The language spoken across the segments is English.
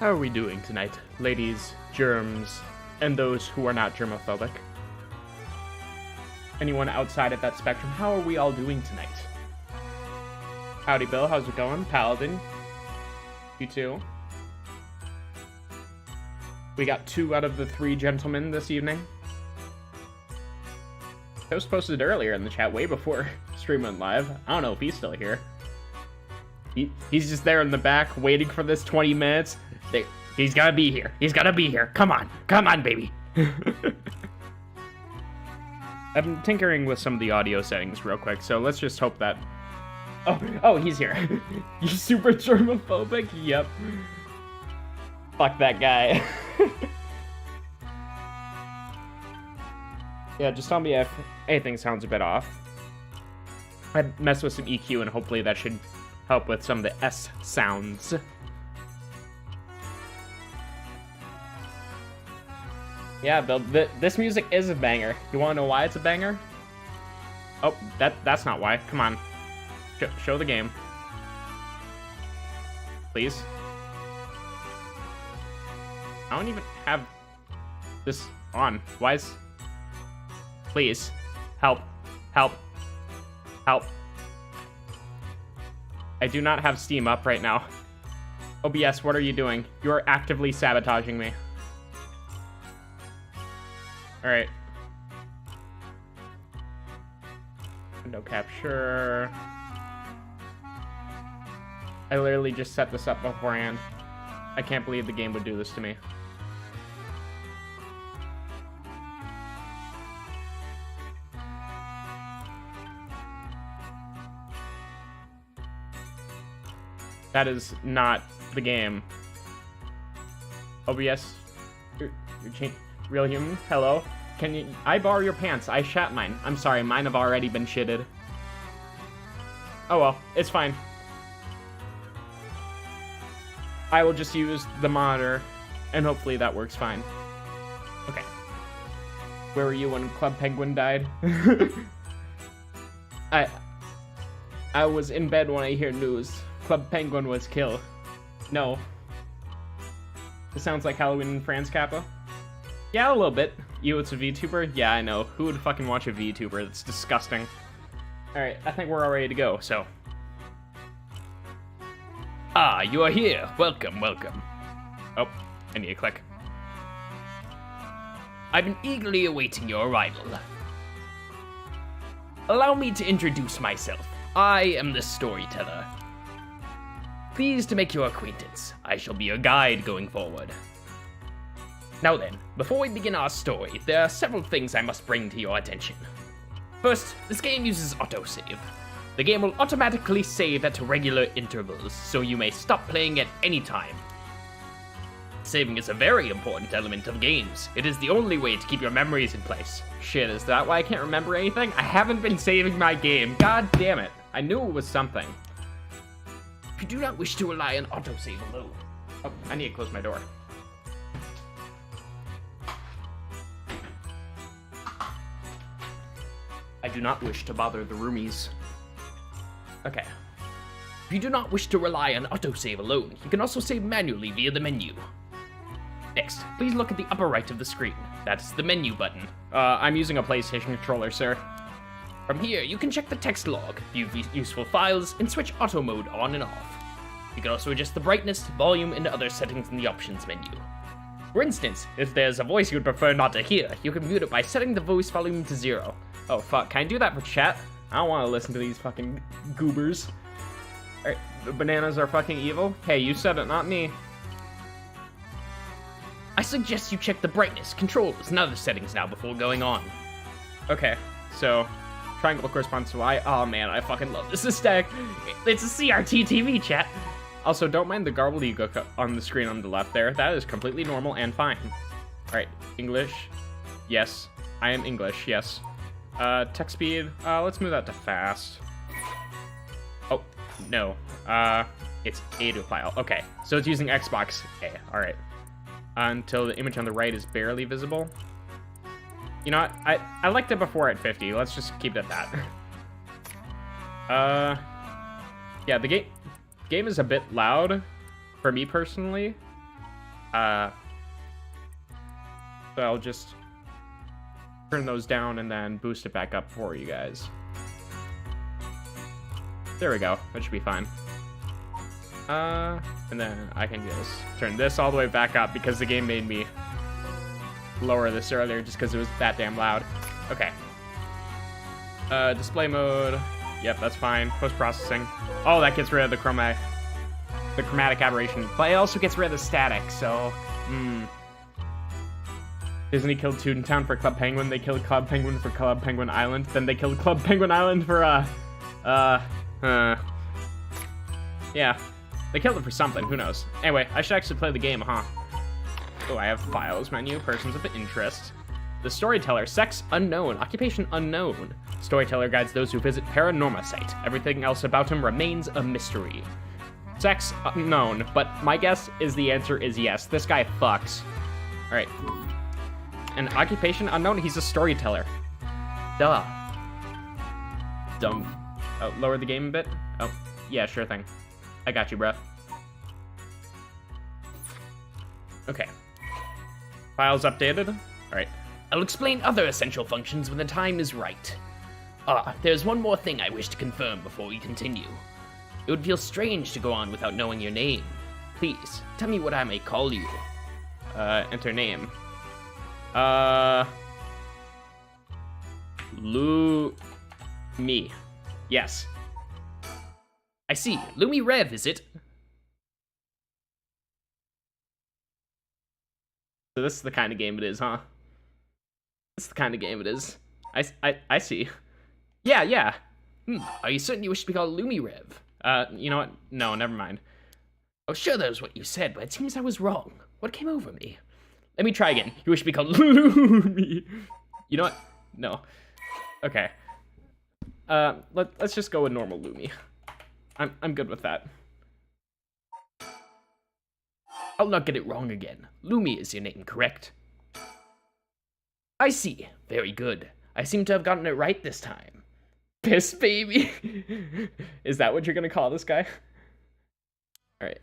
How are we doing tonight, ladies, germs, and those who are not germophobic? Anyone outside of that spectrum, how are we all doing tonight? Howdy, Bill. How's it going? Paladin. You too. We got 2 out of the 3 gentlemen this evening. That was posted earlier in the chat, way before stream went live. I don't know if he's still here. He's just there in the back, waiting for this 20 minutes. He's gotta be here. He's gotta be here. Come on. Come on, baby. I've been tinkering with some of the audio settings real quick, so let's just hope that... Oh, he's here. You super germophobic? Yep. Fuck that guy. Yeah, just tell me if anything sounds a bit off. I messed with some EQ, and hopefully that should help with some of the S sounds. Yeah, Bill, this music is a banger. You wanna know why it's a banger? Oh, that's not why. Come on. Show the game. Please. I don't even have this on. Why is... Please. Help. Help. Help. I do not have Steam up right now. OBS, what are you doing? You are actively sabotaging me. Alright. Window capture. I literally just set this up beforehand. I can't believe the game would do this to me. That is not the game. OBS, you're real human. Hello. Can I borrow your pants? I shat mine. I'm sorry, mine have already been shitted. Oh well, it's fine. I will just use the monitor, and hopefully that works fine. Okay. Where were you when Club Penguin died? I was in bed when I hear news. Club Penguin was killed. No. It sounds like Halloween in France, Kappa. Yeah, a little bit. You, it's a VTuber? Yeah, I know. Who would fucking watch a VTuber? That's disgusting. Alright, I think we're all ready to go, so. Ah, you are here. Welcome, welcome. Oh, I need a click. I've been eagerly awaiting your arrival. Allow me to introduce myself. I am the storyteller. Pleased to make your acquaintance. I shall be your guide going forward. Now then, before we begin our story, there are several things I must bring to your attention. First, this game uses autosave. The game will automatically save at regular intervals, so you may stop playing at any time. Saving is a very important element of games. It is the only way to keep your memories in place. Shit, is that why I can't remember anything? I haven't been saving my game. God damn it. I knew it was something. If you do not wish to rely on autosave alone. Oh, I need to close my door. I do not wish to bother the roomies. Okay. If you do not wish to rely on autosave alone, you can also save manually via the menu. Next, please look at the upper right of the screen. That's the menu button. I'm using a PlayStation controller, sir. From here, you can check the text log, view useful files, and switch auto mode on and off. You can also adjust the brightness, volume, and other settings in the options menu. For instance, if there's a voice you would prefer not to hear, you can mute it by setting the voice volume to 0. Oh fuck, can I do that for chat? I don't want to listen to these fucking goobers. Alright, the bananas are fucking evil? Hey, you said it, not me. I suggest you check the brightness, controls, and other settings now before going on. Okay, so triangle corresponds to Y. Oh man, I fucking love this aesthetic. It's a CRT TV, chat. Also, don't mind the gobbledygook on the screen on the left there. That is completely normal and fine. Alright, English. Yes, I am English, yes. Text speed, let's move that to fast. Oh, no. It's A to file. Okay, so it's using Xbox A, alright. Until the image on the right is barely visible. You know what, I liked it before at 50, let's just keep it at that. Yeah, the game is a bit loud, for me personally. So I'll just turn those down and then boost it back up for you guys. There we go. That should be fine. And then I can just turn this all the way back up because the game made me lower this earlier just because it was that damn loud. Okay. Display mode. Yep, that's fine. Post-processing. Oh, that gets rid of the chromatic aberration. But it also gets rid of the static, so... Disney killed Toontown for Club Penguin. They killed Club Penguin for Club Penguin Island. Then they killed Club Penguin Island for, yeah. They killed it for something. Who knows? Anyway, I should actually play the game, huh? Oh, I have files menu, persons of interest. The storyteller, sex unknown, occupation unknown. Storyteller guides those who visit Paranormasight. Everything else about him remains a mystery. Sex unknown, but my guess is the answer is yes. This guy fucks. All right. And occupation unknown, he's a storyteller. Duh. Dumb. Oh, lower the game a bit? Oh, yeah, sure thing. I got you, bruh. Okay. Files updated. All right. I'll explain other essential functions when the time is right. There's one more thing I wish to confirm before we continue. It would feel strange to go on without knowing your name. Please, tell me what I may call you. Enter name. Me. Yes. I see. Lumi Rev, is it? So this is the kind of game it is, huh? This is the kind of game it is. I see. Yeah. Are you certain you wish to be called Lumi Rev? You know what? No, never mind. Oh, sure, that was what you said, but it seems I was wrong. What came over me? Let me try again. You wish to be called Lumi. You know what? No. Okay. Let's just go with normal Lumi. I'm good with that. I'll not get it wrong again. Lumi is your name, correct? I see. Very good. I seem to have gotten it right this time. Piss baby. Is that what you're gonna call this guy? All right.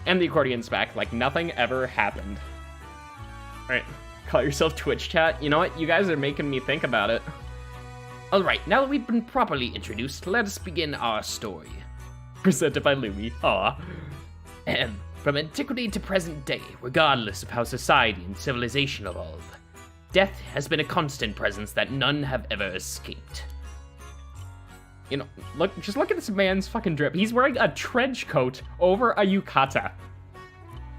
And the accordion's back, like nothing ever happened. All right. Call yourself Twitch chat. You know what? You guys are making me think about it. All right. Now that we've been properly introduced, let us begin our story. Presented by Lumi. Aw. From antiquity to present day, regardless of how society and civilization evolve, death has been a constant presence that none have ever escaped. You know, just look at this man's fucking drip. He's wearing a trench coat over a yukata.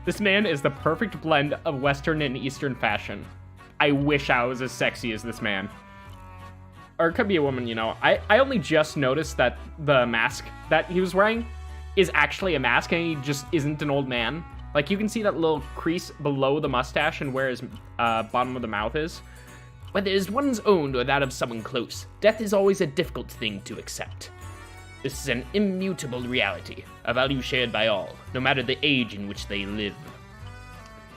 This man is the perfect blend of Western and Eastern fashion. I wish I was as sexy as this man. Or it could be a woman, you know. I only just noticed that the mask that he was wearing is actually a mask and he just isn't an old man. Like, you can see that little crease below the mustache and where his bottom of the mouth is. Whether it is one's own or that of someone close, death is always a difficult thing to accept. This is an immutable reality, a value shared by all, no matter the age in which they live.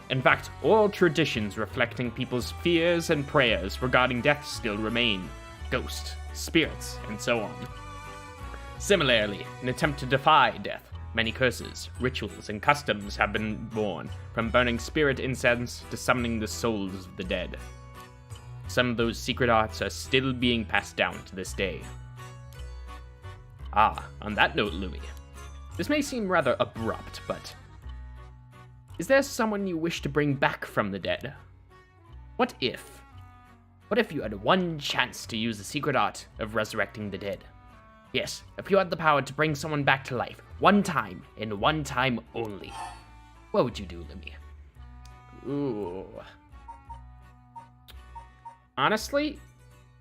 In fact, all traditions reflecting people's fears and prayers regarding death still remain. Ghosts, spirits, and so on. Similarly, in an attempt to defy death, many curses, rituals, and customs have been born, from burning spirit incense to summoning the souls of the dead. Some of those secret arts are still being passed down to this day. On that note, Lumi, this may seem rather abrupt, but is there someone you wish to bring back from the dead? What if you had one chance to use the secret art of resurrecting the dead? Yes, if you had the power to bring someone back to life, one time, and one time only, what would you do, Lumi? Ooh. Honestly,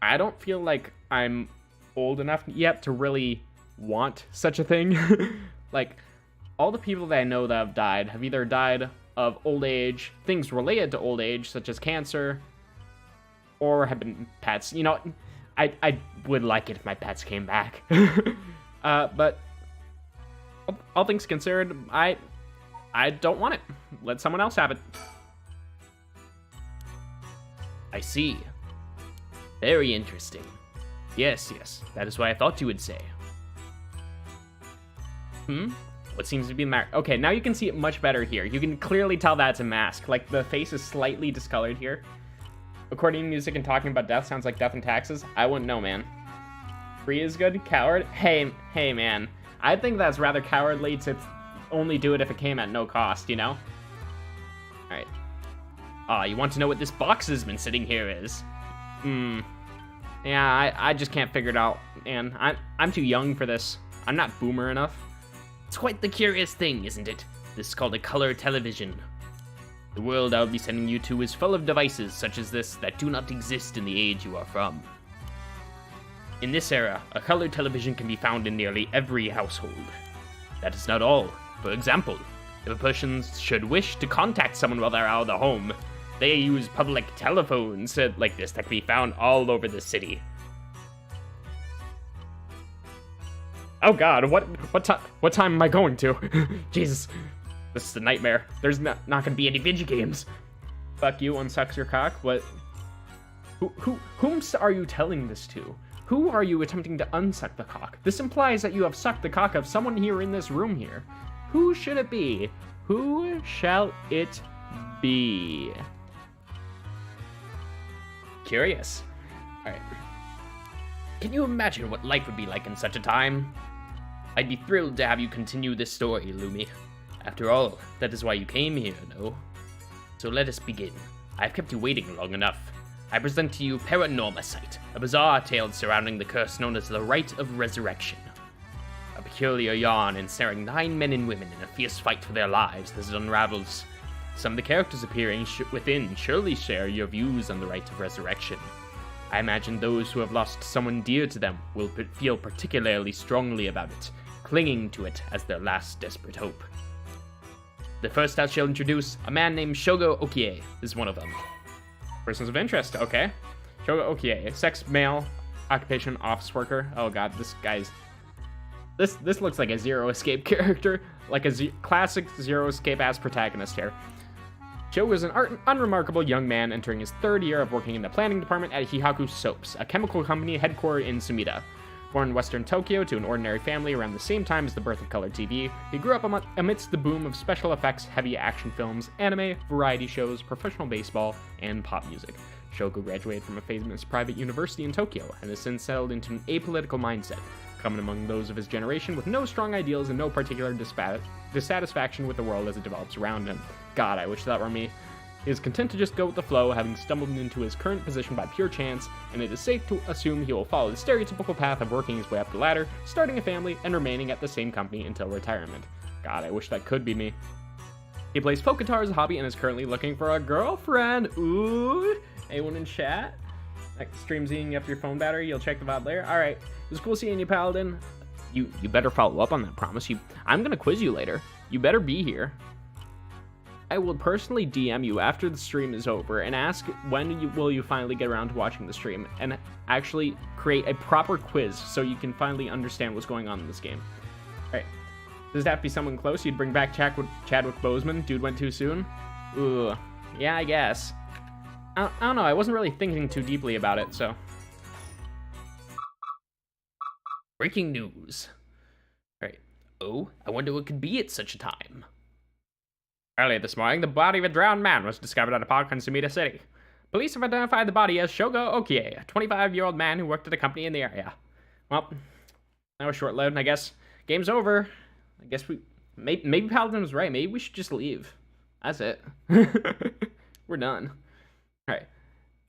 I don't feel like I'm old enough yet to really want such a thing. Like, all the people that I know that have died have either died of old age, things related to old age, such as cancer, or have been pets. You know, I would like it if my pets came back. But all things considered, I don't want it. Let someone else have it. I see. Very interesting. Yes, that is what I thought you would say. what seems to be the mask. Okay, now you can see it much better here. You can clearly tell that's a mask. Like, the face is slightly discolored here. According to music and talking about death sounds like death and taxes. I wouldn't know, man. Free is good, coward? Hey, man. I think that's rather cowardly to only do it if it came at no cost, you know? Alright. You want to know what this box has been sitting here is? Yeah, I just can't figure it out, man. I'm too young for this. I'm not boomer enough. It's quite the curious thing, isn't it? This is called a color television. The world I will be sending you to is full of devices such as this that do not exist in the age you are from. In this era, a color television can be found in nearly every household. That is not all. For example, if a person should wish to contact someone while they're out of the home, they use public telephones like this that can be found all over the city. Oh god, what time am I going to? Jesus, this is a nightmare. There's not gonna be any video games. Fuck you, unsucks your cock. What? Whom are you telling this to? Who are you attempting to unsuck the cock? This implies that you have sucked the cock of someone here in this room here. Who should it be? Who shall it be? Curious. Alright. Can you imagine what life would be like in such a time? I'd be thrilled to have you continue this story, Lumi. After all, that is why you came here, no? So let us begin. I've kept you waiting long enough. I present to you Paranormasight, a bizarre tale surrounding the curse known as the Rite of Resurrection. A peculiar yarn ensnaring 9 men and women in a fierce fight for their lives as it unravels. Some of the characters appearing within surely share your views on the Rite of Resurrection. I imagine those who have lost someone dear to them will feel particularly strongly about it, clinging to it as their last desperate hope. The first I shall introduce, a man named Shogo Okie is one of them. Persons of interest, okay. Shogo Okie, sex male, occupation office worker. Oh god, this guy's... This looks like a Zero Escape character, like a classic Zero Escape ass protagonist here. Shogo is an unremarkable young man entering his 3rd year of working in the planning department at Hihaku Soaps, a chemical company headquartered in Sumida. Born in western Tokyo to an ordinary family around the same time as the birth of color TV, he grew up amidst the boom of special effects, heavy action films, anime, variety shows, professional baseball, and pop music. Shogo graduated from a famous private university in Tokyo and has since settled into an apolitical mindset, common among those of his generation with no strong ideals and no particular dissatisfaction with the world as it develops around him. God, I wish that were me. He is content to just go with the flow, having stumbled into his current position by pure chance, and it is safe to assume he will follow the stereotypical path of working his way up the ladder, starting a family, and remaining at the same company until retirement. God, I wish that could be me. He plays folk guitar as a hobby and is currently looking for a girlfriend. Ooh, anyone in chat? Like, stream's eating up your phone battery, you'll check the VOD later. Alright, it was cool seeing you, Paladin. You better follow up on that promise. I'm gonna quiz you later. You better be here. I will personally DM you after the stream is over and ask when will you finally get around to watching the stream and actually create a proper quiz so you can finally understand what's going on in this game. Alright. Does it have to be someone close? You'd bring back Chadwick Boseman? Dude went too soon? Ooh. Yeah, I guess. I don't know. I wasn't really thinking too deeply about it, so. Breaking news. Alright. Oh, I wonder what could be at such a time. Earlier this morning, the body of a drowned man was discovered at a park in Sumida City. Police have identified the body as Shogo Okie, a 25-year-old man who worked at a company in the area. Well, that was short-lived, I guess. Game's over. I guess maybe Paladin was right. Maybe we should just leave. That's it. We're done. Alright.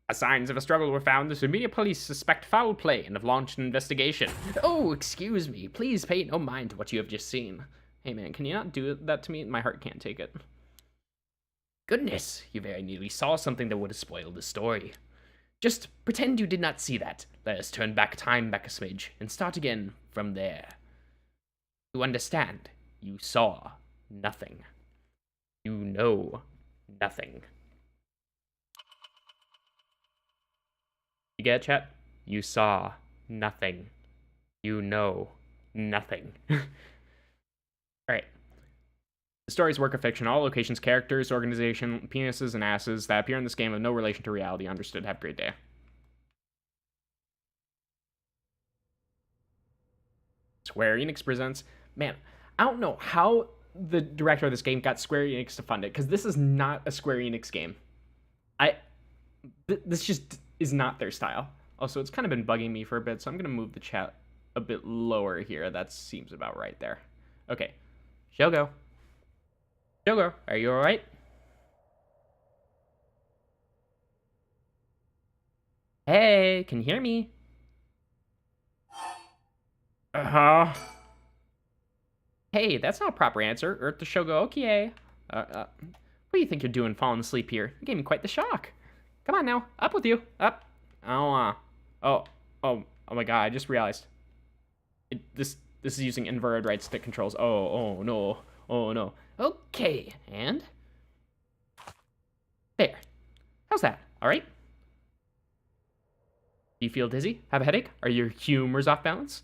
As signs of a struggle were found, the Sumida police suspect foul play and have launched an investigation. Oh, excuse me. Please pay no mind to what you have just seen. Hey man, can you not do that to me? My heart can't take it. Goodness, you very nearly saw something that would have spoiled the story. Just pretend you did not see that. Let us turn time back a smidge and start again from there. You understand? You saw nothing. You know nothing. You get it, chat? You saw nothing. You know nothing. Alright. The story's work of fiction. All locations, characters, organization, penises, and asses that appear in this game have no relation to reality. Understood. Have a great day. Square Enix presents... Man, I don't know how the director of this game got Square Enix to fund it, because this is not a Square Enix game. This just is not their style. Also, it's kind of been bugging me for a bit, so I'm going to move the chat a bit lower here. That seems about right there. Okay. Shogo. Shogo, are you alright? Hey, can you hear me? Uh-huh. Hey, that's not a proper answer. Earth to Shogo, okay. What do you think you're doing falling asleep here? You gave me quite the shock. Come on now, up with you, up. Oh my god, I just realized. This is using inverted right stick controls. Oh no. Okay, and? There. How's that, alright? Do you feel dizzy? Have a headache? Are your humors off balance?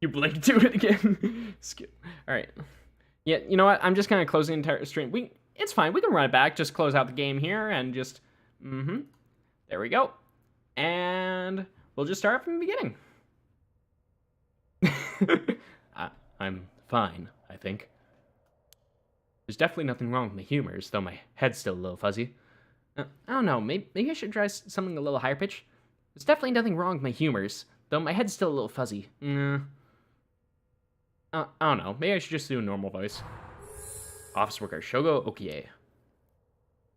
You blinked to it again. Alright. Yeah, you know what? I'm just kind of closing the entire stream. It's fine. We can run it back. Just close out the game here and just... There we go. And we'll just start from the beginning. I'm fine, I think. There's definitely nothing wrong with my humors, though my head's still a little fuzzy. I don't know. Maybe I should try something a little higher pitch. There's definitely nothing wrong with my humors, though my head's still a little fuzzy. I don't know. Maybe I should just do a normal voice. Office worker Shogo Okie.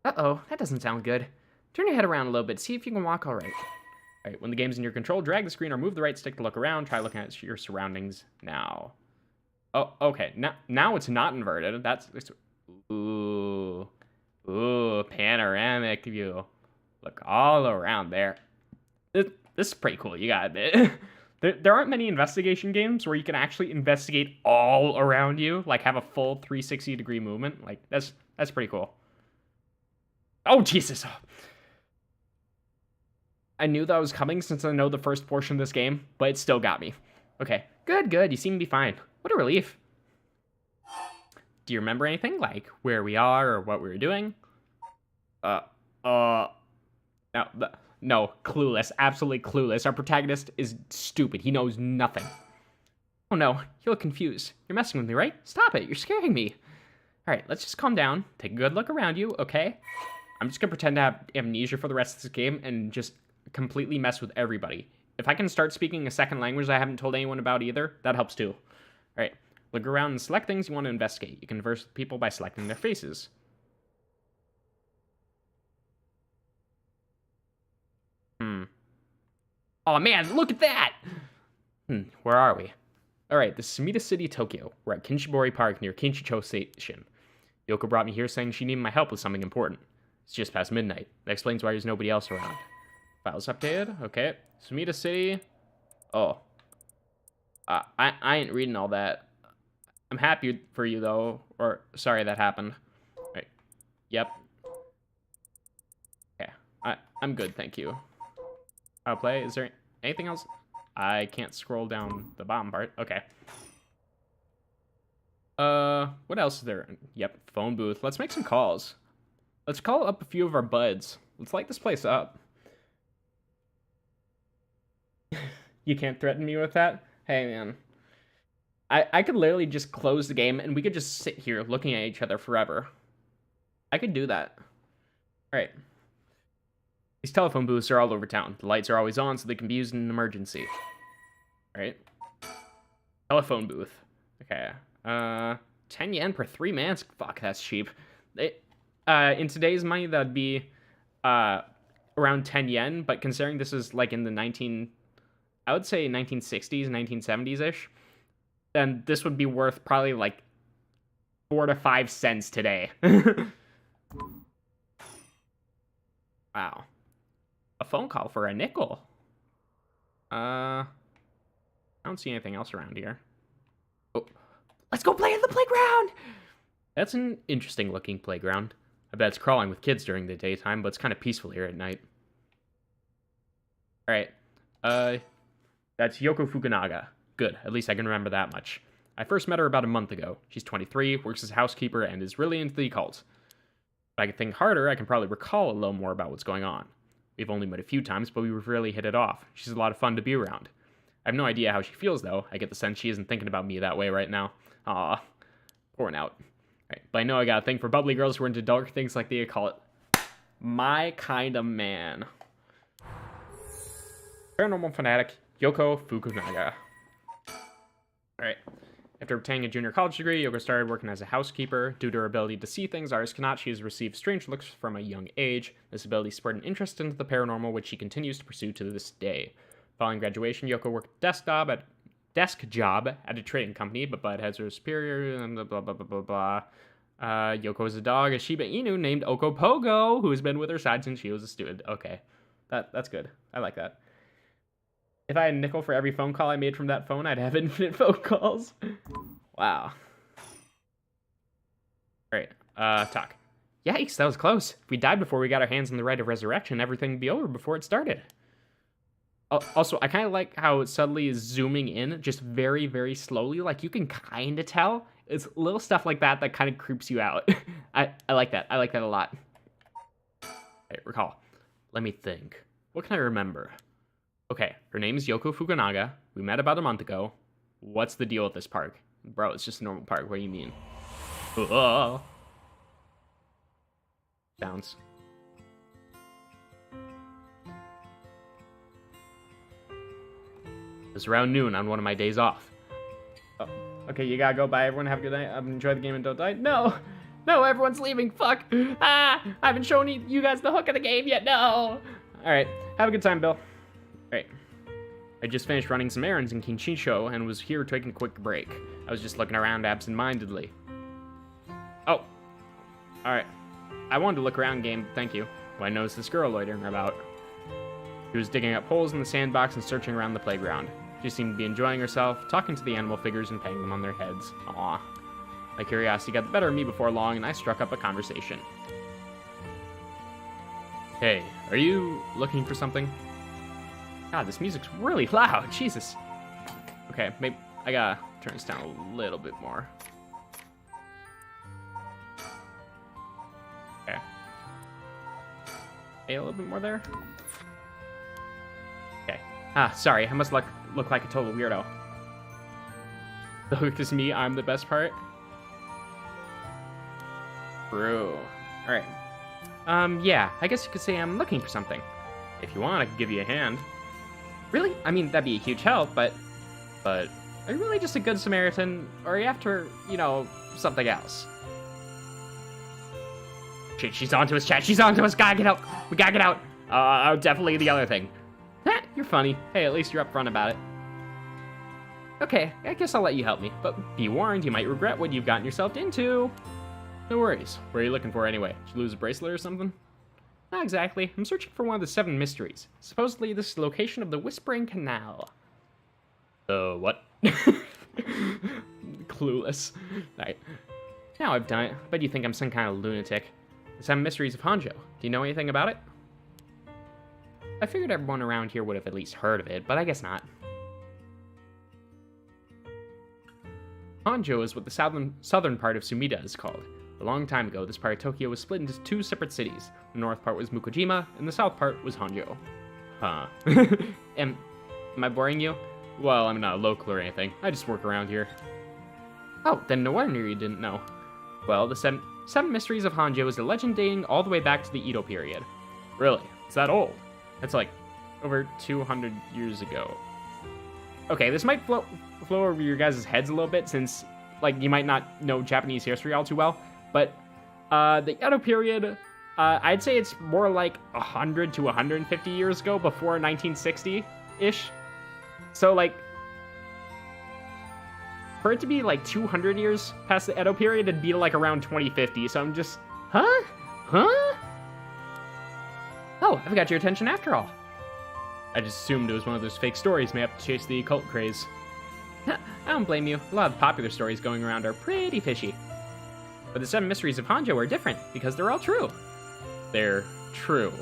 Uh-oh, that doesn't sound good. Turn your head around a little bit. See if you can walk all right. All right, when the game's in your control, drag the screen or move the right stick to look around. Try looking at your surroundings now. Oh, okay. Now it's not inverted. Ooh, panoramic view. Look all around there. This is pretty cool, you gotta admit. There aren't many investigation games where you can actually investigate all around you, like have a full 360-degree movement. Like, that's pretty cool. Oh, Jesus. I knew that was coming since I know the first portion of this game, but it still got me. Okay, good. You seem to be fine. What a relief. Do you remember anything, like where we are or what we were doing? No, clueless, absolutely clueless. Our protagonist is stupid. He knows nothing. Oh no, you look confused. You're messing with me, right? Stop it, you're scaring me. All right, let's just calm down. Take a good look around you, okay? I'm just gonna pretend to have amnesia for the rest of this game and just completely mess with everybody. If I can start speaking a second language I haven't told anyone about either, that helps too. All right, look around and select things you want to investigate. You can converse with people by selecting their faces. Oh man, look at that! Where are we? Alright, this is Sumida City, Tokyo. We're at Kinshibori Park near Kinshicho Station. Yoko brought me here saying she needed my help with something important. It's just past midnight. That explains why there's nobody else around. Files updated? Okay. Sumida City. Oh. I ain't reading all that. I'm happy for you, though. Or, sorry that happened. Right. Yep. Okay. I'm good, thank you. I'll play. Is there anything else? I can't scroll down the bottom part. Okay. What else is there? Yep, phone booth. Let's make some calls. Let's call up a few of our buds. Let's light this place up. You can't threaten me with that? Hey, man. I could literally just close the game and we could just sit here looking at each other forever. I could do that. All right. These telephone booths are all over town. The lights are always on so they can be used in an emergency. All right. Telephone booth. Okay. 10 yen per 3 minutes. Fuck, that's cheap. In today's money, that'd be around 10 yen, but considering this is like in the I would say 1960s, 1970s-ish, then this would be worth probably like 4 to 5 cents today. Wow. A phone call for a nickel. I don't see anything else around here. Oh, let's go play in the playground! That's an interesting looking playground. I bet it's crawling with kids during the daytime, but it's kind of peaceful here at night. Alright. That's Yoko Fukunaga. Good, at least I can remember that much. I first met her about a month ago. She's 23, works as a housekeeper, and is really into the occult. If I could think harder, I can probably recall a little more about what's going on. We've only met a few times, but we've really hit it off. She's a lot of fun to be around. I have no idea how she feels, though. I get the sense she isn't thinking about me that way right now. Aw, pouring out. Right, but I know I got a thing for bubbly girls who are into dark things like the occult. My kind of man. Paranormal fanatic, Yoko Fukunaga. Alright. After obtaining a junior college degree, Yoko started working as a housekeeper. Due to her ability to see things others cannot, she has received strange looks from a young age. This ability spurred an interest into the paranormal, which she continues to pursue to this day. Following graduation, Yoko worked desk job at a trading company, but butted heads with her superior, and blah, blah, blah, blah, blah. Yoko is a dog, a Shiba Inu named Okopogo, who has been with her side since she was a student. Okay, that's good. I like that. If I had a nickel for every phone call I made from that phone, I'd have infinite phone calls. Wow. Alright, talk. Yikes, that was close. If we died before we got our hands on the rite of resurrection, everything would be over before it started. Also, I kind of like how it subtly is zooming in, just very, very slowly. Like, you can kind of tell. It's little stuff like that that kind of creeps you out. I like that. I like that a lot. Alright, recall. Let me think. What can I remember? Okay, her name's Yoko Fukunaga. We met about a month ago. What's the deal with this park? Bro, it's just a normal park. What do you mean? Sounds. It's around noon on one of my days off. Oh, okay, you gotta go. Bye, everyone. Have a good night. Enjoy the game and don't die. No! No, everyone's leaving. Fuck! Ah! I haven't shown you guys the hook of the game yet. No! Alright, have a good time, Bill. Alright. I just finished running some errands in Kinshicho and was here taking a quick break. I was just looking around absent-mindedly. Oh. Alright. I wanted to look around, game, thank you, when I noticed this girl loitering about. She was digging up holes in the sandbox and searching around the playground. She seemed to be enjoying herself, talking to the animal figures and patting them on their heads. Aw. My curiosity got the better of me before long, and I struck up a conversation. Hey, are you looking for something? God, this music's really loud. Jesus. Okay, maybe I gotta turn this down a little bit more. Okay. Hey, a little bit more there. Okay. Ah, sorry. I must look like a total weirdo. The hook is me. I'm the best part. True. All right. Yeah. I guess you could say I'm looking for something. If you want, I can give you a hand. Really? I mean, that'd be a huge help, but are you really just a good Samaritan, or are you after, you know, something else? Shit, she's onto us, chat. She's onto us. Gotta get out. We gotta get out. Definitely the other thing. You're funny. Hey, at least you're upfront about it. Okay, I guess I'll let you help me, but be warned, you might regret what you've gotten yourself into. No worries. What are you looking for anyway? Did you lose a bracelet or something? Not exactly. I'm searching for one of the 7 mysteries. Supposedly, this is the location of the Whispering Canal. What? Clueless. Alright. Now I've done it. I bet you think I'm some kind of lunatic. The 7 Mysteries of Honjo. Do you know anything about it? I figured everyone around here would have at least heard of it, but I guess not. Honjo is what the southern part of Sumida is called. A long time ago, this part of Tokyo was split into 2 separate cities. The north part was Mukojima, and the south part was Honjo. Huh. Am I boring you? Well, I'm not a local or anything. I just work around here. Oh, then no wonder you didn't know. Well, the seven Mysteries of Honjo is a legend dating all the way back to the Edo period. Really? It's that old? That's like over 200 years ago. Okay, this might flow over your guys' heads a little bit since, like, you might not know Japanese history all too well, but the Edo period, I'd say it's more like 100 to 150 years ago, before 1960-ish. So, like, for it to be, like, 200 years past the Edo period, it'd be, like, around 2050, so I'm just, huh? Oh, I've got your attention after all. I just assumed it was one of those fake stories made up to chase the occult craze. I don't blame you. A lot of popular stories going around are pretty fishy. But the 7 Mysteries of Honjo are different, because they're all true. They're true.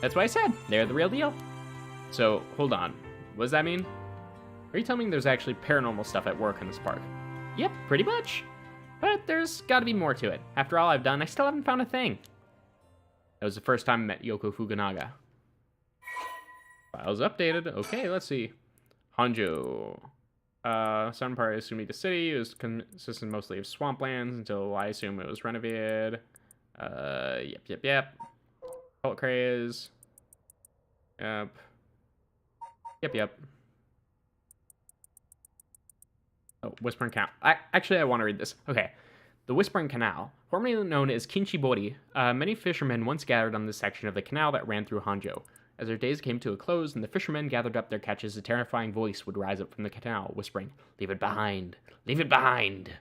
That's what I said. They're the real deal. So, hold on. What does that mean? Are you telling me there's actually paranormal stuff at work in this park? Yep, pretty much. But there's gotta be more to it. After all I've done, I still haven't found a thing. That was the first time I met Yoko Fukunaga. Files updated. Okay, let's see. Honjo. Southern part is assumed to be the city. It was consisted mostly of swamplands until I assume it was renovated. Yep. Cult craze. Yep. Oh, Whispering Canal. Actually, I want to read this. Okay. The Whispering Canal, formerly known as Kinchibori, many fishermen once gathered on this section of the canal that ran through Honjo. As their days came to a close and the fishermen gathered up their catches, a terrifying voice would rise up from the canal, whispering, "Leave it behind! Leave it behind!"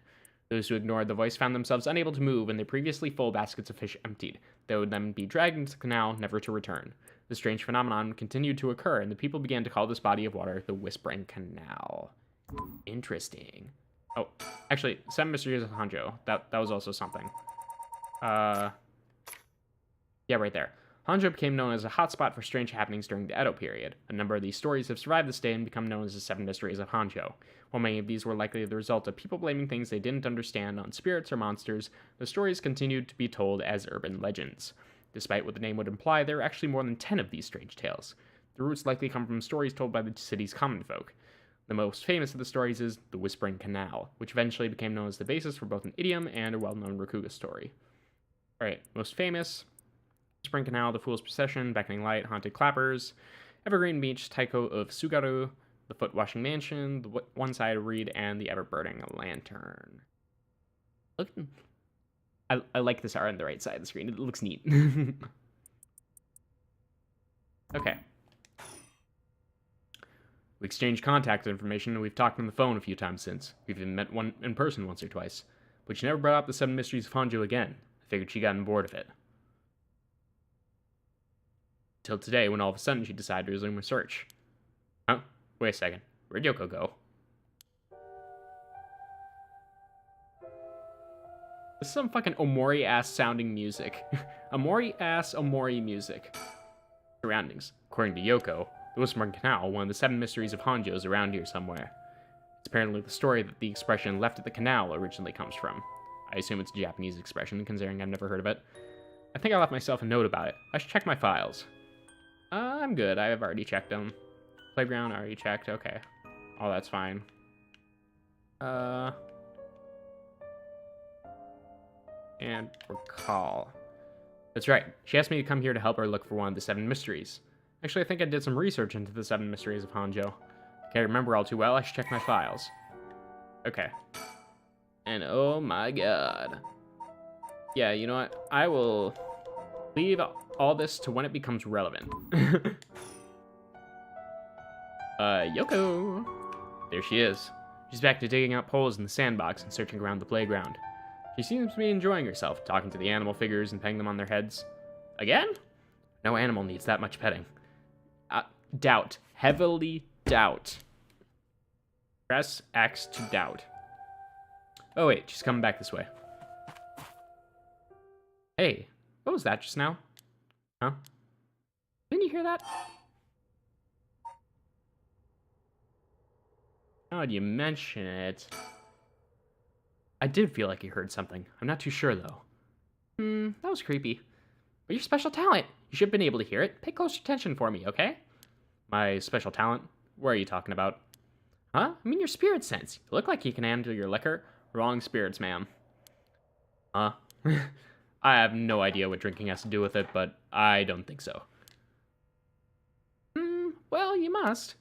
Those who ignored the voice found themselves unable to move and their previously full baskets of fish emptied. They would then be dragged into the canal, never to return. The strange phenomenon continued to occur, and the people began to call this body of water the Whispering Canal. Interesting. Oh, actually, 7 Mysteries of Honjo. That was also something. Yeah, right there. Honjo became known as a hotspot for strange happenings during the Edo period. A number of these stories have survived this day and become known as the 7 Mysteries of Honjo. While many of these were likely the result of people blaming things they didn't understand on spirits or monsters, the stories continued to be told as urban legends. Despite what the name would imply, there are actually more than 10 of these strange tales. The roots likely come from stories told by the city's common folk. The most famous of the stories is the Whispering Canal, which eventually became known as the basis for both an idiom and a well-known Rakuga story. Alright, most famous: Whispering Canal, the Fool's Procession, Beckoning Light, Haunted Clappers, Evergreen Beach, Taiko of Sugaru, the Foot Washing Mansion, the One-Sided Reed, and the Ever-Burning Lantern. Look, I like this art on the right side of the screen. It looks neat. Okay. We exchanged contact information, and we've talked on the phone a few times since. We've even met one in person once or twice. But she never brought up the 7 Mysteries of Honjo again. I figured she gotten bored of it. Till today, when all of a sudden she decided to resume her search. Huh? Wait a second. Where'd Yoko go? This is some fucking Omori-ass sounding music. Omori music. Surroundings. According to Yoko, the Whispering Canal, one of the 7 Mysteries of Honjo, is around here somewhere. It's apparently the story that the expression "left at the canal" originally comes from. I assume it's a Japanese expression, considering I've never heard of it. I think I left myself a note about it. I should check my files. I'm good. I have already checked them. Playground, already checked. Okay. Oh, that's fine. And recall. That's right. She asked me to come here to help her look for one of the 7 mysteries. Actually, I think I did some research into the 7 Mysteries of Honjo. Can't remember all too well. I should check my files. Okay. And oh my god. Yeah, you know what? I will leave all this to when it becomes relevant. Yoko. There she is. She's back to digging out poles in the sandbox and searching around the playground. She seems to be enjoying herself, talking to the animal figures and petting them on their heads. Again? No animal needs that much petting. Doubt. Heavily doubt. Press X to doubt. Oh wait, she's coming back this way. Hey, what was that just now? Huh? Didn't you hear that? Now that you mention it, I did feel like you heard something. I'm not too sure though. That was creepy. But your special talent. You should have been able to hear it. Pay close attention for me, okay? My special talent? What are you talking about? Huh? I mean your spirit sense. You look like you can handle your liquor. Wrong spirits, ma'am. Huh? I have no idea what drinking has to do with it, but I don't think so. Well, you must.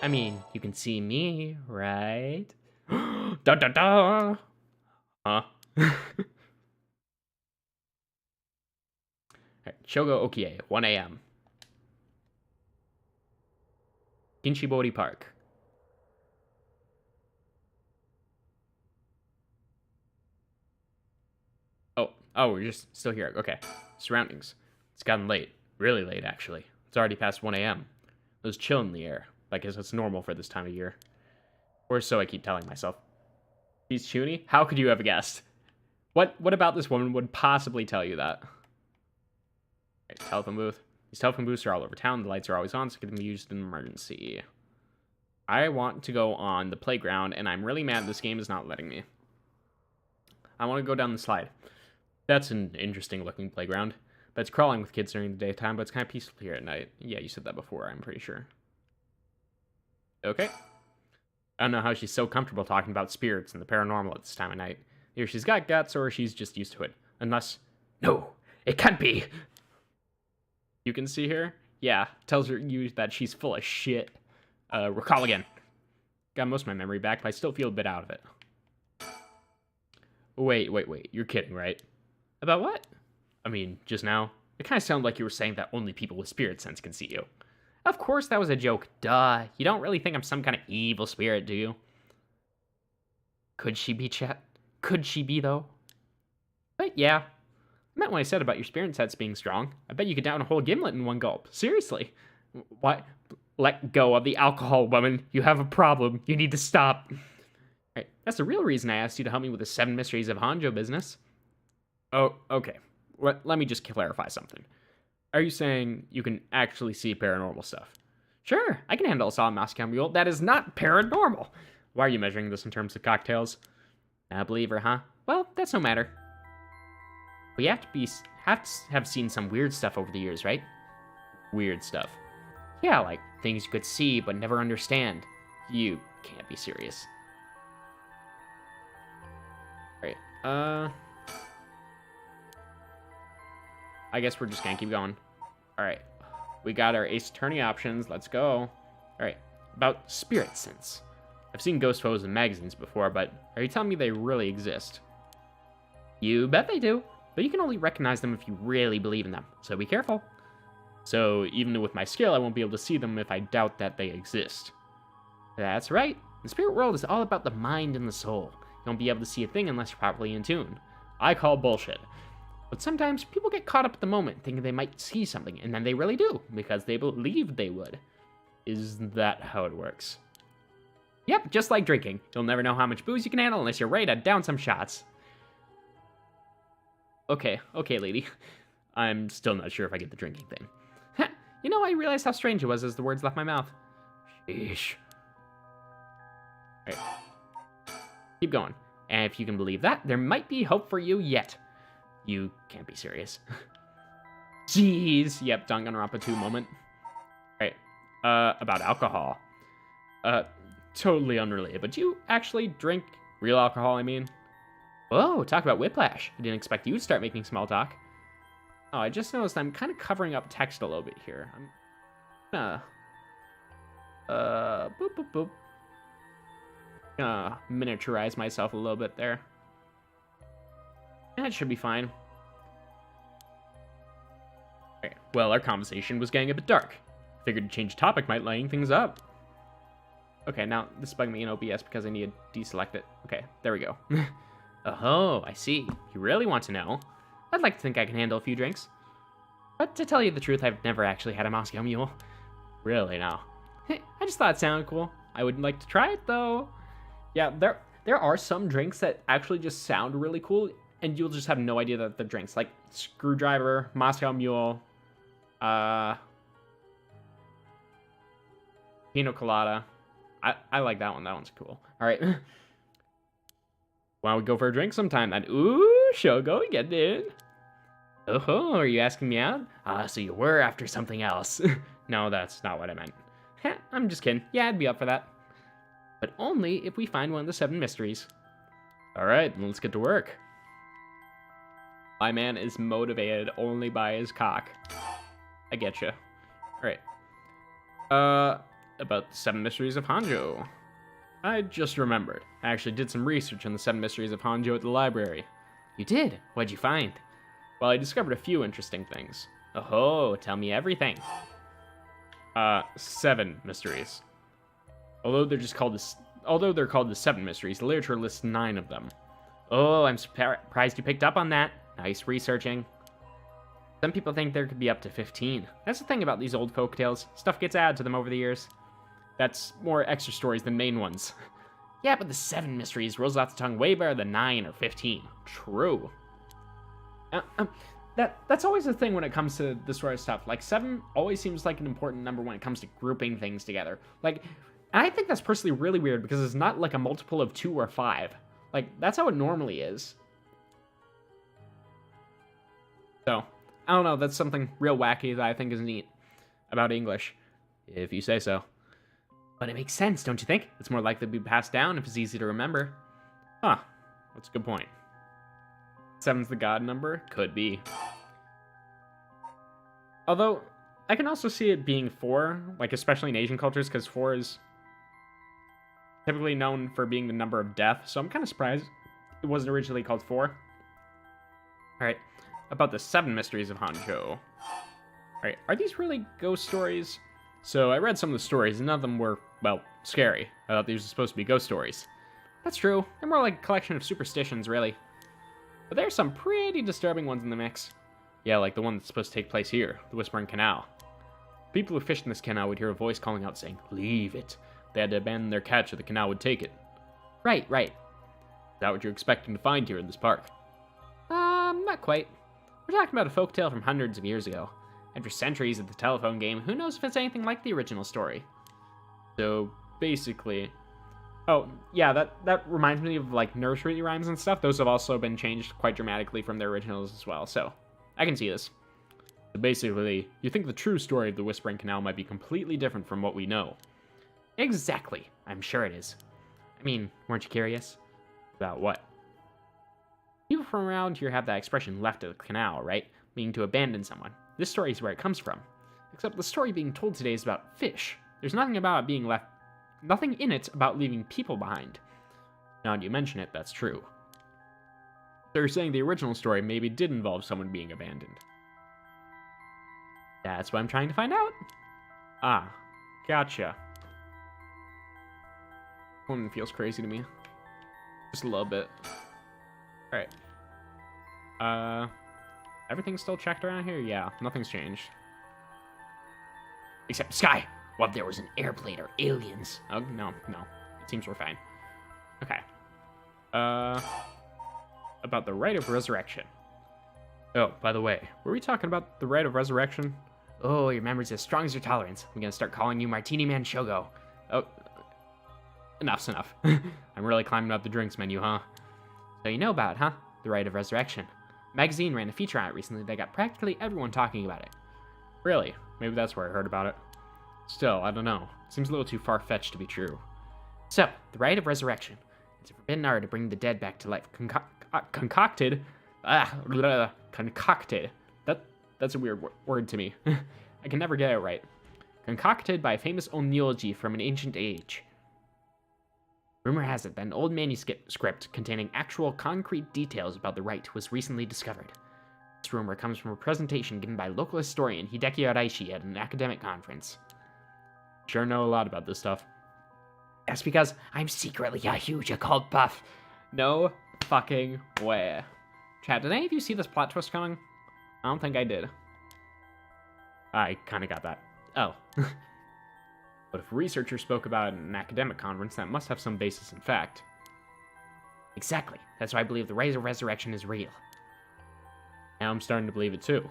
I mean, you can see me, right? Da da da! Huh? Shogo Okie, 1 a.m. Kinshibori Park. Oh, we're just still here. Okay. Surroundings. It's gotten late. Really late, actually. It's already past 1 a.m. There's chill in the air. I guess it's normal for this time of year. Or so I keep telling myself. She's Chuni? How could you have guessed? What about this woman would possibly tell you that? Right, telephone booth. These telephone booths are all over town. The lights are always on, so it can be used in an emergency. I want to go on the playground, and I'm really mad this game is not letting me. I want to go down the slide. That's an interesting looking playground. But it's crawling with kids during the daytime, but it's kind of peaceful here at night. Yeah, you said that before, I'm pretty sure. Okay. I don't know how she's so comfortable talking about spirits and the paranormal at this time of night. Either she's got guts or she's just used to it. Unless... No, it can't be. You can see her? Yeah, tells you that she's full of shit. Recall again. Got most of my memory back, but I still feel a bit out of it. Wait. You're kidding, right? About what? I mean, just now. It kind of sounded like you were saying that only people with spirit sense can see you. Of course that was a joke. Duh. You don't really think I'm some kind of evil spirit, do you? Could she be, chat? Could she be, though? But yeah. I meant when I said about your spirit sense being strong. I bet you could down a whole gimlet in one gulp. Seriously. What? Let go of the alcohol, woman. You have a problem. You need to stop. Right. That's the real reason I asked you to help me with the 7 mysteries of Honjo business. Oh, okay. Let me just clarify something. Are you saying you can actually see paranormal stuff? Sure, I can handle a solid Moscow Mule. That is not paranormal. Why are you measuring this in terms of cocktails? A believer, huh? Well, that's no matter. We have to have seen some weird stuff over the years, right? Weird stuff. Yeah, like things you could see but never understand. You can't be serious. Right. I guess we're just gonna keep going. Alright. We got our ace attorney options. Let's go. Alright. About spirit sense. I've seen ghost photos in magazines before, but are you telling me they really exist? You bet they do. But you can only recognize them if you really believe in them. So be careful. So even with my skill, I won't be able to see them if I doubt that they exist. That's right. The spirit world is all about the mind and the soul. You won't be able to see a thing unless you're properly in tune. I call bullshit. But sometimes people get caught up at the moment thinking they might see something, and then they really do, because they believe they would. Is that how it works? Yep, just like drinking. You'll never know how much booze you can handle unless you're ready to down some shots. Okay, lady. I'm still not sure if I get the drinking thing. You know, I realized how strange it was as the words left my mouth. Sheesh. Alright. Keep going. And if you can believe that, there might be hope for you yet. You can't be serious. Jeez. Yep, Danganronpa 2 moment. Alright. About alcohol. Totally unrelated, but do you actually drink real alcohol, I mean? Whoa, talk about whiplash. I didn't expect you to start making small talk. Oh, I just noticed I'm kind of covering up text a little bit here. I'm boop. Miniaturize myself a little bit there. That should be fine. Okay, well, our conversation was getting a bit dark. Figured to change topic might lighten things up. Okay, now this is bugging me in OBS because I need to deselect it. Okay, there we go. Oh, I see. You really want to know? I'd like to think I can handle a few drinks. But to tell you the truth, I've never actually had a Moscow Mule. Really, now? I just thought it sounded cool. I would like to try it, though. Yeah, there are some drinks that actually just sound really cool, and you'll just have no idea that they're drinks. Like Screwdriver, Moscow Mule, Pina Colada. I like that one. That one's cool. All right. Why don't we go for a drink sometime then? Ooh, sure, go and get it. Oh, are you asking me out? So you were after something else. No, that's not what I meant. I'm just kidding. Yeah, I'd be up for that. But only if we find one of the 7 mysteries. All right, then let's get to work. My man is motivated only by his cock. I getcha. All right. About the 7 mysteries of Honjo. I just remembered. I actually did some research on the 7 mysteries of Honjo at the library. You did? What'd you find? Well, I discovered a few interesting things. Oh, tell me everything. 7 mysteries. Although they're called the 7 mysteries, the literature lists 9 of them. Oh, I'm surprised you picked up on that. Nice researching. Some people think there could be up to 15. That's the thing about these old folk tales. Stuff gets added to them over the years. That's more extra stories than main ones. Yeah, but the 7 mysteries rolls off the tongue way better than 9 or 15. True. That's always the thing when it comes to this sort of stuff. Like, 7 always seems like an important number when it comes to grouping things together. Like, and I think that's personally really weird because it's not like a multiple of 2 or 5. Like, that's how it normally is. So, I don't know, that's something real wacky that I think is neat about English, if you say so. But it makes sense, don't you think? It's more likely to be passed down if it's easy to remember. Huh, that's a good point. 7's the god number? Could be. Although, I can also see it being 4, like especially in Asian cultures, because 4 is typically known for being the number of death, so I'm kind of surprised it wasn't originally called 4. Alright, about the 7 mysteries of Honjo. Alright, are these really ghost stories? So I read some of the stories, and none of them were, well, scary. I thought these were supposed to be ghost stories. That's true, they're more like a collection of superstitions, really. But there's some pretty disturbing ones in the mix. Yeah, like the one that's supposed to take place here, the Whispering Canal. People who fished in this canal would hear a voice calling out saying, "Leave it." They had to abandon their catch or the canal would take it. Right. Is that what you're expecting to find here in this park? Not quite. We're talking about a folktale from hundreds of years ago. After centuries of the telephone game, who knows if it's anything like the original story? So, basically... Oh, yeah, that reminds me of, like, nursery rhymes and stuff. Those have also been changed quite dramatically from their originals as well, so I can see this. So basically, you think the true story of the Whispering Canal might be completely different from what we know. Exactly. I'm sure it is. I mean, weren't you curious? About what? People from around here have that expression, left of the canal, right? Meaning to abandon someone. This story is where it comes from. Except the story being told today is about fish. There's nothing about it being left... Nothing in it about leaving people behind. Now that you mention it, that's true. They're saying the original story maybe did involve someone being abandoned. That's what I'm trying to find out. Ah, gotcha. One feels crazy to me. Just a little bit. Alright. Everything's still checked around here? Yeah, nothing's changed. Except Sky! What if there was an airplane or aliens? Oh, no. It seems we're fine. Okay. About the rite of resurrection. Oh, by the way, were we talking about the rite of resurrection? Oh, your memory's as strong as your tolerance. I'm gonna start calling you Martini Man Shogo. Oh, enough's enough. I'm really climbing up the drinks menu, huh? So you know about it, huh? The rite of resurrection. Magazine ran a feature on it recently that got practically everyone talking about it. Really? Maybe that's where I heard about it. Still, I don't know. Seems a little too far-fetched to be true. So, the rite of resurrection. It's a forbidden art to bring the dead back to life. Concocted. Concocted. That's a weird word to me. I can never get it right. Concocted by a famous onology from an ancient age. Rumor has it that an old manuscript containing actual concrete details about the rite was recently discovered. This rumor comes from a presentation given by local historian Hideki Araishi at an academic conference. Sure know a lot about this stuff. That's because I'm secretly a huge occult buff. No fucking way. Chat, did any of you see this plot twist coming? I don't think I did. I kinda got that. Oh. But if a researcher spoke about it in an academic conference, that must have some basis in fact. Exactly. That's why I believe the rite of resurrection is real. Now I'm starting to believe it too.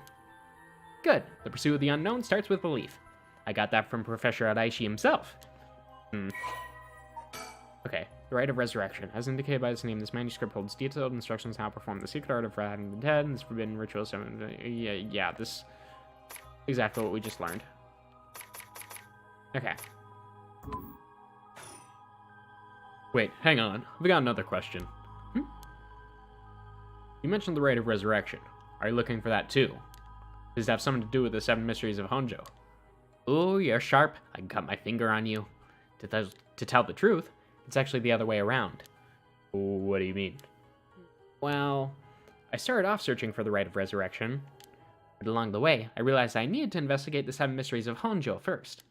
Good. The pursuit of the unknown starts with belief. I got that from Professor Araishi himself. Okay, the rite of resurrection. As indicated by its name, this manuscript holds detailed instructions on how to perform the secret art of having the dead and this forbidden ritual. Yeah, this... Exactly what we just learned. Okay. Wait, hang on. We got another question. You mentioned the rite of resurrection. Are you looking for that too? Does it have something to do with the 7 mysteries of Honjo? Oh, you're sharp. I can cut my finger on you. To tell the truth, it's actually the other way around. What do you mean? Well, I started off searching for the rite of resurrection, but along the way, I realized I needed to investigate the 7 mysteries of Honjo first.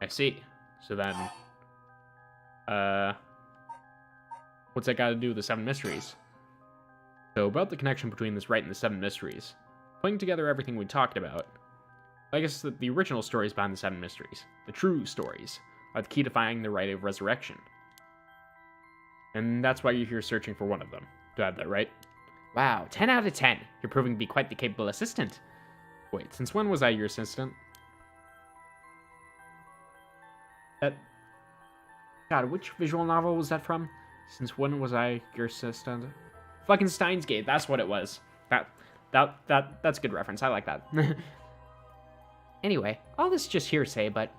I see. So then, what's that got to do with the 7 mysteries? So about the connection between this rite and the 7 mysteries, putting together everything we talked about, I guess that the original stories behind the 7 mysteries, the true stories, are the key to finding the rite of resurrection. And that's why you're here searching for one of them. Do I have that right? Wow, 10 out of 10. You're proving to be quite the capable assistant. Wait, since when was I your assistant? God, which visual novel was that from? Since when was I your assistant? Fucking Steins Gate, that's what it was. That's a good reference, I like that. Anyway, all this is just hearsay, but...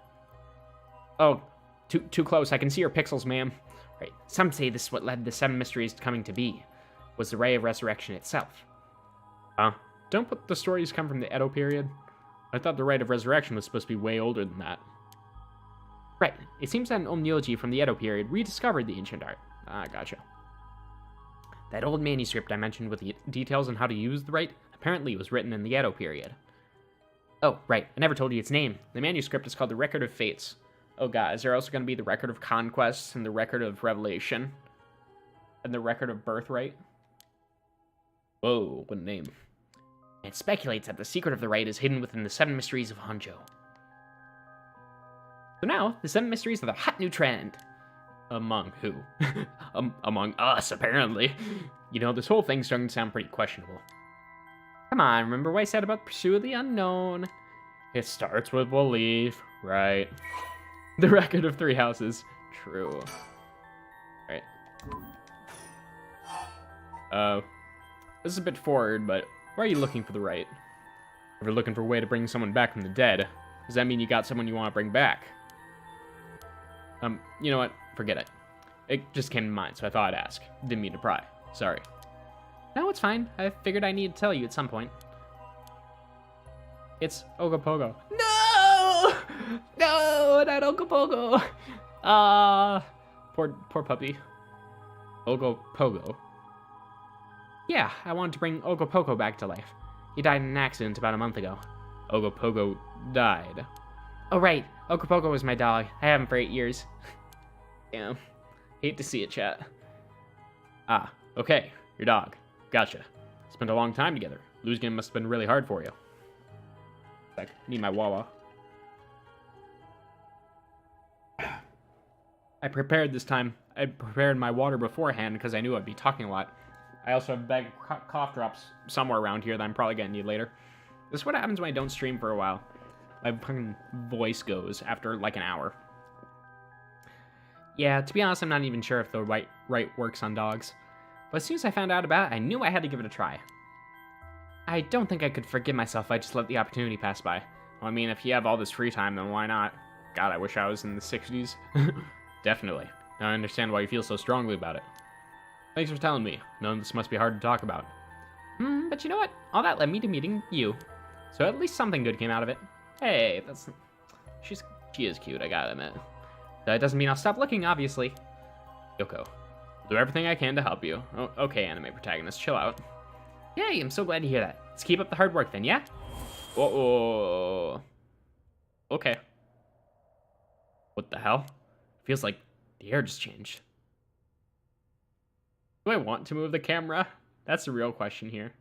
Oh, Too close. I can see your pixels, ma'am. Right. Some say this is what led the 7 mysteries to coming to be. Was the Ray of Resurrection itself. Don't put the stories come from the Edo period? I thought the Rite of Resurrection was supposed to be way older than that. Right. It seems that an Omnioji from the Edo period rediscovered the ancient art. Gotcha. That old manuscript I mentioned with the details on how to use the rite apparently was written in the Edo period. Oh, right. I never told you its name. The manuscript is called the Record of Fates. Oh god, is there also going to be the Record of Conquests and the Record of Revelation? And the Record of Birthright? Whoa, what a name. It speculates that the secret of the rite is hidden within the 7 mysteries of Honjo. So now, the 7 mysteries are the hot new trend. Among who? Among us, apparently. You know, this whole thing's starting to sound pretty questionable. Come on, remember what I said about the pursuit of the unknown? It starts with belief, right? The Record of 3 Houses, true. Right. This is a bit forward, but why are you looking for the rite? If you're looking for a way to bring someone back from the dead, does that mean you got someone you want to bring back? You know what? Forget it. It just came to mind, so I thought I'd ask. Didn't mean to pry. Sorry. No, it's fine. I figured I needed to tell you at some point. It's Ogopogo. No! No, not Ogopogo! Poor puppy. Ogopogo. Yeah, I wanted to bring Ogopogo back to life. He died in an accident about a month ago. Ogopogo died. Oh, right. Ogopogo was my dog. I have him for 8 years. Damn. Hate to see it, chat. Ah, okay. Your dog. Gotcha. Spent a long time together. Losing him must have been really hard for you. Like, need my Wawa. I prepared this time. I prepared my water beforehand because I knew I'd be talking a lot. I also have a bag of cough drops somewhere around here that I'm probably going to need later. This is what happens when I don't stream for a while. My fucking voice goes after like an hour. Yeah, to be honest, I'm not even sure if the rite works on dogs. But as soon as I found out about it, I knew I had to give it a try. I don't think I could forgive myself if I just let the opportunity pass by. Well, I mean, if you have all this free time, then why not? God, I wish I was in the 60s. Definitely. Now I understand why you feel so strongly about it. Thanks for telling me. Knowing this must be hard to talk about. But you know what? All that led me to meeting you. So at least something good came out of it. Hey, she is cute, I gotta admit. That doesn't mean I'll stop looking, obviously. Yoko, I'll do everything I can to help you. Oh, okay, anime protagonist, chill out. Yay, I'm so glad to hear that. Let's keep up the hard work then, yeah? Oh. Okay. What the hell? Feels like the air just changed. Do I want to move the camera? That's the real question here.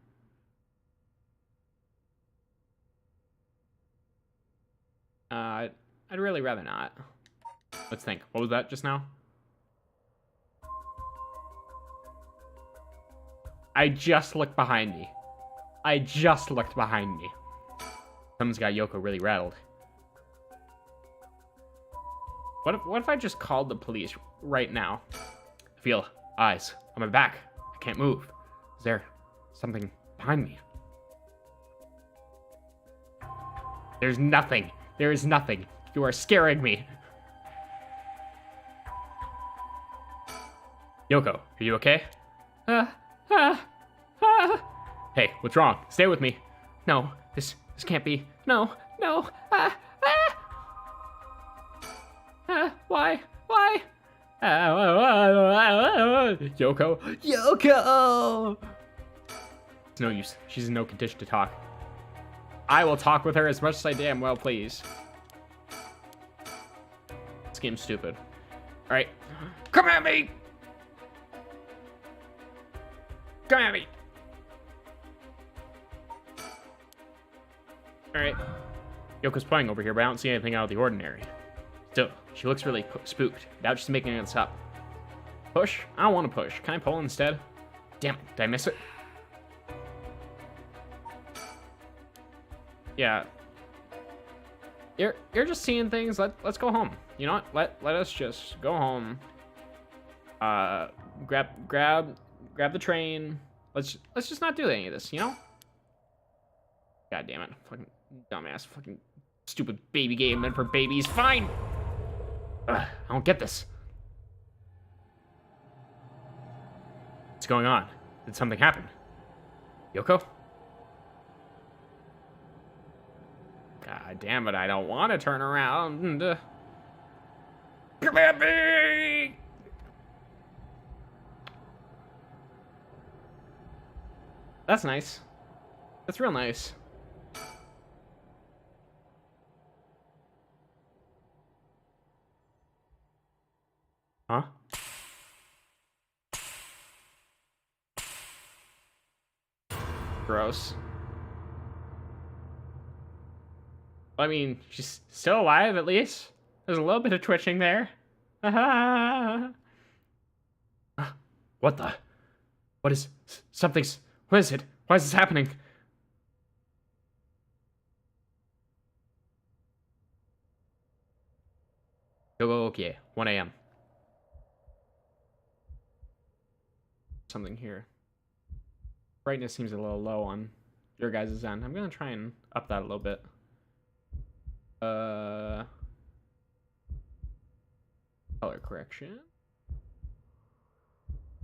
I'd really rather not. Let's think. What was that just now? I just looked behind me. Someone's got Yoko really rattled. What if I just called the police right now? I feel eyes on my back. I can't move. Is there something behind me? There's nothing. There is nothing. You are scaring me. Yoko, are you okay? Hey, what's wrong? Stay with me. No, this can't be. No. Why? Yoko! It's no use. She's in no condition to talk. I will talk with her as much as I damn well please. This game's stupid. Alright. Come at me! Come at me! Alright. Yoko's playing over here, but I don't see anything out of the ordinary. Still, she looks really spooked. Now she's making this up. Push? I don't want to push. Can I pull instead? Damn it, did I miss it? Yeah. You're just seeing things. Let's go home. You know what? Let us just go home. Grab the train. Let's just not do any of this, you know? God damn it. Fucking dumbass. Fucking stupid baby game meant for babies. Fine! I don't get this. What's going on? Did something happen? Yoko? God damn it, I don't want to turn around. Come at me! That's nice. That's real nice. Huh? Gross. I mean, she's still alive at least. There's a little bit of twitching there. What the? What is... Something's... What is it? Why is this happening? Okay, 1 a.m. Something here. Brightness seems a little low on your guys' end. I'm gonna try and up that a little bit. Color correction.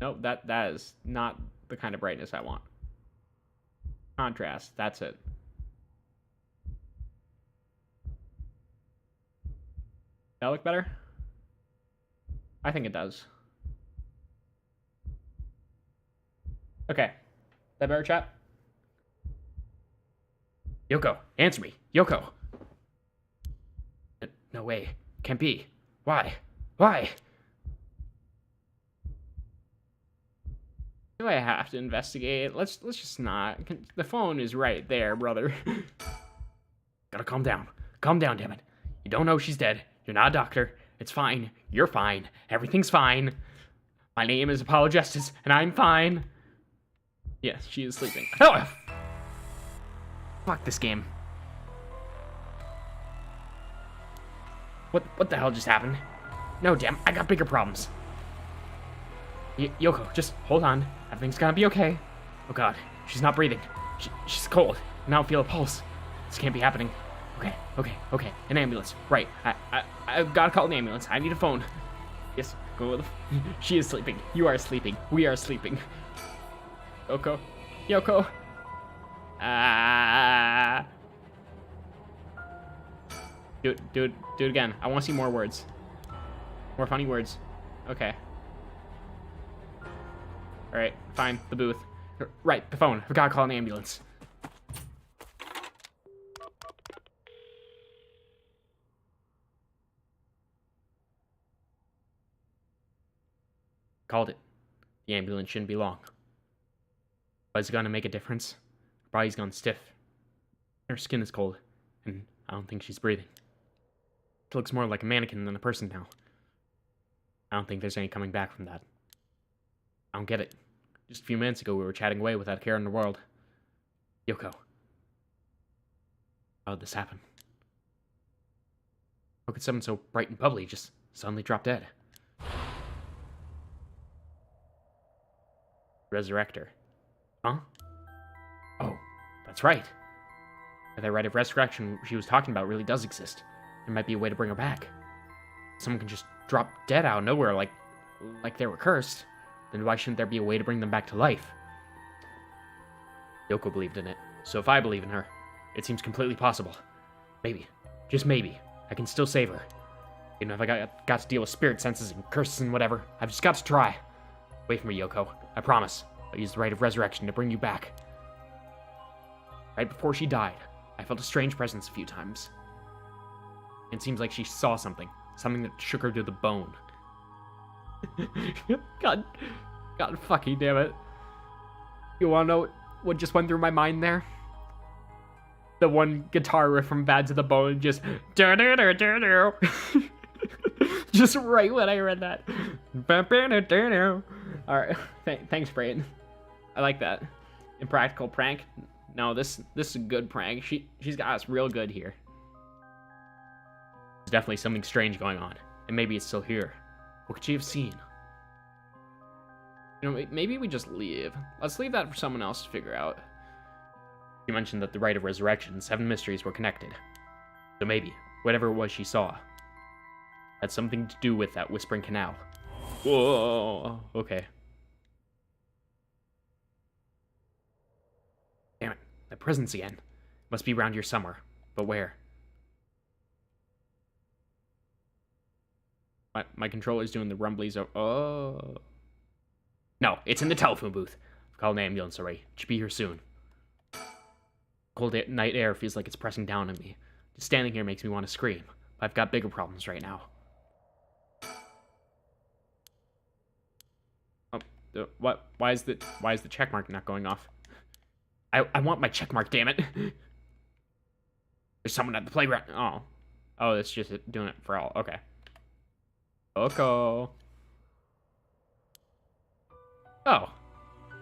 Nope, that is not the kind of brightness I want. Contrast, that's it. That look better? I think it does. Okay. That better, chat? Yoko, answer me. Yoko. No way. Can't be. Why? Why? Do I have to investigate? Let's just not. The phone is right there, brother. Gotta calm down. Calm down, damn it. You don't know she's dead. You're not a doctor. It's fine. You're fine. Everything's fine. My name is Apollo Justice, and I'm fine. Yes, she is sleeping. Oh! Fuck this game. What the hell just happened? No, damn, I got bigger problems. Yoko, just hold on. Everything's gonna be okay. Oh god, she's not breathing. She's cold, and I don't feel a pulse. This can't be happening. Okay. An ambulance. Right. I've gotta call an ambulance. I need a phone. Yes, go with the... She is sleeping. You are sleeping. We are sleeping. Yoko. Do it again. I want to see more words. More funny words. Okay. Alright, fine. The booth. Right, the phone. I've gotta call an ambulance. Called it. The ambulance shouldn't be long. But it's gonna make a difference. Her body's gone stiff. Her skin is cold, and I don't think she's breathing. She looks more like a mannequin than a person now. I don't think there's any coming back from that. I don't get it. Just a few minutes ago we were chatting away without a care in the world. Yoko. How did this happen? How could someone so bright and bubbly just suddenly drop dead? Resurrector. Huh? Oh, that's right. That rite of resurrection she was talking about really does exist. There might be a way to bring her back. Someone can just drop dead out of nowhere like they were cursed. Then why shouldn't there be a way to bring them back to life? Yoko believed in it, so if I believe in her, it seems completely possible. Maybe, just maybe, I can still save her. Even if I got to deal with spirit senses and curses and whatever, I've just got to try. Wait for me, Yoko. I promise. I'll use the rite of resurrection to bring you back. Right before she died, I felt a strange presence a few times. It seems like she saw something that shook her to the bone. God fucking damn it. You wanna know what just went through my mind there? The one guitar riff from Bad to the Bone just just right when I read that. Alright, thanks, Brayden. I like that. Impractical prank. No, this is a good prank. She's got us real good here. There's definitely something strange going on, and maybe it's still here. What could she have seen? You know, maybe we just leave. Let's leave that for someone else to figure out. You mentioned that the rite of resurrection and 7 mysteries were connected. So maybe, whatever it was she saw, Had something to do with that Whispering Canal. Whoa, okay. Damn it, the presence again. Must be around here somewhere, but where? My controller's doing the rumblies of, oh. No, it's in the telephone booth. I've called an ambulance already. It should be here soon. Cold night air feels like it's pressing down on me. Just standing here makes me want to scream. But I've got bigger problems right now. Oh, what? Why is the check mark not going off? I want my check mark, damn it. There's someone at the playground. Oh, it's just doing it for all. Okay. Oko. Oh,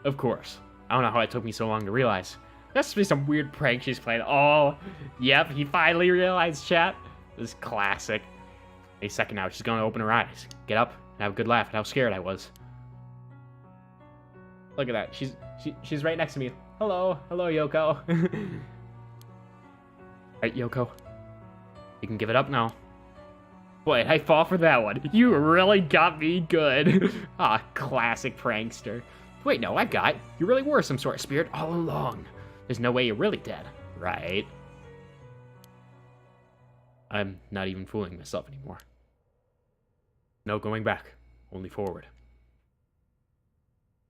of course. I don't know how it took me so long to realize. That's be some weird prank she's playing. Oh, yep, he finally realized, chat. This is classic. A second now, she's gonna open her eyes, get up, and have a good laugh at how scared I was. Look at that. She's right next to me. Hello, Yoko. Alright, Yoko. You can give it up now. Boy, I fall for that one. You really got me good. Ah, classic prankster. Wait, no, I got it. You really were some sort of spirit all along. There's no way you're really dead, right? I'm not even fooling myself anymore. No going back, only forward.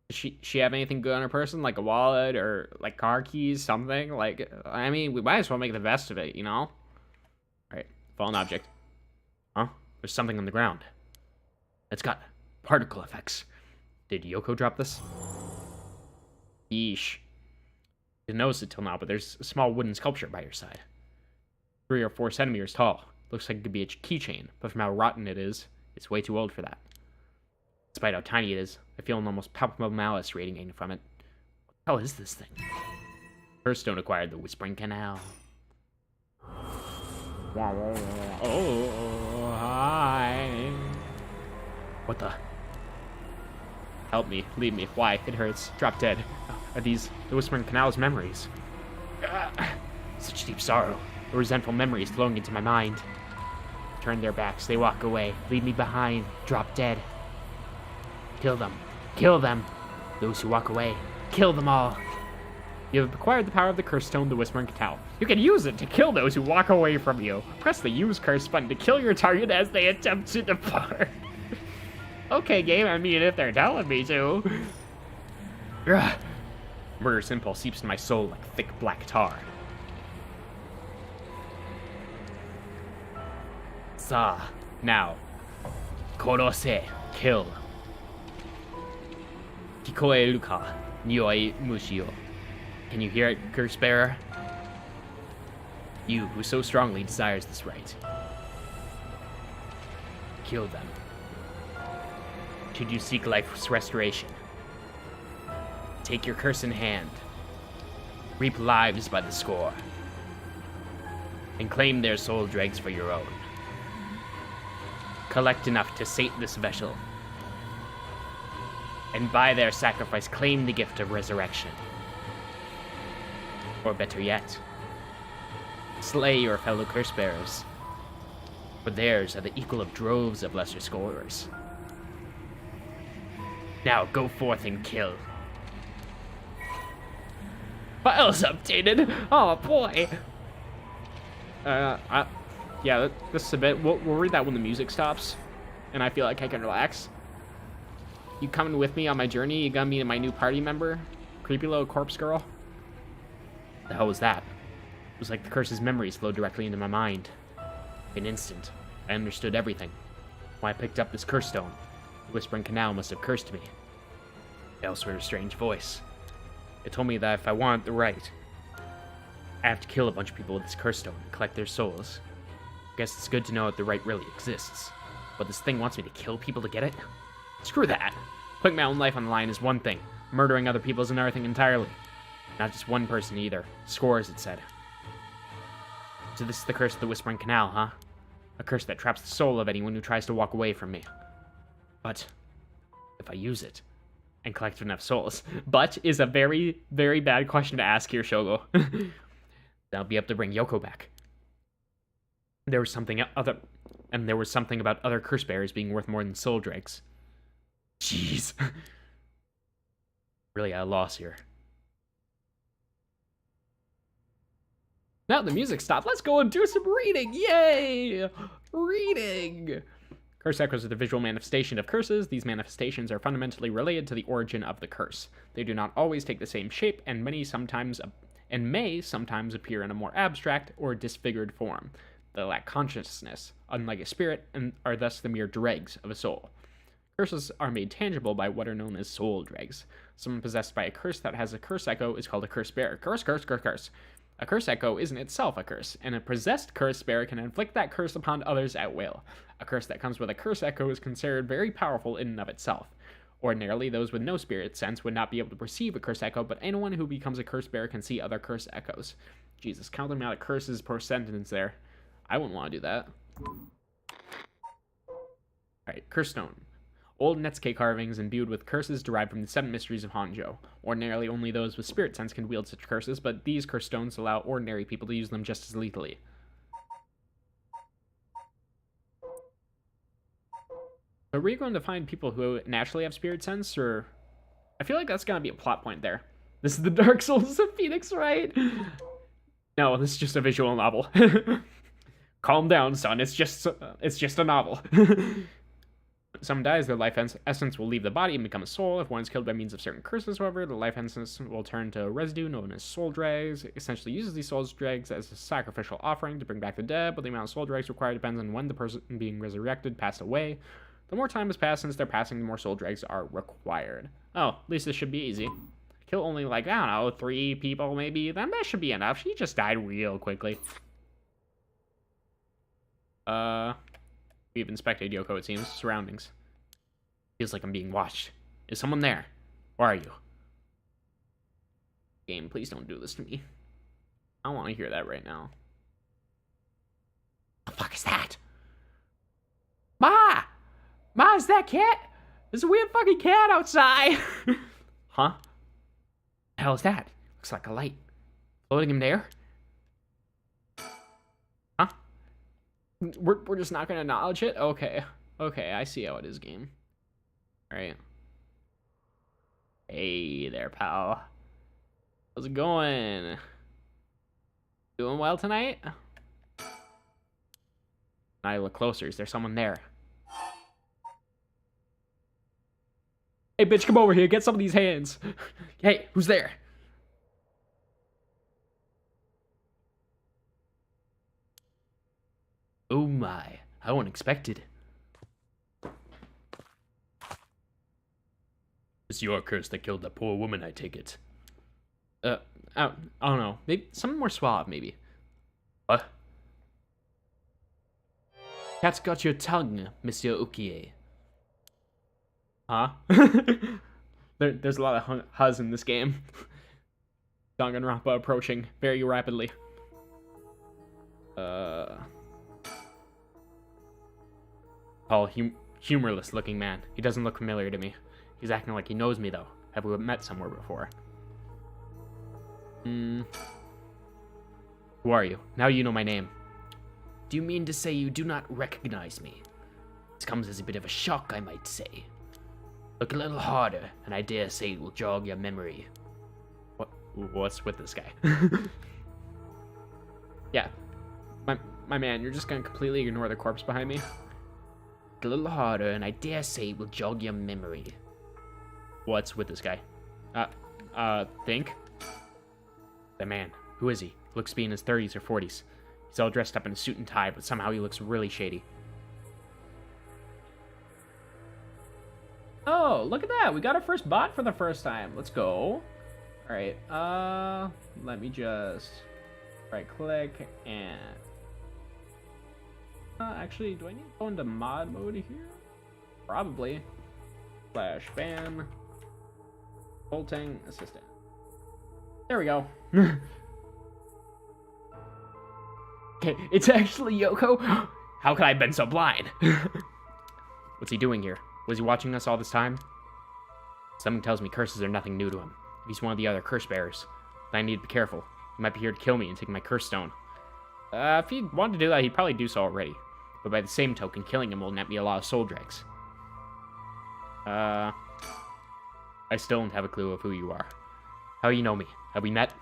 Does she have anything good on her person, like a wallet or like car keys, something? Like, I mean, we might as well make the best of it, you know? All right, fallen object. Huh? There's something on the ground. It's got particle effects. Did Yoko drop this? Yeesh. Didn't notice it till now, but there's a small wooden sculpture by your side. 3 or 4 centimeters tall. Looks like it could be a keychain, but from how rotten it is, it's way too old for that. Despite how tiny it is, I feel an almost palpable malice radiating from it. What the hell is this thing? Hearthstone acquired the Whispering Canal. Oh, hi. What the? Help me, leave me. Why? It hurts. Drop dead. Are these the Whispering Canal's memories? Such deep sorrow. The resentful memories flowing into my mind. Turn their backs, they walk away. Leave me behind. Drop dead. Kill them. Kill them. Those who walk away. Kill them all. You have acquired the power of the curse stone, the Whispering Canal. You can use it to kill those who walk away from you. Press the use curse button to kill your target as they attempt to depart. Okay, game, I mean, if they're telling me to. Murderous impulse seeps in my soul like thick black tar. Sa, now. Korose, kill. Kikoe luka, nioi mushio. Can you hear it, Curse Bearer? You, who so strongly desires this right. Kill them. Should you seek life's restoration, take your curse in hand, reap lives by the score, and claim their soul dregs for your own. Collect enough to sate this vessel, and by their sacrifice claim the gift of resurrection. Or better yet, slay your fellow curse bearers, for theirs are the equal of droves of lesser scorers. Now go forth and kill. Files updated. Oh boy. Yeah, this is a bit. We'll read that when the music stops, and I feel like I can relax. You coming with me on my journey? You gonna meet my new party member, creepy little corpse girl? The hell was that? It was like the curse's memories flowed directly into my mind. In an instant, I understood everything. Why I picked up this curse stone. The Whispering Canal must have cursed me. I also heard a strange voice. It told me that if I want the right, I have to kill a bunch of people with this curse stone and collect their souls. Guess it's good to know that the right really exists. But this thing wants me to kill people to get it? Screw that. Putting my own life on the line is one thing. Murdering other people is another thing entirely. Not just one person either. Scores, it said. So this is the curse of the Whispering Canal, huh? A curse that traps the soul of anyone who tries to walk away from me. But if I use it and collect enough souls, but is a very, very bad question to ask here, Shogo. Then I'll be able to bring Yoko back. There was something other. And there was something about other curse bearers being worth more than soul dregs. Jeez. Really at a loss here. Now the music stopped. Let's go and do some reading. Yay! Reading! Curse echoes are the visual manifestation of curses. These manifestations are fundamentally related to the origin of the curse. They do not always take the same shape, and may sometimes appear in a more abstract or disfigured form. They lack consciousness, unlike a spirit, and are thus the mere dregs of a soul. Curses are made tangible by what are known as soul dregs. Someone possessed by a curse that has a curse echo is called a curse bearer. Curse, curse, curse, curse. A curse echo isn't itself a curse, and a possessed curse bearer can inflict that curse upon others at will. A curse that comes with a curse echo is considered very powerful in and of itself. Ordinarily, those with no spirit sense would not be able to perceive a curse echo, but anyone who becomes a curse bearer can see other curse echoes. Jesus, count the amount of curses per sentence there. I wouldn't want to do that. Alright, Curse Stone. Old Netsuke carvings imbued with curses derived from the 7 mysteries of Honjo. Ordinarily, only those with spirit sense can wield such curses, but these curse stones allow ordinary people to use them just as lethally. Are we going to find people who naturally have spirit sense, or... I feel like that's going to be a plot point there. This is the Dark Souls of Phoenix, right? No, this is just a visual novel. Calm down, son. It's just a novel. Someone dies, their life essence will leave the body and become a soul. If one is killed by means of certain curses, however, the life essence will turn to a residue known as soul dregs. It essentially uses these soul dregs as a sacrificial offering to bring back the dead, but the amount of soul dregs required depends on when the person being resurrected passed away. The more time has passed since their passing, the more soul dregs are required. Oh, at least this should be easy. Kill only, like, I don't know, 3 people maybe, then that should be enough. She just died real quickly. We've inspected Yoko, it seems. Surroundings. Feels like I'm being watched. Is someone there? Where are you? Game, please don't do this to me. I don't want to hear that right now. The fuck is that? Ma! Ma, is that cat? There's a weird fucking cat outside! Huh? The hell is that? Looks like a light. Floating in there? Huh? We're just not gonna acknowledge it? Okay. Okay, I see how it is, game. Alright. Hey there, pal. How's it going? Doing well tonight? Now I look closer. Is there someone there? Hey, bitch, come over here. Get some of these hands. Hey, who's there? Oh my, how unexpected. It's your curse that killed that poor woman, I take it. I don't know. Maybe something more suave, maybe. What? Cat's got your tongue, Monsieur Ukie. Huh? There's a lot of huzz in this game. Danganronpa approaching very rapidly. Tall, humorless looking man. He doesn't look familiar to me. He's acting like he knows me, though. Have we met somewhere before? Who are you? Now you know my name. Do you mean to say you do not recognize me? This comes as a bit of a shock, I might say. Look a little harder, and I dare say it will jog your memory. What's with this guy? Yeah. My man, you're just gonna completely ignore the corpse behind me? Look a little harder, and I dare say it will jog your memory. What's with this guy? Think? The man. Who is he? Looks to be in his 30s or 40s. He's all dressed up in a suit and tie, but somehow he looks really shady. Oh, look at that. We got our first bot for the first time. Let's go. Alright, let me just right-click and... actually, do I need to go into mod mode here? Probably. Slash ban. Bolting assistant. There we go. Okay, it's actually Yoko. How could I have been so blind? What's he doing here? Was he watching us all this time? Something tells me curses are nothing new to him. If he's one of the other curse bearers, then I need to be careful. He might be here to kill me and take my curse stone. If he wanted to do that, he'd probably do so already. but by the same token, killing him will net me a lot of soul dregs. I still don't have a clue of who you are. How you know me? Have we met?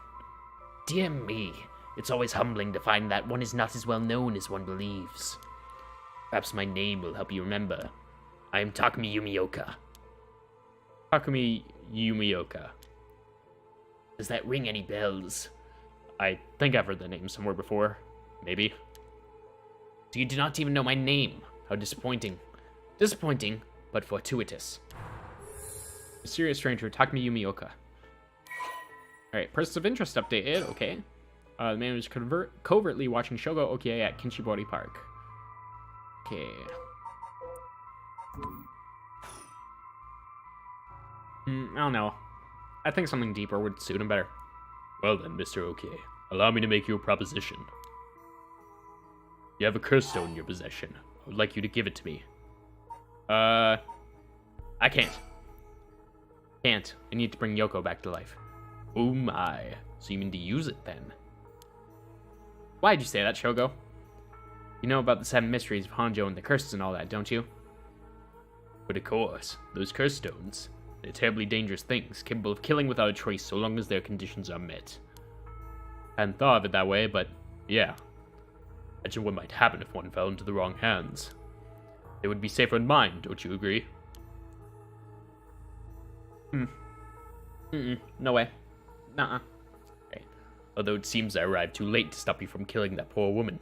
Dear me, it's always humbling to find that one is not as well known as one believes. Perhaps my name will help you remember. I am Takumi Yumioka. Takumi Yumioka. Does that ring any bells? I think I've heard the name somewhere before. Maybe. So you do not even know my name. How disappointing. Disappointing, but fortuitous. Mysterious stranger, Takumi Yumioka. Alright, persons of interest updated, okay. The man was covertly watching Shogo Okie at Kinshibori Park. Okay. I don't know. I think something deeper would suit him better. Well then, Mr. Okie, allow me to make you a proposition. You have a curse stone in your possession. I would like you to give it to me. I can't. Can't. I need to bring Yoko back to life. Oh my. So you mean to use it then? Why'd you say that, Shogo? You know about the 7 mysteries of Honjo and the curses and all that, don't you? But of course, those curse stones, they're terribly dangerous things, capable of killing without a trace so long as their conditions are met. Hadn't thought of it that way, but yeah. Imagine what might happen if one fell into the wrong hands. They would be safer in mine, don't you agree? No way. Nuh-uh. Okay. Although it seems I arrived too late to stop you from killing that poor woman.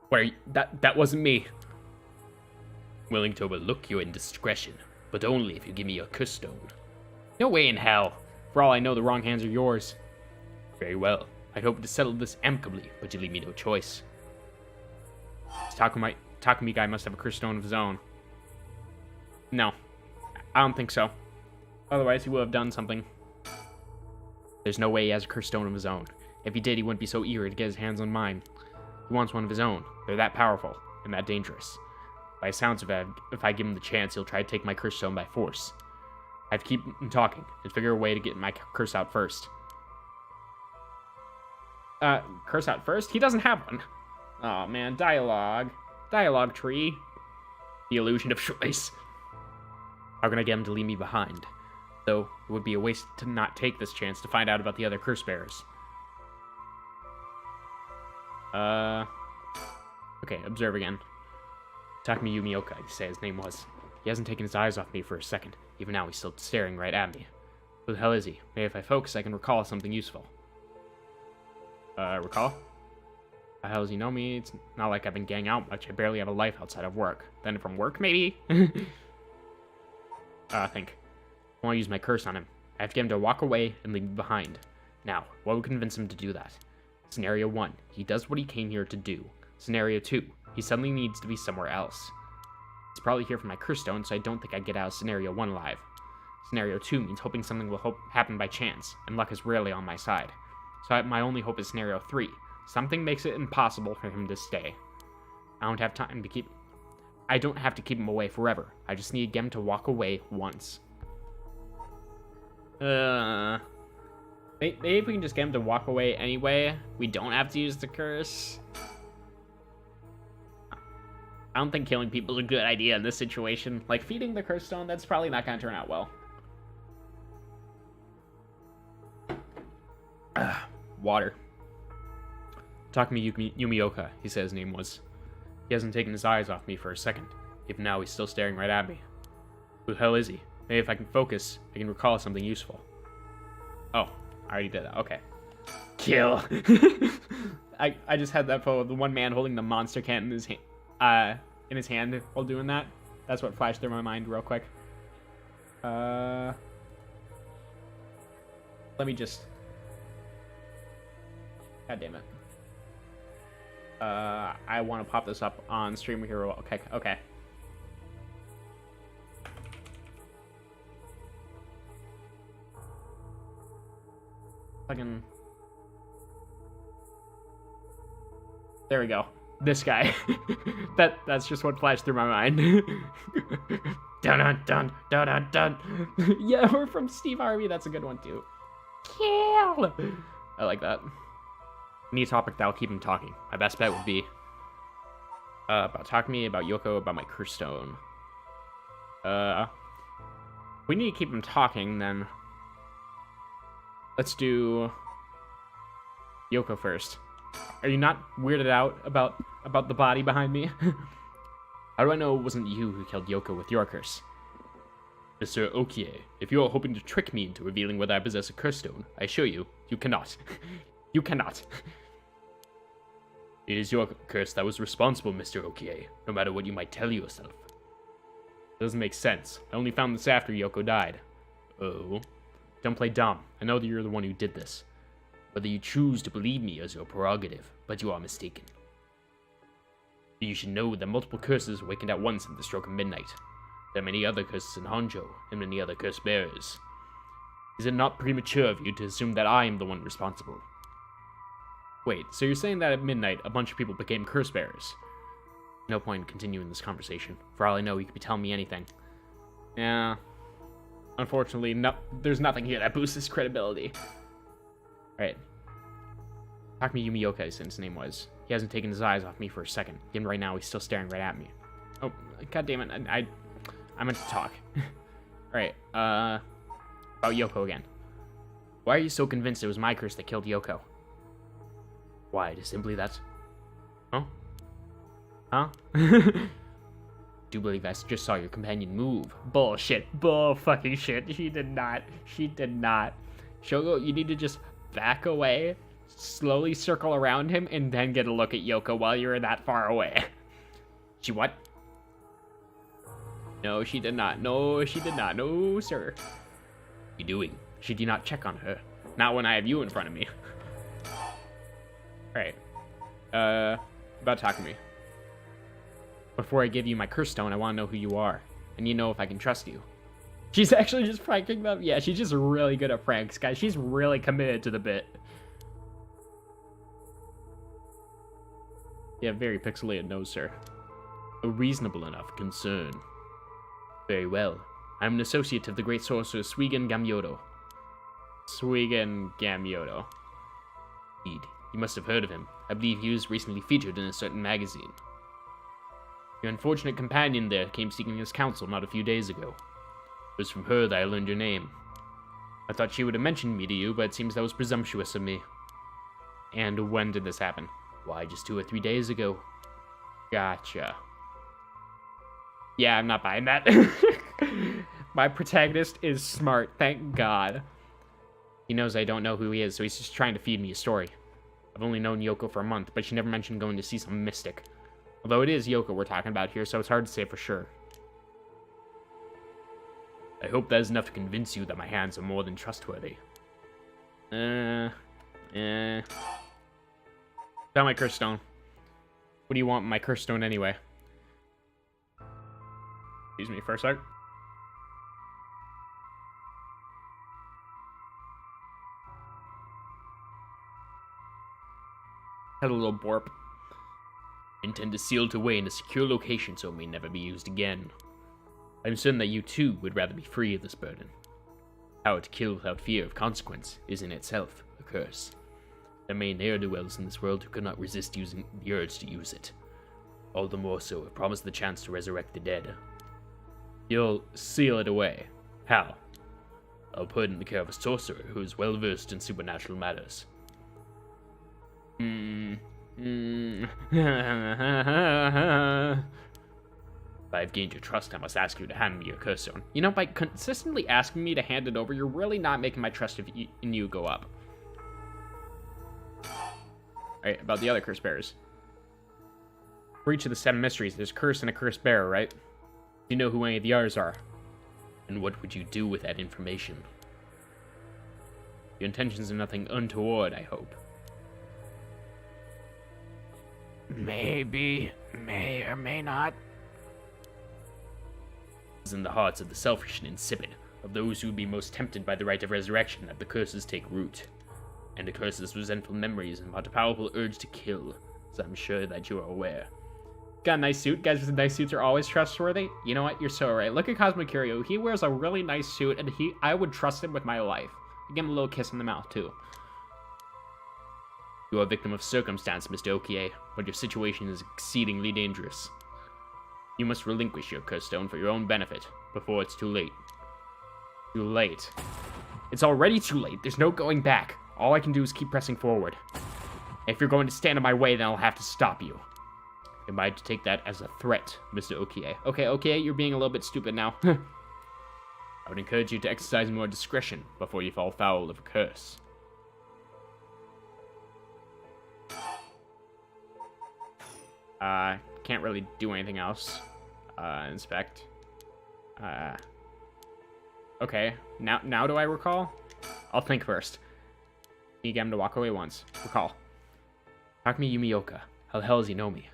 Where that wasn't me. I'm willing to overlook your indiscretion, but only if you give me your curse stone. No way in hell. For all I know, the wrong hands are yours. Very well. I'd hoped to settle this amicably, but you leave me no choice. This Takumi guy must have a curse stone of his own. No. I don't think so. Otherwise, he would have done something. There's no way he has a curse stone of his own. If he did, he wouldn't be so eager to get his hands on mine. He wants one of his own. They're that powerful and that dangerous. By the sounds of it, if I give him the chance, he'll try to take my curse stone by force. I have to keep him talking and figure a way to get my curse out first. Curse out first? He doesn't have one. Oh man, dialogue. Dialogue tree. The illusion of choice. How can I get him to leave me behind? Though it would be a waste to not take this chance to find out about the other curse bearers. Okay, observe again. Takumi Yumioka, you say his name was. He hasn't taken his eyes off me for a second. Even now, he's still staring right at me. Who the hell is he? Maybe if I focus, I can recall something useful. Recall? The hell does he know me? It's not like I've been gang out much. I barely have a life outside of work. Then from work, maybe? Think. I want to use my curse on him. I have to get him to walk away and leave me behind. Now, what would convince him to do that? Scenario 1. He does what he came here to do. Scenario 2. He suddenly needs to be somewhere else. He's probably here for my curse stone, so I don't think I'd get out of Scenario 1 alive. Scenario 2 means hoping something will happen by chance, and luck is rarely on my side. So my only hope is Scenario 3. Something makes it impossible for him to stay. I don't have time to keep... I don't have to keep him away forever. I just need him to walk away once. Maybe if we can just get him to walk away anyway, we don't have to use the curse. I don't think killing people is a good idea in this situation. Like, feeding the curse stone, that's probably not going to turn out well. Water. Takumi Yumioka, he said his name was. He hasn't taken his eyes off me for a second. Even now, he's still staring right at me. Who the hell is he? Maybe if I can focus, I can recall something useful. Oh, I already did that. Okay. Kill. I just had that photo of the one man holding the monster can in his hand while doing that. That's what flashed through my mind real quick. Let me just... God damn it. I want to pop this up on Streamer Hero. Okay. Fucking... There we go. This guy. That's just what flashed through my mind. Dun dun dun dun dun. Yeah, we're from Steve Harvey. That's a good one too. Kill. I like that. Any topic that'll keep him talking. My best bet would be Talk to me about Yoko, about my curse stone. We need to keep him talking, then. Let's do Yoko first. Are you not weirded out about the body behind me? How do I know it wasn't you who killed Yoko with your curse? Mr. Okie, if you are hoping to trick me into revealing whether I possess a curse stone, I assure you, you cannot. You cannot. It is your curse that was responsible, Mr. Okie, no matter what you might tell yourself. It doesn't make sense. I only found this after Yoko died. Oh? Don't play dumb. I know that you're the one who did this. Whether you choose to believe me is your prerogative, but you are mistaken. You should know that multiple curses awakened at once at the stroke of midnight. There are many other curses in Honjo, and many other curse bearers. Is it not premature of you to assume that I am the one responsible? Wait, so you're saying that at midnight, a bunch of people became curse bearers? No point in continuing this conversation. For all I know, you could be telling me anything. Yeah. Unfortunately, there's nothing here that boosts his credibility. Alright. Talk to me Yumioka, since his name was. He hasn't taken his eyes off me for a second. Even right now, he's still staring right at me. Oh, god damn it. I meant to talk. Alright, about Yoko again. Why are you so convinced it was my curse that killed Yoko? Why, it is simply that... Huh? Huh? Do believe I just saw your companion move. Bullshit. Bull fucking shit. She did not. She did not. Shogo, you need to just back away, slowly circle around him, and then get a look at Yoko while you're that far away. She what? No, she did not. No, she did not. No, sir. What are you doing? She did not check on her. Not when I have you in front of me. Alright. About Takumi. Before I give you my curse stone, I want to know who you are. And you know if I can trust you. She's actually just pranking them? Yeah, she's just really good at pranks, guys. She's really committed to the bit. Yeah, very pixelated nose, sir. A reasonable enough concern. Very well. I'm an associate of the great sorcerer Suigen Gamyoto. Suigen Gamyoto. Indeed. You must have heard of him. I believe he was recently featured in a certain magazine. Your unfortunate companion there came seeking his counsel not a few days ago. It was from her that I learned your name. I thought she would have mentioned me to you, but it seems that was presumptuous of me. And when did this happen? Why, just 2 or 3 days ago. Gotcha. Yeah, I'm not buying that. My protagonist is smart, thank God. He knows I don't know who he is, so he's just trying to feed me a story. I've only known Yoko for a month, but she never mentioned going to see some mystic. Although it is Yoko we're talking about here, so it's hard to say for sure. I hope that is enough to convince you that my hands are more than trustworthy. Found my curse stone. What do you want with my curse stone anyway? Excuse me for a sec. Had a little borp. I intend to seal it away in a secure location so it may never be used again. I'm certain that you too would rather be free of this burden. Power to kill without fear of consequence is in itself a curse. There may ne'er-do-wells in this world who could not resist using the urge to use it. All the more so if promised the chance to resurrect the dead. You'll seal it away. How? I'll put it in the care of a sorcerer who is well versed in supernatural matters. If I've gained your trust, I must ask you to hand me your curse stone. You know, by consistently asking me to hand it over, you're really not making my trust in you go up. Alright, about the other curse bearers. For each of the 7 mysteries, there's a curse and a curse bearer, right? Do you know who any of the others are? And what would you do with that information? Your intentions are nothing untoward, I hope. Maybe, may or may not. It is in the hearts of the selfish and insipid, of those who would be most tempted by the rite of resurrection, that the curses take root. And the curses resentful memories and a powerful urge to kill, as I'm sure that you are aware. Got a nice suit. Guys with nice suits are always trustworthy. You know what? You're so right. Look at Cosmo Curio. He wears a really nice suit, and I would trust him with my life. I'd give him a little kiss in the mouth, too. You are a victim of circumstance, Mr. Okie, but your situation is exceedingly dangerous. You must relinquish your curse stone for your own benefit, before it's too late. Too late. It's already too late. There's no going back. All I can do is keep pressing forward. If you're going to stand in my way, then I'll have to stop you. Am I to take that as a threat, Mr. Okie? Okay, you're being a little bit stupid now. I would encourage you to exercise more discretion before you fall foul of a curse. Can't really do anything else. Inspect. Okay, now do I recall? I'll think first. You get him to walk away once. Recall. Takumi Yumioka. How the hell does he know me?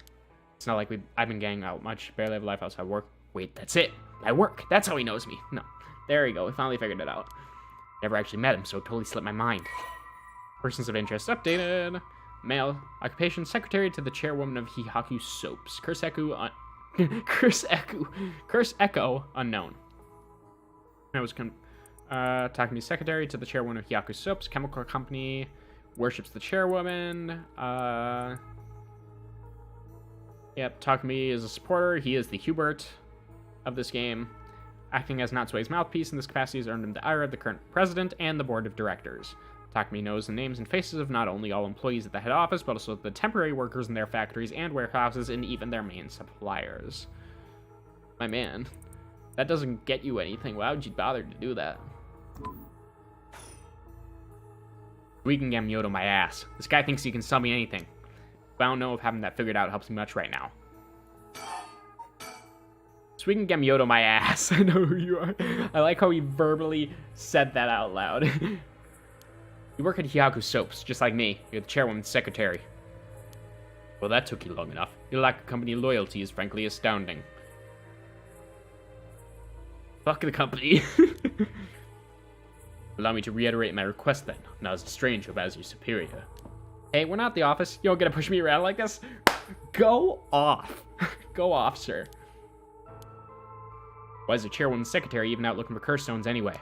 It's not like I've been getting out much. Barely have a life outside work. Wait, that's it. I work. That's how he knows me. No. There you go. We finally figured it out. Never actually met him, so it totally slipped my mind. Persons of interest updated. Male. Occupation, secretary to the chairwoman of Hihaku Soaps. Curse Echo, unknown. I was Takumi secretary to the chairwoman of Hihaku Soaps. Chemical company. Worships the chairwoman. Yep, Takumi is a supporter. He is the Hubert of this game. Acting as Natsue's mouthpiece in this capacity has earned him the ire of the current president and the board of directors. Takumi knows the names and faces of not only all employees at the head office, but also the temporary workers in their factories and warehouses, and even their main suppliers. My man, that doesn't get you anything. Why would you bother to do that? We can get Myoto my ass. This guy thinks he can sell me anything. But I don't know if having that figured out helps me much right now. So we can get Myoto my ass. I know who you are. I like how he verbally said that out loud. You work at Hihaku Soaps, just like me. You're the chairwoman's secretary. Well, that took you long enough. Your lack of company loyalty is frankly astounding. Fuck the company. Allow me to reiterate my request then, not as a stranger, but as your superior. Hey, we're not at the office. You don't get to push me around like this. Go off. Go off, sir. Why is the chairwoman's secretary even out looking for curse stones anyway?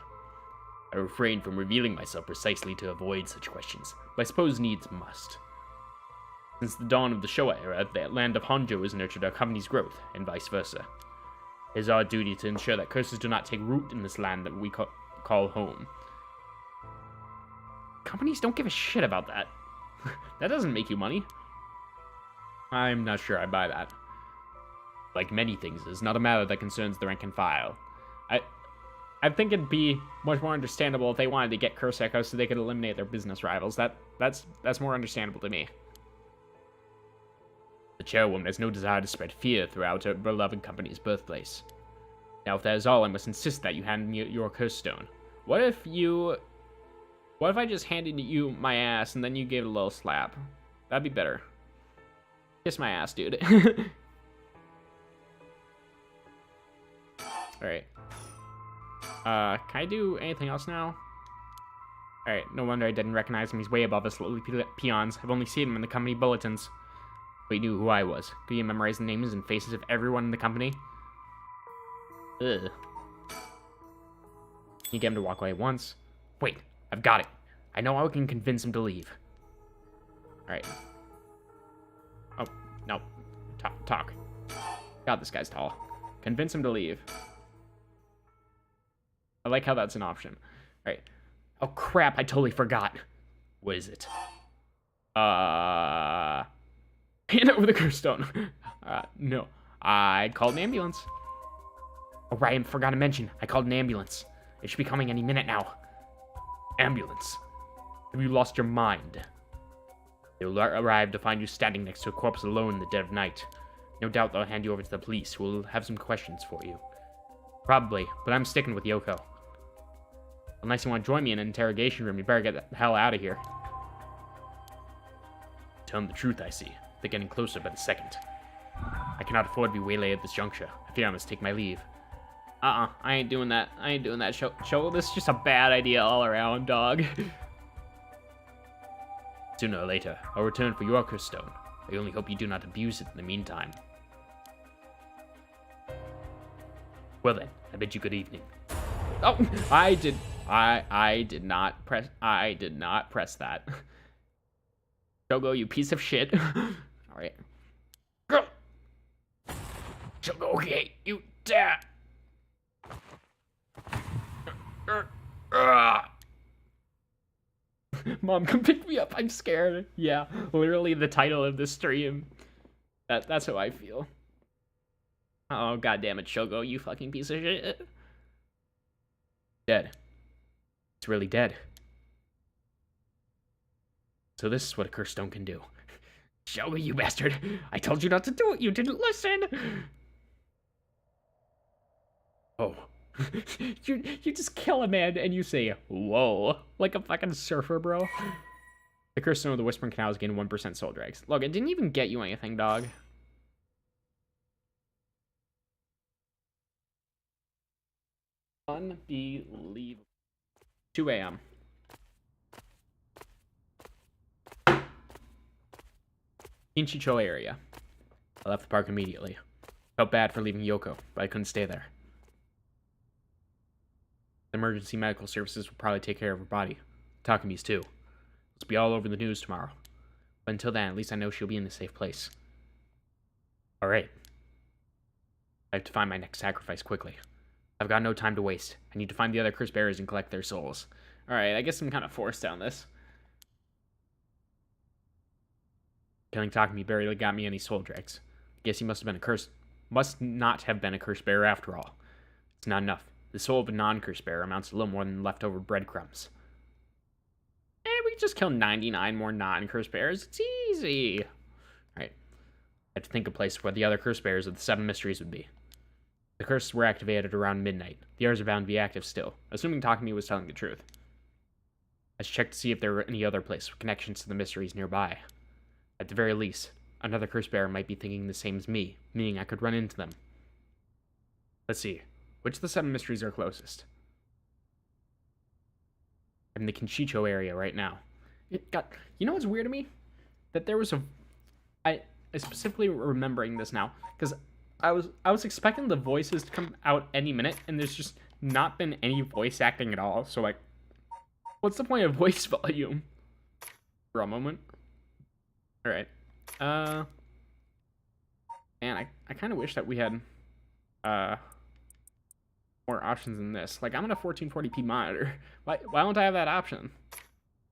I refrain from revealing myself precisely to avoid such questions, but I suppose needs must. Since the dawn of the Showa era, the land of Honjo has nurtured our company's growth, and vice versa. It is our duty to ensure that curses do not take root in this land that we call home. Companies don't give a shit about that. That doesn't make you money. I'm not sure I buy that. Like many things, it's not a matter that concerns the rank and file. I think it'd be much more understandable if they wanted to get Curse Echo so they could eliminate their business rivals. That's more understandable to me. The chairwoman has no desire to spread fear throughout her beloved company's birthplace. Now, if that is all, I must insist that you hand me your curse stone. What if I just handed you my ass and then you gave it a little slap? That'd be better. Kiss my ass, dude. Alright. Can I do anything else now? Alright, no wonder I didn't recognize him. He's way above us lowly peons. I've only seen him in the company bulletins. But he knew who I was. Could you memorize the names and faces of everyone in the company? Ugh. Can you get him to walk away once? Wait, I've got it. I know I can convince him to leave. Alright. Oh, no. Talk. God, this guy's tall. Convince him to leave. I like how that's an option. Alright. Oh, crap, I totally forgot. What is it? Hand over the curse stone. No. I called an ambulance. Oh, right, I forgot to mention. I called an ambulance. It should be coming any minute now. Ambulance. Have you lost your mind? They will arrive to find you standing next to a corpse alone in the dead of night. No doubt they'll hand you over to the police, who will have some questions for you. Probably, but I'm sticking with Yoko. Unless you want to join me in an interrogation room, you better get the hell out of here. Tell them the truth, I see. They're getting closer by the second. I cannot afford to be waylaid at this juncture. I fear I must take my leave. I ain't doing that. I ain't doing that. Show this is just a bad idea all around, dog. Sooner or later, I'll return for your curse stone. I only hope you do not abuse it in the meantime. Well then, I bid you good evening. Oh, I did not press that. Shogo, you piece of shit. Alright. Go! Shogo, okay, you dare. Mom, come pick me up. I'm scared. Yeah, literally the title of this stream. That's how I feel. Oh, god damn it, Shogo, you fucking piece of shit. Dead. It's really dead. So this is what a cursed stone can do. Shogo, you bastard. I told you not to do it. You didn't listen. Oh. you just kill a man and you say, whoa, like a fucking surfer, bro. The cursed stone of the Whispering Canals gained 1% soul drags. Look, it didn't even get you anything, dog. Unbelievable. 2 a.m. Inchicho area. I left the park immediately. Felt bad for leaving Yoko, but I couldn't stay there. The emergency medical services will probably take care of her body. Takami's too. It'll be all over the news tomorrow. But until then, at least I know she'll be in a safe place. Alright. I have to find my next sacrifice quickly. I've got no time to waste. I need to find the other curse bearers and collect their souls. Alright, I guess I'm kind of forced down this. Killing Takami barely got me any soul drags. Guess he must not have been a curse bearer after all. It's not enough. The soul of a non-curse bearer amounts to a little more than leftover breadcrumbs. We just kill 99 more non-curse bearers. It's easy. Alright. I have to think of a place where the other curse bearers of the 7 mysteries would be. The curses were activated around midnight. The others are bound to be active still, assuming Takami was telling the truth. I should check to see if there were any other place with connections to the mysteries nearby. At the very least, another curse bearer might be thinking the same as me, meaning I could run into them. Let's see. Which of the 7 mysteries are closest? I'm in the Kinchicho area right now. You know what's weird to me? That there was I specifically remembering this now, because I was expecting the voices to come out any minute, and there's just not been any voice acting at all. So like, what's the point of voice volume? For a moment. All right. Man, I kind of wish that we had more options than this. Like, I'm on a 1440p monitor. Why don't I have that option?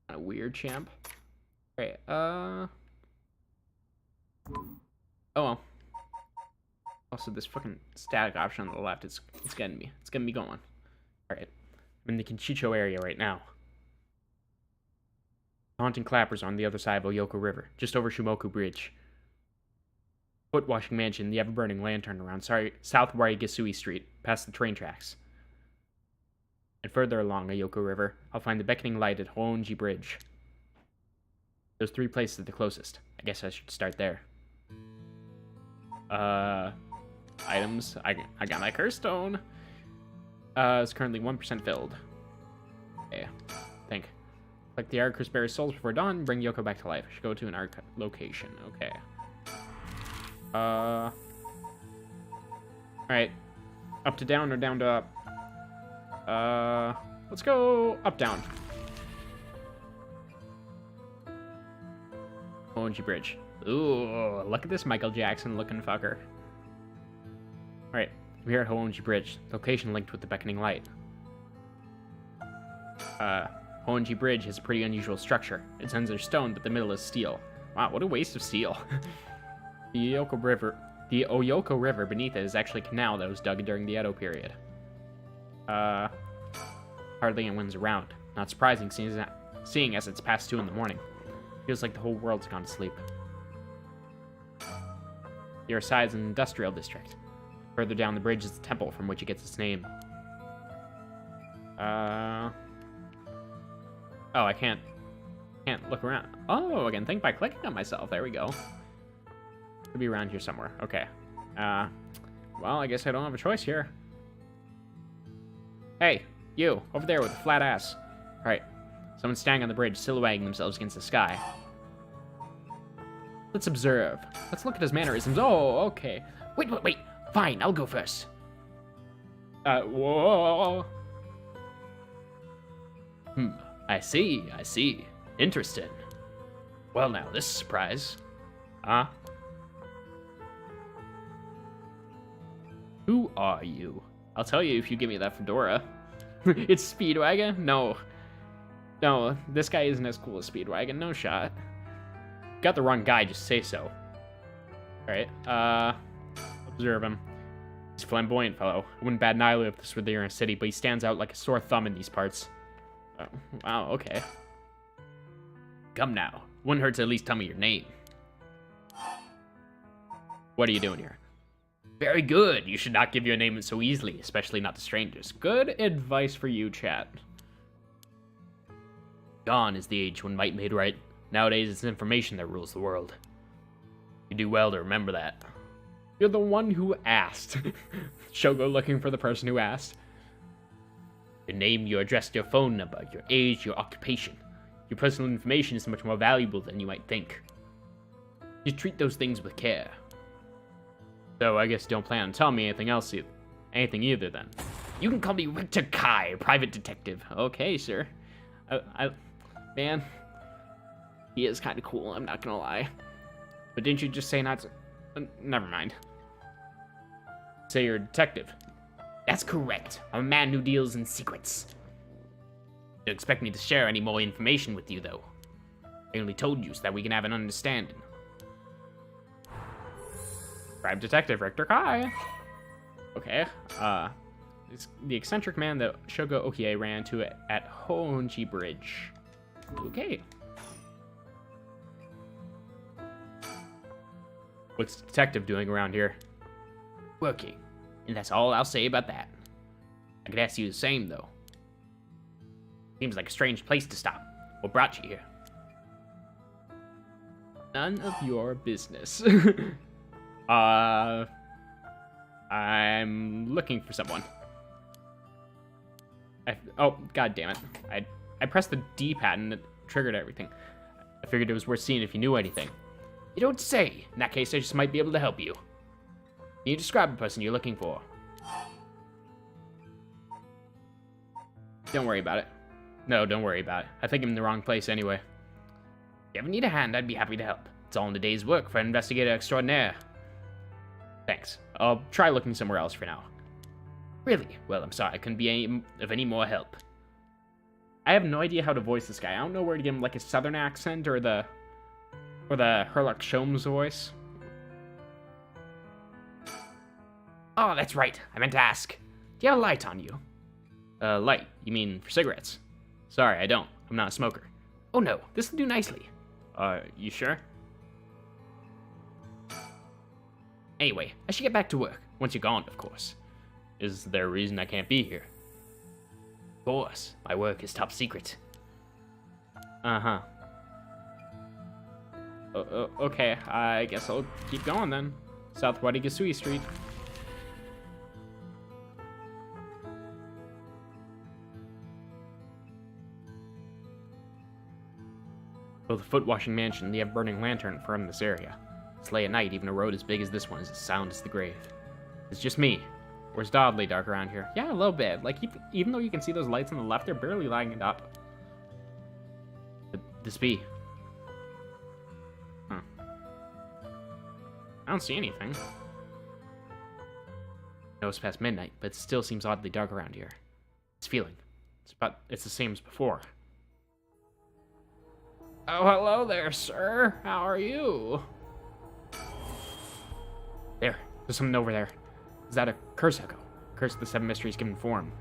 Kind of weird, champ. Okay. Oh well. Also, this fucking static option on the left, it's getting me. It's getting me going. Alright. I'm in the Kinchicho area right now. Haunting clappers on the other side of Oyoko River, just over Shumoku Bridge. Foot-washing mansion, the ever-burning lantern around South Warigasui Street, past the train tracks. And further along Oyoko River, I'll find the beckoning light at Honjo Bridge. Those 3 places are the closest. I guess I should start there. Items. I got my curse stone. It's currently 1% filled. Okay. Think. Collect the Arc Curse Bearer's souls before dawn. Bring Yoko back to life. I should go to an Arc location. Okay. Alright. Up to down or down to up? Let's go up down. Honjo Bridge. Ooh, look at this Michael Jackson looking fucker. Alright, we're here at Honjo Bridge. Location linked with the beckoning light. Honjo Bridge has a pretty unusual structure. Its ends are stone, but the middle is steel. Wow, what a waste of steel. The Oyoko River beneath it is actually a canal that was dug during the Edo period. Hardly anyone's around. Not surprising, seeing as it's past 2 in the morning. Feels like the whole world's gone to sleep. The other side is an industrial district. Further down the bridge is the temple from which it gets its name. Oh, I can't look around. Oh, I can think by clicking on myself. There we go. Could be around here somewhere. Okay. Well, I guess I don't have a choice here. Hey, you, over there with the flat ass. Alright. Someone's standing on the bridge, silhouetting themselves against the sky. Let's observe. Let's look at his mannerisms. Oh, okay. Wait. Fine, I'll go first. Whoa. I see. Interesting. Well, now, this is a surprise. Huh? Who are you? I'll tell you if you give me that fedora. It's Speedwagon? No. No, this guy isn't as cool as Speedwagon. No shot. Got the wrong guy, just say so. Alright, observe him. He's a flamboyant fellow. I wouldn't bat an eyelid if this were the inner city, but he stands out like a sore thumb in these parts. Oh, wow, okay. Come now. Wouldn't hurt to at least tell me your name. What are you doing here? Very good. You should not give your name so easily, especially not to strangers. Good advice for you, chat. Gone is the age when might made right. Nowadays, it's information that rules the world. You do well to remember that. You're the one who asked. Shogo looking for the person who asked. Your name, your address, your phone number, your age, your occupation. Your personal information is much more valuable than you might think. You treat those things with care. So I guess you don't plan on telling me anything either then. You can call me Richter Kai, private detective. Okay, sir. Man, he is kind of cool, I'm not gonna lie. But didn't you just say not to... never mind. Say you're a detective. That's correct. I'm a man who deals in secrets. Don't expect me to share any more information with you, though. I only told you so that we can have an understanding. Private detective Richter Kai. Okay, it's the eccentric man that Shogo Okie ran into at Honji Bridge. Okay. What's the detective doing around here? Working. And that's all I'll say about that. I could ask you the same, though. Seems like a strange place to stop. What brought you here? None of your business. I'm looking for someone. Oh, god damn it. I pressed the D-pad and it triggered everything. I figured it was worth seeing if you knew anything. You don't say. In that case, I just might be able to help you. Can you describe the person you're looking for? Don't worry about it. No, don't worry about it. I think I'm in the wrong place anyway. If you ever need a hand, I'd be happy to help. It's all in the day's work for an investigator extraordinaire. Thanks. I'll try looking somewhere else for now. Really? Well, I'm sorry I couldn't be of any more help. I have no idea how to voice this guy. I don't know where to give him like a southern accent or the Herlock Sholmes voice. Oh, that's right. I meant to ask. Do you have a light on you? Light? You mean for cigarettes? Sorry, I don't. I'm not a smoker. Oh no, this will do nicely. You sure? Anyway, I should get back to work. Once you're gone, of course. Is there a reason I can't be here? Of course. My work is top secret. Uh-huh. Okay, I guess I'll keep going then. South Wadigasui Street. Built a foot-washing mansion, they have burning lantern from this area. It's late at night, even a road as big as this one is as sound as the grave. It's just me. Or is it oddly dark around here? Yeah, a little bit. Like, even though you can see those lights on the left, they're barely lighting it up. Could this be? Huh. I don't see anything. I know it's past midnight, but it still seems oddly dark around here. It's feeling. It's the same as before. Oh, hello there, sir. How are you? There's something over there. Is that a curse echo? Curse of the Seven Mysteries given form.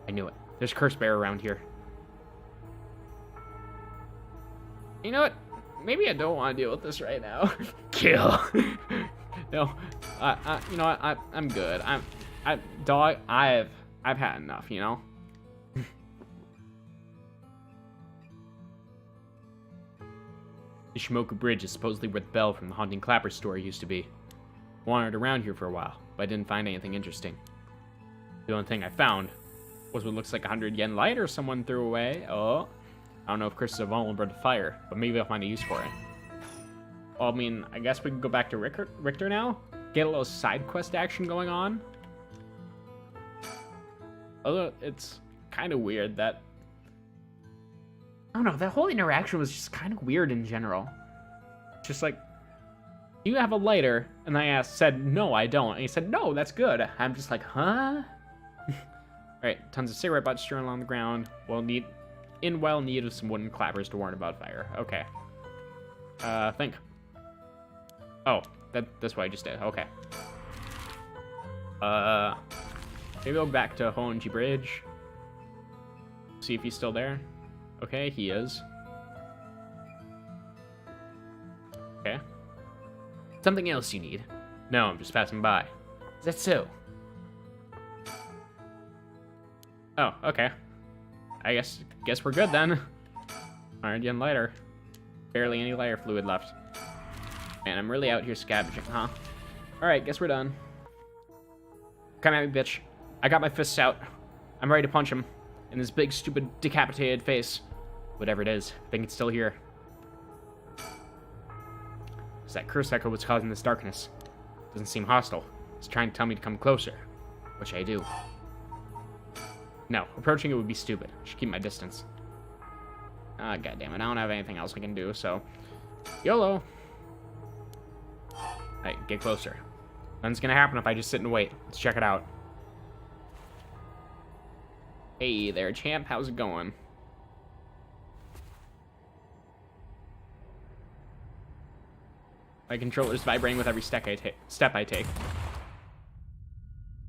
I knew it. There's curse bear around here. You know what? Maybe I don't want to deal with this right now. Kill. No, you know what? I'm good. I've had enough. You know. The Shimoku Bridge is supposedly where the bell from the Haunting Clapper story used to be. Wandered around here for a while, but I didn't find anything interesting. The only thing I found was what looks like a 100 yen lighter someone threw away. Oh, I don't know if Chris is vulnerable to fire, but maybe I'll find a use for it. Well, I mean, I guess we can go back to Richter now? Get a little side quest action going on? Although, it's kind of weird that I don't know, that whole interaction was just kind of weird in general. Just like, do you have a lighter? And I said, no, I don't. And he said, no, that's good. I'm just like, huh? Alright, tons of cigarette butts strewn along the ground. We'll need of some wooden clappers to warn about fire. Okay. Think. Oh, that's what I just did. Okay. Maybe go back to Honjo Bridge. See if he's still there. Okay, he is. Okay. Something else you need? No, I'm just passing by. Is that so? Oh, okay. I guess we're good then. Alright, getting lighter. Barely any lighter fluid left. Man, I'm really out here scavenging, huh? Alright, guess we're done. Come at me, bitch. I got my fists out. I'm ready to punch him. In his big, stupid, decapitated face. Whatever it is, I think it's still here. It's that curse echo was causing this darkness. Doesn't seem hostile. It's trying to tell me to come closer. Which I do. No, approaching it would be stupid. I should keep my distance. Ah, goddammit, I don't have anything else I can do, so... YOLO! Hey, get closer. Nothing's gonna happen if I just sit and wait. Let's check it out. Hey there, champ. How's it going? My controller's vibrating with every step I take.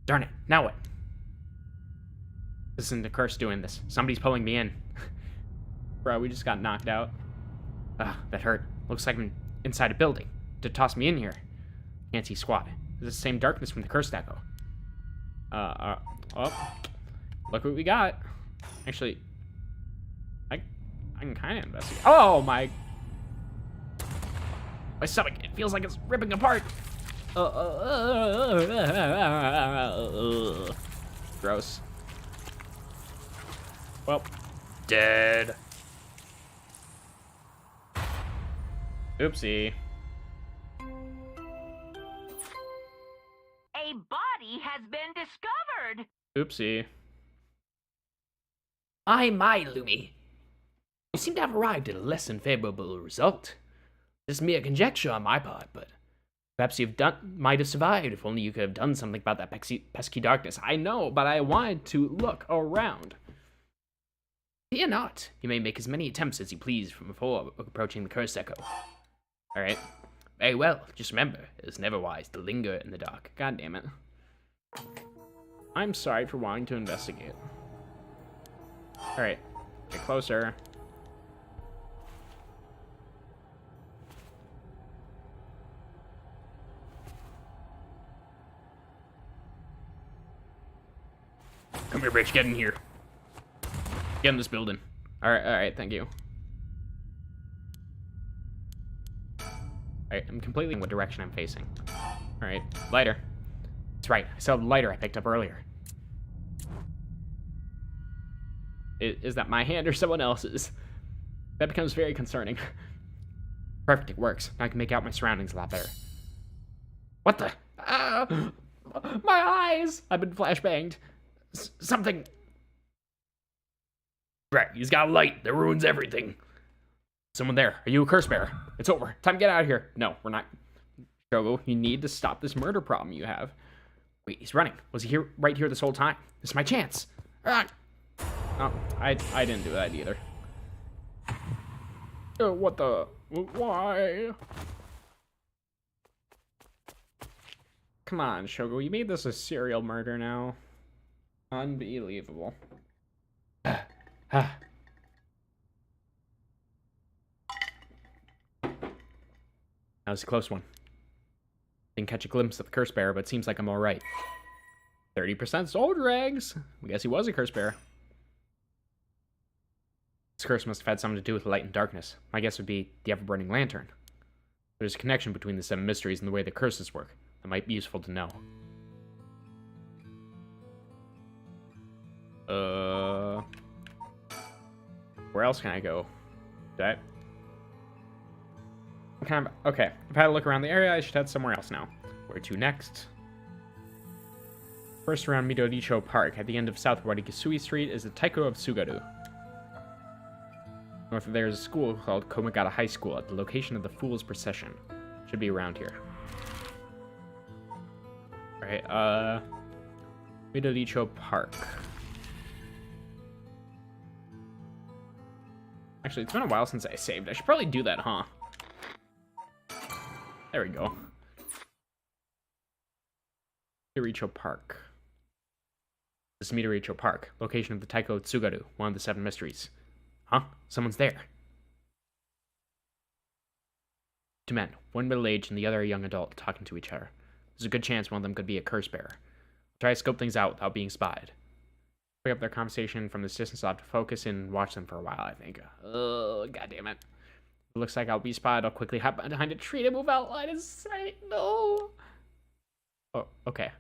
Darn it. Now what? This isn't the curse doing this. Somebody's pulling me in. Bro, we just got knocked out. Ah, that hurt. Looks like I'm inside a building. To toss me in here. Can't see squat. It's the same darkness from the cursed echo. Oh. Look what we got. Actually, I can kind of investigate. Oh, my stomach. It feels like it's ripping apart. Gross. Well, Dead. oopsie. A body has been discovered. Oopsie. My, Lumi. You seem to have arrived at a less than favorable result. This is mere conjecture on my part, but perhaps might have survived if only you could have done something about that pesky darkness. I know, but I wanted to look around. Fear not. You may make as many attempts as you please from before approaching the cursed echo. Alright. Very well. Just remember, it is never wise to linger in the dark. God damn it. I'm sorry for wanting to investigate. Alright. Get closer. Come here, bitch. Get in here. Get in this building. Alright, thank you. Alright, I'm completely in what direction I'm facing. Alright, lighter. That's right, I saw the lighter I picked up earlier. Is that my hand or someone else's? That becomes very concerning. Perfect, it works. Now I can make out my surroundings a lot better. What the? My eyes! I've been flashbanged. Something. Right, he's got a light that ruins everything. Someone there. Are you a curse bearer? It's over. Time to get out of here. No, we're not. Shogo, you need to stop this murder problem you have. Wait, he's running. Was he here, right here this whole time? This is my chance. Ah. Oh, I didn't do that either. What the? Why? Come on, Shogo. You made this a serial murder now. Unbelievable. That was a close one. Didn't catch a glimpse of the curse bearer, but it seems like I'm alright. 30% soldier eggs! I guess he was a curse bearer. This curse must have had something to do with light and darkness. My guess would be the ever-burning lantern. There's a connection between the 7 mysteries and the way the curses work. That might be useful to know. Where else can I go? Okay, I've had a look around the area. I should head somewhere else now. Where to next? First, around Midoricho Park. At the end of South Warigasui Street is the Taiko of Sugaru. North of there is a school called Komagata High School at the location of the Fool's Procession. Should be around here. Alright, Midoricho Park. Actually, it's been a while since I saved. I should probably do that, huh? There we go. Midoricho Park. This is Midoricho Park, location of the Taiko Tsugaru, one of the 7 mysteries. Huh? Someone's there. 2 men, one middle-aged and the other a young adult, talking to each other. There's a good chance one of them could be a curse bearer. Try to scope things out without being spied. Pick up their conversation from this distance. I'll have to focus in and watch them for a while, I think. Oh, god damn it. It looks like I'll be spied. I'll quickly hop behind a tree to move out line of sight. No. Oh, okay.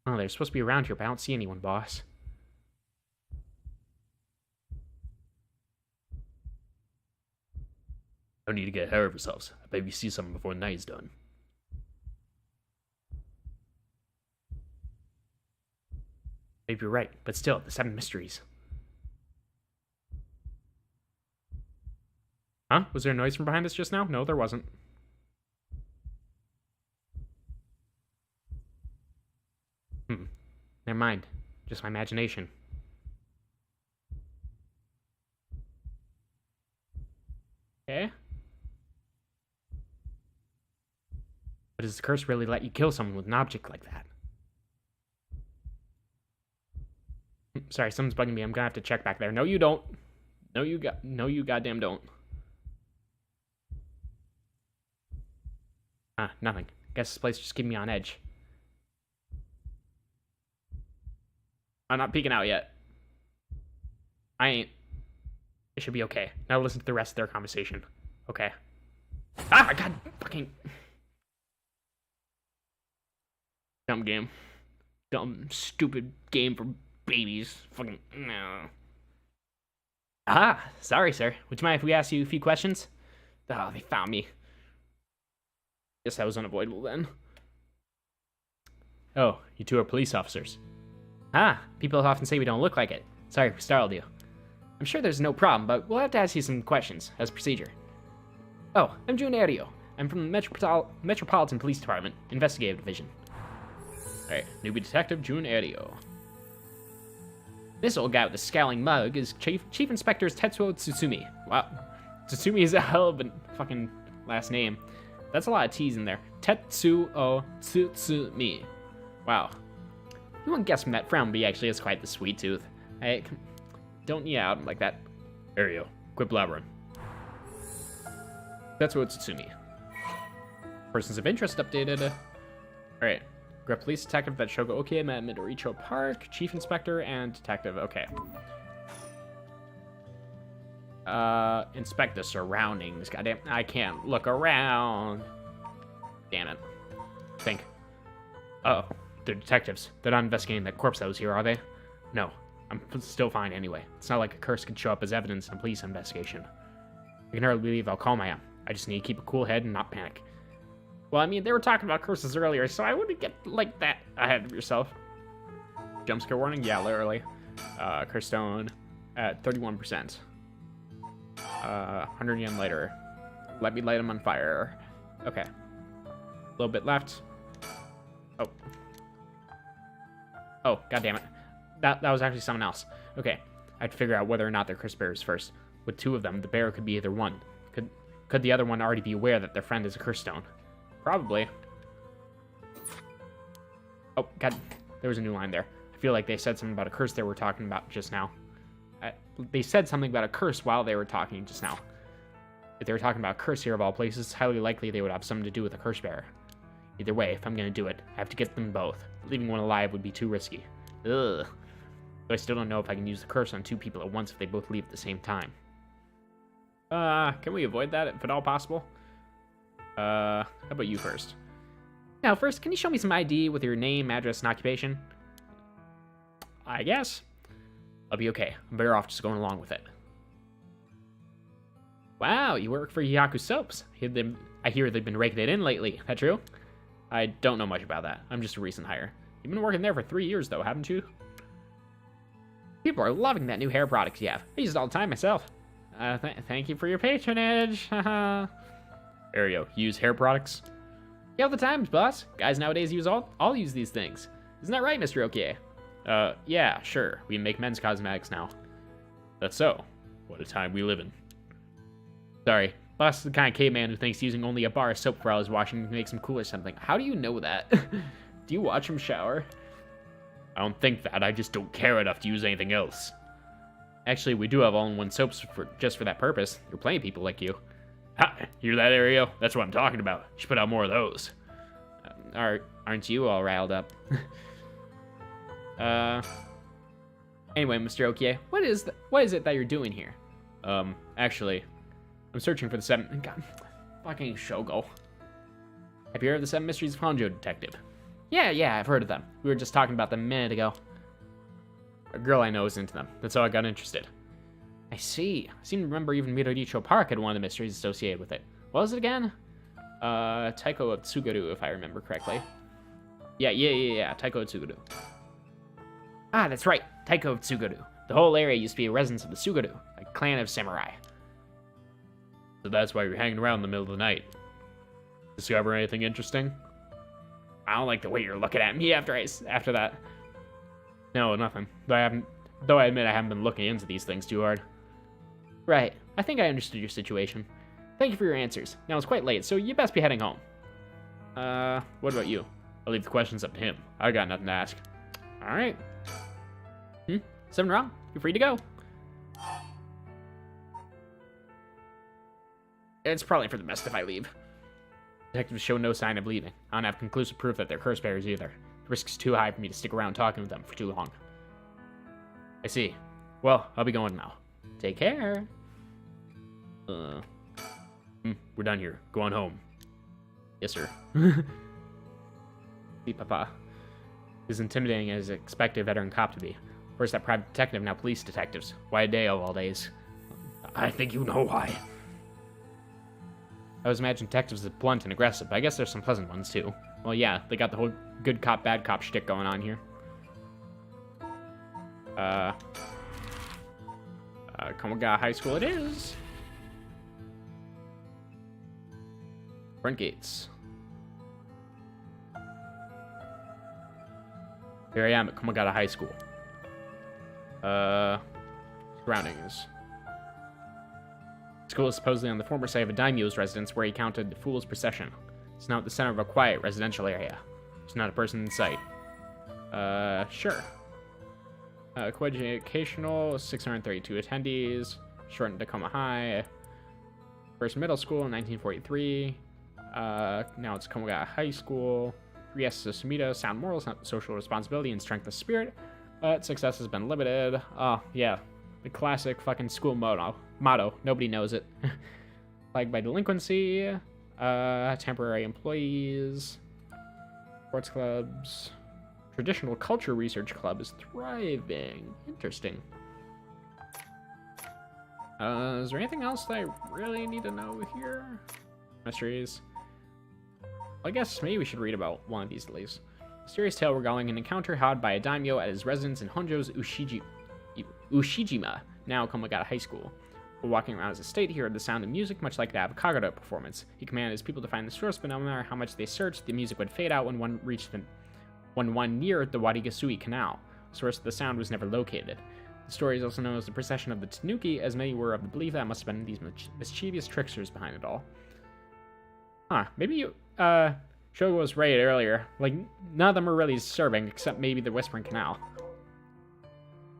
Oh, they're supposed to be around here, but I don't see anyone, boss. No need to get ahead of ourselves. I bet we see something before the night is done. Maybe you're right, but still, the 7 mysteries. Huh? Was there a noise from behind us just now? No, there wasn't. Never mind. Just my imagination. Okay. But does the curse really let you kill someone with an object like that? Sorry, someone's bugging me. I'm gonna have to check back there. No, you don't. No, you goddamn don't. Nothing. Guess this place is just keeping me on edge. I'm not peeking out yet. I ain't. It should be okay. Now listen to the rest of their conversation. Okay. Ah, god fucking. Dumb game. Dumb, stupid game for babies. Fucking, no. Ah, sorry, sir. Would you mind if we ask you a few questions? Oh, they found me. Guess that was unavoidable then. Oh, you 2 are police officers. Ah, people often say we don't look like it. Sorry if we startled you. I'm sure there's no problem, but we'll have to ask you some questions, as procedure. Oh, I'm Jun Ario. I'm from the Metropolitan Police Department, Investigative Division. Alright, newbie detective Jun Ario. This old guy with the scowling mug is Chief Inspector Tetsuo Tsutsumi. Wow. Tsutsumi is a hell of a fucking last name. That's a lot of T's in there. Tetsuo Tsutsumi. Wow. You wouldn't guess from that frown, but he actually has quite the sweet tooth. Hey, don't yell out like that. Ario, quit blabbering. Tetsuo Tsutsumi. Persons of interest updated. Alright. Grab police detective that Shogo Okie met Midoricho Park, chief inspector, and detective. Okay. Inspect the surroundings. Goddamn, I can't look around. Damn it. Think. Uh-oh. They're detectives. They're not investigating that corpse that was here, are they? No. I'm still fine anyway. It's not like a curse could show up as evidence in a police investigation. I can hardly believe how calm I am. I just need to keep a cool head and not panic. Well, I mean, they were talking about curses earlier, so I wouldn't get like that ahead of yourself. Jump scare warning? Yeah, literally. Curse stone at 31%. 100 yen later. Let me light them on fire. Okay. A little bit left. Oh. Oh, god damn it. That was actually someone else. Okay. I have to figure out whether or not they're curse bearers first. With 2 of them, the bearer could be either one. Could the other one already be aware that their friend is a curse stone? Probably. Oh, god. There was a new line there. I feel like they said something about a curse they were talking about just now. They said something about a curse while they were talking just now. If they were talking about a curse here of all places, it's highly likely they would have something to do with a curse bearer. Either way, if I'm going to do it, I have to get them both. Leaving one alive would be too risky. Ugh. But I still don't know if I can use the curse on 2 people at once if they both leave at the same time. Can we avoid that if at all possible? How about you first? Now, first, can you show me some ID with your name, address, and occupation? I guess. I'll be okay. I'm better off just going along with it. Wow, you work for Yaku Soaps. I hear they've been raking it in lately. That true? I don't know much about that. I'm just a recent hire. You've been working there for 3 years, though, haven't you? People are loving that new hair product you have. I use it all the time myself. Thank you for your patronage. Haha. Ario, you use hair products? Yeah, all the times, boss. Guys nowadays all use these things. Isn't that right, Mr. Okie? Yeah, sure. We make men's cosmetics now. That's so. What a time we live in. Sorry. Boss is the kind of caveman who thinks using only a bar of soap for all his washing makes him cool or something. How do you know that? Do you watch him shower? I don't think that. I just don't care enough to use anything else. Actually, we do have all-in-one soaps just for that purpose. There are plenty of people like you. Ha! Hear that, Ario? That's what I'm talking about. You should put out more of those. Aren't you all riled up? Anyway, Mr. Okie, what is it that you're doing here? Actually, I'm searching for the 7... God, fucking Shogo. Have you heard of the 7 Mysteries of Honjo, Detective? Yeah, I've heard of them. We were just talking about them a minute ago. A girl I know is into them. That's how I got interested. I see. I seem to remember even Miroricho Park had one of the mysteries associated with it. What was it again? Taiko of Tsugaru, if I remember correctly. Yeah, Taiko of Tsugaru. Ah, that's right, Taiko of Tsugaru. The whole area used to be a residence of the Tsugaru, a clan of samurai. So that's why you're hanging around in the middle of the night. Discover anything interesting? I don't like the way you're looking at me after that. No, nothing. Though I admit I haven't been looking into these things too hard. Right. I think I understood your situation. Thank you for your answers. Now it's quite late, so you best be heading home. What about you? I'll leave the questions up to him. I got nothing to ask. Alright. Something wrong? You're free to go. It's probably for the best if I leave. Detectives show no sign of leaving. I don't have conclusive proof that they're curse bearers either. The risk is too high for me to stick around talking with them for too long. I see. Well, I'll be going now. Take care. We're done here. Go on home. Yes, sir. See, Papa. As intimidating as expected a veteran cop to be. First that private detective, now police detectives. Why a day of all days? I think you know why. I always imagine detectives as blunt and aggressive, but I guess there's some pleasant ones too. Well, yeah, they got the whole good cop, bad cop shtick going on here. Komaga High School it is. Front gates. Here I am at Komagata High School. Surroundings. School is supposedly on the former site of a daimyo's residence where he counted the fool's procession. It's now at the center of a quiet residential area. There's not a person in sight. Sure. Co-educational, 632 attendees. Shortened Tacoma High. First middle school in 1943. Now it's Komagata High School. 3S to Sumida, sound morals, social responsibility, and strength of spirit. But success has been limited. Oh, yeah. The classic fucking school motto. Nobody knows it. Plagued by delinquency. Temporary employees. Sports clubs. Traditional culture research club is thriving. Interesting. Is there anything else that I really need to know here? Mysteries. I guess maybe we should read about one of these at least. Mysterious tale regarding an encounter had by a daimyo at his residence in Honjo's Ushijima, now Komagata High School. While walking around his estate, he heard the sound of music, much like that of a Kagura performance. He commanded his people to find the source, but no matter how much they searched, the music would fade out when one neared the Warigasui Canal. The source of the sound was never located. The story is also known as the procession of the Tanuki, as many were of the belief that it must have been these mischievous tricksters behind it all. Huh, maybe you, Shogo was right earlier. Like, none of them are really disturbing, except maybe the Whispering Canal.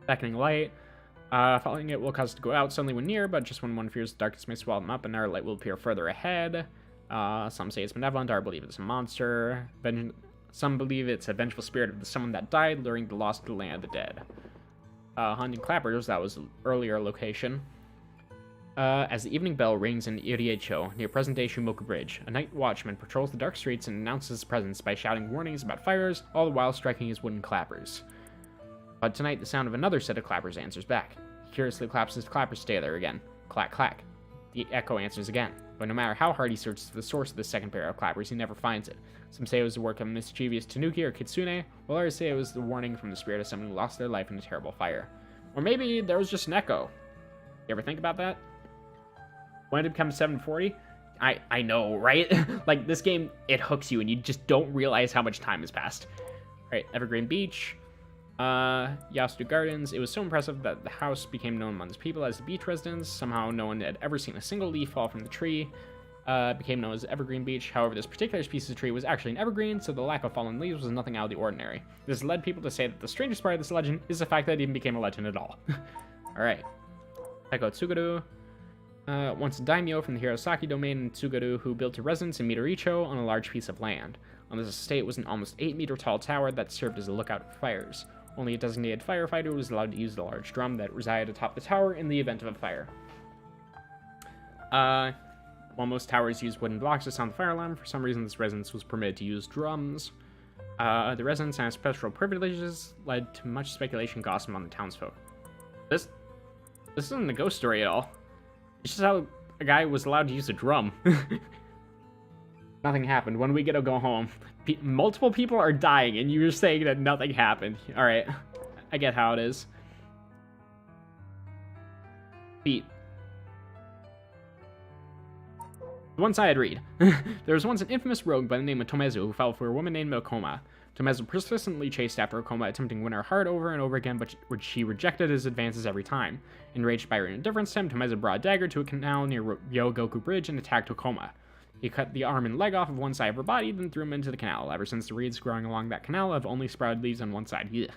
Beckoning light. Following it will cause it to go out suddenly when near, but just when one fears the darkness may swallow them up, another light will appear further ahead. Some say it's benevolent, others believe it's a monster. Some believe it's a vengeful spirit of someone that died, luring the lost to the land of the dead. Hunting clappers, that was the earlier location. As the evening bell rings in Iriecho, near present-day Shumoku Bridge, a night watchman patrols the dark streets and announces his presence by shouting warnings about fires, all the while striking his wooden clappers. But tonight, the sound of another set of clappers answers back. He curiously claps his clappers together again. Clack, clack. The echo answers again, but no matter how hard he searches for the source of the second pair of clappers, he never finds it. Some say it was the work of a mischievous Tanuki or Kitsune, while others say it was the warning from the spirit of someone who lost their life in a terrible fire. Or maybe there was just an echo. You ever think about that? When it becomes 7:40? I know, right? Like, this game, it hooks you, and you just don't realize how much time has passed. Alright, Evergreen Beach. Yasudu Gardens. It was so impressive that the house became known among its people as the beach residence. Somehow no one had ever seen a single leaf fall from the tree. Became known as Evergreen Beach. However, this particular species of tree was actually an evergreen, so the lack of fallen leaves was nothing out of the ordinary. This led people to say that the strangest part of this legend is the fact that it even became a legend at all. Alright. Check out Tsugaru. Once a daimyo from the Hirosaki domain in Tsugaru who built a residence in Midoricho on a large piece of land. On this estate was an almost 8-meter tall tower that served as a lookout for fires. Only a designated firefighter was allowed to use the large drum that resided atop the tower in the event of a fire. While most towers use wooden blocks to sound the fire alarm, for some reason this residence was permitted to use drums. The residence and its special privileges led to much speculation and gossip among the townsfolk. This isn't a ghost story at all. It's just how a guy was allowed to use a drum. Nothing happened. 1 week ago, go home. Multiple people are dying, and you're saying that nothing happened. Alright. I get how it is. Feet. One-sided read. There was once an infamous rogue by the name of Tomezu who fell for a woman named Okoma. Tomezu persistently chased after Okoma, attempting to win her heart over and over again, but she rejected his advances every time. Enraged by her indifference to him, Tomezu brought a dagger to a canal near Ryogoku Bridge and attacked Okoma. He cut the arm and leg off of one side of her body, then threw him into the canal. Ever since, the reeds growing along that canal have only sprouted leaves on one side. Yeah.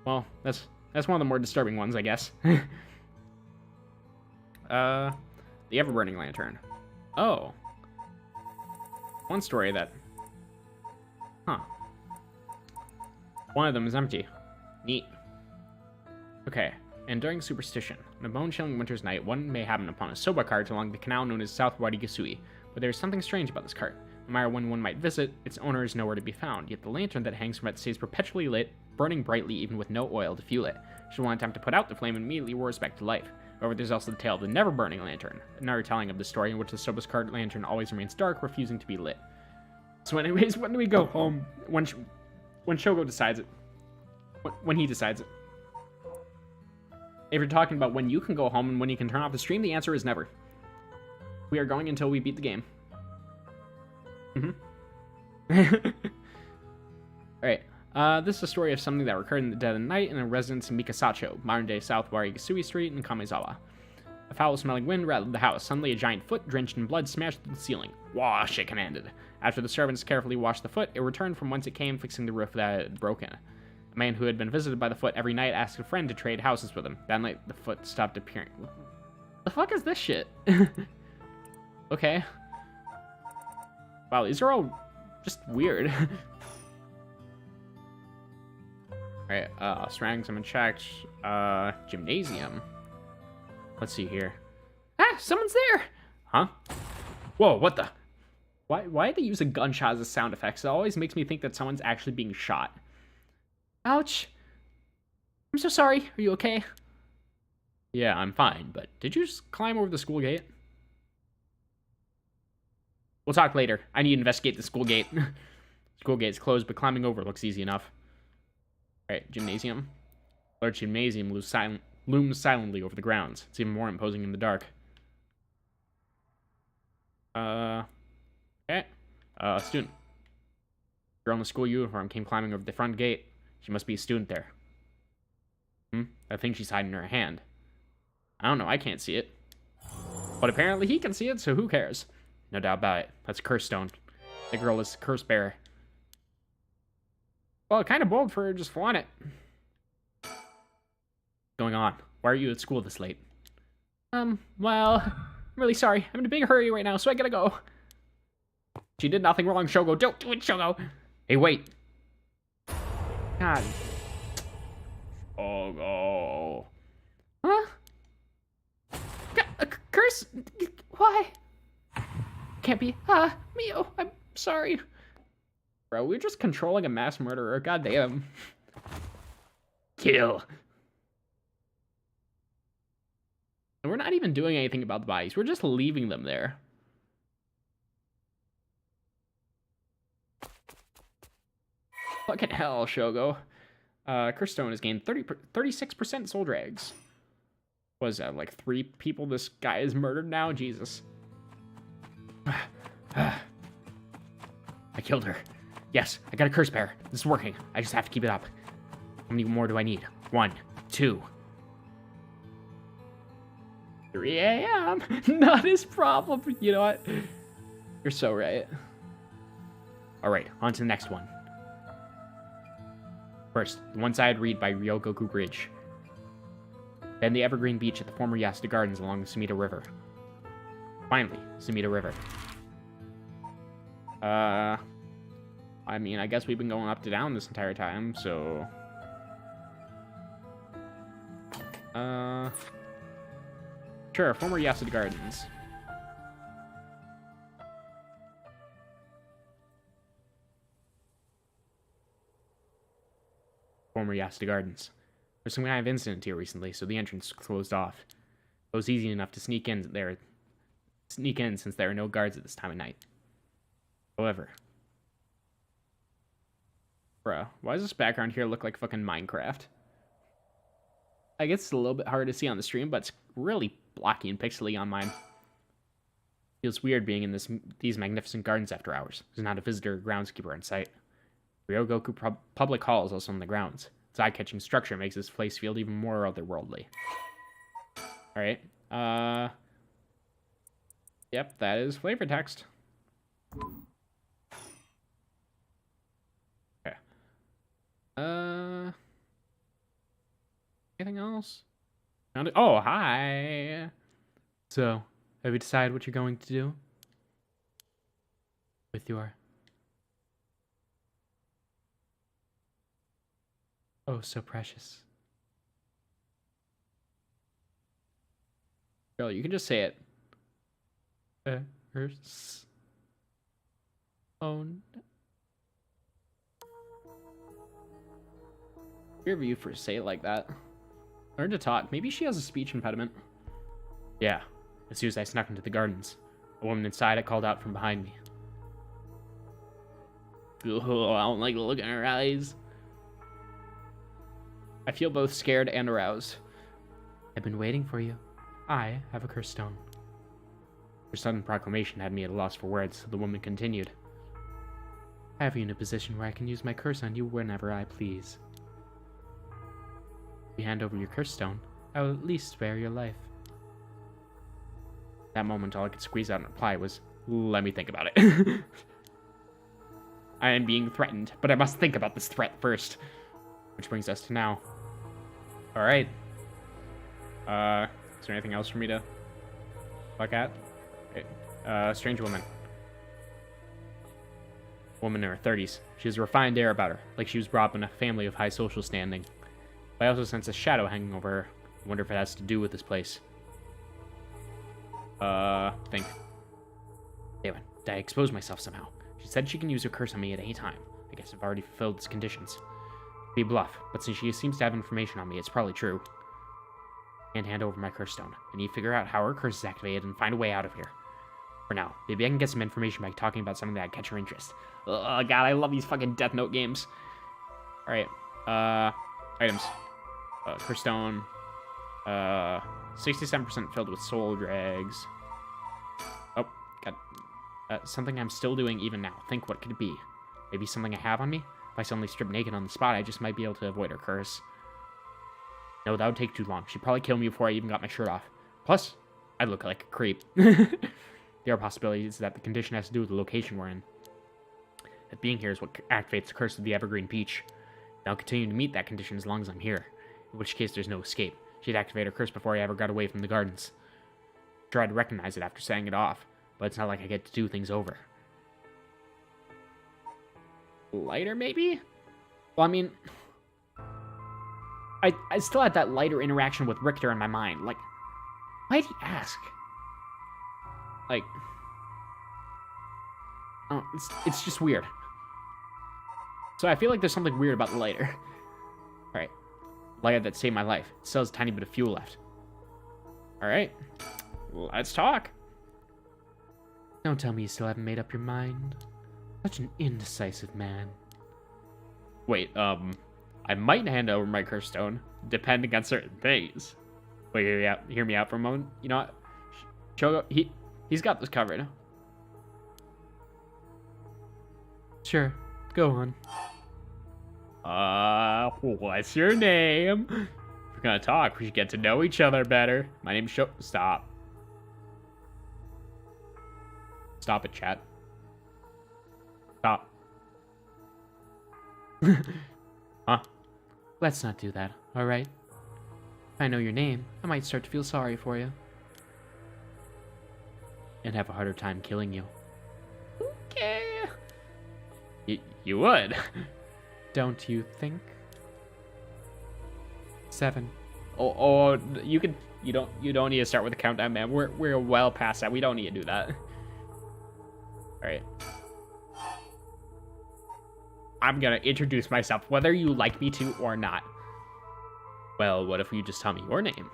Well, that's one of the more disturbing ones, I guess. The ever-burning lantern. Oh. One story that... Huh. One of them is empty. Neat. Okay. And during superstition, on a bone-chilling winter's night, one may happen upon a soba cart along the canal known as South Warigasui. But there is something strange about this cart. No matter when one might visit, its owner is nowhere to be found, yet the lantern that hangs from it stays perpetually lit, burning brightly even with no oil to fuel it. Should one attempt to put out the flame, it immediately roars back to life. However, there's also the tale of the never-burning lantern, another telling of the story in which the soba's cart lantern always remains dark, refusing to be lit. So anyways, when do we go home? When Shogo decides it. When he decides it. If you're talking about when you can go home and when you can turn off the stream, the answer is never. We are going until we beat the game. Alright. This is a story of something that occurred in the dead of night in a residence in Mikasacho, modern-day South Warigasui Street in Kamezawa. A foul-smelling wind rattled the house. Suddenly, a giant foot, drenched in blood, smashed through the ceiling. Wash, it commanded. After the servants carefully washed the foot, it returned from whence it came, fixing the roof that had broken. A man who had been visited by the foot every night asked a friend to trade houses with him. That night, the foot stopped appearing. The fuck is this shit? Okay. Wow, these are all just weird. Alright, surroundings have been checked. Gymnasium. Let's see here. Ah, someone's there! Huh? Whoa, what the? Why do they use a gunshot as a sound effect? It always makes me think that someone's actually being shot. Ouch. I'm so sorry. Are you okay? Yeah, I'm fine, but did you just climb over the school gate? We'll talk later. I need to investigate the school gate. School gate's closed, but climbing over looks easy enough. Alright, gymnasium. Large gymnasium looms silently over the grounds. It's even more imposing in the dark. Okay. Student. Girl in the school uniform came climbing over the front gate. She must be a student there. I think she's hiding her hand. I don't know, I can't see it. But apparently he can see it, so who cares? No doubt about it. That's a curse stone. The girl is a curse bearer. Well, kind of bold for her just flaunt it. What's going on? Why are you at school this late? Well, I'm really sorry. I'm in a big hurry right now, so I gotta go. She did nothing wrong, Shogo. Don't do it, Shogo. Hey, wait. God. Shogo. Huh? Curse? Why? Can't be. Mio, I'm sorry. Bro, we're just controlling a mass murderer. Goddamn. Kill. And we're not even doing anything about the bodies. We're just leaving them there. Fucking hell, Shogo. Curstone has gained 36% soul drags. Was that like 3 people this guy is murdered now? Jesus. I killed her. Yes, I got a curse bear. This is working. I just have to keep it up. How many more do I need? 1, 2. 3 a.m. Not his problem. You know what? You're so right. Alright, on to the next one. First, the one-sided read by Ryogoku Bridge. Then the Evergreen Beach at the former Yasuda Gardens along the Sumida River. Finally, Sumida River. I mean, I guess we've been going up to down this entire time, so... Sure, former Yasuda Gardens. Former Yasuda Gardens. There's some kind of incident here recently, so the entrance closed off. It was easy enough to sneak in since there are no guards at this time of night. However... Bruh, why does this background here look like fucking Minecraft? I guess it's a little bit hard to see on the stream, but it's really blocky and pixely on mine. Feels weird being in these magnificent gardens after hours. There's not a visitor or groundskeeper in sight. Ryogoku Public Hall is also on the grounds. Its eye-catching structure makes this place feel even more otherworldly. Alright, yep, that is flavor text. Okay. Anything else? Oh, hi! So, have you decided what you're going to do? With your... oh, so precious. Girl, you can just say it. Own. Your view for say it like that. Learn to talk. Maybe she has a speech impediment. Yeah. As soon as I snuck into the gardens, a woman inside called out from behind me. Oh, I don't like the look in her eyes. I feel both scared and aroused. I've been waiting for you. I have a curse stone. Her sudden proclamation had me at a loss for words, so the woman continued. I have you in a position where I can use my curse on you whenever I please. If you hand over your curse stone, I will at least spare your life. That moment, all I could squeeze out in reply was, let me think about it. I am being threatened, but I must think about this threat first. Which brings us to now. Alright. Is there anything else for me to look at? Okay. Strange woman. Woman in her 30s. She has a refined air about her, like she was brought up in a family of high social standing. But I also sense a shadow hanging over her. I wonder if it has to do with this place. Think. Damn it, did I expose myself somehow? She said she can use her curse on me at any time. I guess I've already fulfilled its conditions. Be bluff, but since she seems to have information on me, it's probably true. Can't hand over my curse stone. I need to figure out how her curse is activated and find a way out of here. For now, maybe I can get some information by talking about something that'd catch her interest. Oh god, I love these fucking Death Note games. Alright, items. Curse stone. 67% filled with soul drags. Oh, god. Something I'm still doing even now. Think, what could it be? Maybe something I have on me? If I suddenly strip naked on the spot, I just might be able to avoid her curse. No, that would take too long. She'd probably kill me before I even got my shirt off. Plus, I'd look like a creep. There are possibilities that the condition has to do with the location we're in. That being here is what activates the curse of the Evergreen Peach. And I'll continue to meet that condition as long as I'm here. In which case, there's no escape. She'd activate her curse before I ever got away from the gardens. I tried to recognize it after setting it off, but it's not like I get to do things over. Lighter, maybe? Well, I mean... I still had that lighter interaction with Richter in my mind. Like, why'd he ask? Like... Oh, it's just weird. So I feel like there's something weird about the lighter. Alright. Lighter that saved my life. It still has a tiny bit of fuel left. Alright. Let's talk. Don't tell me you still haven't made up your mind. Such an indecisive man. Wait, I might hand over my curse stone, depending on certain things. Wait, hear me out for a moment. You know what? Shogo, he's got this covered. Sure, go on. What's your name? If we're gonna talk, we should get to know each other better. My name's Stop. Stop it, chat. Stop. Huh? Let's not do that, alright? If I know your name, I might start to feel sorry for you. And have a harder time killing you. Okay. You would. Don't you think? 7. Oh, you don't need to start with a countdown, man. We're well past that. We don't need to do that. Alright. I'm gonna introduce myself, whether you like me to or not. Well, what if you just tell me your name?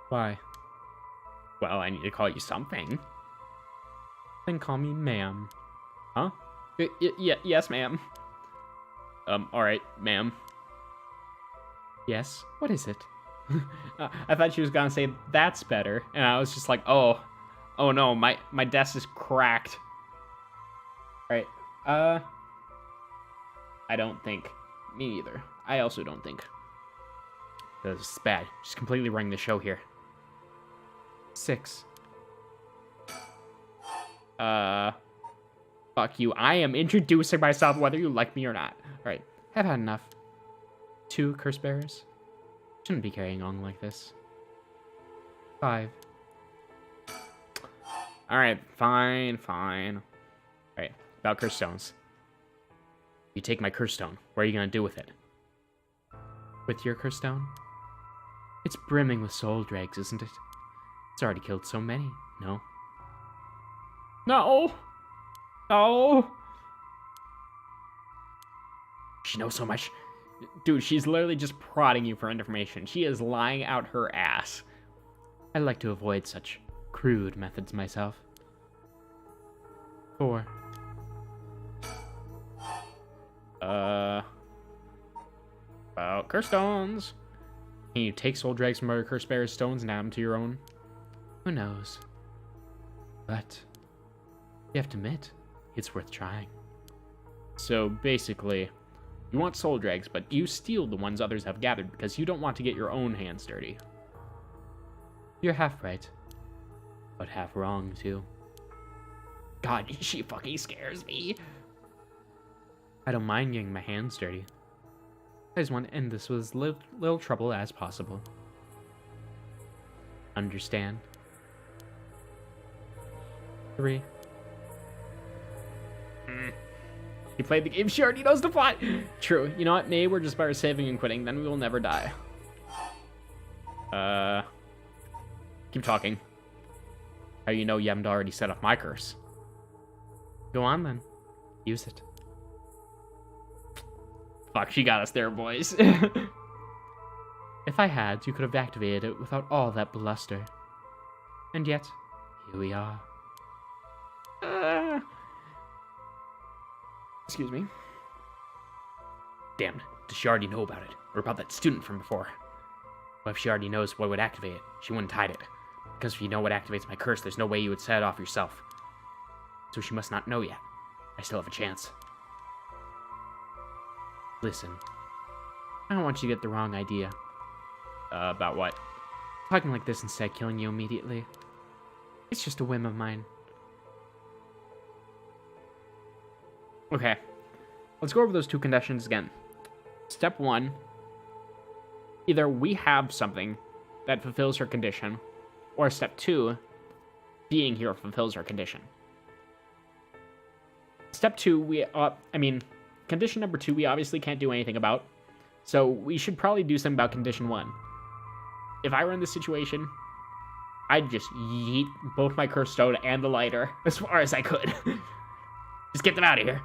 Why? Well, I need to call you something. Then call me ma'am. Huh? Yes, ma'am. Alright, ma'am. Yes? What is it? I thought she was gonna say, that's better. And I was just like, oh no, my desk is cracked. Alright, I don't think. Me either. I also don't think. This is bad. Just completely running the show here. 6. Fuck you. I am introducing myself whether you like me or not. Alright, I've had enough. 2 curse bearers. Shouldn't be carrying on like this. 5. Alright, fine. Alright, about curse stones. You take my curse stone. What are you gonna do with it? With your curse stone? It's brimming with soul dregs, isn't it? It's already killed so many. No. No! She knows so much. Dude, she's literally just prodding you for information. She is lying out her ass. I like to avoid such crude methods myself. 4. About curse stones. Can you take soul dregs from other curse bearers' stones and add them to your own? Who knows? But you have to admit, it's worth trying. So basically, you want soul dregs, but you steal the ones others have gathered because you don't want to get your own hands dirty. You're half right, but half wrong too. God, she fucking scares me. I don't mind getting my hands dirty. I just want to end this with as little trouble as possible. Understand? 3. You played the game, she already knows the plot. True. You know what? Maybe we're just better saving and quitting, then we will never die. Keep talking. How do you know you haven't already set off my curse? Go on then. Use it. Fuck, she got us there, boys. If I had, you could have activated it without all that bluster. And yet, here we are. Excuse me. Damn, does she already know about it? Or about that student from before? What if she already knows what would activate it? She wouldn't hide it. Because if you know what activates my curse, there's no way you would set it off yourself. So she must not know yet. I still have a chance. Listen. I don't want you to get the wrong idea. About what? Talking like this instead of killing you immediately. It's just a whim of mine. Okay. Let's go over those 2 conditions again. Step 1. Either we have something that fulfills her condition, or step 2, being here fulfills her condition. Step 2, condition number 2, we obviously can't do anything about. So we should probably do something about condition 1. If I were in this situation, I'd just yeet both my curse stone and the lighter as far as I could. Just get them out of here.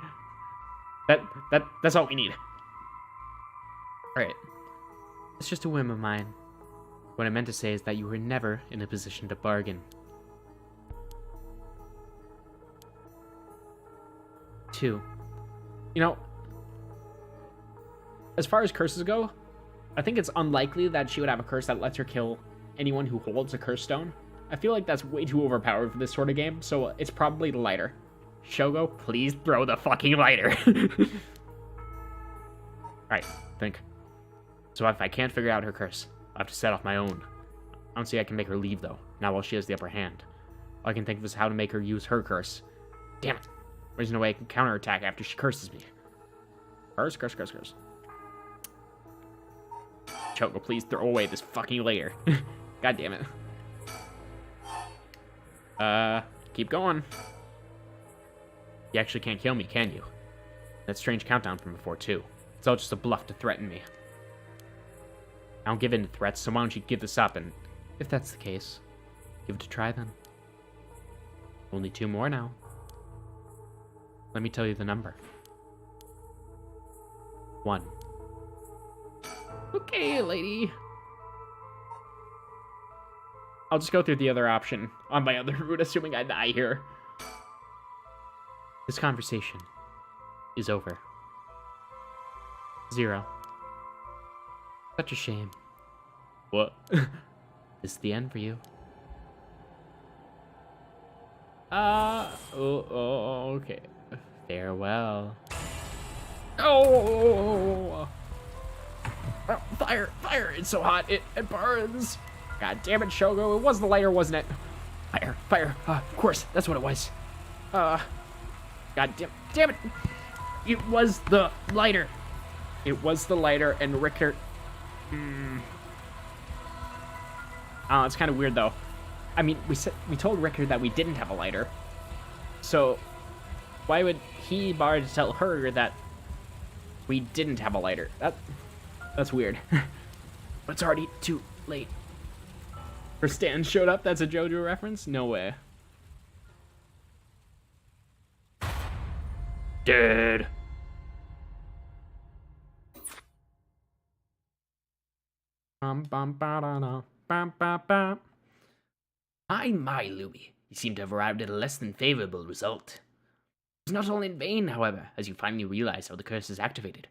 That's all we need. Alright. It's just a whim of mine. What I meant to say is that you were never in a position to bargain. 2. You know, as far as curses go, I think it's unlikely that she would have a curse that lets her kill anyone who holds a curse stone. I feel like that's way too overpowered for this sort of game, so it's probably the lighter. Shogo, please throw the fucking lighter. Alright, think. So if I can't figure out her curse, I'll have to set off my own. I don't see I can make her leave, though, now while she has the upper hand. All I can think of is how to make her use her curse. Damn it. There's no way I can counterattack after she curses me. Curse. Choco, please throw away this fucking layer. God damn it. Keep going. You actually can't kill me, can you? That strange countdown from before, too. It's all just a bluff to threaten me. I don't give in to threats, so why don't you give this up, and if that's the case, give it a try then. Only 2 more now. Let me tell you the number. 1. Okay, lady. I'll just go through the other option on my other route, assuming I die here. This conversation is over. 0. Such a shame. What? This is the end for you. Okay. Farewell. Oh! Fire! It's so hot, it burns! God damn it, Shogo, it was the lighter, wasn't it? Fire. Of course, that's what it was. God damn it! It was the lighter. It was the lighter, and Richter... Oh, it's kind of weird, though. I mean, we told Richter that we didn't have a lighter. So, why would he bother to tell her that we didn't have a lighter? That's weird. But it's already too late. Her stand showed up? That's a JoJo reference? No way. Dead. My, Louie. You seem to have arrived at a less than favorable result. It's not all in vain, however, as you finally realize how the curse is activated.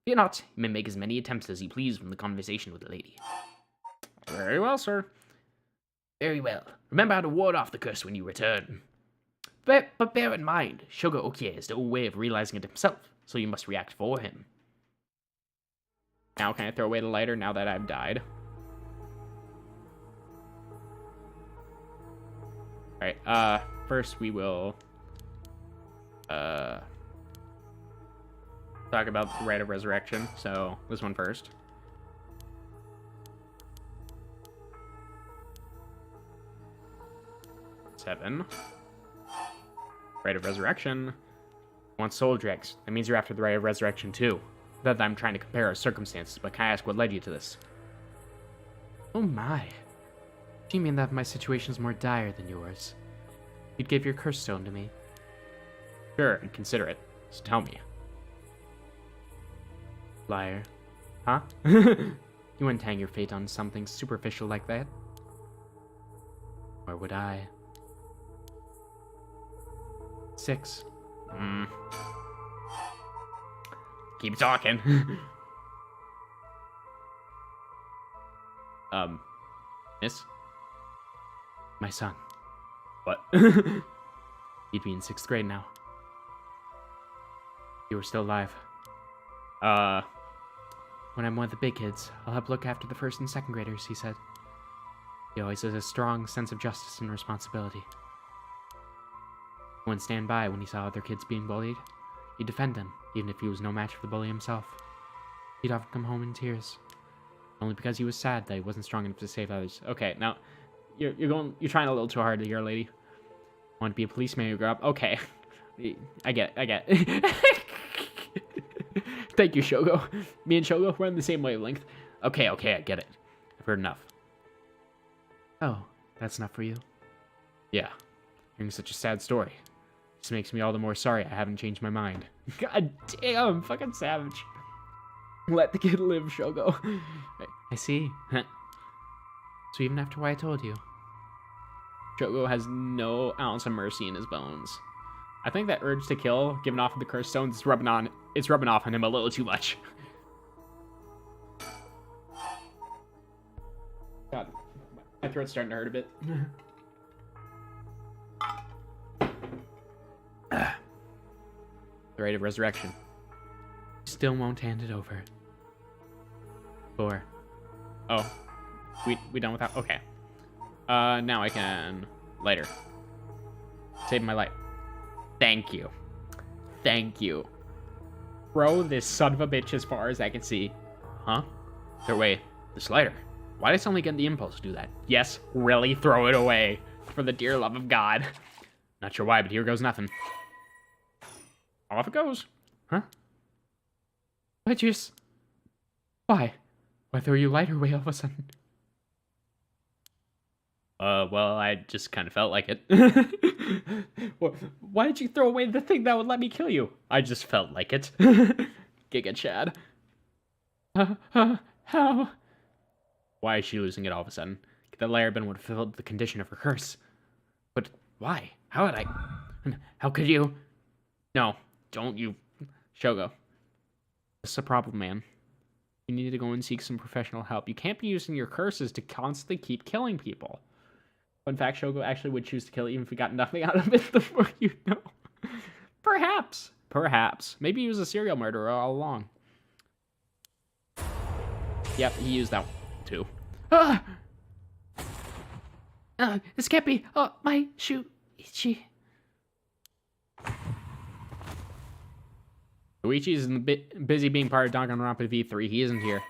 Fear not, you may make as many attempts as you please from the conversation with the lady. Very well, sir. Very well. Remember how to ward off the curse when you return. But bear in mind, Shogo Okie has no way of realizing it himself, so you must react for him. Now can I throw away the lighter now that I've died? Alright, first we will talk about the Rite of Resurrection, so this one first. Seven. Rite of Resurrection. Want soul dregs. That means you're after the Rite of Resurrection too. Not that I'm trying to compare our circumstances, but can I ask what led you to this? Oh my. Do you mean that my situation is more dire than yours? You'd give your curse stone to me. Sure, and consider it. So tell me. Liar. Huh? You wouldn't hang your fate on something superficial like that. Or would I? 6. Keep talking. Miss? My son. What? He'd be in 6th grade now. You were still alive. When I'm one of the big kids, I'll help look after the 1st and 2nd graders, he said. He always has a strong sense of justice and responsibility. He wouldn't stand by when he saw other kids being bullied. He'd defend them, even if he was no match for the bully himself. He'd often come home in tears, only because he was sad that he wasn't strong enough to save others. Okay, now, you're trying a little too hard here, lady. Want to be a policeman when you grow up? Okay. I get it. Thank you, Shogo. Me and Shogo, we're on the same wavelength. Okay, I get it. I've heard enough. Oh, that's enough for you? Yeah. Hearing such a sad story just makes me all the more sorry I haven't changed my mind. God damn, fucking savage. Let the kid live, Shogo. I see. So even after what I told you, Shogo has no ounce of mercy in his bones. I think that urge to kill, given off of the curse stones, it's rubbing off on him a little too much. God, my throat's starting to hurt a bit. The rite of resurrection. Still won't hand it over. 4. Oh. We done with that? Okay. Now I can... Lighter. Save my life. Thank you. Thank you. Throw this son of a bitch as far as I can see. Huh? Throw away this lighter. Why did I suddenly get the impulse to do that? Yes, really throw it away. For the dear love of God. Not sure why, but here goes nothing. Off it goes. Huh? I just... Why? Why throw your lighter away all of a sudden? Well, I just kind of felt like it. Why did you throw away the thing that would let me kill you? I just felt like it. Giga Chad. How? Why is she losing it all of a sudden? The Larabin would have fulfilled the condition of her curse. But why? How would I? How could you? No, don't you. Shogo. This is a problem, man. You need to go and seek some professional help. You can't be using your curses to constantly keep killing people. In fact, Shogo actually would choose to kill even if we got nothing out of it the more you know. Perhaps. Perhaps. Maybe he was a serial murderer all along. Yep, he used that one too. Ah! This can't be. Oh, my shoe. Ichi. Luigi's busy being part of Danganronpa V3. He isn't here.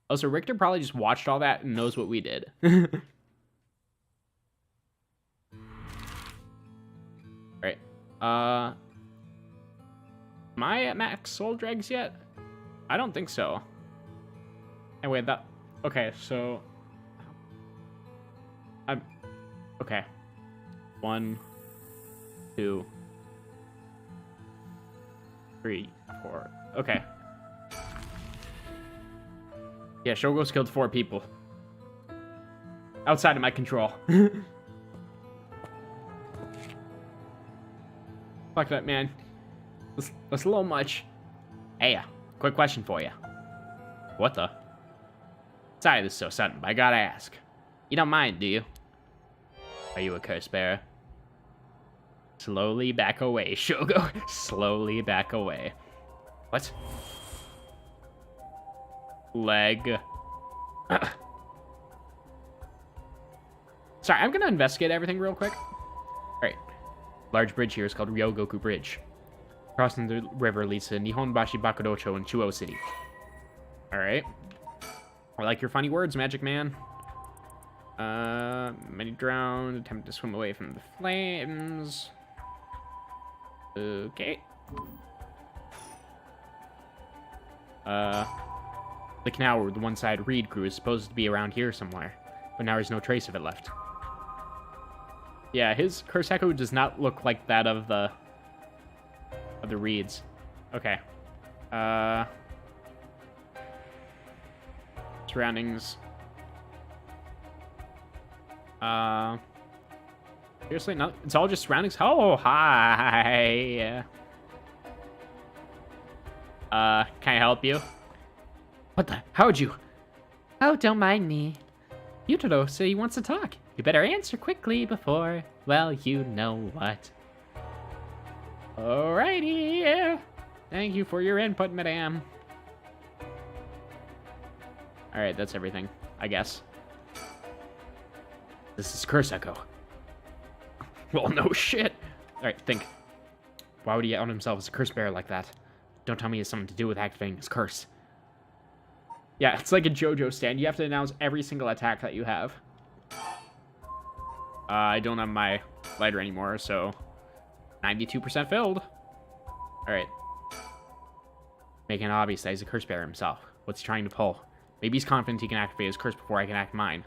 Oh, so Richter probably just watched all that and knows what we did. Alright. Am I at max soul dregs yet? I don't think so. Anyway, that... Okay, so... Okay. 1, 2... 3, 4. Okay. Yeah, Shogo's killed 4 people. Outside of my control. Fuck that, man. That's a little much. Hey, quick question for you. What the? Sorry this is so sudden, but I gotta ask. You don't mind, do you? Are you a curse bearer? Slowly back away, Shogo. Slowly back away. What? Leg. Sorry, I'm gonna investigate everything real quick. Alright. Large bridge here is called Ryogoku Bridge. Crossing the river leads to Nihonbashi Bakudocho in Chuo City. Alright. I like your funny words, Magic Man. Many drowned, attempt to swim away from the flames. Okay. The canal where the one-side reed grew is supposed to be around here somewhere, but now there's no trace of it left. Yeah, his curse echo does not look like that of the reeds. Okay. Surroundings. Seriously, no, it's all just surroundings. Oh, hi. Can I help you? What the? How'd you? Oh, don't mind me. Yutaro said he wants to talk. You better answer quickly before, well, you know what. Alrighty. Thank you for your input, madame. Alright, that's everything, I guess. This is curse echo. Well, no shit. Alright, think. Why would he out himself as a curse bearer like that? Don't tell me it has something to do with activating his curse. Yeah, it's like a JoJo stand. You have to announce every single attack that you have. I don't have my lighter anymore, so 92% filled. Alright. Making it obvious that he's a curse bearer himself. What's he trying to pull? Maybe he's confident he can activate his curse before I can act mine.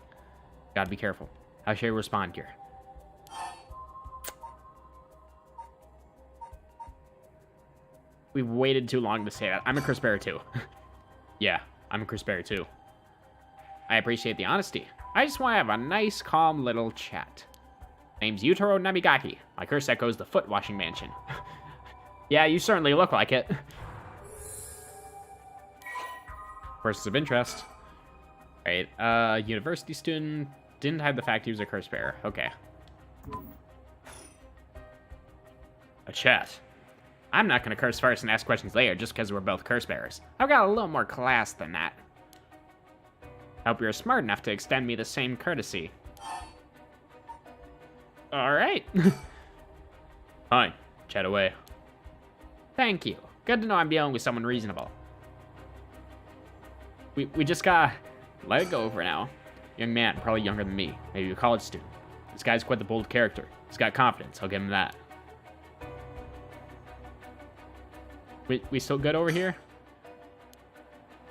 Gotta be careful. How should I respond here? We've waited too long to say that. I'm a curse bearer too. Yeah, I'm a curse bearer too. I appreciate the honesty. I just want to have a nice, calm little chat. Name's Yutaro Namigaki. My curse echoes the foot washing mansion. Yeah, you certainly look like it. Persons of interest. Alright, university student didn't hide the fact he was a curse bearer. Okay. A chat. I'm not gonna curse first and ask questions later just because we're both curse bearers. I've got a little more class than that. Hope you're smart enough to extend me the same courtesy. Alright. Fine. Chat away. Thank you. Good to know I'm dealing with someone reasonable. We just gotta let it go for now. Young man, probably younger than me. Maybe a college student. This guy's quite the bold character. He's got confidence. I'll give him that. We still good over here?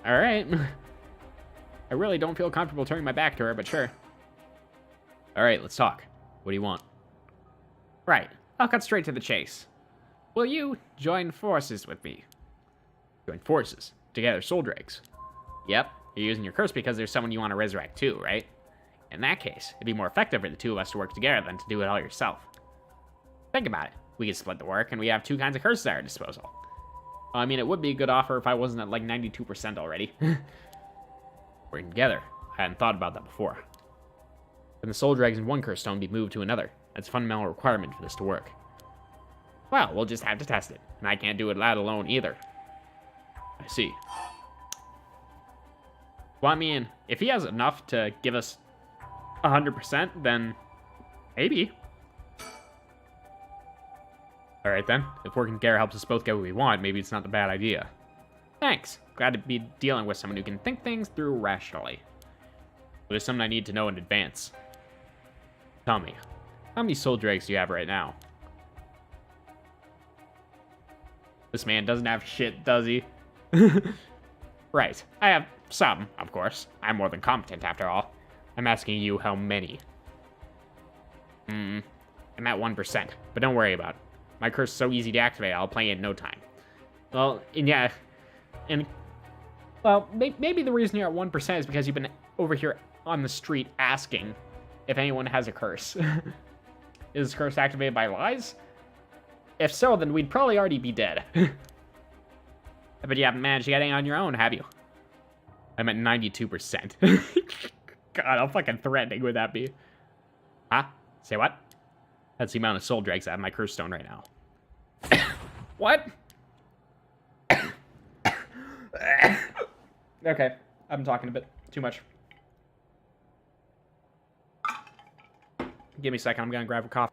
Alright. I really don't feel comfortable turning my back to her, but sure. Alright, let's talk. What do you want? Right. I'll cut straight to the chase. Will you join forces with me? Join forces. Together, soul dregs. Yep. You're using your curse because there's someone you want to resurrect too, right? In that case, it'd be more effective for the two of us to work together than to do it all yourself. Think about it. We could split the work, and we have two kinds of curses at our disposal. Well, I mean, it would be a good offer if I wasn't at like 92% already. Working together. I hadn't thought about that before. Then the soul dregs in one curse stone be moved to another. That's a fundamental requirement for this to work. Well, we'll just have to test it, and I can't do it that alone either. I see. Well, I mean, if he has enough to give us 100%, then maybe. Alright then, if working together helps us both get what we want, maybe it's not a bad idea. Thanks. Glad to be dealing with someone who can think things through rationally. But there's something I need to know in advance. Tell me, how many soul dregs do you have right now? This man doesn't have shit, does he? Right. I have some, of course. I'm more than competent, after all. I'm asking you how many. I'm at 1%, but don't worry about it. My curse is so easy to activate, I'll play it in no time. Well, and yeah, and... Well, maybe the reason you're at 1% is because you've been over here on the street asking if anyone has a curse. Is this curse activated by lies? If so, then we'd probably already be dead. But you haven't managed to get any on your own, have you? I'm at 92%. God, how fucking threatening would that be? Huh? Say what? That's the amount of soul dregs I have in my curse stone right now. What? Okay, I'm talking a bit too much. Give me a second, I'm gonna grab a coffee.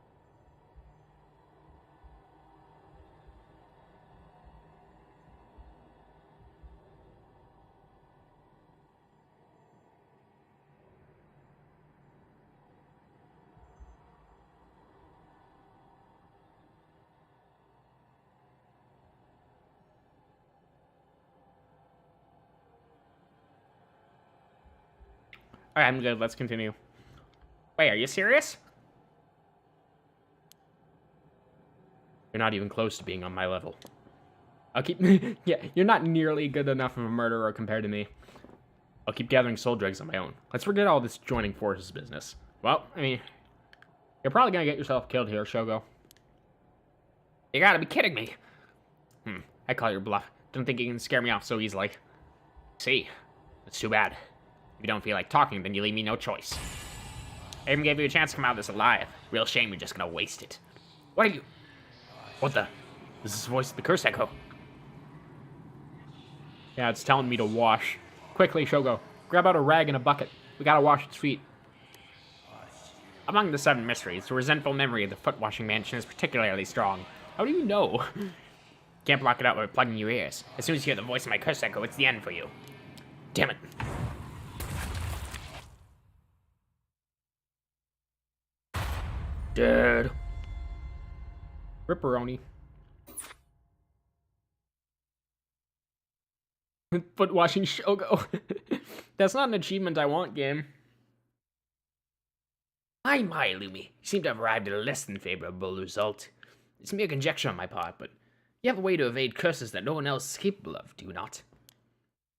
Alright, I'm good. Let's continue. Wait, are you serious? You're not even close to being on my level. I'll keep... Yeah, you're not nearly good enough of a murderer compared to me. I'll keep gathering soul dregs on my own. Let's forget all this joining forces business. Well, I mean... You're probably gonna get yourself killed here, Shogo. You gotta be kidding me. I call your bluff. Don't think you can scare me off so easily. See, that's too bad. If you don't feel like talking, then you leave me no choice. I even gave you a chance to come out of this alive. Real shame you're just gonna waste it. What are you... What the? This is the voice of the curse echo. Yeah, it's telling me to wash. Quickly, Shogo. Grab out a rag and a bucket. We gotta wash its feet. Among the 7 mysteries, the resentful memory of the foot-washing mansion is particularly strong. How do you know? Can't block it out by plugging your ears. As soon as you hear the voice of my curse echo, it's the end for you. Damn it. Dead. Ripperoni. Foot washing Shogo. That's not an achievement I want, game. My, Lumi. You seem to have arrived at a less than favorable result. It's mere conjecture on my part, but you have a way to evade curses that no one else is capable of, do you not?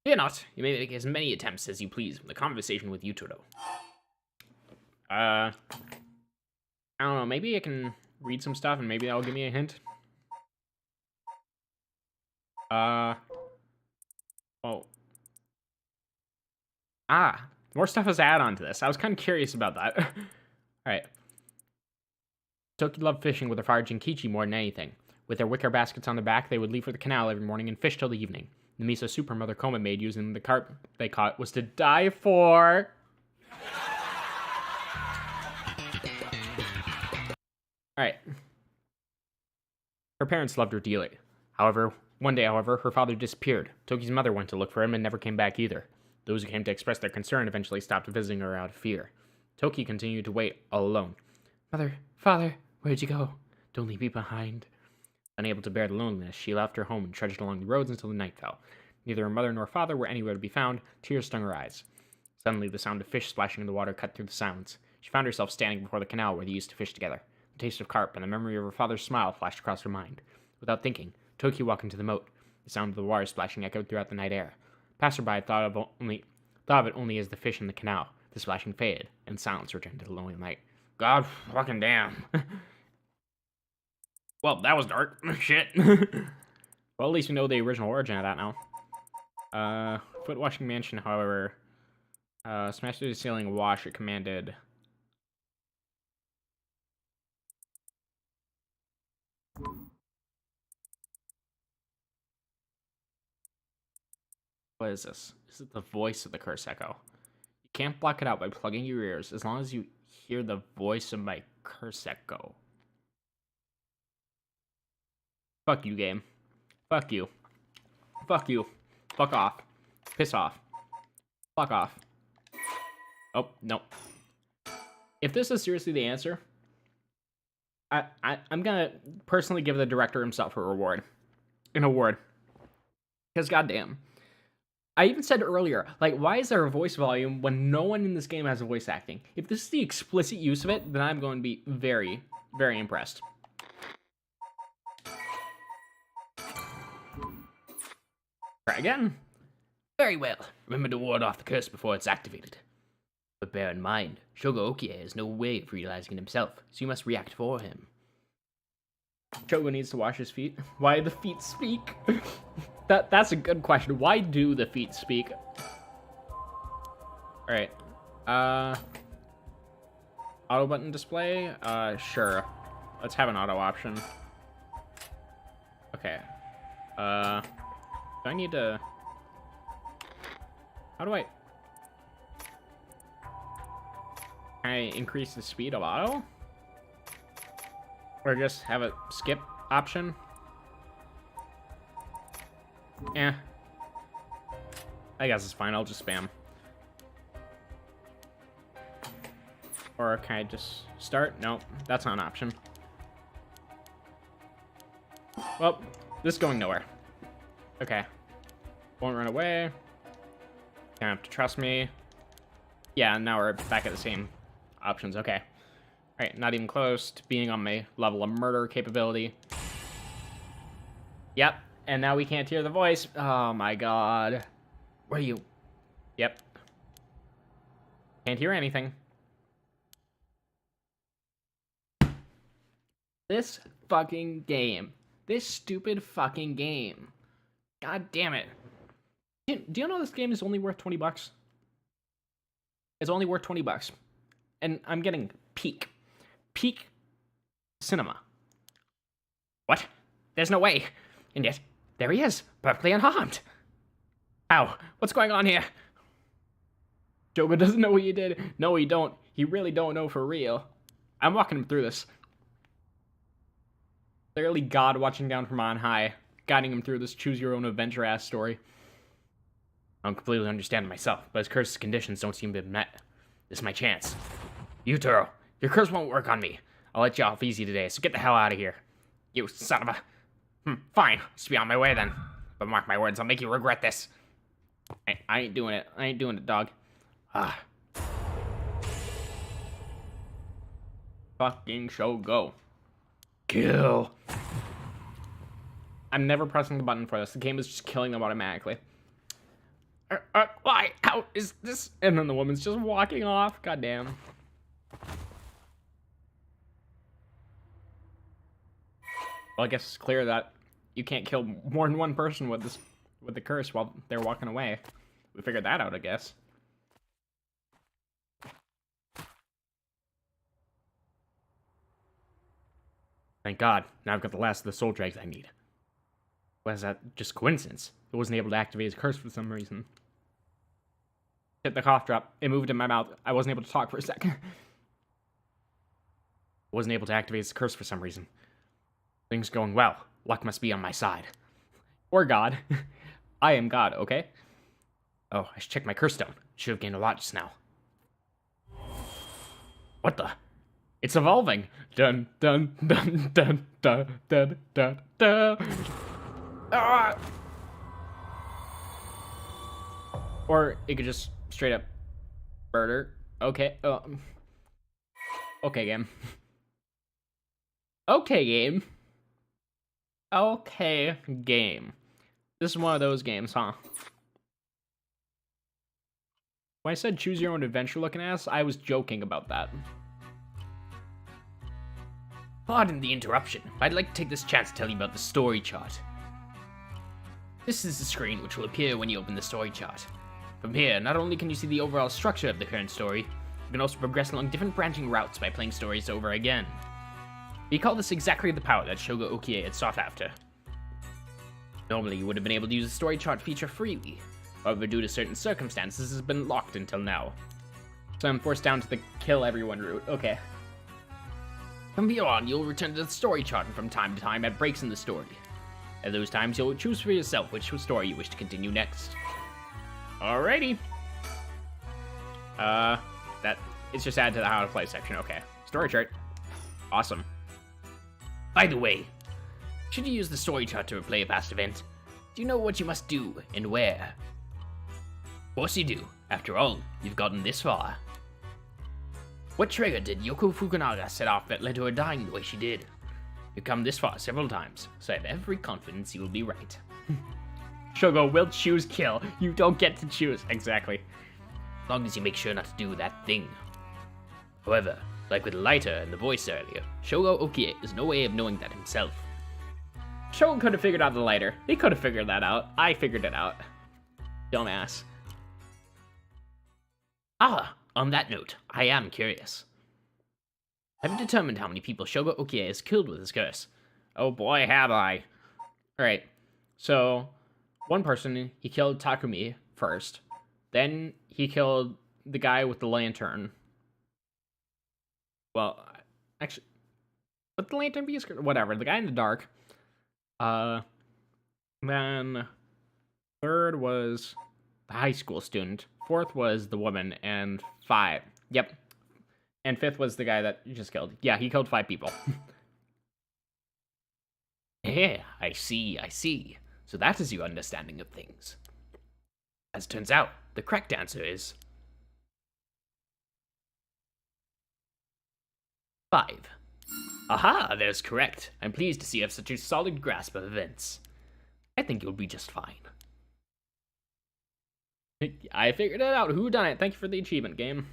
Fear not. You may make as many attempts as you please from the conversation with Yutaro. I don't know, maybe I can read some stuff and maybe that'll give me a hint. Oh. Ah, More stuff is add on to this. I was kind of curious about that. All right. Toki loved fishing with her father Jinkichi more than anything. With their wicker baskets on their back, they would leave for the canal every morning and fish till the evening. The miso soup her mother Koma made using the carp they caught was to die for. Alright. Her parents loved her dearly. One day, her father disappeared. Toki's mother went to look for him and never came back either. Those who came to express their concern eventually stopped visiting her out of fear. Toki continued to wait, all alone. Mother, father, where'd you go? Don't leave me behind. Unable to bear the loneliness, she left her home and trudged along the roads until the night fell. Neither her mother nor father were anywhere to be found. Tears stung her eyes. Suddenly, the sound of fish splashing in the water cut through the silence. She found herself standing before the canal where they used to fish together. The taste of carp and the memory of her father's smile flashed across her mind. Without thinking, Toki walked into the moat. The sound of the water splashing echoed throughout the night air. Passerby thought of it only as the fish in the canal. The splashing faded, and silence returned to the lonely night. God fucking damn. Well, that was dark. Shit. Well, at least we know the original origin of that now. Foot washing mansion, however, smashed through the ceiling wash. It commanded. What is this? Is it the voice of the curse echo? You can't block it out by plugging your ears as long as you hear the voice of my curse echo. Fuck you, game. Fuck you. Fuck you. Fuck off. Piss off. Fuck off. Oh, no. If this is seriously the answer, I'm gonna personally give the director himself a reward. An award. Because goddamn. I even said earlier, like, why is there a voice volume when no one in this game has a voice acting? If this is the explicit use of it, then I'm going to be very, very impressed. Try again. Very well. Remember to ward off the curse before it's activated. But bear in mind, Shogo Okie has no way of realizing it himself, so you must react for him. Shogo needs to wash his feet. Why do the feet speak? That's a good question. Why do the feet speak? Alright. Auto button display? Sure. Let's have an auto option. Okay. Do I need to... How do I... Can I increase the speed of auto? Or just have a skip option? Eh. I guess it's fine, I'll just spam. Or can I just start? Nope, that's not an option. Well, this is going nowhere. Okay. Won't run away. Gonna have to trust me. Yeah, now we're back at the same options, okay. Alright, not even close to being on my level of murder capability. Yep, and now we can't hear the voice. Oh my god. Where are you? Yep. Can't hear anything. This fucking game. This stupid fucking game. God damn it. Do you know this game is only worth 20 bucks? It's only worth 20 bucks. And I'm getting peak cinema. What? There's no way. And yet, there he is, perfectly unharmed. Ow, what's going on here? Jogo doesn't know what you did. No, he don't. He really don't know for real. I'm walking him through this. Clearly God watching down from on high, guiding him through this choose-your-own-adventure-ass story. I don't completely understand myself, but his curse's conditions don't seem to be met. This is my chance. Yutaro, your curse won't work on me. I'll let you off easy today, so get the hell out of here. You son of a... Fine, just be on my way then. But mark my words, I'll make you regret this. I ain't doing it. I ain't doing it, dog. Fucking Shogo. Kill. I'm never pressing the button for this. The game is just killing them automatically. Why? How is this? And then the woman's just walking off. Goddamn. Well, I guess it's clear that you can't kill more than one person with the curse while they're walking away. We figured that out, I guess. Thank God. Now I've got the last of the soul dregs I need. Was that just coincidence? It wasn't able to activate his curse for some reason. Hit the cough drop. It moved in my mouth. I wasn't able to talk for a second. Wasn't able to activate his curse for some reason. Things going well. Luck must be on my side. Or God. I am God, okay? Oh, I should check my curse stone. Should have gained a lot just now. What the? It's evolving. Dun dun dun dun dun dun dun dun. Ah! Or it could just straight up murder. Okay. Okay, game. Okay, game. Okay, game. This is one of those games, huh? When I said choose your own adventure looking ass, I was joking about that. Pardon the interruption, but I'd like to take this chance to tell you about the story chart. This is the screen which will appear when you open the story chart. From here, not only can you see the overall structure of the current story, you can also progress along different branching routes by playing stories over again. We call this exactly the power that Shogo Okie had sought after. Normally, you would have been able to use the story chart feature freely, however, due to certain circumstances, it has been locked until now. So I'm forced down to the kill everyone route. Okay. From here on, you'll return to the story chart from time to time at breaks in the story. At those times, you'll choose for yourself which story you wish to continue next. Alrighty. It's just added to the how to play section. Okay. Story chart. Awesome. By the way, should you use the story chart to replay a past event, do you know what you must do and where? Of course you do. After all, you've gotten this far. What trigger did Yoko Fukunaga set off that led to her dying the way she did? You've come this far several times, so I have every confidence you will be right. Shogo will choose kill. You don't get to choose. Exactly. As long as you make sure not to do that thing. However, like with the lighter and the voice earlier, Shogo Okie has no way of knowing that himself. Shogo could have figured out the lighter. He could have figured that out. I figured it out. Dumbass. Ah, on that note, I am curious. Have you determined how many people Shogo Okie has killed with his curse? Oh boy, have I. Alright, so one person, he killed Takumi first. Then he killed the guy with the lantern. Well, actually, would the lantern be his curse? Whatever, the guy in the dark. Then third was the high school student. Fourth was the woman, and Yep. And fifth was the guy that you just killed. Yeah, he killed 5 people. Yeah, I see. So that is your understanding of things. As it turns out, the correct answer is 5. Aha, that is correct. I'm pleased to see you have such a solid grasp of events. I think you'll be just fine. I figured it out. Who done it? Thank you for the achievement, game.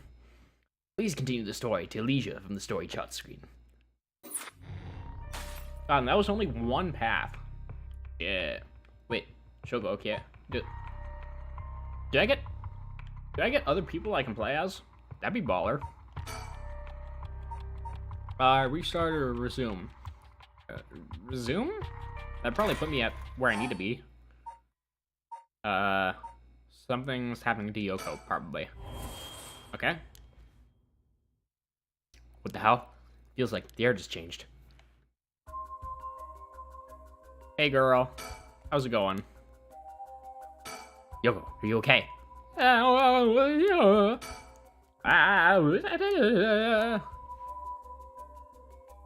Please continue the story to leisure from the story chart screen. God, and that was only one path. Yeah. Wait, Shogo, okay. Do I get other people I can play as? That'd be baller. Restart or resume? Resume? That'd probably put me at where I need to be. Something's happening to Yoko, probably. Okay. What the hell? Feels like the air just changed. Hey girl, how's it going? Yoko, are you okay?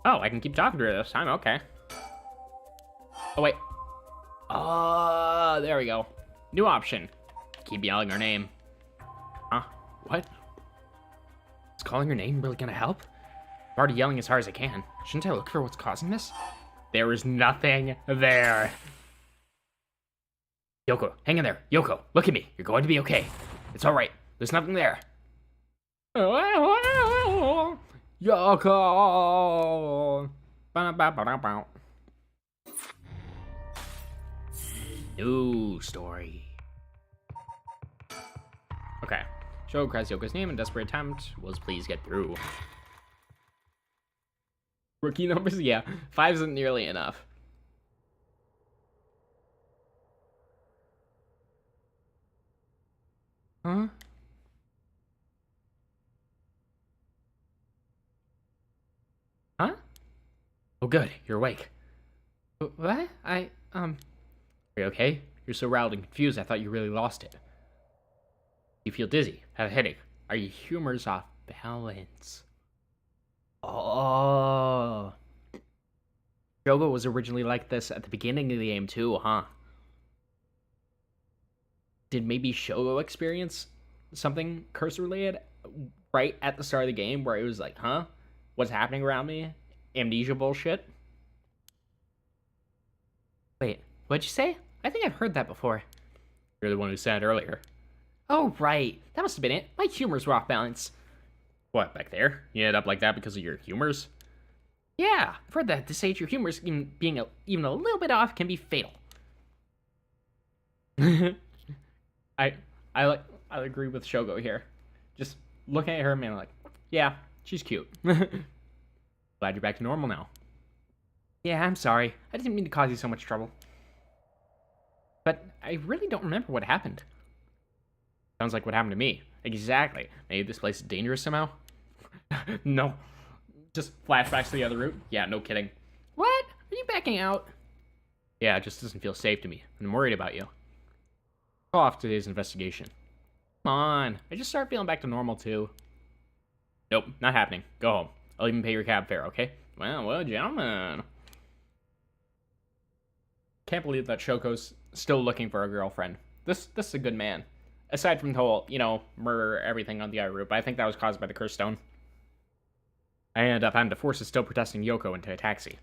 Oh, I can keep talking to her this time, okay. Oh wait. There we go. New option. Keep yelling her name. Huh? What? Is calling her name really gonna help? I'm already yelling as hard as I can. Shouldn't I look for what's causing this? There is nothing there. Yoko, hang in there. Yoko, look at me. You're going to be okay. It's alright. There's nothing there. Yoko! New story. Okay. Shogo cries Yoko's name in desperate attempt. Was please get through. Rookie numbers? Yeah, 5 isn't nearly enough. Huh? Huh? Oh, good. You're awake. What? Are you okay? You're so riled and confused, I thought you really lost it. You feel dizzy, have a headache. Are your humors off balance? Oh. Shogo was originally like this at the beginning of the game too, huh? Did maybe Shogo experience something curse related right at the start of the game where it was like, huh? What's happening around me? Amnesia bullshit? Wait, what'd you say? I think I've heard that before. You're the one who said earlier. Oh, right. That must have been it. My humors were off balance. What, back there? You ended up like that because of your humors? Yeah, I've heard that at this age, your humors being even a little bit off can be fatal. I agree with Shogo here. Just looking at her, man, like, yeah, she's cute. Glad you're back to normal now. Yeah, I'm sorry. I didn't mean to cause you so much trouble. But I really don't remember what happened. Sounds like what happened to me. Exactly. Maybe this place is dangerous somehow? No. Just flashbacks to the other route? Yeah, no kidding. What? Are you backing out? Yeah, it just doesn't feel safe to me. I'm worried about you. Call off today's investigation. Come on. I just started feeling back to normal, too. Nope, not happening. Go home. I'll even pay your cab fare, okay? Well, gentlemen. Can't believe that Shoko's still looking for a girlfriend. This is a good man. Aside from the whole, murder everything on the other route, but I think that was caused by the cursed stone. I ended up having to force a still protesting Yoko into a taxi.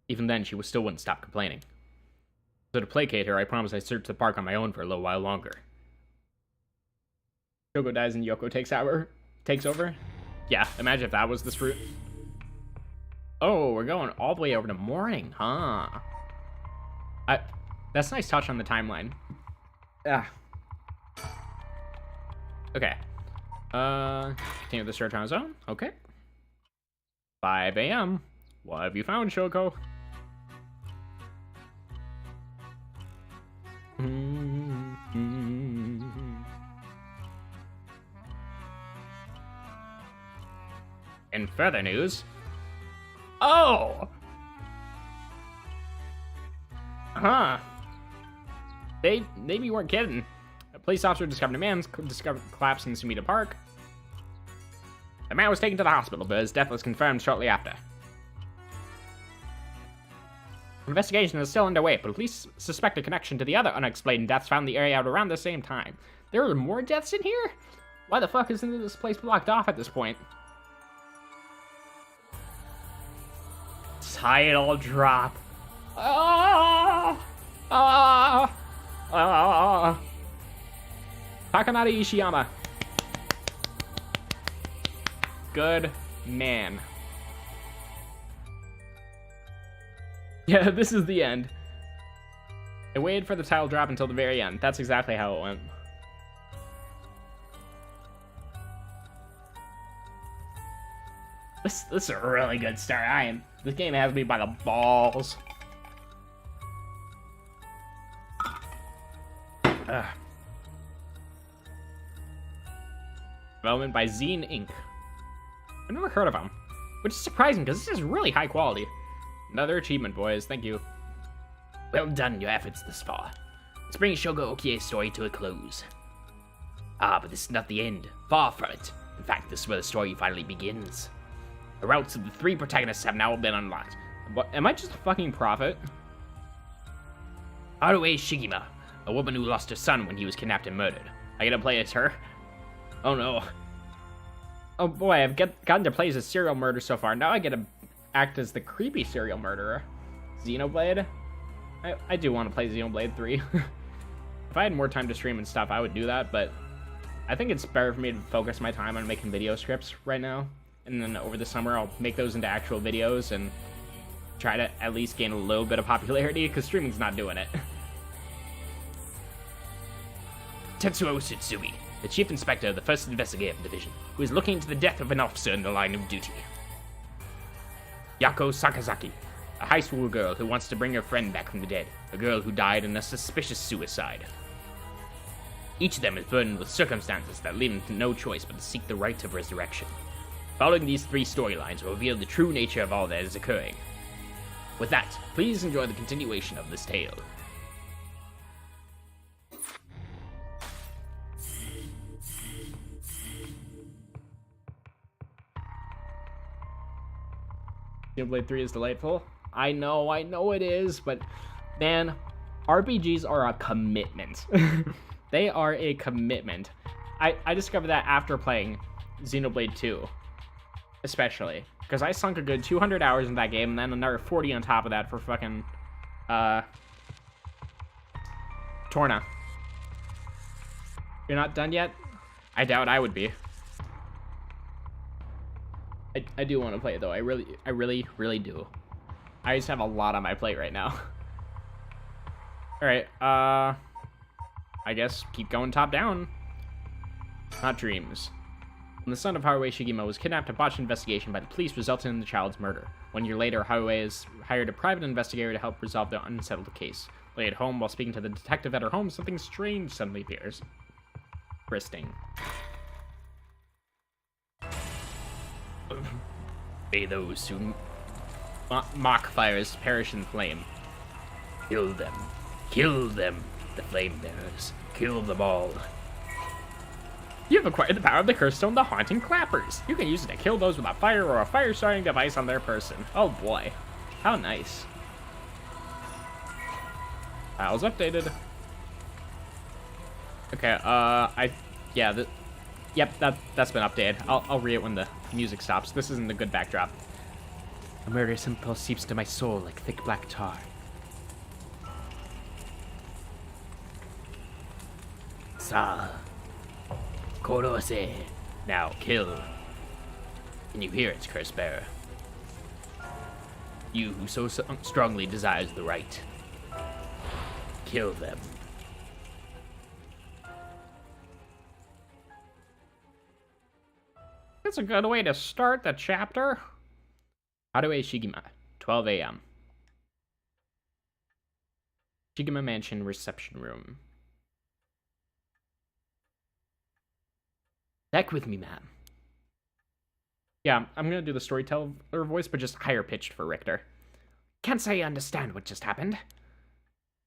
Even then, she still wouldn't stop complaining. So to placate her, I promised I'd search the park on my own for a little while longer. Shoko dies and Yoko takes over? Yeah, imagine if that was this route. Oh, we're going all the way over to morning, huh? That's a nice touch on the timeline. Ah. Okay. Continue the search on his own. Okay. 5 a.m. What have you found, Shoko? In further news... Oh! Huh. They maybe weren't kidding. A police officer discovered a man collapsed in Sumida Park. The man was taken to the hospital, but his death was confirmed shortly after. Investigation is still underway, but police suspect a connection to the other unexplained deaths found in the area at around the same time. There are more deaths in here? Why the fuck isn't this place blocked off at this point? Title drop. Takanari Ishiyama. Good man. Yeah, this is the end. I waited for the title drop until the very end. That's exactly how it went. This is a really good start. This game has me by the balls. Development by Zine Inc. I've never heard of them, which is surprising because this is really high quality. Another achievement, boys. Thank you. Well done, your efforts thus far. Let's bring Shogo Okie's story to a close. Ah, but this is not the end. Far from it. In fact, this is where the story finally begins. The routes of the 3 protagonists have now been unlocked. What? Am I just a fucking prophet? Haruo Shigima, a woman who lost her son when he was kidnapped and murdered. I get to play as her? Oh no. Oh boy, I've gotten to play as a serial murderer so far. Now I get to act as the creepy serial murderer. Xenoblade? I do want to play Xenoblade 3. If I had more time to stream and stuff, I would do that, but I think it's better for me to focus my time on making video scripts right now. And then over the summer, I'll make those into actual videos and try to at least gain a little bit of popularity, because streaming's not doing it. Tetsuo Tsutsui, the chief inspector of the 1st Investigative Division, who is looking into the death of an officer in the line of duty. Yako Sakazaki, a high school girl who wants to bring her friend back from the dead, a girl who died in a suspicious suicide. Each of them is burdened with circumstances that leave them to no choice but to seek the right of resurrection. Following these 3 storylines will reveal the true nature of all that is occurring. With that, please enjoy the continuation of this tale. Xenoblade 3 is delightful. I know it is, but man, RPGs are a commitment. They are a commitment. I discovered that after playing Xenoblade 2, especially, because I sunk a good 200 hours in that game, and then another 40 on top of that for fucking, Torna. You're not done yet? I doubt I would be. I do want to play it, though. I really do. I just have a lot on my plate right now. Alright, I guess keep going top down. Not dreams. When the son of Haruo Shigima was kidnapped, a botched investigation by the police resulted in the child's murder. 1 year later, Haruo has hired a private investigator to help resolve the unsettled case. Lay at home, while speaking to the detective at her home, something strange suddenly appears. Interesting. May those who mock fires perish in flame. Kill them. Kill them, the flame bearers. Kill them all. You have acquired the power of the curse stone, the Haunting Clappers. You can use it to kill those with a fire or a fire-starting device on their person. Oh boy. How nice. Files updated. Okay, yep, that's been updated. I'll read it when the music stops. This isn't a good backdrop. A murderous impulse seeps to my soul like thick black tar. Sa. Korose. Now kill. Can you hear it, curse bearer? You who so strongly desires the right. Kill them. That's a good way to start the chapter. Haruo Shigima, 12 a.m. Shigima Mansion reception room. Back with me, ma'am. Yeah, I'm gonna do the storyteller voice, but just higher pitched for Richter. Can't say I understand what just happened,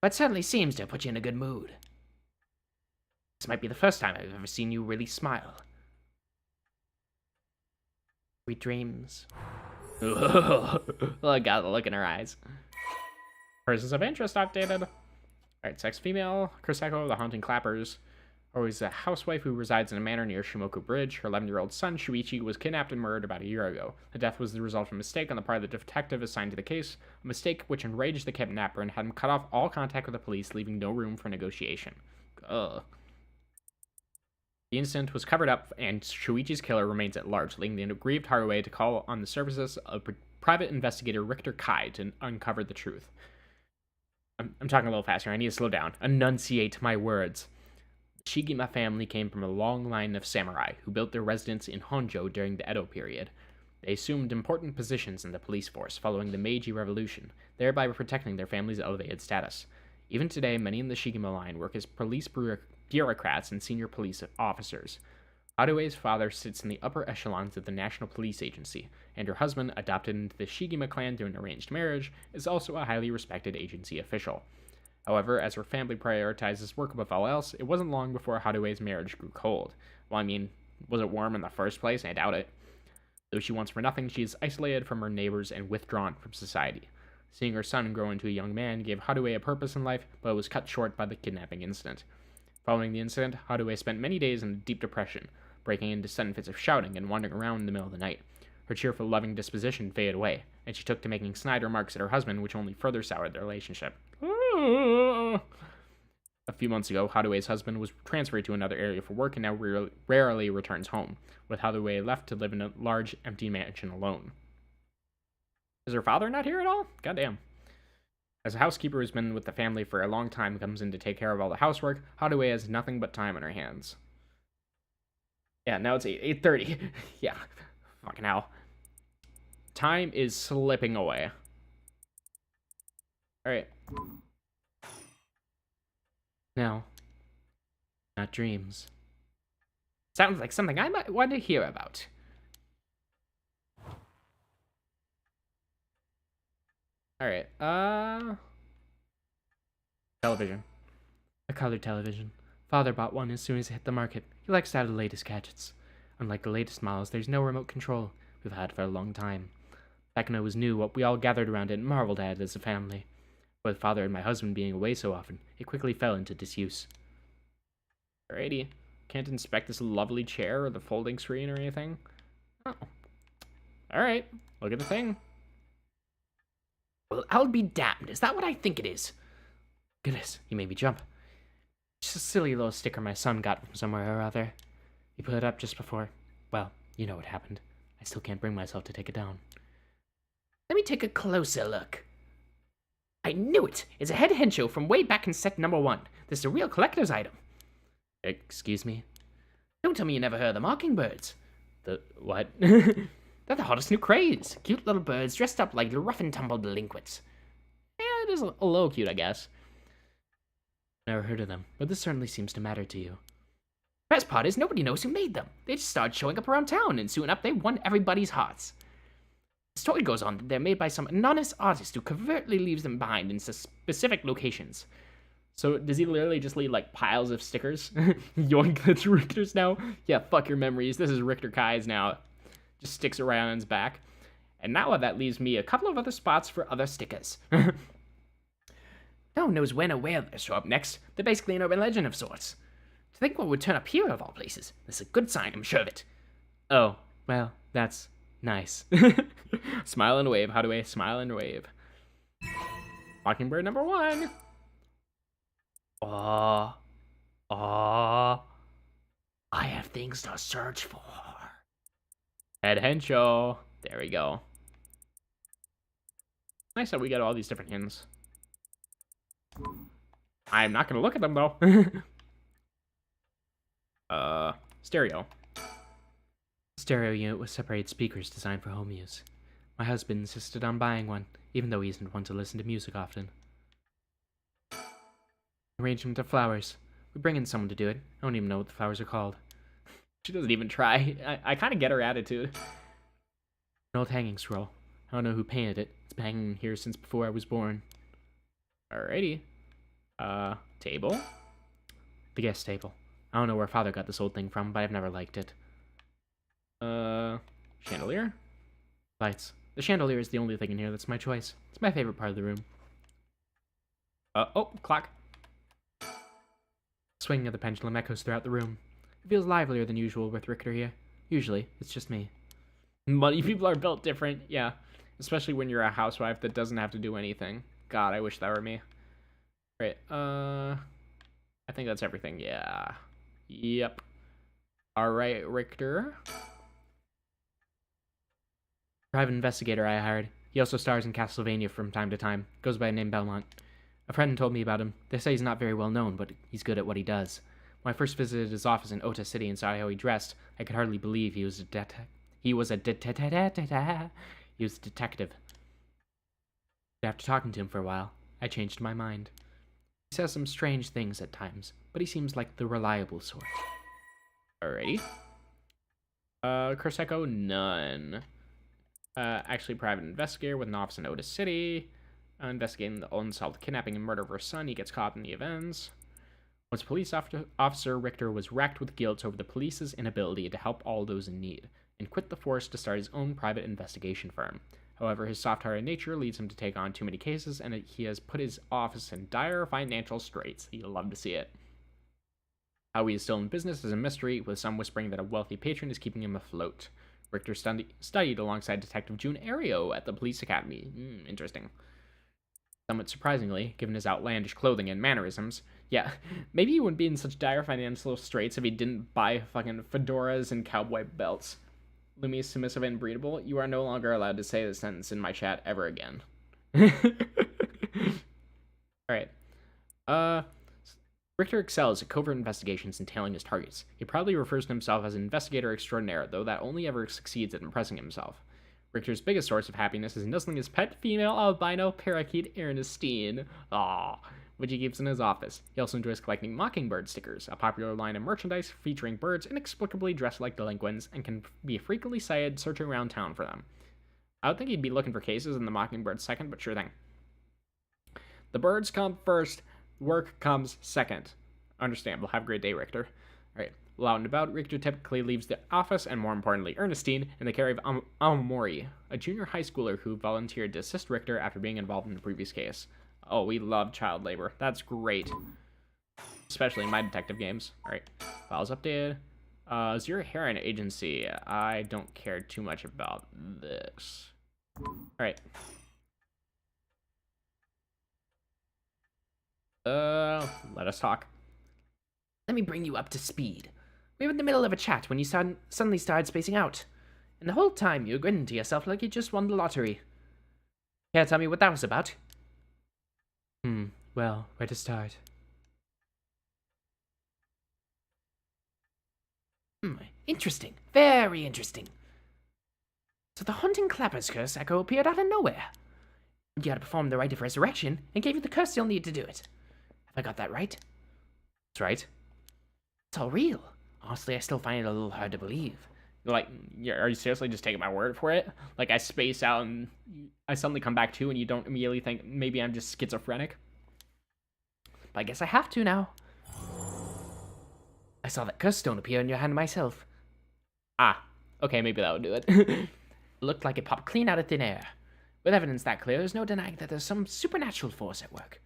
but certainly seems to have put you in a good mood. This might be the first time I've ever seen you really smile. Sweet dreams. Look at the look in her eyes. Persons of interest updated. Alright, sex female. Kurseko, the Haunting Clappers. Always a housewife who resides in a manor near Shimoku Bridge. Her 11-year-old son, Shuichi, was kidnapped and murdered about a year ago. The death was the result of a mistake on the part of the detective assigned to the case, a mistake which enraged the kidnapper and had him cut off all contact with the police, leaving no room for negotiation. Ugh. The incident was covered up, and Shuichi's killer remains at large, leading the aggrieved Haruo to call on the services of private investigator Richter Kai to uncover the truth. I'm talking a little faster. I need to slow down. Enunciate my words. The Shigima family came from a long line of samurai who built their residence in Honjo during the Edo period. They assumed important positions in the police force following the Meiji Revolution, thereby protecting their family's elevated status. Even today, many in the Shigima line work as police bureaucrats and senior police officers. Haruo's father sits in the upper echelons of the National Police Agency, and her husband, adopted into the Shigima clan through an arranged marriage, is also a highly respected agency official. However, as her family prioritizes work above all else, it wasn't long before Haruo's marriage grew cold. Well, I mean, was it warm in the first place? I doubt it. Though she wants for nothing, she is isolated from her neighbors and withdrawn from society. Seeing her son grow into a young man gave Haruo a purpose in life, but it was cut short by the kidnapping incident. Following the incident, Haruo spent many days in a deep depression, breaking into sudden fits of shouting and wandering around in the middle of the night. Her cheerful, loving disposition faded away, and she took to making snide remarks at her husband, which only further soured their relationship. A few months ago, Haruo's husband was transferred to another area for work and now rarely returns home, with Haruo left to live in a large, empty mansion alone. Is her father not here at all? Goddamn. As a housekeeper who's been with the family for a long time comes in to take care of all the housework, Haruo has nothing but time on her hands. Yeah, now it's 8:30. Yeah, fucking hell. Time is slipping away. Alright. No. Not dreams. Sounds like something I might want to hear about. Alright, television. A color television. Father bought one as soon as it hit the market. He likes to have the latest gadgets. Unlike the latest models, there's no remote control. We've had it for a long time. Back when it was new, we all gathered around it and marveled at it as a family. With Father and my husband being away so often, it quickly fell into disuse. Alrighty. Can't inspect this lovely chair or the folding screen or anything. Oh. Alright. Look at the thing. Well, I'll be damned. Is that what I think it is? Goodness, you made me jump. Just a silly little sticker my son got from somewhere or other. He put it up just before. Well, you know what happened. I still can't bring myself to take it down. Let me take a closer look. I knew it! It's a head Honjo from way back in set number 1. This is a real collector's item. Excuse me? Don't tell me you never heard of the Mockingbirds. The what? They're the hottest new craze. Cute little birds dressed up like rough and tumble delinquents. Yeah, it is a little cute, I guess. Never heard of them, but this certainly seems to matter to you. Best part is nobody knows who made them. They just started showing up around town, and soon up they won everybody's hearts. The story goes on that they're made by some anonymous artist who covertly leaves them behind in specific locations. So does he literally just leave like piles of stickers? Yoink, that's Richter's now? Yeah, fuck your memories. This is Richter Kai's now. Just sticks around on his back. And now that leaves me a couple of other spots for other stickers. No one knows when or where they'll show up next. They're basically an urban legend of sorts. To think what would turn up here of all places. This is a good sign, I'm sure of it. Oh, well, that's nice. Smile and wave. How do I smile and wave? Mockingbird number 1. I have things to search for. Head Honjo. There we go. Nice that we got all these different hints. I'm not gonna look at them though. Stereo. Stereo unit with separated speakers designed for home use. My husband insisted on buying one, even though he isn't one to listen to music often. Arrangement of flowers. We bring in someone to do it. I don't even know what the flowers are called. She doesn't even try. I kind of get her attitude. An old hanging scroll. I don't know who painted it. It's been hanging here since before I was born. Alrighty. Table. The guest table. I don't know where Father got this old thing from, but I've never liked it. Chandelier? Lights. The chandelier is the only thing in here that's my choice. It's my favorite part of the room. Oh, clock. Swinging of the pendulum echoes throughout the room. It feels livelier than usual with Richter here. Usually, it's just me. Money people are built different, yeah. Especially when you're a housewife that doesn't have to do anything. God, I wish that were me. Right, I think that's everything, yeah. Yep. Alright, Richter. Private investigator I hired. He also stars in Castlevania from time to time. Goes by the name Belmont. A friend told me about him. They say he's not very well known, but he's good at what he does. When I first visited his office in Ota City and saw how he dressed, I could hardly believe he was a detective. After talking to him for a while, I changed my mind. He says some strange things at times, but he seems like the reliable sort. Alrighty. Kuroseko, none. Actually, private investigator with an office in Otis City. Investigating the unsolved kidnapping and murder of her son, he gets caught in the events. Once police officer, Richter was racked with guilt over the police's inability to help all those in need, and quit the force to start his own private investigation firm. However, his soft-hearted nature leads him to take on too many cases, and he has put his office in dire financial straits. You'll love to see it. How he is still in business is a mystery, with some whispering that a wealthy patron is keeping him afloat. Richter studied alongside Detective June Ario at the police academy. Interesting. Somewhat surprisingly, given his outlandish clothing and mannerisms. Yeah, maybe he wouldn't be in such dire financial straits if he didn't buy fucking fedoras and cowboy belts. Lumi is submissive and breedable. You are no longer allowed to say this sentence in my chat ever again. Alright. Richter excels at covert investigations and tailing his targets. He proudly refers to himself as an investigator extraordinaire, though that only ever succeeds at impressing himself. Richter's biggest source of happiness is nuzzling his pet female albino parakeet Ernestine. Aww. Which he keeps in his office. He also enjoys collecting mockingbird stickers, a popular line of merchandise featuring birds inexplicably dressed like delinquents, and can be frequently sighted searching around town for them. I would think he'd be looking for cases and the mockingbird second, but sure thing. The birds come first, work comes second. Understandable. Have a great day, Richter. Alright. While out and about, Richter typically leaves the office, and more importantly, Ernestine, in the care of Amori, a junior high schooler who volunteered to assist Richter after being involved in the previous case. Oh, we love child labor. That's great. Especially in my detective games. Alright. Files updated. Zero Heron Agency. I don't care too much about this. Alright. Let us talk. Let me bring you up to speed. We were in the middle of a chat when you suddenly started spacing out. And the whole time you were grinning to yourself like you just won the lottery. Care to tell me what that was about? Well, where to start? Interesting. Very interesting. So the haunting clapper's curse echo appeared out of nowhere. You had to perform the rite of resurrection and gave you the curse you'll need to do it. Have I got that right? That's right. It's all real. Honestly, I still find it a little hard to believe. Like, are you seriously just taking my word for it? Like, I space out and I suddenly come back to, and you don't immediately think maybe I'm just schizophrenic? But I guess I have to now. I saw that curse stone appear in your hand myself. Ah, okay, maybe that would do it. It looked like it popped clean out of thin air. With evidence that clear, there's no denying that there's some supernatural force at work.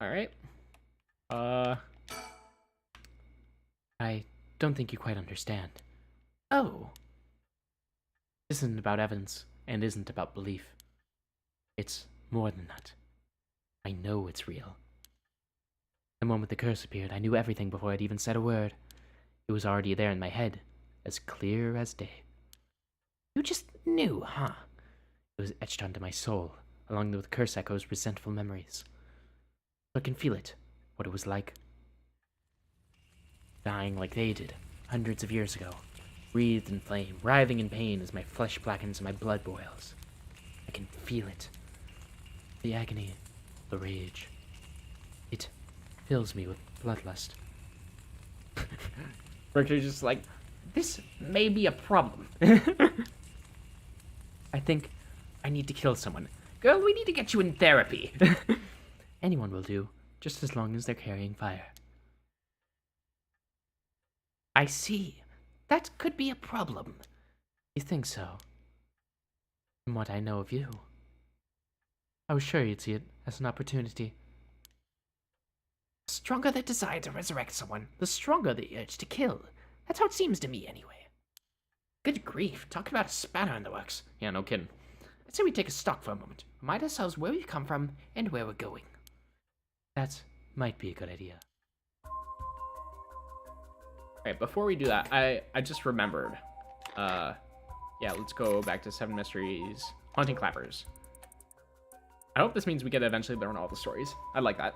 Alright. I don't think you quite understand. Oh. This isn't about evidence, and isn't about belief. It's more than that. I know it's real. The moment the curse appeared, I knew everything before I'd even said a word. It was already there in my head, as clear as day. You just knew, huh? It was etched onto my soul, along with curse echoes' resentful memories. So I can feel it, what it was like. Dying like they did, hundreds of years ago, wreathed in flame, writhing in pain as my flesh blackens and my blood boils. I can feel it. The agony, the rage. It fills me with bloodlust. Richard's just like, this may be a problem. I think I need to kill someone. Girl, we need to get you in therapy. Anyone will do, just as long as they're carrying fire. I see. That could be a problem. You think so? From what I know of you, I was sure you'd see it as an opportunity. The stronger the desire to resurrect someone, the stronger the urge to kill. That's how it seems to me, anyway. Good grief, talking about a spanner in the works. Yeah, no kidding. Let's say we take a stock for a moment. Remind ourselves where we've come from and where we're going. That might be a good idea. Alright, before we do that, I just remembered. Yeah, let's go back to 7 Mysteries. Haunting Clappers. I hope this means we get to eventually learn all the stories. I like that.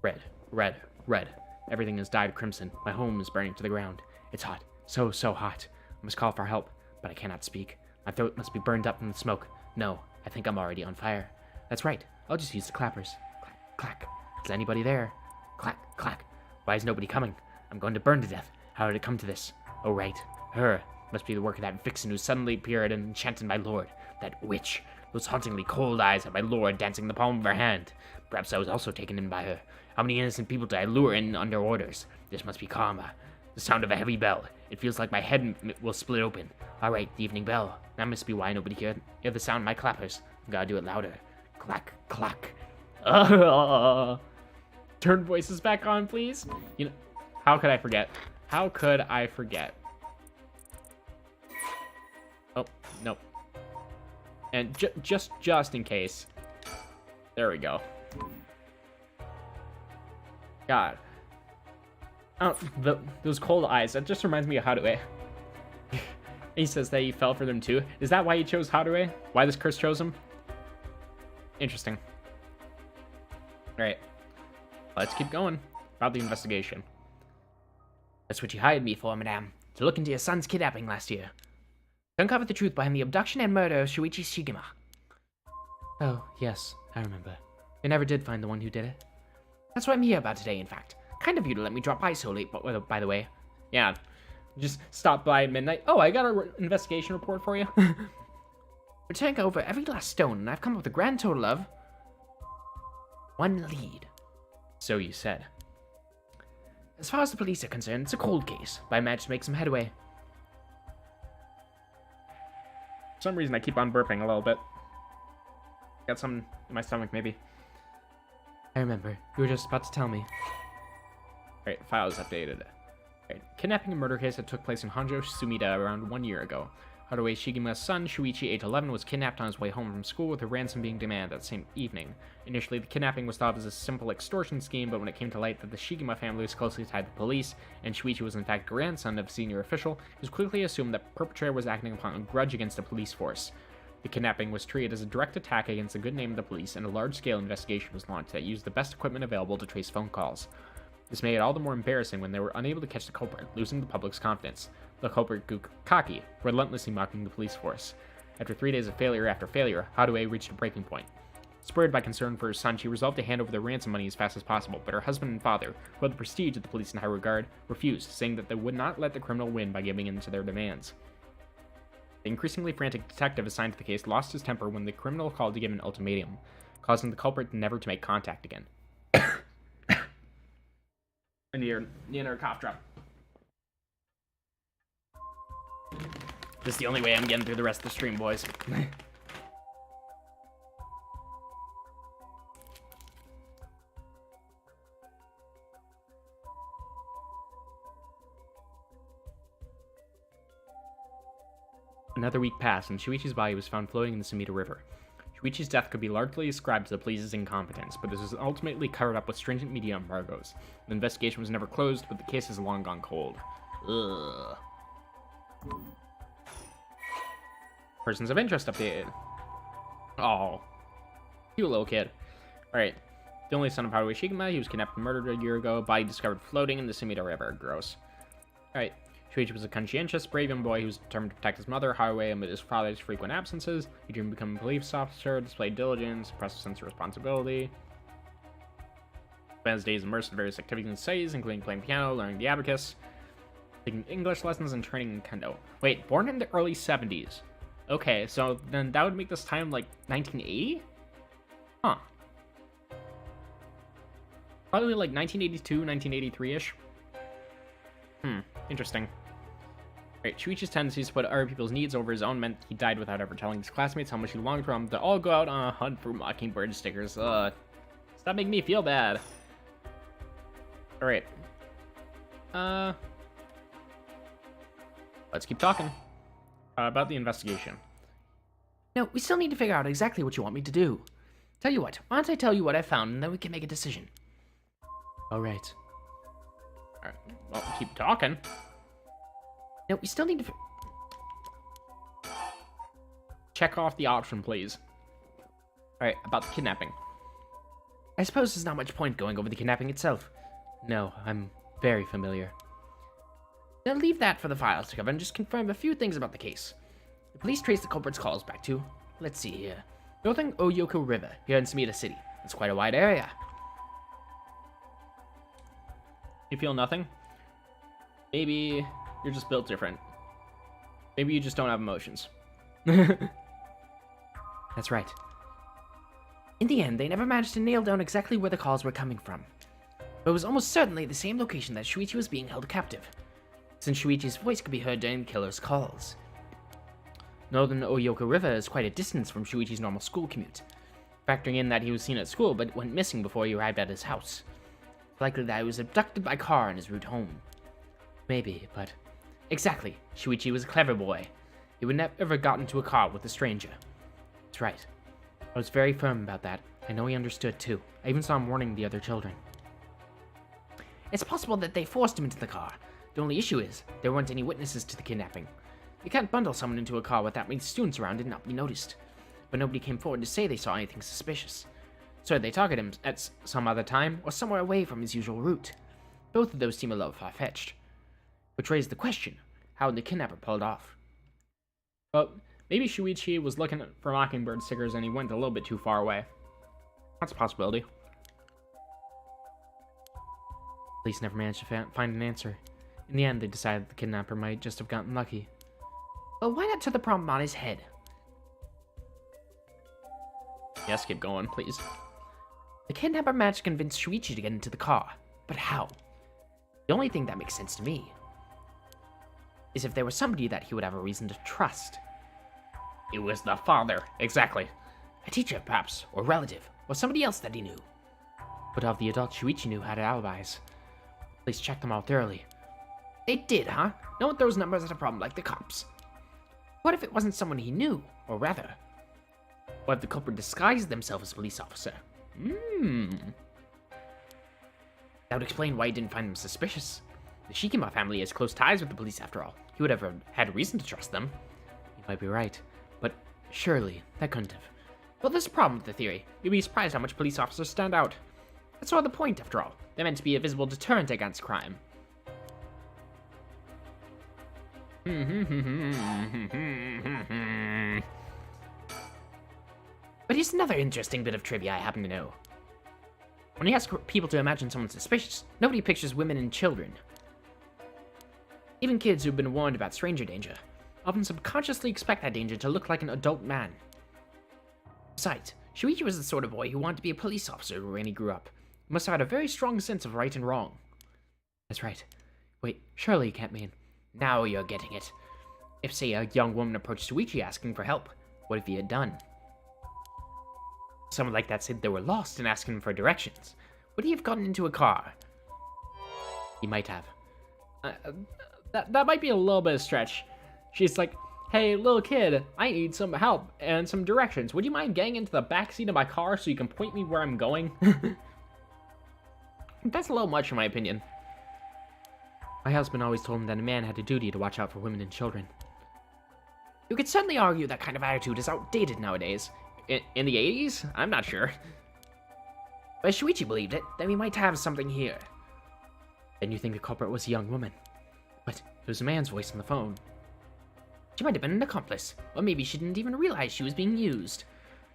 Red, red, red. Everything has dyed crimson. My home is burning to the ground. It's hot. So, so hot. I must call for help, but I cannot speak. My throat must be burned up from the smoke. No, I think I'm already on fire. That's right. I'll just use the clappers. Clack, clack. Is anybody there? Clack, clack. Why is nobody coming? I'm going to burn to death. How did it come to this? Oh, right. Her. Must be the work of that vixen who suddenly appeared and enchanted my lord. That witch. Those hauntingly cold eyes of my lord dancing in the palm of her hand. Perhaps I was also taken in by her. How many innocent people did I lure in under orders? This must be karma. The sound of a heavy bell. It feels like my head will split open. Alright, the evening bell. That must be why nobody could hear the sound of my clappers. I've got to do it louder. Clack, clack. Turn voices back on, please. You know, how could I forget? How could I forget? Oh, nope. And just in case. There we go. God. Oh, those cold eyes. That just reminds me of Hadoué. He says that he fell for them too. Is that why he chose Hadoué? Why this curse chose him? Interesting. Alright. Let's keep going. About the investigation. That's what you hired me for, madame. to look into your son's kidnapping last year. To uncover the truth behind the abduction and murder of Shuichi Shigema. Oh, yes, I remember. They never did find the one who did it. That's what I'm here about today, in fact. Kind of you to let me drop by so late, but by the way. Yeah, just stop by at midnight. Oh, I got an investigation report for you. We're turning over every last stone, and I've come up with a grand total of 1 lead. So you said. As far as the police are concerned, it's a cold case, but I managed to make some headway. For some reason, I keep on burping a little bit. Got something in my stomach, maybe. I remember. You were just about to tell me. Alright, file is updated. Alright, kidnapping and murder case that took place in Honjo, Sumida around 1 year ago. Haruo Shigema's son, Shuichi, age 11, was kidnapped on his way home from school with a ransom being demanded that same evening. Initially, the kidnapping was thought of as a simple extortion scheme, but when it came to light that the Shigema family was closely tied to police, and Shuichi was in fact grandson of a senior official, it was quickly assumed that the perpetrator was acting upon a grudge against the police force. The kidnapping was treated as a direct attack against the good name of the police, and a large-scale investigation was launched that used the best equipment available to trace phone calls. This made it all the more embarrassing when they were unable to catch the culprit, losing the public's confidence. The culprit grew cocky, relentlessly mocking the police force. After 3 days of failure after failure, Haruo reached a breaking point. Spurred by concern for her son, she resolved to hand over the ransom money as fast as possible, but her husband and father, who had the prestige of the police in high regard, refused, saying that they would not let the criminal win by giving in to their demands. The increasingly frantic detective assigned to the case lost his temper when the criminal called to give an ultimatum, causing the culprit never to make contact again. I need another cough drop. This is the only way I'm getting through the rest of the stream, boys. Another week passed, and Shuichi's body was found floating in the Sumida River. Shuichi's death could be largely ascribed to the police's incompetence, but this was ultimately covered up with stringent media embargoes. The investigation was never closed, but the case has long gone cold. Ugh. Persons of interest updated. Oh, cute little kid. Alright, the only son of Haruo Shigema, he was kidnapped and murdered a year ago, body discovered floating in the Sumida River. Gross. Alright, Shuichi was a conscientious, brave young boy who was determined to protect his mother, Haruo, amid his father's frequent absences. He dreamed of becoming a police officer, displayed diligence, impressive sense of responsibility. Spent his days immersed in various activities and studies, including playing piano, learning the abacus, taking English lessons, and training in kendo. Wait, born in the early 70s. Okay, so then that would make this time like 1980? Huh. Probably like 1982, 1983-ish. Interesting. Right, Shuichi's tendencies to put other people's needs over his own meant he died without ever telling his classmates how much he longed for them to all go out on a hunt for mockingbird stickers. Stop making me feel bad. Alright. Let's keep talking. About the investigation. No, we still need to figure out exactly what you want me to do. Tell you what, why don't I tell you what I found, and then we can make a decision. Alright. Alright, well, keep talking. No, we still need to check off the option, please. Alright, about the kidnapping. I suppose there's not much point going over the kidnapping itself. No, I'm very familiar. Now leave that for the files to cover and just confirm a few things about the case. The police traced the culprit's calls back to, let's see here, northern Oyoko River, here in Sumida City. It's quite a wide area. You feel nothing? Maybe you're just built different. Maybe you just don't have emotions. That's right. In the end, they never managed to nail down exactly where the calls were coming from. But it was almost certainly the same location that Shuichi was being held captive, since Shuichi's voice could be heard during the killer's calls. Northern Oyoko River is quite a distance from Shuichi's normal school commute, factoring in that he was seen at school but went missing before he arrived at his house. It's likely that he was abducted by car on his route home. Maybe, but... Exactly, Shuichi was a clever boy. He would never have gotten into a car with a stranger. That's right. I was very firm about that. I know he understood too. I even saw him warning the other children. It's possible that they forced him into the car. The only issue is, there weren't any witnesses to the kidnapping. You can't bundle someone into a car with that many students around and not be noticed. But nobody came forward to say they saw anything suspicious. So they targeted him at some other time, or somewhere away from his usual route. Both of those seem a little far-fetched. Which raised the question, how the kidnapper pulled off. But maybe Shuichi was looking for mockingbird stickers and he went a little bit too far away. That's a possibility. Police never managed to find an answer. In the end, they decided the kidnapper might just have gotten lucky. Well, why not turn the problem on his head? Yes, keep going, please. The kidnapper managed to convince Shuichi to get into the car. But how? The only thing that makes sense to me is if there was somebody that he would have a reason to trust. It was the father, exactly. A teacher, perhaps, or relative, or somebody else that he knew. But of the adults Shuichi knew had alibis. Police checked them all thoroughly. They did, huh? No one throws numbers at a problem like the cops. What if it wasn't someone he knew, or rather, what if the culprit disguised themselves as a police officer? That would explain why he didn't find them suspicious. The Shikima family has close ties with the police after all. He would have had reason to trust them. You might be right, but surely that couldn't have. Well, there's a problem with the theory. You'd be surprised how much police officers stand out. That's all the point, after all. They're meant to be a visible deterrent against crime. But here's another interesting bit of trivia I happen to know. When you ask people to imagine someone suspicious, nobody pictures women and children. Even kids who've been warned about stranger danger often subconsciously expect that danger to look like an adult man. Besides, Shuichi was the sort of boy who wanted to be a police officer when he grew up. He must have had a very strong sense of right and wrong. That's right. Wait, surely you can't mean... Now you're getting it. If, say, a young woman approached Shuichi asking for help, what if he had done? Someone like that said they were lost and asking him for directions. Would he have gotten into a car? He might have. That might be a little bit of a stretch. She's like, hey, little kid, I need some help and some directions. Would you mind getting into the backseat of my car so you can point me where I'm going? That's a little much in my opinion. My husband always told him that a man had a duty to watch out for women and children. You could certainly argue that kind of attitude is outdated nowadays. In the 80s? I'm not sure. But if Shuichi believed it, then we might have something here. Then you think the culprit was a young woman. But it was a man's voice on the phone. She might have been an accomplice, or maybe she didn't even realize she was being used.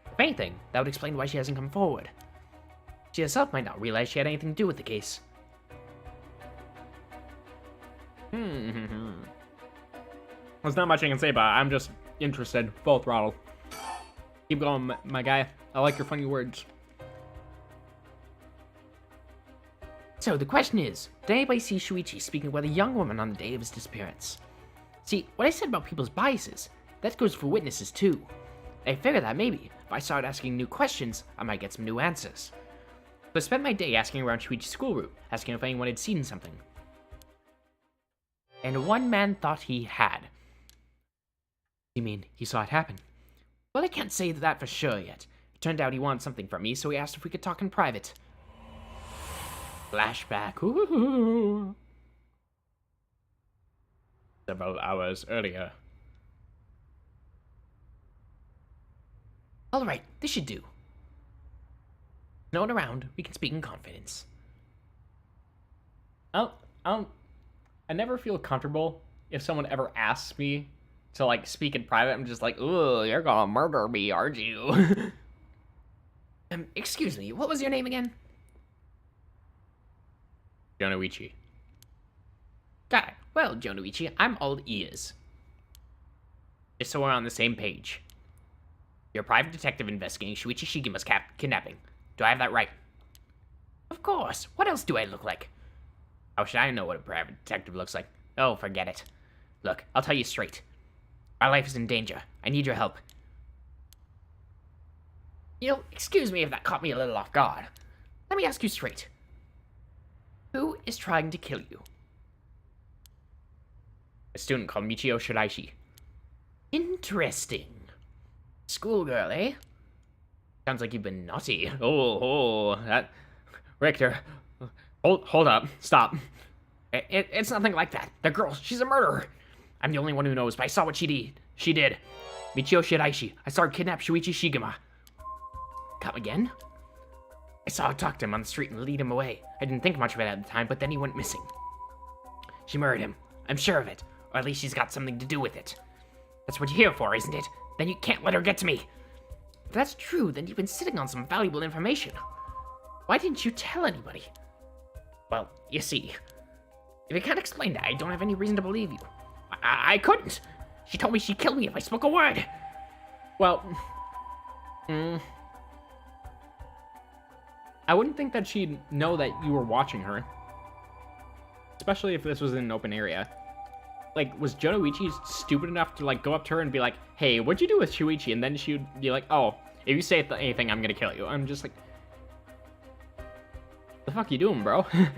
If anything, that would explain why she hasn't come forward. She herself might not realize she had anything to do with the case. There's not much I can say about it. I'm just interested. Full throttle. Keep going, my guy. I like your funny words. So the question is, did anybody see Shuichi speaking with a young woman on the day of his disappearance? See, what I said about people's biases, that goes for witnesses too. I figured that maybe, if I started asking new questions, I might get some new answers. So I spent my day asking around Shuichi's school route, asking if anyone had seen something. And one man thought he had. You mean, he saw it happen? Well, I can't say that for sure yet. It turned out he wanted something from me, so he asked if we could talk in private. Flashback. Ooh. Several hours earlier. Alright, this should do. No one around, we can speak in confidence. I never feel comfortable if someone ever asks me to, like, speak in private. I'm just like, ooh, you're gonna murder me, aren't you? Excuse me, what was your name again? Jonoichi. Got it. Well, Jonoichi, I'm all ears. Just so we're on the same page. You're a private detective investigating Shuichi Shigima's kidnapping. Do I have that right? Of course. What else do I look like? How should I know what a private detective looks like? Oh, forget it. Look, I'll tell you straight. My life is in danger. I need your help. Excuse me if that caught me a little off guard. Let me ask you straight. Who is trying to kill you? A student called Michio Shiraishi. Interesting. Schoolgirl, eh? Sounds like you've been naughty. That... Richter, hold up. Stop. It's nothing like that. The girl, she's a murderer. I'm the only one who knows, but I saw what she did. Michio Shiraishi. I saw her kidnap Shuichi Shigema. Come again? I saw her talk to him on the street and lead him away. I didn't think much of it at the time, but then he went missing. She murdered him. I'm sure of it. Or at least she's got something to do with it. That's what you're here for, isn't it? Then you can't let her get to me. If that's true, then you've been sitting on some valuable information. Why didn't you tell anybody? Well, you see, if you can't explain that, I don't have any reason to believe you. I couldn't. She told me she'd kill me if I spoke a word. Well, I wouldn't think that she'd know that you were watching her. Especially if this was in an open area. Like, was Jonoichi stupid enough to, like, go up to her and be like, hey, what'd you do with Shuichi? And then she'd be like, oh, if you say anything, I'm gonna kill you. I'm just like, the fuck you doing, bro? You're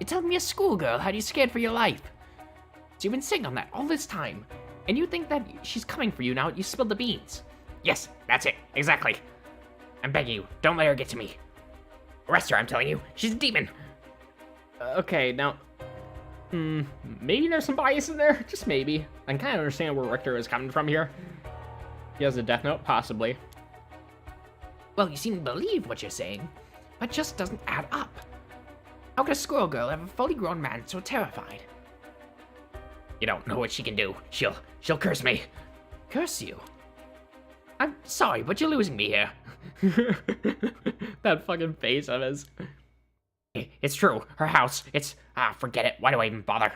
telling me a schoolgirl had you scared for your life. So you've been sitting on that all this time, and you think that she's coming for you now that you spilled the beans. Yes, that's it, exactly. I'm begging you, don't let her get to me. Arrest her, I'm telling you. She's a demon. Okay, now, maybe there's some bias in there, just maybe. I can kind of understand where Richter is coming from here. He has a death note, possibly. Well, you seem to believe what you're saying, but just doesn't add up. How could a squirrel girl have a fully grown man so terrified? You don't know what she can do. She'll curse me. Curse you? I'm sorry, but you're losing me here. That fucking face of his. It's true. Her house. Forget it. Why do I even bother? You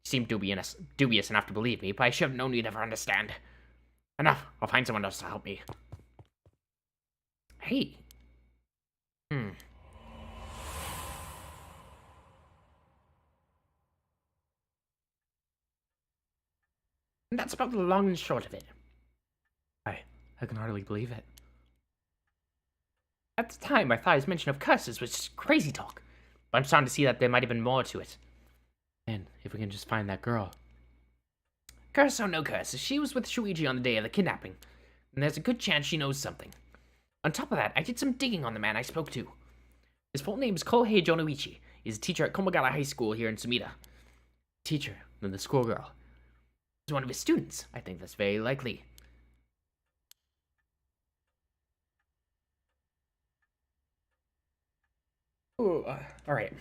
seem dubious enough to believe me, but I should have known you'd never understand. Enough. I'll find someone else to help me. Hey. And that's about the long and short of it. I can hardly believe it. At the time, I thought his mention of curses was just crazy talk, but I'm starting to see that there might have been more to it. And if we can just find that girl. Curse or no curse, she was with Shuichi on the day of the kidnapping, and there's a good chance she knows something. On top of that, I did some digging on the man I spoke to. His full name is Kohei Jonoichi. He's a teacher at Komagara High School here in Sumida. Teacher, then the schoolgirl. He's one of his students. I think that's very likely. Ooh, all right.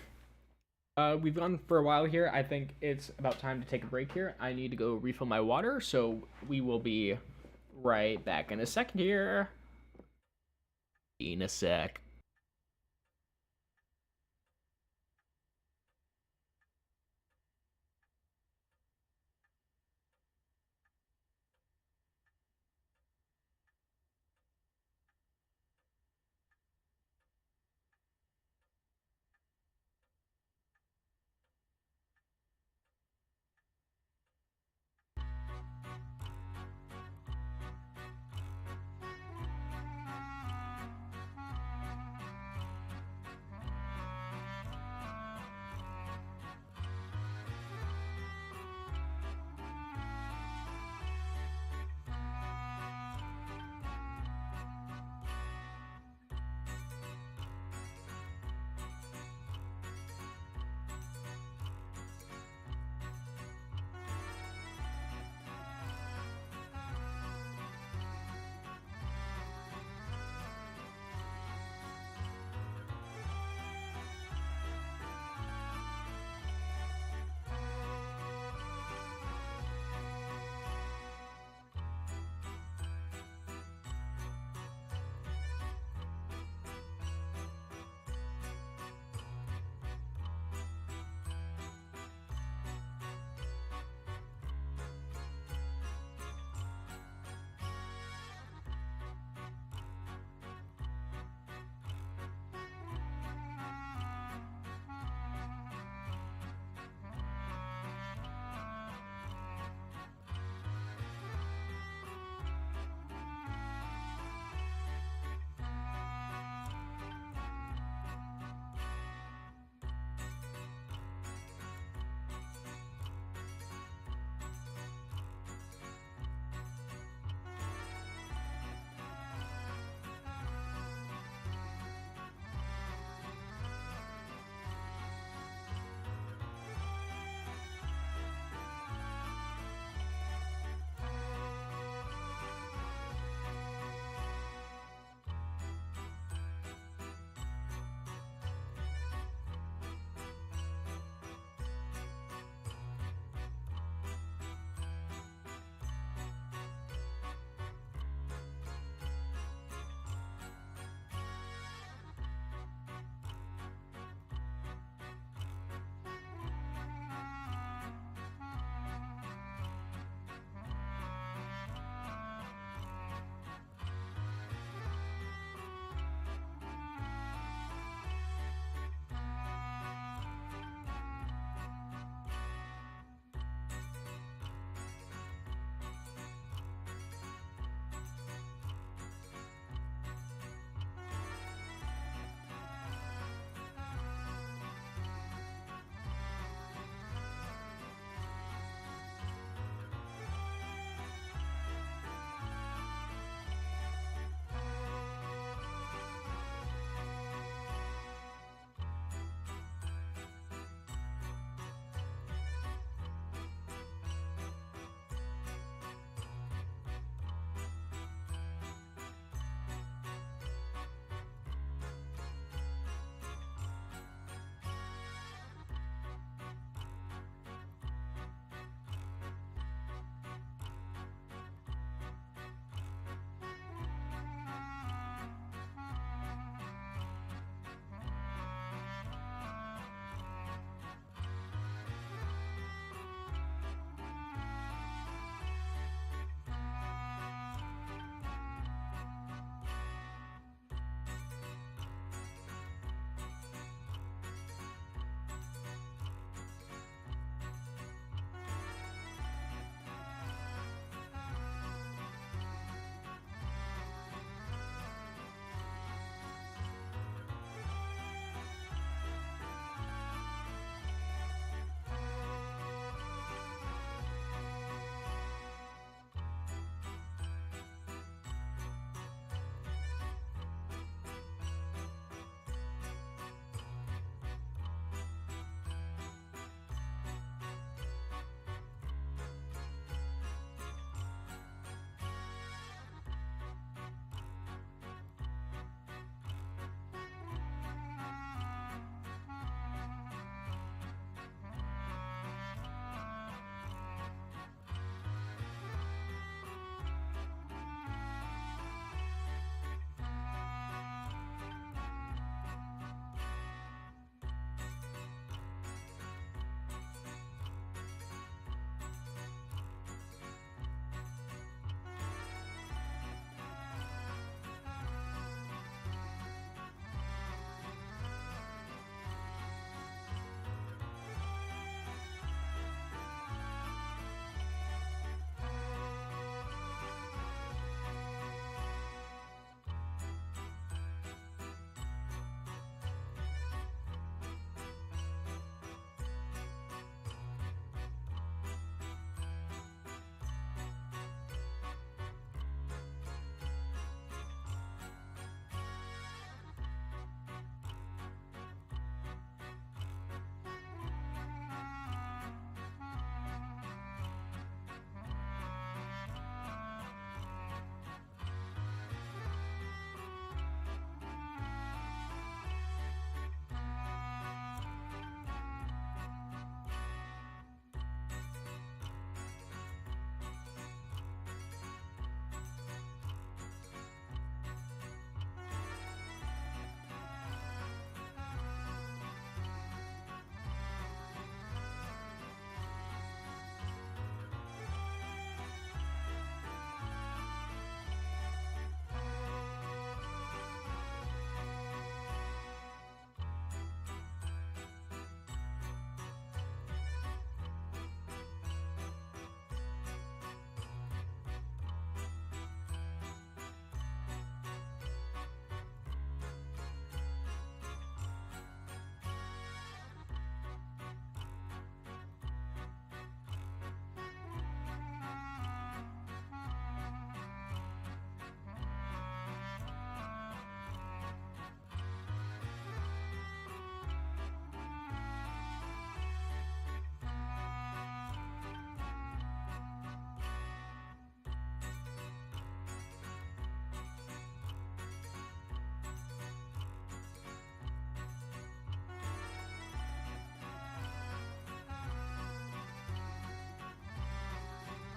We've gone for a while here. I think it's about time to take a break here. I need to go refill my water, so we will be right back in a second here. In a sec.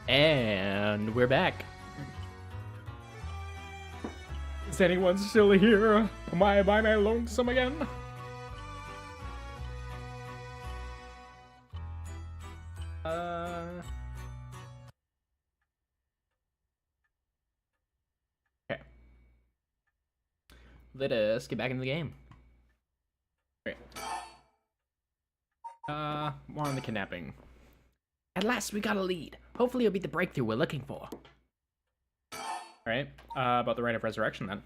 And we're back. Is anyone still here? Am I by my lonesome again? Okay. Let us get back into the game. Great. More on the kidnapping. At last, we got a lead. Hopefully, it'll be the breakthrough we're looking for. Alright, about the Rite of Resurrection then.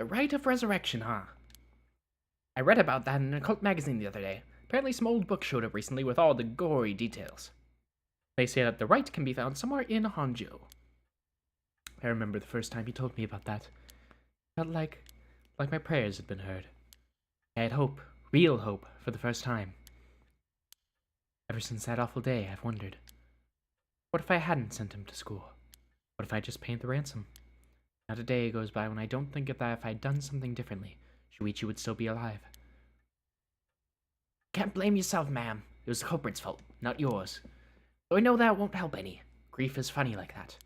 The Rite of Resurrection, huh? I read about that in an occult magazine the other day. Apparently, some old book showed up recently with all the gory details. They say that the rite can be found somewhere in Honjo. I remember the first time you told me about that. Felt like my prayers had been heard. I had hope, real hope, for the first time. Ever since that awful day, I've wondered, what if I hadn't sent him to school? What if I just paid the ransom? Not a day goes by when I don't think of that if I'd done something differently, Shuichi would still be alive. Can't blame yourself, ma'am. It was the culprit's fault, not yours. Though I know that won't help any. Grief is funny like that.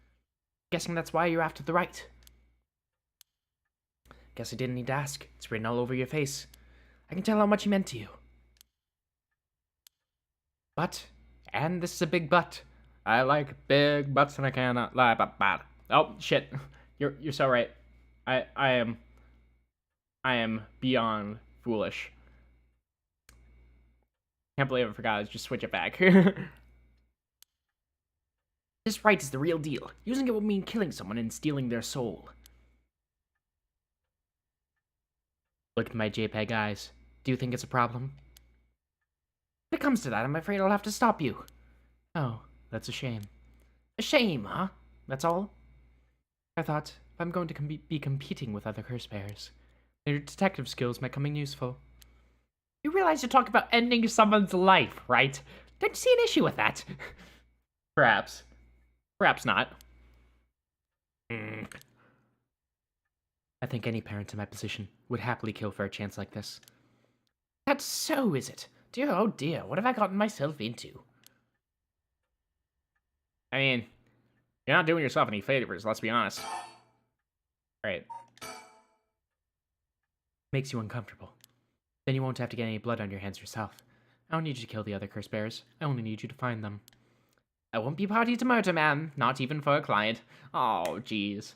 Guessing that's why you're after the right. Guess I didn't need to ask. It's written all over your face. I can tell how much he meant to you. But, and this is a big but, I like big butts and I cannot lie about bad. Oh shit. You're so right. I am beyond foolish. Can't believe I forgot. Let's just switch it back. this right is the real deal. Using it would mean killing someone and stealing their soul. Look at my JPEG eyes. Do you think it's a problem? When it comes to that, I'm afraid I'll have to stop you. Oh, that's a shame. A shame, huh? That's all? I thought, if I'm going to be competing with other curse bearers, their detective skills might come in useful. You realize you're talking about ending someone's life, right? Don't you see an issue with that? Perhaps. Perhaps not. I think any parent in my position would happily kill for a chance like this. That's so, is it? Dear, oh dear, what have I gotten myself into? I mean, you're not doing yourself any favors, let's be honest. Right. Makes you uncomfortable. Then you won't have to get any blood on your hands yourself. I don't need you to kill the other curse bearers. I only need you to find them. I won't be party to murder, ma'am. Not even for a client. Oh, jeez.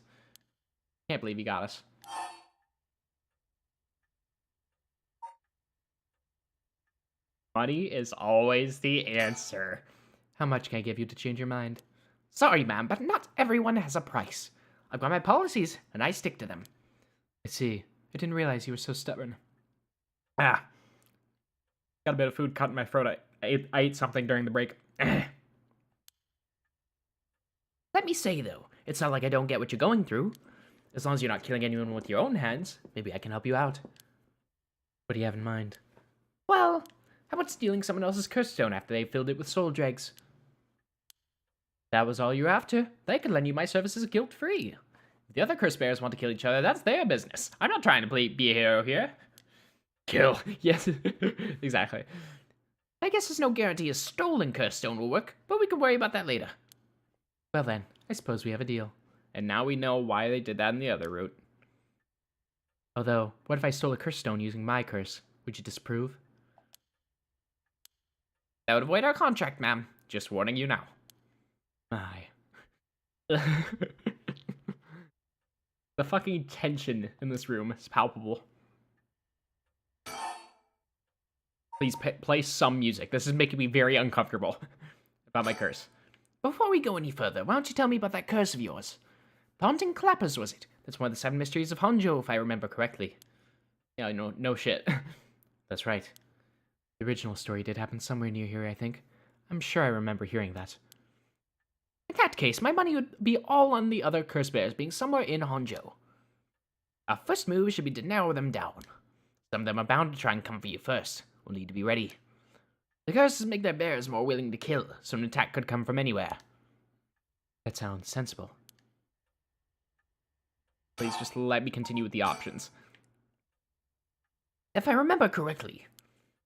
Can't believe you got us. Money is always the answer. How much can I give you to change your mind? Sorry, ma'am, but not everyone has a price. I've got my policies, and I stick to them. I see. I didn't realize you were so stubborn. Ah. Got a bit of food caught in my throat. I ate something during the break. Let me say, though, it's not like I don't get what you're going through. As long as you're not killing anyone with your own hands, maybe I can help you out. What do you have in mind? Well, how about stealing someone else's curse stone after they filled it with soul dregs? That was all you're after. They could lend you my services guilt-free. If the other curse bearers want to kill each other, that's their business. I'm not trying to be a hero here. Kill. Yes, exactly. I guess there's no guarantee a stolen curse stone will work, but we can worry about that later. Well then, I suppose we have a deal. And now we know why they did that in the other route. Although, what if I stole a curse stone using my curse? Would you disapprove? That would avoid our contract, ma'am. Just warning you now. My. The fucking tension in this room is palpable. Please play some music. This is making me very uncomfortable about my curse. Before we go any further, why don't you tell me about that curse of yours? The Haunting Clappers, was it? That's one of the 7 mysteries of Honjo, if I remember correctly. Yeah, no shit. That's right. The original story did happen somewhere near here, I think. I'm sure I remember hearing that. In that case, my money would be all on the other curse bears being somewhere in Honjo. Our first move should be to narrow them down. Some of them are bound to try and come for you first. We'll need to be ready. The curses make their bears more willing to kill, so an attack could come from anywhere. That sounds sensible. Please just let me continue with the options. If I remember correctly,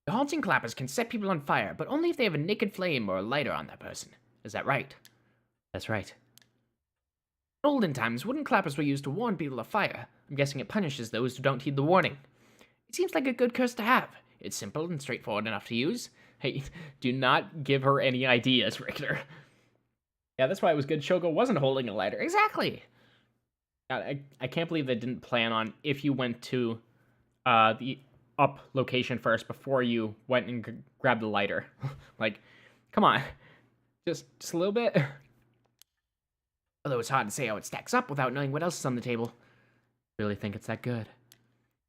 the Haunting Clappers can set people on fire, but only if they have a naked flame or a lighter on that person. Is that right? That's right. In olden times, wooden clappers were used to warn people of fire. I'm guessing it punishes those who don't heed the warning. It seems like a good curse to have. It's simple and straightforward enough to use. Hey, do not give her any ideas, Richter. Yeah, that's why it was good Shogo wasn't holding a lighter. Exactly. God, I can't believe they didn't plan on if you went to the up location first before you went and grabbed the lighter. Like, come on. Just a little bit. Although it's hard to say how it stacks up without knowing what else is on the table. Really think it's that good?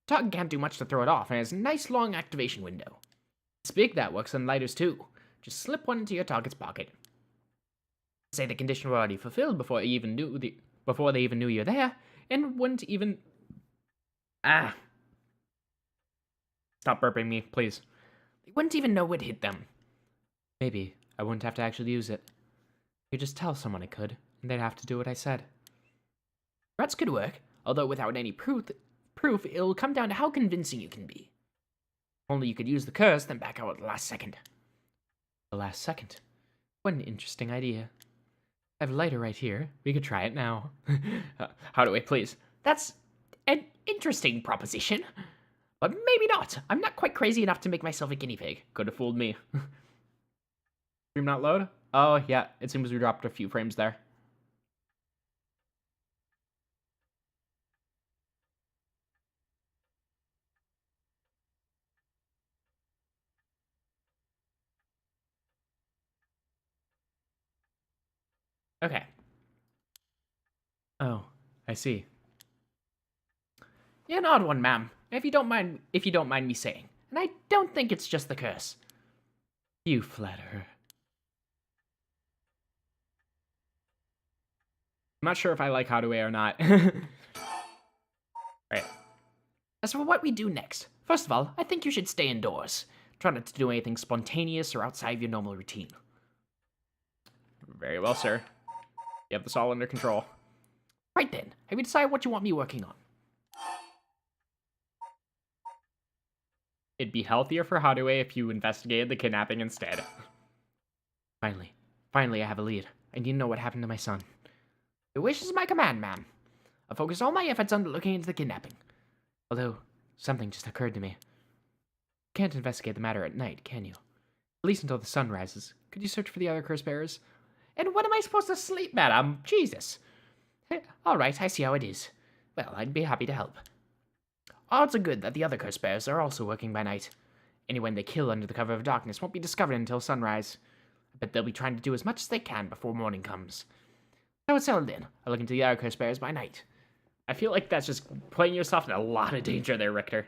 Target can't do much to throw it off, and it has a nice long activation window. It's big, that works on lighters too. Just slip one into your target's pocket. Say the condition were already fulfilled before they even knew you're there, and wouldn't even... Stop burping me, please. They wouldn't even know it hit them. Maybe I wouldn't have to actually use it. You just tell someone I could, and they'd have to do what I said. Threats could work, although without any proof, it'll come down to how convincing you can be. If only you could use the curse, then back out at the last second. The last second? What an interesting idea. I have a lighter right here. We could try it now. How do we, please? That's an interesting proposition. But maybe not. I'm not quite crazy enough to make myself a guinea pig. Could have fooled me. Stream not load? Oh, yeah. It seems we dropped a few frames there. Okay. Oh, I see. You're an odd one, ma'am. If you don't mind me saying. And I don't think it's just the curse. You flatter her. I'm not sure if I like Hadoué or not. Right. As for what we do next, first of all, I think you should stay indoors. Try not to do anything spontaneous or outside of your normal routine. Very well, sir. You have this all under control. Right then, have you decided what you want me working on? It'd be healthier for Hadoué if you investigated the kidnapping instead. Finally, I have a lead. I need to know what happened to my son. Your wish is my command, ma'am. I'll focus all my efforts on looking into the kidnapping. Although, something just occurred to me. You can't investigate the matter at night, can you? At least until the sun rises. Could you search for the other curse bearers? And when am I supposed to sleep, madam? Jesus. All right, I see how it is. Well, I'd be happy to help. Odds are good that the other curse bearers are also working by night. Anyone they kill under the cover of darkness won't be discovered until sunrise. I bet they'll be trying to do as much as they can before morning comes. So it's settled in. I'll look into the other curse bearers by night. I feel like that's just putting yourself in a lot of danger there, Richter.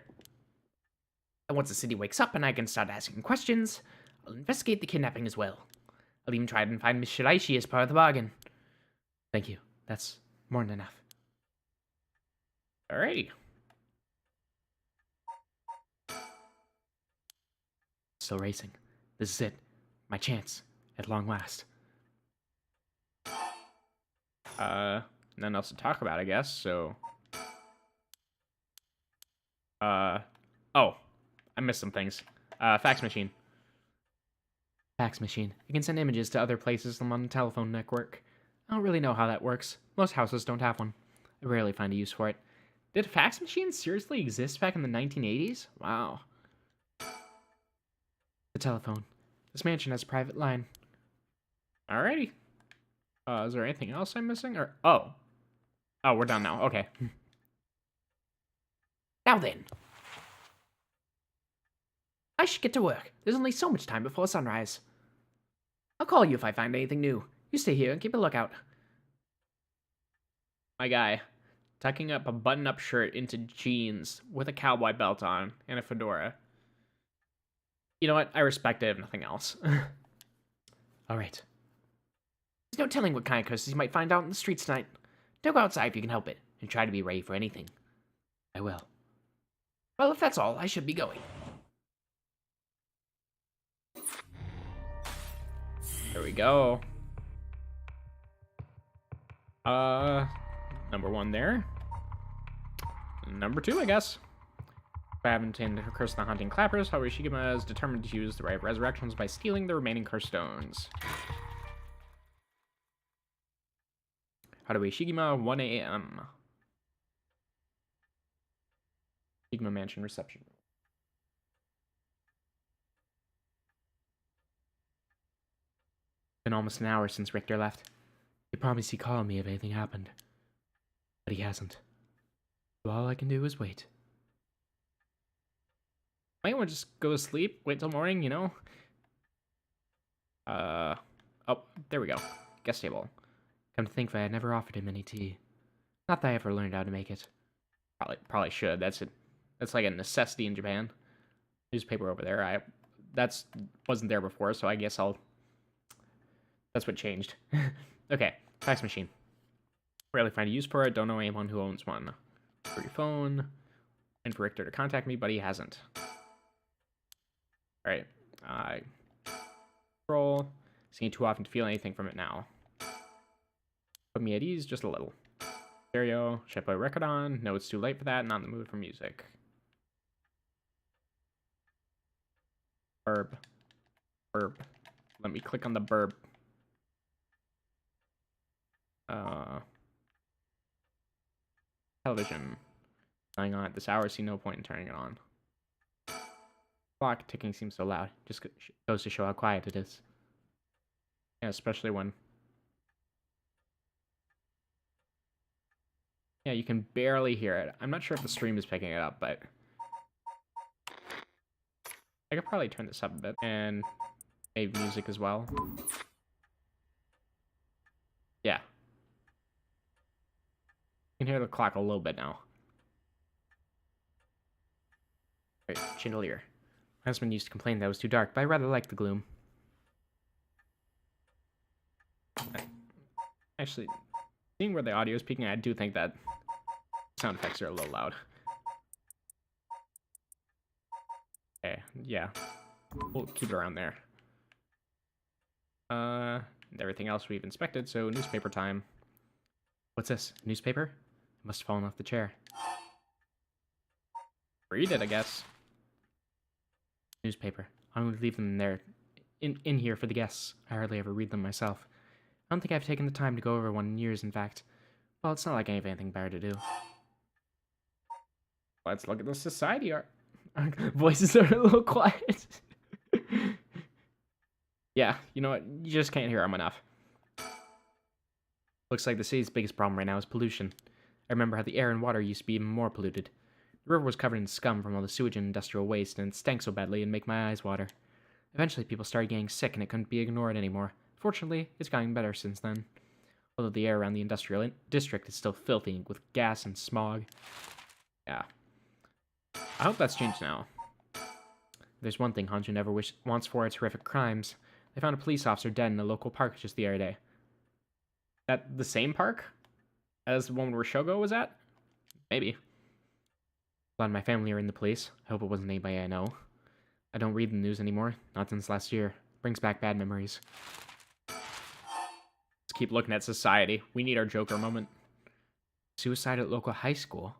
And once the city wakes up and I can start asking questions, I'll investigate the kidnapping as well. I'll even try and find Miss Shiraishi as part of the bargain. Thank you. That's more than enough. Alrighty. Still racing. This is it. My chance. At long last. Nothing else to talk about, I guess, so... Oh. I missed some things. Fax machine. Fax machine. You can send images to other places on the telephone network. I don't really know how that works. Most houses don't have one. I rarely find a use for it. Did fax machines seriously exist back in the 1980s? Wow. The telephone. This mansion has a private line. Alrighty. Is there anything else I'm missing? Or oh, we're done now. Okay. Now then. I should get to work. There's only so much time before sunrise. I'll call you if I find anything new. You stay here and keep a lookout. My guy, tucking up a button-up shirt into jeans with a cowboy belt on and a fedora. You know what? I respect it if nothing else. All right. There's no telling what kind of curses you might find out in the streets tonight. Don't go outside if you can help it, and try to be ready for anything. I will. Well, if that's all, I should be going. There we go. Number 1 there. Number 2, I guess. If I haven't intended to curse the haunting clappers, however, Shigema is determined to use the right of resurrections by stealing the remaining curse stones. Hadaway Shigima, 1 a.m. Shigima Mansion reception room. Been almost an hour since Richter left. He promised he'd call me if anything happened. But he hasn't. So all I can do is wait. Might want to just go to sleep, wait till morning, you know? Oh, there we go. Guest table. Come to think of it, I never offered him any tea. Not that I ever learned how to make it. Probably should. That's like a necessity in Japan. Newspaper over there. Wasn't there before, so I guess that's what changed. Okay, fax machine. Rarely find a use for it. Don't know anyone who owns one. For your phone. And for Richter to contact me, but he hasn't. Alright. Scroll. Seeing too often to feel anything from it now. Put me at ease just a little. Stereo. Should I put a record on? No, it's too late for that. Not in the mood for music. Burb. Let me click on the burb. Television. Lying on at this hour, see no point in turning it on. Clock ticking seems so loud. Just goes to show how quiet it is. Yeah, especially when... Yeah, you can barely hear it. I'm not sure if the stream is picking it up, but... I could probably turn this up a bit. And maybe music as well. Yeah. You can hear the clock a little bit now. Alright, chandelier. My husband used to complain that it was too dark, but I rather like the gloom. Actually, seeing where the audio is peaking, I do think that sound effects are a little loud. Okay, yeah. We'll keep it around there. Everything else we've inspected, so newspaper time. What's this? Newspaper? It must have fallen off the chair. Read it, I guess. Newspaper. I'm going to leave them in there, in here for the guests. I hardly ever read them myself. I don't think I've taken the time to go over one in years, in fact. Well, it's not like I have anything better to do. Let's look at the society art. Voices are a little quiet. Yeah, you know what? You just can't hear them enough. Looks like the city's biggest problem right now is pollution. I remember how the air and water used to be even more polluted. The river was covered in scum from all the sewage and industrial waste, and it stank so badly it'd make my eyes water. Eventually, people started getting sick, and it couldn't be ignored anymore. Fortunately, it's gotten better since then. Although the air around the industrial district is still filthy, with gas and smog. Yeah. I hope that's changed now. There's one thing Honjo never wants for its horrific crimes. They found a police officer dead in a local park just the other day. That the same park as the one where Shogo was at? Maybe. A lot of my family are in the police. I hope it wasn't anybody I know. I don't read the news anymore, not since last year. Brings back bad memories. Let's keep looking at society. We need our Joker moment. Suicide at local high school?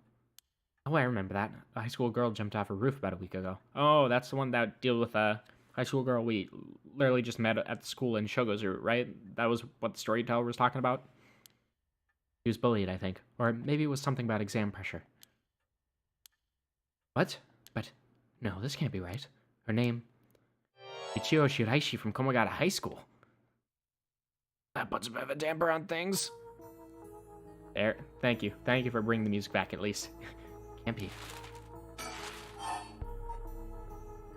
Oh, I remember that. A high school girl jumped off a roof about a week ago. Oh, that's the one that dealt with a high school girl we literally just met at the school in Shogo's route, right? That was what the storyteller was talking about? She was bullied, I think. Or maybe it was something about exam pressure. What? But, no, this can't be right. Her name... Ichiro Shiraishi from Komagata High School. That puts a bit of a damper on things. There. Thank you. Thank you for bringing the music back, at least. Can't be.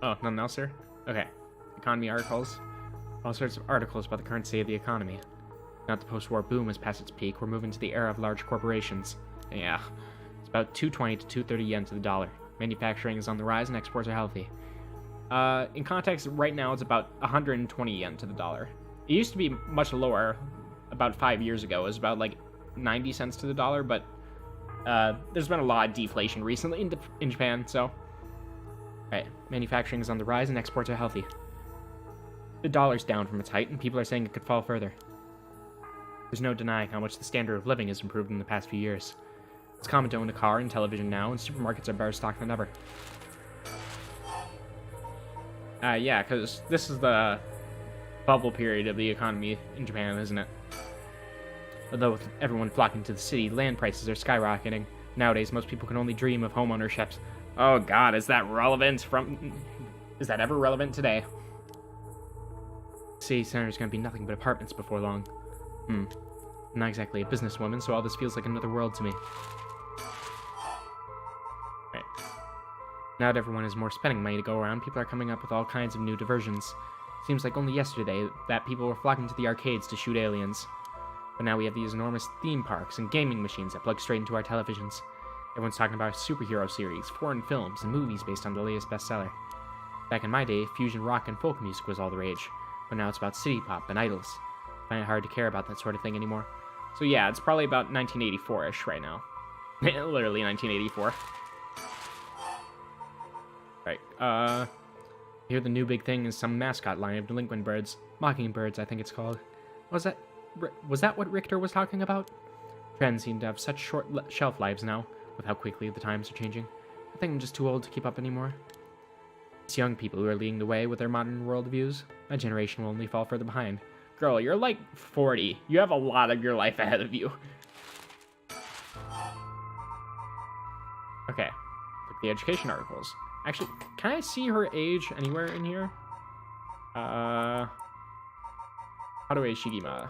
Oh, nothing else, sir? Okay. Economy articles. All sorts of articles about the current state of the economy. Now that the post-war boom has passed its peak, we're moving to the era of large corporations. Yeah. It's about 220 to 230 yen to the dollar. Manufacturing is on the rise and exports are healthy. In context, right now it's about 120 yen to the dollar. It used to be much lower about 5 years ago. It was about like 90 cents to the dollar, but there's been a lot of deflation recently in Japan, so... Right, manufacturing is on the rise and exports are healthy. The dollar's down from its height, and people are saying it could fall further. There's no denying how much the standard of living has improved in the past few years. It's common to own a car and television now, and supermarkets are better stocked than ever. Yeah, because this is the bubble period of the economy in Japan, isn't it? Although with everyone flocking to the city, land prices are skyrocketing. Nowadays, most people can only dream of homeownerships. Oh god, is that relevant Is that ever relevant today? City center is going to be nothing but apartments before long. I'm not exactly a businesswoman, so all this feels like another world to me. Right. Now that everyone has more spending money to go around, people are coming up with all kinds of new diversions. Seems like only yesterday that people were flocking to the arcades to shoot aliens. But now we have these enormous theme parks and gaming machines that plug straight into our televisions. Everyone's talking about superhero series, foreign films, and movies based on the latest bestseller. Back in my day, fusion rock and folk music was all the rage, but now it's about city pop and idols. I find it hard to care about that sort of thing anymore. So yeah, it's probably about 1984-ish right now. Literally 1984. Right, here the new big thing is some mascot line of delinquent birds. Mockingbirds, I think it's called. Was that what Richter was talking about? Trends seem to have such short shelf lives now, with how quickly the times are changing. I think I'm just too old to keep up anymore. It's young people who are leading the way with their modern worldviews. My generation will only fall further behind. Girl, you're like 40. You have a lot of your life ahead of you. Okay, look at the education articles. Actually, can I see her age anywhere in here? How do I Shigima?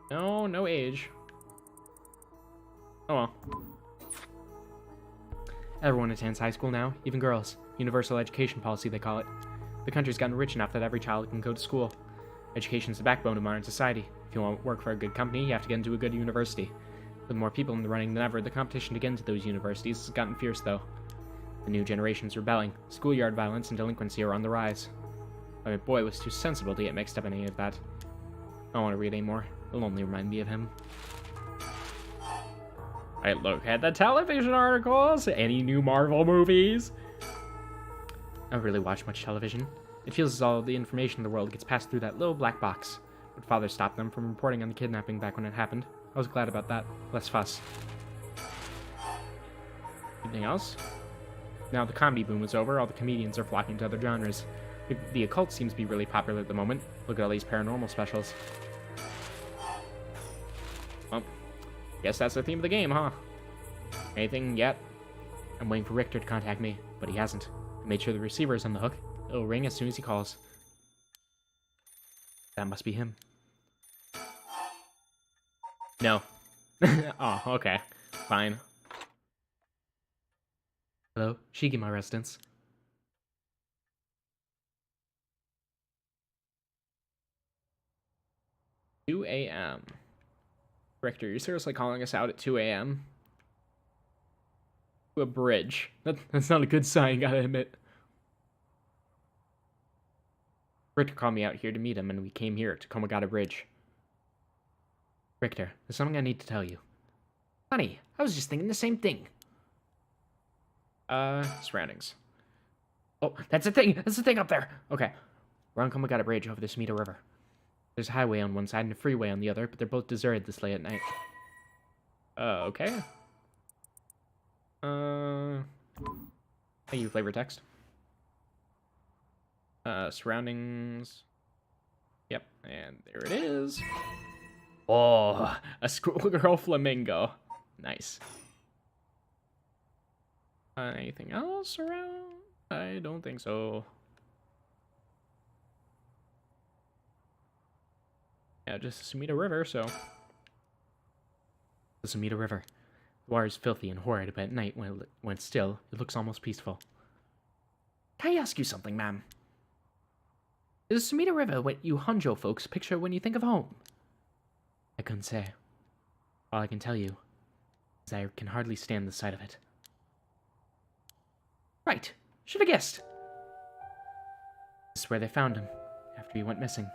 No age. Oh well. Everyone attends high school now, even girls. Universal education policy, they call it. The country's gotten rich enough that every child can go to school. Education's the backbone of modern society. If you want to work for a good company, you have to get into a good university. With more people in the running than ever, the competition to get into those universities has gotten fierce, though. The new generation's rebelling. Schoolyard violence and delinquency are on the rise. My boy was too sensible to get mixed up in any of that. I don't want to read anymore. It'll only remind me of him. Alright, look at the television articles. Any new Marvel movies? I don't really watch much television. It feels as all the information in the world gets passed through that little black box. But father stopped them from reporting on the kidnapping back when it happened. I was glad about that. Less fuss. Anything else? Now the comedy boom is over, all the comedians are flocking to other genres. The occult seems to be really popular at the moment. Look at all these paranormal specials. Well, guess that's the theme of the game, huh? Anything yet? I'm waiting for Richter to contact me, but he hasn't. I made sure the receiver is on the hook. It'll ring as soon as he calls. That must be him. No. Oh, okay. Fine. Hello, Shigima residence. $2 a.m. Richter, you're seriously calling us out at 2 a.m.? To a bridge. That's not a good sign, gotta admit. Richter called me out here to meet him, and we came here to Komagata Bridge. Richter, there's something I need to tell you. Honey, I was just thinking the same thing. Surroundings. Oh, that's the thing! That's the thing up there! Okay. We're on Komagata Bridge over the Sumida River. There's a highway on one side and a freeway on the other, but they're both deserted this late at night. Okay. Thank you, flavor text. Surroundings. Yep, and there it is. Oh, a schoolgirl flamingo. Nice. Anything else around? I don't think so. Yeah, just the Sumida River, so. The Sumida River. The water is filthy and horrid, but at night, when it's still, it looks almost peaceful. Can I ask you something, ma'am? Is the Sumida River what you Honjo folks picture when you think of home? I couldn't say. All I can tell you is I can hardly stand the sight of it. Right. Should have guessed. This is where they found him, after he went missing.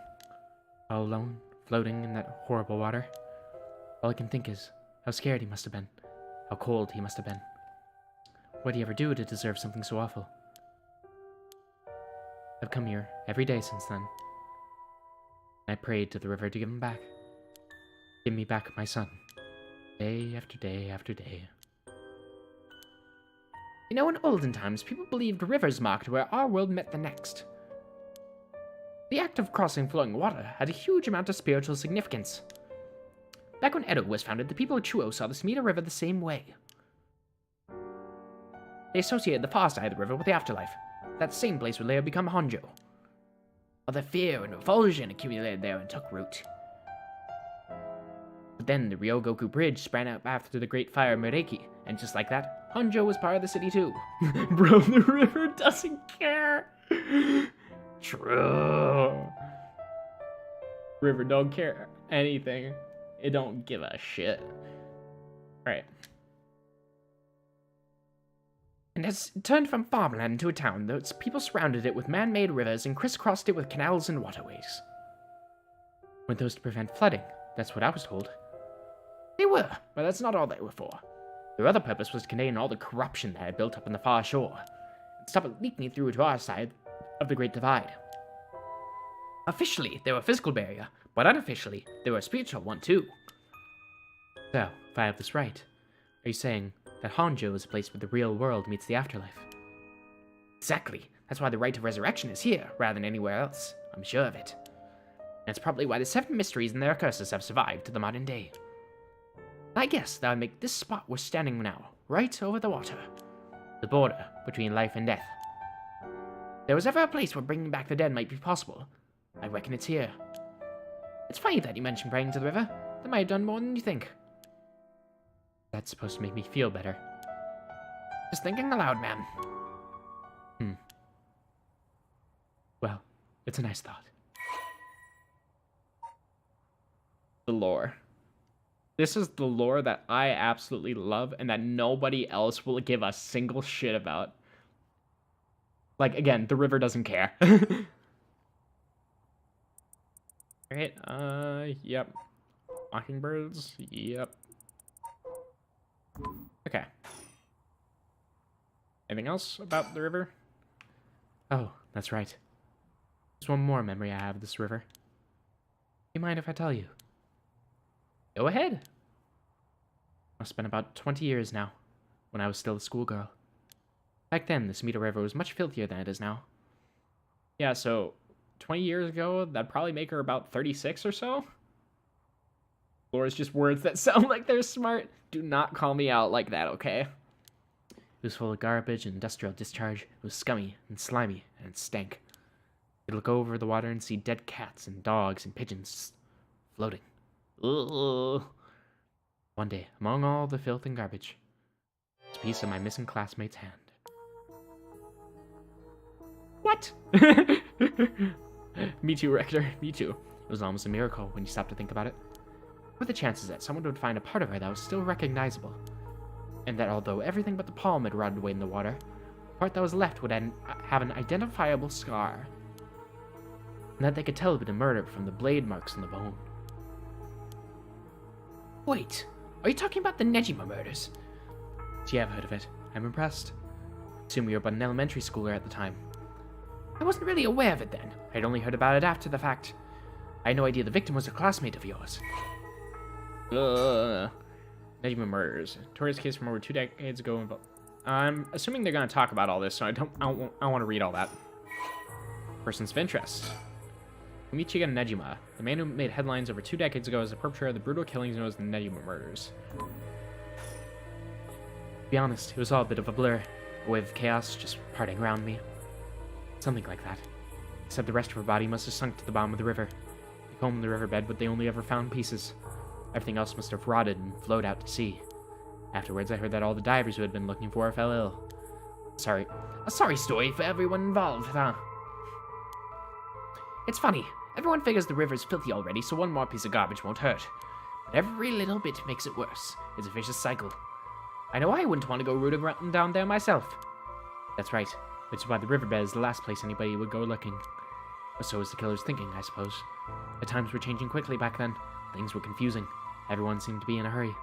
All alone, floating in that horrible water. All I can think is how scared he must have been. How cold he must have been. What did he ever do to deserve something so awful? I've come here every day since then. I prayed to the river to give him back. Give me back my son. Day after day after day. You know, in olden times, people believed rivers marked where our world met the next. The act of crossing flowing water had a huge amount of spiritual significance. Back when Edo was founded, the people of Chuo saw the Sumida River the same way. They associated the far side of the river with the afterlife. That same place would later become Honjo. All the fear and revulsion accumulated there and took root. But then the Ryogoku Bridge sprang up after the Great Fire of Mereki, and just like that, Honjo was part of the city too. Bro, the river doesn't care. True. River don't care anything. It don't give a shit. Alright. And as it turned from farmland into a town, those people surrounded it with man-made rivers and crisscrossed it with canals and waterways. Weren't those to prevent flooding? That's what I was told. They were, but that's not all they were for. Their other purpose was to contain all the corruption that had built up on the far shore, and stop it leaking through to our side of the Great Divide. Officially, they were a physical barrier, but unofficially, they were a spiritual one too. So, if I have this right, are you saying that Honjo is a place where the real world meets the afterlife? Exactly. That's why the rite of resurrection is here, rather than anywhere else. I'm sure of it. And that's probably why the 7 mysteries and their curses have survived to the modern day. I guess that would make this spot we're standing now, right over the water. The border between life and death. If there was ever a place where bringing back the dead might be possible, I reckon it's here. It's funny that you mentioned praying to the river. That might have done more than you think. That's supposed to make me feel better. Just thinking aloud, man. Well, it's a nice thought. The lore. This is the lore that I absolutely love and that nobody else will give a single shit about. Like, again, the river doesn't care. Alright, yep. Mockingbirds, yep. Okay. Anything else about the river? Oh, that's right. There's one more memory I have of this river. Do you mind if I tell you? Go ahead. It's been about 20 years now, when I was still a schoolgirl. Back then, the Sumida River was much filthier than it is now. Yeah, so 20 years ago, that'd probably make her about 36 or so? Or it's just words that sound like they're smart. Do not call me out like that, okay? It was full of garbage and industrial discharge. It was scummy and slimy, and it stank. You'd look over the water and see dead cats and dogs and pigeons floating. Ugh. One day, among all the filth and garbage, was a piece of my missing classmate's hand. What? Me too, Rector. Me too. It was almost a miracle when you stop to think about it. What were the chances that someone would find a part of her that was still recognizable? And that although everything but the palm had rotted away in the water, the part that was left would have an identifiable scar. And that they could tell it had been a murder from the blade marks on the bone. Wait, are you talking about the Nejima murders? Yeah, I've heard of it. I'm impressed. Assume you were but an elementary schooler at the time. I wasn't really aware of it then. I'd only heard about it after the fact. I had no idea the victim was a classmate of yours. Nejima murders. Notorious case from over 2 decades ago. I'm assuming they're going to talk about all this, so I don't want to read all that. Persons of interest. Michiga Nejima, the man who made headlines over 2 decades ago as the perpetrator of the brutal killings known as the Nejima murders. To be honest, it was all a bit of a blur. A wave of chaos just parting around me. Something like that. Except the rest of her body must have sunk to the bottom of the river. They combed the riverbed, but they only ever found pieces. Everything else must have rotted and flowed out to sea. Afterwards, I heard that all the divers who had been looking for her fell ill. A sorry story for everyone involved, huh? It's funny. Everyone figures the river's filthy already, so one more piece of garbage won't hurt. But every little bit makes it worse. It's a vicious cycle. I know I wouldn't want to go rooting around down there myself. That's right. Which is why the riverbed is the last place anybody would go looking. Or so was the killer's thinking, I suppose. The times were changing quickly back then. Things were confusing. Everyone seemed to be in a hurry.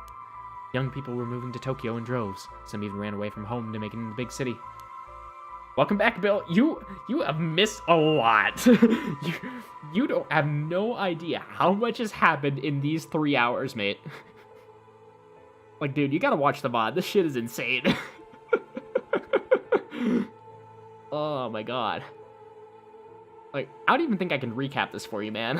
Young people were moving to Tokyo in droves. Some even ran away from home to make it in the big city. Welcome back, Bill. You have missed a lot. you don't have no idea how much has happened in these 3 hours, mate. Like, dude, you gotta watch the VOD. This shit is insane. Oh my god. Like, I don't even think I can recap this for you, man.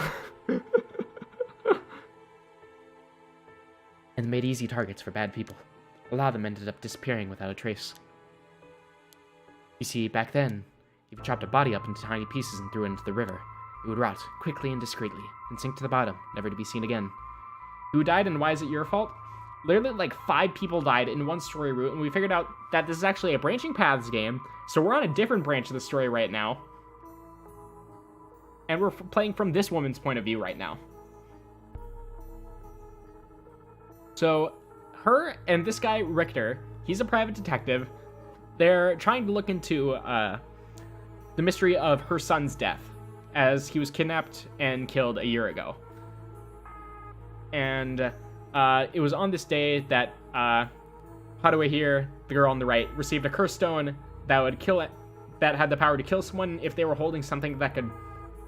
And made easy targets for bad people. A lot of them ended up disappearing without a trace. You see, back then, if you chopped a body up into tiny pieces and threw it into the river, it would rot quickly and discreetly, and sink to the bottom, never to be seen again. Who died and why is it your fault? Literally, like, 5 people died in one story route, and we figured out that this is actually a branching paths game, so we're on a different branch of the story right now. And we're playing from this woman's point of view right now. So, her and this guy, Richter, he's a private detective. They're trying to look into the mystery of her son's death, as he was kidnapped and killed a year ago. And it was on this day that Hadaway here, the girl on the right, received a curse stone that would kill it, that had the power to kill someone if they were holding something that could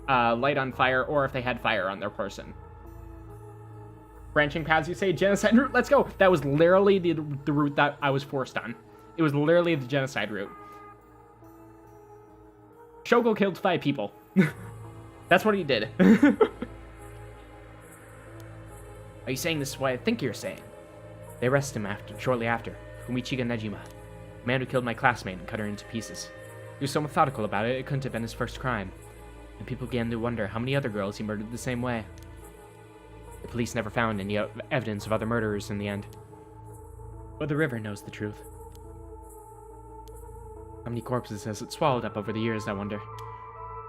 light on fire, or if they had fire on their person. Branching paths, you say? Genocide route? Let's go! That was literally the route that I was forced on. It was literally the genocide route. Shogo killed 5 people. That's what he did. Are you saying this is what I think you're saying? They arrested him shortly after, Fumichika Nejima, the man who killed my classmate and cut her into pieces. He was so methodical about it, it couldn't have been his first crime. And people began to wonder how many other girls he murdered the same way. The police never found any evidence of other murderers in the end. But the river knows the truth. How many corpses has it swallowed up over the years, I wonder?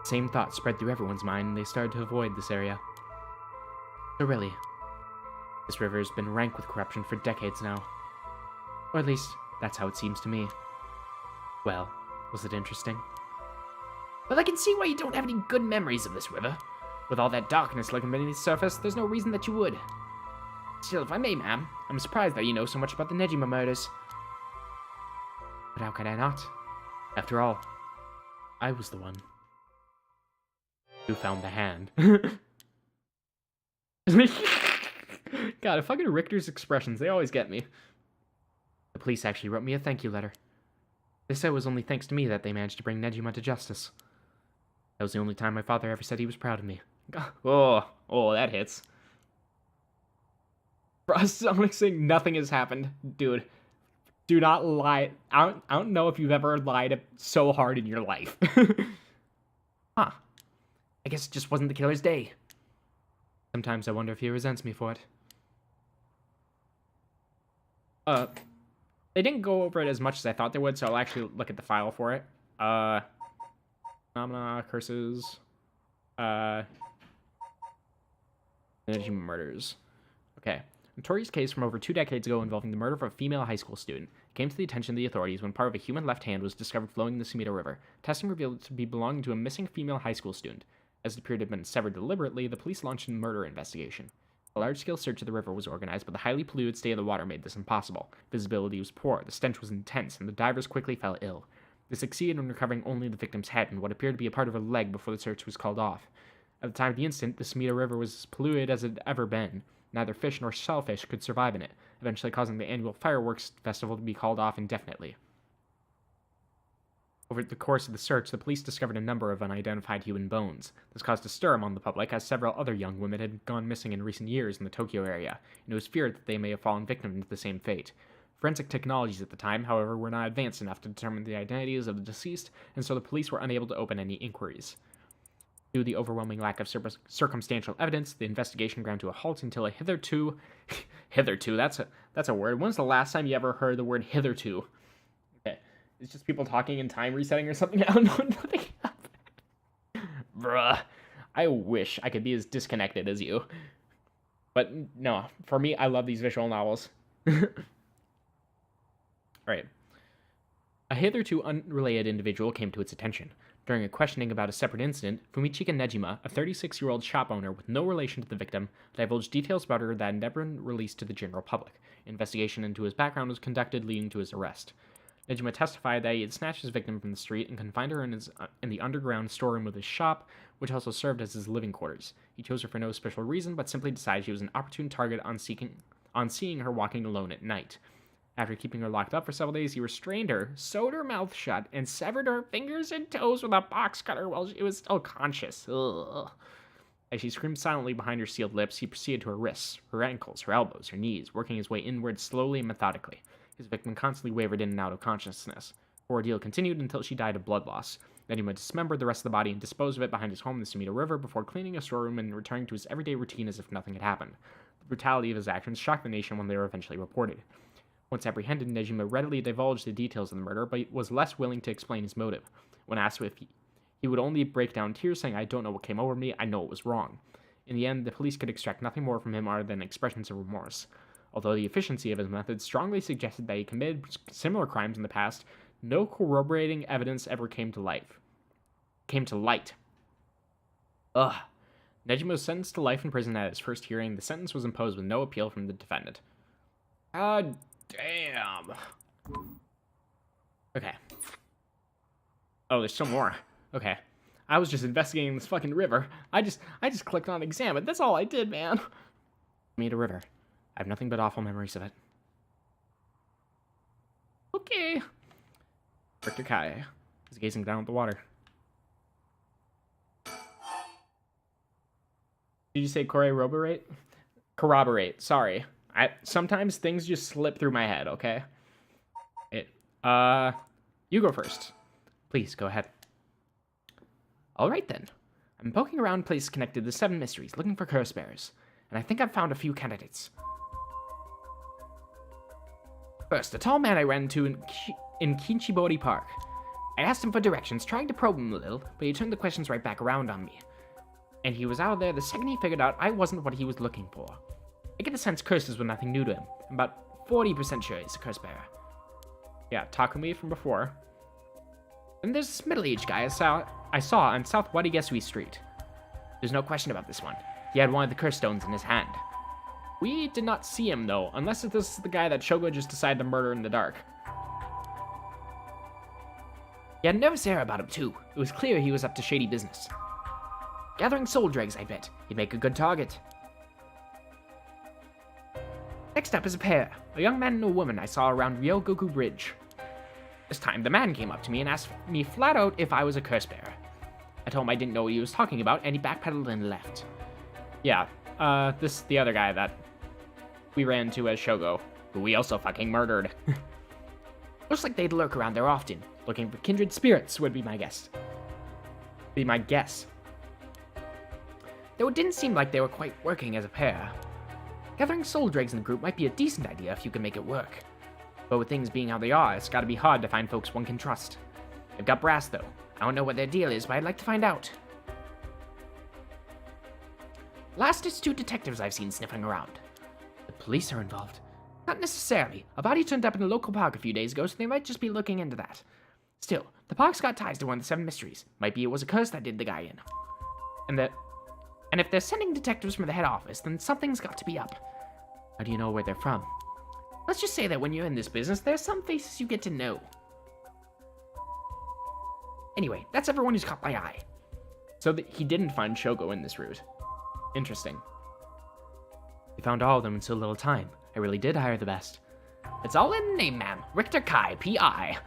The same thought spread through everyone's mind, and they started to avoid this area. So really, this river has been rank with corruption for decades now. Or at least, that's how it seems to me. Well, was it interesting? Well, I can see why you don't have any good memories of this river. With all that darkness lurking beneath the surface, there's no reason that you would. Still, if I may, ma'am, I'm surprised that you know so much about the Nejima murders. But how could I not? After all, I was the one who found the hand. God, fucking Richter's expressions, they always get me. The police actually wrote me a thank you letter. They said it was only thanks to me that they managed to bring Nejima to justice. That was the only time my father ever said he was proud of me. Oh, that hits. For us, Sonic saying nothing has happened. Dude, do not lie. I don't know if you've ever lied so hard in your life. Huh. I guess it just wasn't the killer's day. Sometimes I wonder if he resents me for it. They didn't go over it as much as I thought they would, so I'll actually look at the file for it. Phenomena, curses, energy murders. Okay. Notorious case from over 2 decades ago involving the murder of a female high school student came to the attention of the authorities when part of a human left hand was discovered flowing in the Sumida River. Testing revealed it to be belonging to a missing female high school student. As it appeared to have been severed deliberately, the police launched a murder investigation. A large-scale search of the river was organized, but the highly polluted state of the water made this impossible. Visibility was poor, the stench was intense, and the divers quickly fell ill. They succeeded in recovering only the victim's head and what appeared to be a part of her leg before the search was called off. At the time of the incident, the Sumida River was as polluted as it had ever been. Neither fish nor shellfish could survive in it, eventually causing the annual fireworks festival to be called off indefinitely. Over the course of the search, the police discovered a number of unidentified human bones. This caused a stir among the public, as several other young women had gone missing in recent years in the Tokyo area, and it was feared that they may have fallen victim to the same fate. Forensic technologies at the time, however, were not advanced enough to determine the identities of the deceased, and so the police were unable to open any inquiries. Due to the overwhelming lack of circumstantial evidence, the investigation ground to a halt until a hitherto... hitherto, that's a word. When's the last time you ever heard the word hitherto? Okay, it's just people talking and time resetting or something? I don't know, nothing happened. Bruh, I wish I could be as disconnected as you. But no, for me, I love these visual novels. Alright. A hitherto unrelated individual came to its attention. During a questioning about a separate incident, Fumichika Nejima, a 36-year-old shop owner with no relation to the victim, divulged details about her that had never been released to the general public. Investigation into his background was conducted, leading to his arrest. Nejima testified that he had snatched his victim from the street and confined her in the underground storeroom of his shop, which also served as his living quarters. He chose her for no special reason, but simply decided she was an opportune target on seeing her walking alone at night. After keeping her locked up for several days, he restrained her, sewed her mouth shut, and severed her fingers and toes with a box cutter while she was still conscious. Ugh. As she screamed silently behind her sealed lips, he proceeded to her wrists, her ankles, her elbows, her knees, working his way inward slowly and methodically. His victim constantly wavered in and out of consciousness. The ordeal continued until she died of blood loss. Then he dismembered the rest of the body and disposed of it behind his home in the Sumida River before cleaning a storeroom and returning to his everyday routine as if nothing had happened. The brutality of his actions shocked the nation when they were eventually reported. Once apprehended, Nejima readily divulged the details of the murder, but was less willing to explain his motive. When asked if he would only break down tears, saying, "I don't know what came over me, I know it was wrong." In the end, the police could extract nothing more from him other than expressions of remorse. Although the efficiency of his methods strongly suggested that he committed similar crimes in the past, no corroborating evidence ever came to light. Nejima was sentenced to life in prison at his first hearing. The sentence was imposed with no appeal from the defendant. God damn. Okay. Oh, there's still more. Okay. I was just investigating this fucking river. I just clicked on examine. That's all I did, man. Meet a river. I have nothing but awful memories of it. Okay. Richter Kai is gazing down at the water. Did you say corroborate? Corroborate. Sorry. Sometimes things just slip through my head, okay? You go first. Please, go ahead. All right, then. I'm poking around places connected to the 7 mysteries, looking for curse bearers, and I think I've found a few candidates. First, a tall man I ran into in Kinchibori Park. I asked him for directions, trying to probe him a little, but he turned the questions right back around on me. And he was out of there the second he figured out I wasn't what he was looking for. I get the sense curses were nothing new to him. I'm about 40% sure he's a curse bearer. Yeah, Takumi from before. And there's this middle-aged guy I saw on South Wadigesui Street. There's no question about this one. He had one of the curse stones in his hand. We did not see him, though, unless this is the guy that Shogo just decided to murder in the dark. He had a nervous air about him, too. It was clear he was up to shady business. Gathering soul dregs, I bet. He'd make a good target. Next up is a pair, a young man and a woman I saw around Ryogoku Bridge. This time, the man came up to me and asked me flat out if I was a curse bearer. I told him I didn't know what he was talking about, and he backpedaled and left. Yeah, this is the other guy that we ran into as Shogo, who we also fucking murdered. Looks like they'd lurk around there often, looking for kindred spirits would be my guess. Though it didn't seem like they were quite working as a pair. Gathering soul dregs in the group might be a decent idea if you can make it work. But with things being how they are, it's gotta be hard to find folks one can trust. They've got brass, though. I don't know what their deal is, but I'd like to find out. Last is 2 detectives I've seen sniffing around. The police are involved. Not necessarily. A body turned up in a local park a few days ago, so they might just be looking into that. Still, the park's got ties to one of the 7 mysteries. Might be it was a curse that did the guy in. And if they're sending detectives from the head office, then something's got to be up. How do you know where they're from? Let's just say that when you're in this business, there's some faces you get to know. Anyway, that's everyone who's caught my eye. So he didn't find Shogo in this route. Interesting. We found all of them in so little time. I really did hire the best. It's all in the name, ma'am. Richter Kai, P.I.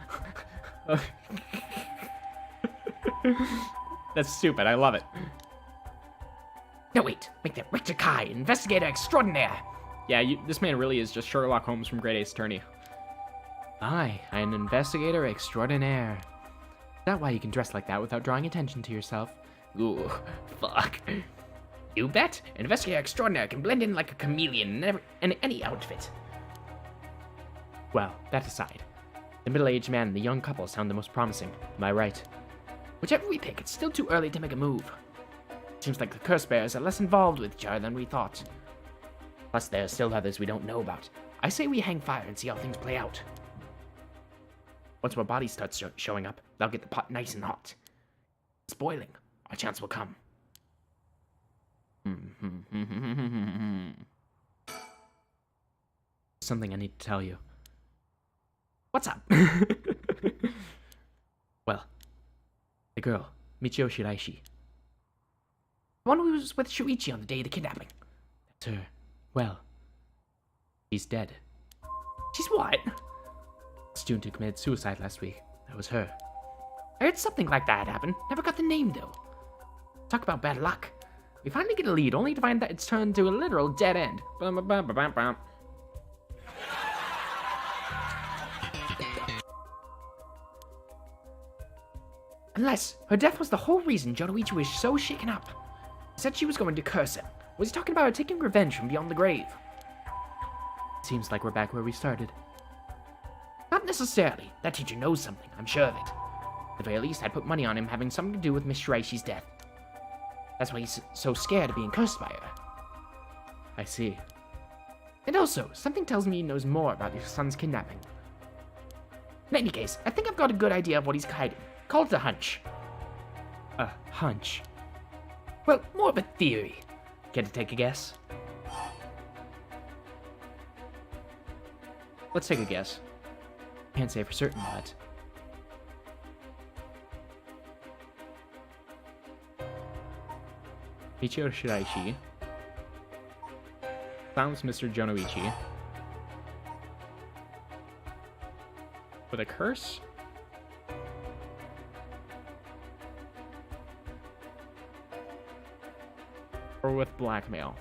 That's stupid. I love it. No, wait. Make that Richter Kai, investigator extraordinaire. Yeah, this man really is just Sherlock Holmes from Great Ace Attorney. I'm an investigator extraordinaire. Is that why you can dress like that without drawing attention to yourself? Ooh, fuck. You bet. Investigator extraordinaire can blend in like a chameleon in any outfit. Well, that aside, the middle-aged man and the young couple sound the most promising. Am I right? Whichever we pick, it's still too early to make a move. Seems like the curse bearers are less involved with each other than we thought. Plus, there are still others we don't know about. I say we hang fire and see how things play out. Once more bodies start showing up, they'll get the pot nice and hot. It's boiling. Our chance will come. Something I need to tell you. What's up? Well, the girl, Michio Shiraishi. The one who was with Shuichi on the day of the kidnapping. That's her. Well, she's dead. She's what? Student who committed suicide last week. That was her. I heard something like that happen. Never got the name, though. Talk about bad luck. We finally get a lead, only to find that it's turned to a literal dead end. Bum, bum, bum, bum, bum. Unless her death was the whole reason Jonoichi was so shaken up. He said she was going to curse him. Was he talking about her taking revenge from beyond the grave? Seems like we're back where we started. Not necessarily. That teacher knows something, I'm sure of it. At the very least, I'd put money on him having something to do with Miss Shiraishi's death. That's why he's so scared of being cursed by her. I see. And also, something tells me he knows more about your son's kidnapping. In any case, I think I've got a good idea of what he's hiding. Call it a hunch. A hunch. Well, more of a theory. Care to take a guess? Let's take a guess. Can't say for certain, but... Michio Shiraishi founds Mr. Jonoichi with a curse? Or with blackmail?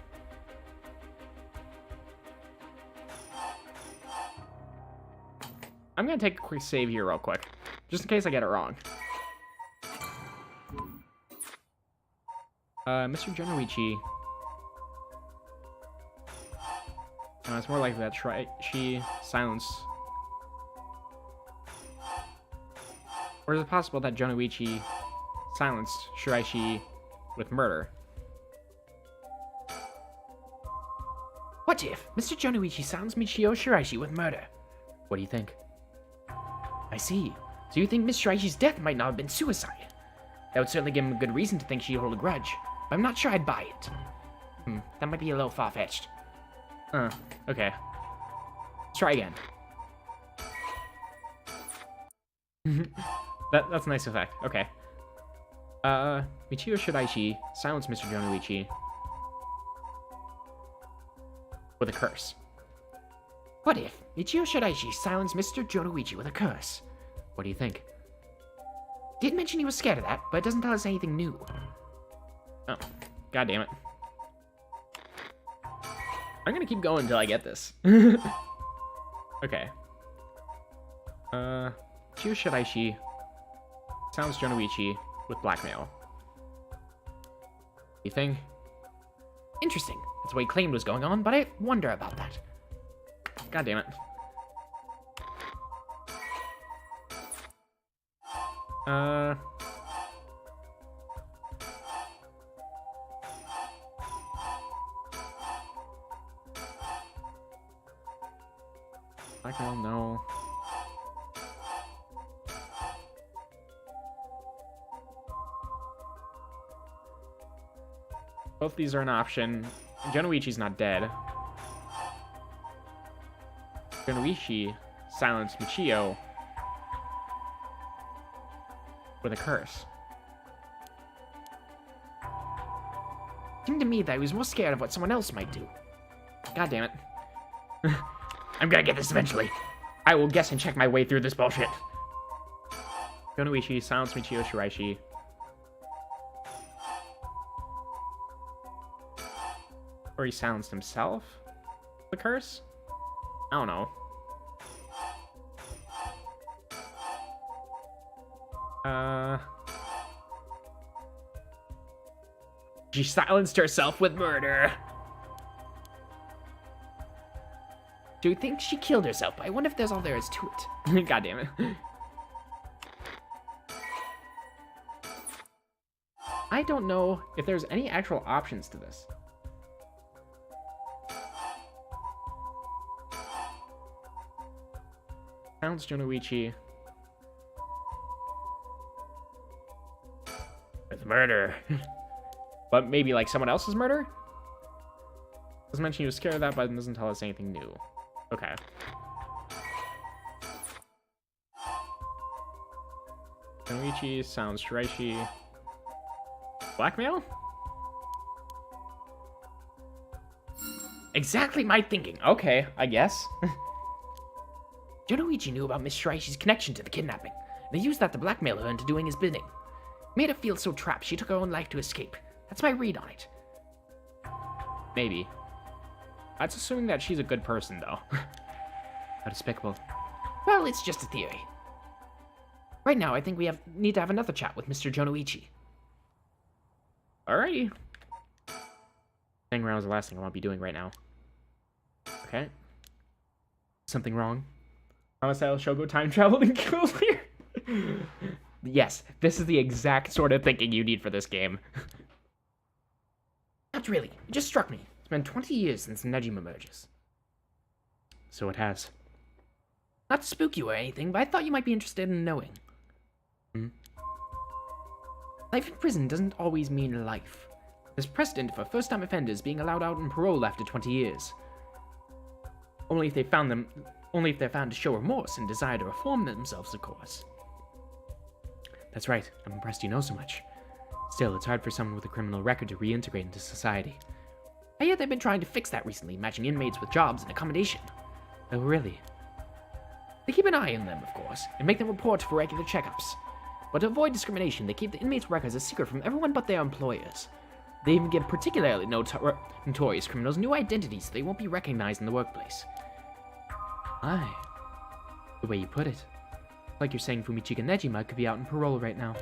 I'm gonna take a quick save here real quick, just in case I get it wrong. Mr. Jonoichi. It's more like that she silence. Or is it possible that Jonoichi silenced Shiraishi with murder? What if Mr. Jonoichi silenced Michio Shiraishi with murder? What do you think? I see. So you think Miss Shiraishi's death might not have been suicide? That would certainly give him a good reason to think she'd hold a grudge, but I'm not sure I'd buy it. That might be a little far-fetched. Okay. Let's try again. That's a nice effect. Okay. Michio Shiraishi silenced Mr. Jonoichi with a curse. What if Michio Shiraishi silenced Mr. Jonoichi with a curse? What do you think? Did mention he was scared of that, but it doesn't tell us anything new. Oh, god damn it. I'm gonna keep going until I get this. Okay. Michio Shiraishi sounds Jonoichi with blackmail. You think? Interesting. That's what he claimed was going on, but I wonder about that. God damn it. Blackmail, no. Both these are an option. Jonoichi's not dead. Jonoichi silenced Michio with a curse. It seemed to me that he was more scared of what someone else might do. God damn it. I'm gonna get this eventually. I will guess and check my way through this bullshit. Jonoichi silenced Michio Shiraishi. Or he silenced himself? The curse? I don't know. She silenced herself with murder. Do you think she killed herself? I wonder if there's all there is to it. God damn it. I don't know if there's any actual options to this. Sounds Jonoichi with murder. But maybe like someone else's murder? Doesn't mention he was scared of that, but it doesn't tell us anything new. Okay. Jonoichi sounds Shiraishi. Blackmail? Exactly my thinking. Okay, I guess. Jonoichi knew about Miss Shiraishi's connection to the kidnapping, and he used that to blackmail her into doing his bidding. It made her feel so trapped she took her own life to escape. That's my read on it. Maybe. That's assuming that she's a good person, though. How despicable. Well, it's just a theory. Right now, I think we need to have another chat with Mr. Jonoichi. Alrighty. Staying around is the last thing I want to be doing right now. Okay. Something wrong? Homicidal Shogo time traveled and killed here? Yes, this is the exact sort of thinking you need for this game. Not really. It just struck me. It's been 20 years since Nejima merges. So it has. Not to spook you or anything, but I thought you might be interested in knowing. Life in prison doesn't always mean life. There's precedent for first-time offenders being allowed out on parole after 20 years. Only if they're found to show remorse and desire to reform themselves, of course. That's right. I'm impressed you know so much. Still, it's hard for someone with a criminal record to reintegrate into society. I hear they've been trying to fix that recently, matching inmates with jobs and accommodation. Oh, really? They keep an eye on them, of course, and make them report for regular checkups. But to avoid discrimination, they keep the inmates' records a secret from everyone but their employers. They even give particularly notorious criminals new identities so they won't be recognized in the workplace. Aye. The way you put it. Like you're saying Fumichika Nejima could be out on parole right now.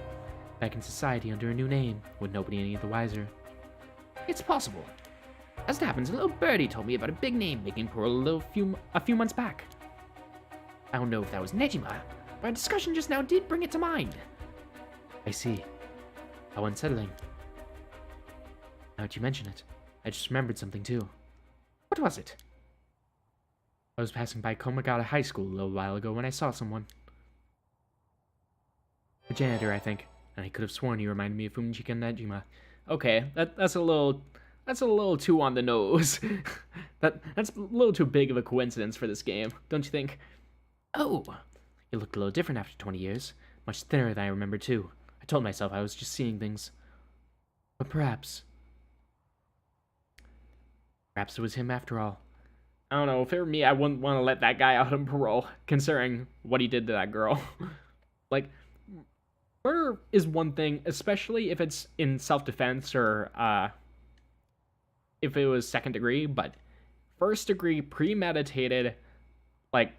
Back in society under a new name, with nobody any the wiser. It's possible. As it happens, a little birdie told me about a big name making parole a few months back. I don't know if that was Nejima, but our discussion just now did bring it to mind. I see. How unsettling. Now that you mention it, I just remembered something too. What was it? I was passing by Komagata High School a little while ago when I saw someone. A janitor, I think, and I could have sworn he reminded me of Fumichika Nejima. Okay, that's a little too on the nose. That's a little too big of a coincidence for this game, don't you think? Oh, he looked a little different after 20 years. Much thinner than I remember, too. I told myself I was just seeing things. But perhaps it was him after all. I don't know, if it were me, I wouldn't want to let that guy out on parole, considering what he did to that girl. Like, murder is one thing, especially if it's in self-defense or, if it was second degree, but first degree premeditated, like,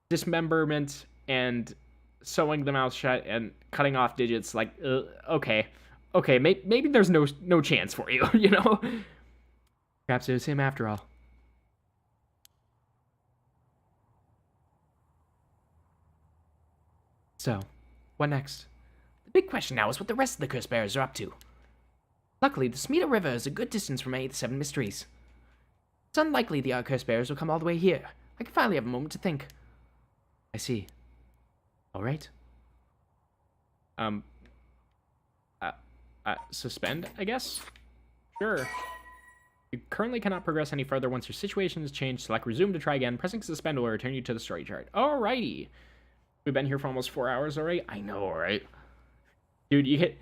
dismemberment and sewing the mouth shut and cutting off digits, like, okay, maybe there's no chance for you, you know? Perhaps it was him after all. So, what next? The big question now is what the rest of the Curse Bearers are up to. Luckily, the Smita River is a good distance from any of the 7 mysteries. It's unlikely the other Curse Bearers will come all the way here. I can finally have a moment to think. I see. All right. Suspend, I guess? Sure. You currently cannot progress any further. Once your situation has changed, select resume to try again. Pressing suspend will return you to the story chart. Alrighty. We've been here for almost 4 hours already. I know, right? Dude,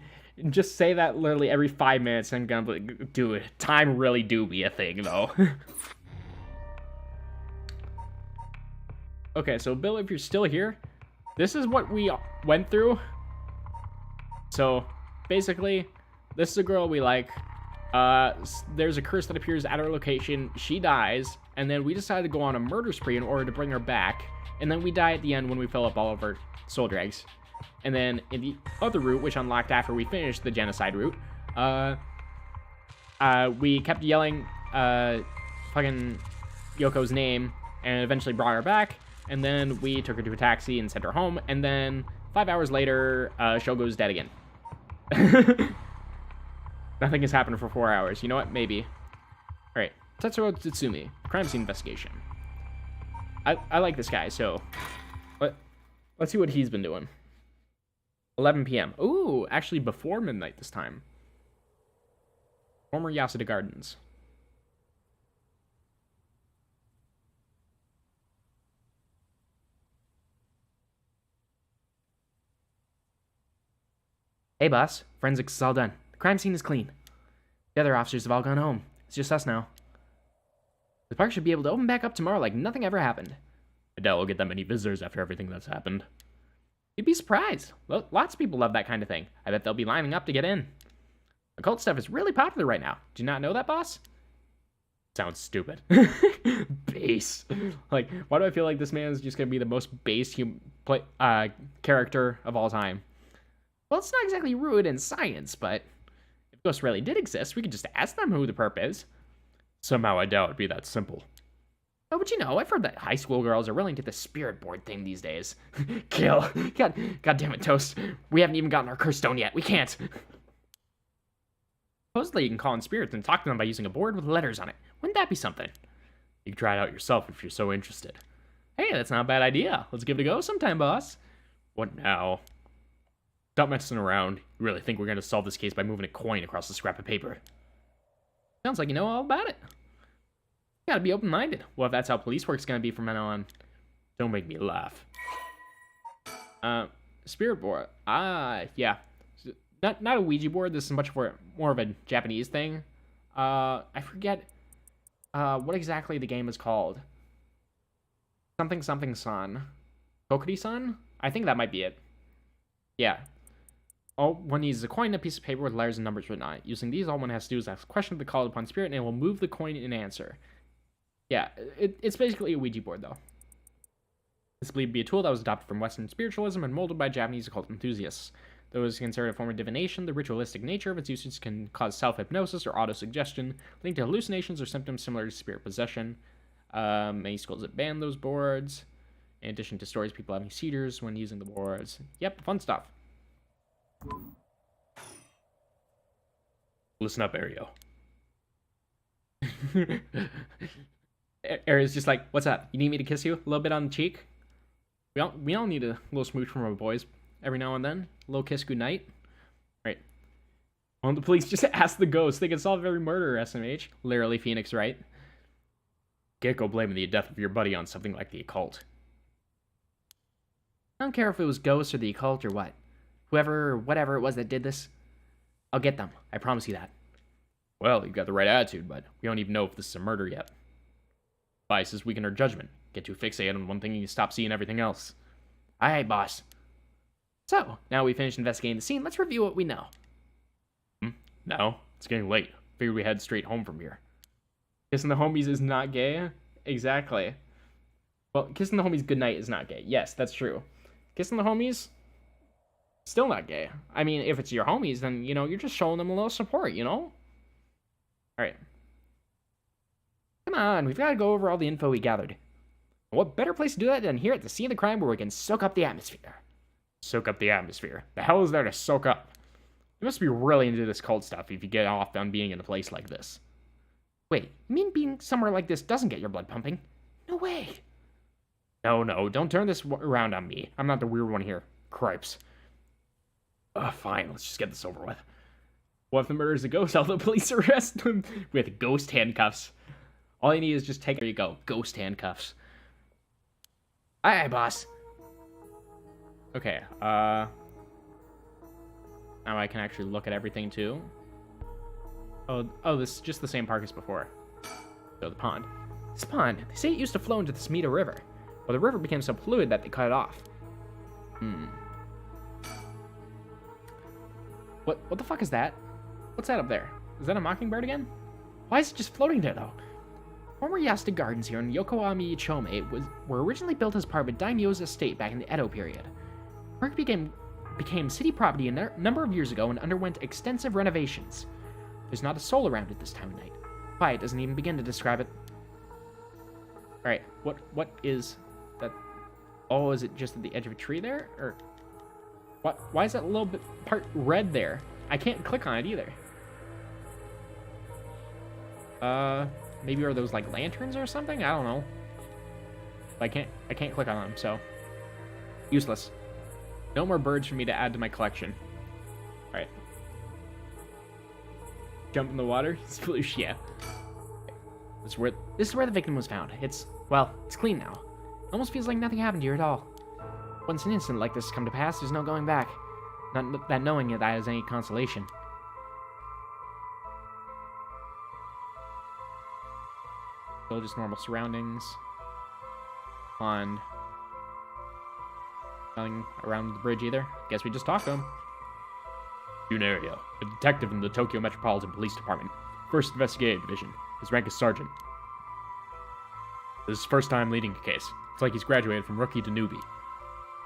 just say that literally every 5 minutes and I'm gonna be like, dude, time really do be a thing, though. Okay, so Bill, if you're still here, this is what we went through. So, basically, this is a girl we like. There's a curse that appears at our location. She dies, and then we decide to go on a murder spree in order to bring her back. And then we die at the end when we fill up all of our soul dregs. And then in the other route, which unlocked after we finished the genocide route, we kept yelling fucking Yoko's name and eventually brought her back. And then we took her to a taxi and sent her home. And then 5 hours later, Shogo's dead again. Nothing has happened for 4 hours. You know what? Maybe. All right. Tetsuro Tsutsumi, crime scene investigation. I like this guy, so let's see what he's been doing. 11 p.m. Ooh, actually before midnight this time. Former Yasuda Gardens. Hey, boss. Forensics is all done. The crime scene is clean. The other officers have all gone home. It's just us now. The park should be able to open back up tomorrow like nothing ever happened. I doubt we'll get that many visitors after everything that's happened. You'd be surprised. Lots of people love that kind of thing. I bet they'll be lining up to get in. Occult stuff is really popular right now. Do you not know that, boss? Sounds stupid. Base. Like, why do I feel like this man is just gonna be the most base character of all time? Well, it's not exactly rooted in science, but if ghosts really did exist, we could just ask them who the perp is. Somehow I doubt it'd be that simple. Oh, but I've heard that high school girls are really into the spirit board thing these days. Kill. God damn it, Toast. We haven't even gotten our curse stone yet. We can't. Supposedly you can call in spirits and talk to them by using a board with letters on it. Wouldn't that be something? You can try it out yourself if you're so interested. Hey, that's not a bad idea. Let's give it a go sometime, boss. What now? Stop messing around. You really think we're going to solve this case by moving a coin across a scrap of paper? Sounds like you know all about it. You gotta be open-minded. Well, if that's how police work's gonna be from now on. Don't make me laugh. Spirit board. Yeah. Not a Ouija board. This is much more of a Japanese thing. I forget what exactly the game is called. Something sun. Kokiri-san? I think that might be it. Yeah. All one needs is a coin and a piece of paper with letters and numbers written on it. Using these, all one has to do is ask a question of the called upon spirit, and it will move the coin in answer. Yeah, it's basically a Ouija board, though. It's believed to be a tool that was adopted from Western spiritualism and molded by Japanese occult enthusiasts. Though it is considered a form of divination, the ritualistic nature of its usage can cause self-hypnosis or autosuggestion, linked to hallucinations or symptoms similar to spirit possession. Many schools have banned those boards, in addition to stories of people having seizures when using the boards. Yep, fun stuff. Listen up, Ario. Ari's just like, what's up? You need me to kiss you a little bit on the cheek? We all need a little smooch from our boys every now and then. A little kiss goodnight. Right. Well, the police just ask the ghost. They can solve every murder, SMH. Literally, Phoenix, right? Can't go blaming the death of your buddy on something like the occult. I don't care if it was ghosts or the occult or what. Whatever it was that did this, I'll get them. I promise you that. Well, you've got the right attitude, but we don't even know if this is a murder yet. Biases weaken our judgment. Get too fixated on one thing and you stop seeing everything else. Aye, boss. So, now we finished investigating the scene, let's review what we know. Now? It's getting late. Figured we head straight home from here. Kissing the homies is not gay? Exactly. Well, kissing the homies goodnight is not gay. Yes, that's true. Kissing the homies, still not gay. I mean, if it's your homies, then, you're just showing them a little support, Alright. Come on, we've got to go over all the info we gathered. What better place to do that than here at the scene of the crime where we can soak up the atmosphere? Soak up the atmosphere? The hell is there to soak up? You must be really into this cult stuff if you get off on being in a place like this. Wait, you mean being somewhere like this doesn't get your blood pumping? No way. No, don't turn this around on me. I'm not the weird one here. Cripes. Fine, let's just get this over with. What if the murderer's a ghost? All the police arrest him with ghost handcuffs. All you need is just there you go, ghost handcuffs. Aye, boss. Okay, now I can actually look at everything too. Oh, this is just the same park as before. So the pond. This pond, they say it used to flow into the Smita River. Well, the river became so polluted that they cut it off. What the fuck is that? What's that up there? Is that a mockingbird again? Why is it just floating there, though? Former Yasuda Gardens here in Yokohama Ichome were originally built as part of a daimyo's estate back in the Edo period. The park became city property a number of years ago and underwent extensive renovations. There's not a soul around it this time of night. Why, it doesn't even begin to describe it. Alright, what is that? Oh, is it just at the edge of a tree there? Or what? Why is that little bit part red there? I can't click on it either. Maybe are those like lanterns or something? I don't know. I can't click on them, so useless. No more birds for me to add to my collection. Alright. Jump in the water? Sploosh, yeah. This is where the victim was found. It's clean now. Almost feels like nothing happened here at all. Once an incident like this has come to pass, there's no going back. Not that knowing that is any consolation. Still just normal surroundings. on going around the bridge either. Guess we just talked to him. Junario, a detective in the Tokyo Metropolitan Police Department, 1st Investigative Division. His rank is sergeant. This is his first time leading a case. It's like he's graduated from rookie to newbie.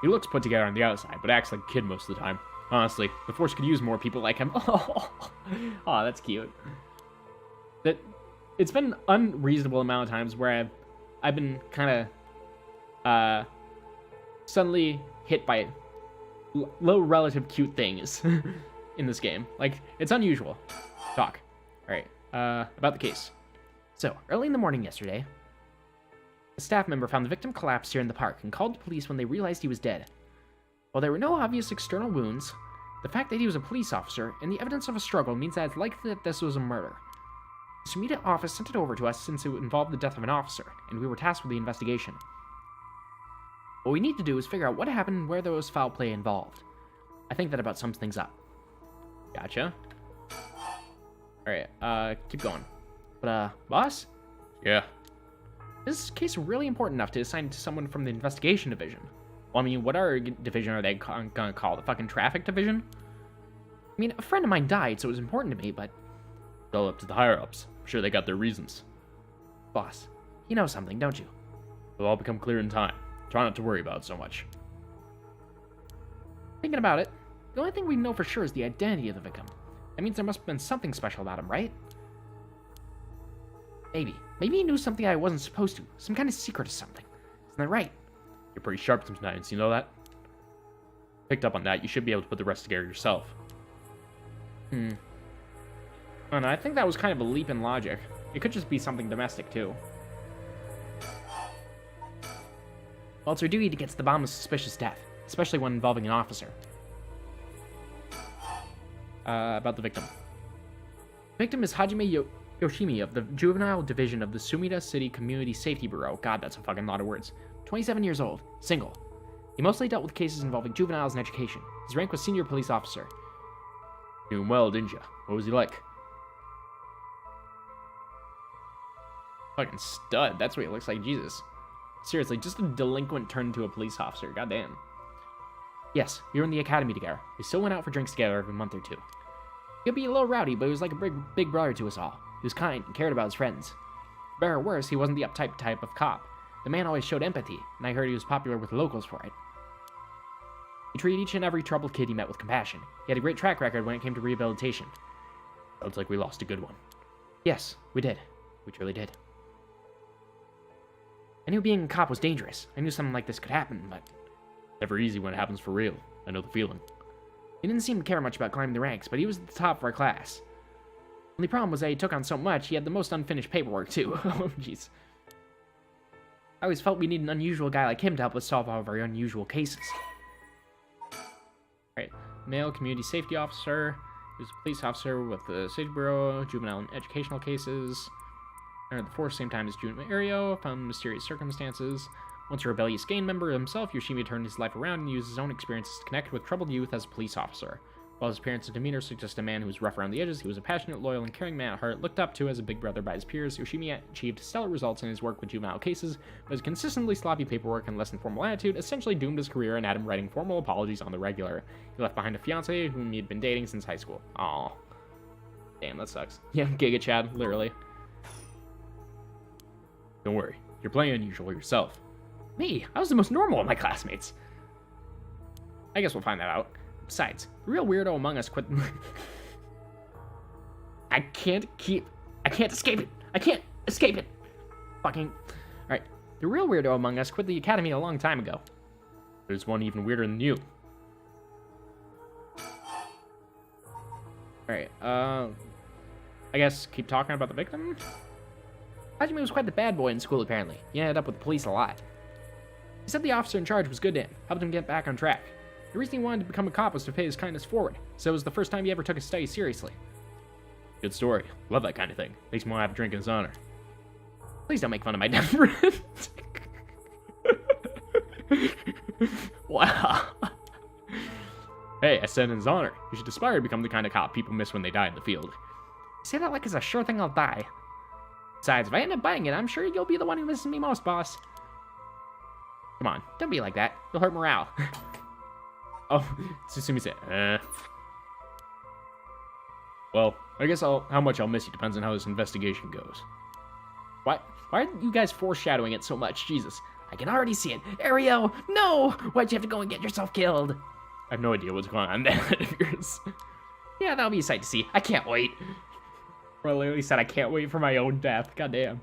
He looks put together on the outside, but acts like a kid most of the time. Honestly, the force could use more people like him. Oh, that's cute. It's been an unreasonable amount of times where I've been kind of suddenly hit by low relative cute things in this game. Like, it's unusual. Talk. All right. About the case. So, early in the morning yesterday, a staff member found the victim collapsed here in the park and called the police when they realized he was dead. While there were no obvious external wounds, the fact that he was a police officer and the evidence of a struggle means that it's likely that this was a murder. The Sumida office sent it over to us since it involved the death of an officer, and we were tasked with the investigation. What we need to do is figure out what happened and where there was foul play involved. I think that about sums things up. Gotcha. Alright, keep going. But, boss? Yeah. Is this case really important enough to assign to someone from the investigation division? Well, I mean, what other division are they gonna call? The fucking traffic division? I mean, a friend of mine died, so it was important to me, but... It's all up to the higher-ups. I'm sure they got their reasons. Boss, you know something, don't you? It'll all become clear in time. Try not to worry about it so much. Thinking about it, the only thing we know for sure is the identity of the victim. That means there must have been something special about him, right? Maybe. Maybe he knew something I wasn't supposed to. Some kind of secret or something. Isn't that right? You're pretty sharp sometimes, you know that? Picked up on that, you should be able to put the rest together yourself. I don't know, I think that was kind of a leap in logic. It could just be something domestic, too. Well, it's our duty to get to the bottom of suspicious death, especially one involving an officer. About the victim. The victim is Hajime Yoshimi of the Juvenile Division of the Sumida City Community Safety Bureau. God, that's a fucking lot of words. 27 years old, single. He mostly dealt with cases involving juveniles and education. His rank was senior police officer. Knew him well, didn't ya? What was he like? Fucking stud, that's what he looks like, Jesus. Seriously, just a delinquent turned into a police officer, goddamn. Yes, we were in the academy together. We still went out for drinks together every month or two. He could be a little rowdy, but he was like a big brother to us all. He was kind and cared about his friends. For better or worse, he wasn't the uptight type of cop. The man always showed empathy, and I heard he was popular with locals for it. He treated each and every troubled kid he met with compassion. He had a great track record when it came to rehabilitation. Sounds like we lost a good one. Yes, we did. We truly did. I knew being a cop was dangerous. I knew something like this could happen, but... Never easy when it happens for real. I know the feeling. He didn't seem to care much about climbing the ranks, but he was at the top of our class. Only problem was that he took on so much, he had the most unfinished paperwork, too. Oh, jeez. I always felt we needed an unusual guy like him to help us solve all of our unusual cases. Alright, male community safety officer. He was a police officer with the Safety Bureau, juvenile and educational cases. Entered the force same time as Junario, found mysterious circumstances. Once a rebellious gang member himself, Yoshimi turned his life around and used his own experiences to connect with troubled youth as a police officer. While his appearance and demeanor suggest a man who was rough around the edges, he was a passionate, loyal, and caring man at heart, looked up to as a big brother by his peers. Yoshimi achieved stellar results in his work with juvenile cases, but his consistently sloppy paperwork and less than formal attitude essentially doomed his career and had him writing formal apologies on the regular. He left behind a fiancée whom he had been dating since high school. Aw. Damn, that sucks. Yeah, Giga Chad, literally. Don't worry, you're playing unusual yourself. Me? I was the most normal of my classmates. I guess we'll find that out. Besides, the real weirdo among us quit... I can't escape it. I can't escape it. Fucking... Alright, the real weirdo among us quit the academy a long time ago. There's one even weirder than you. Alright, I guess keep talking about the victim? Hajime was quite the bad boy in school, apparently. He ended up with the police a lot. He said the officer in charge was good to him, helped him get back on track. The reason he wanted to become a cop was to pay his kindness forward, so it was the first time he ever took his studies seriously. Good story. Love that kind of thing. Makes me want to have a drink in his honor. Please don't make fun of my dead friend. Wow. Hey, I said in his honor. You should aspire to become the kind of cop people miss when they die in the field. You say that like it's a sure thing I'll die. Besides, if I end up buying it, I'm sure you'll be the one who misses me most, boss. Come on, don't be like that. You'll hurt morale. Oh, Susumi said, Well, I guess how much I'll miss you depends on how this investigation goes. Why are you guys foreshadowing it so much? Jesus, I can already see it. Ariel, no! Why'd you have to go and get yourself killed? I have no idea what's going on there. Yeah, that'll be a sight to see. I can't wait. I literally said I can't wait for my own death. Goddamn.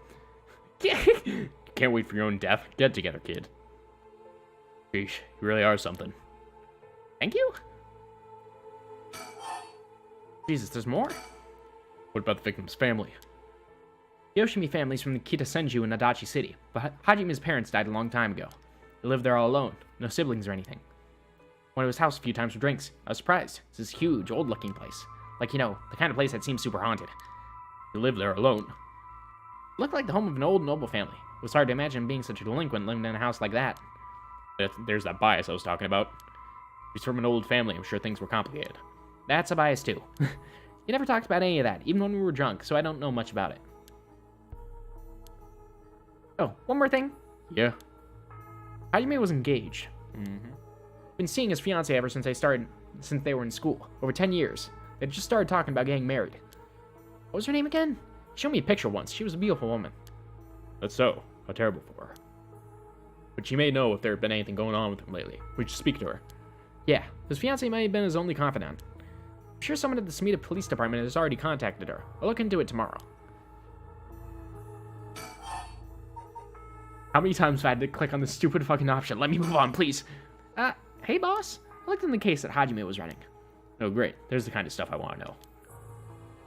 Can't wait for your own death. Get together, kid. Sheesh, you really are something. Thank you? Jesus, there's more? What about the victim's family? The Yoshimi family's from the Kitasenju in Adachi City, but Hajime's parents died a long time ago. They lived there all alone, no siblings or anything. Went to his house a few times for drinks. I was surprised. It's this huge, old-looking place. Like, you know, the kind of place that seems super haunted. You live there alone. It looked like the home of an old noble family. It was hard to imagine being such a delinquent living in a house like that. There's that bias I was talking about. He's from an old family. I'm sure things were complicated. That's a bias, too. You never talked about any of that, even when we were drunk, so I don't know much about it. Oh, one more thing. Yeah. Hajime was engaged. Been seeing his fiancée ever since they were in school. Over 10 years. They just started talking about getting married. What was her name again? She showed me a picture once. She was a beautiful woman. That's so. How terrible for her. But she may know if there had been anything going on with him lately. We should speak to her. Yeah, his fiancée might have been his only confidant. I'm sure someone at the Sumida Police Department has already contacted her. I'll look into it tomorrow. How many times have I had to click on this stupid fucking option? Let me move on, please. Hey boss? I looked in the case that Hajime was running. Oh great, there's the kind of stuff I want to know.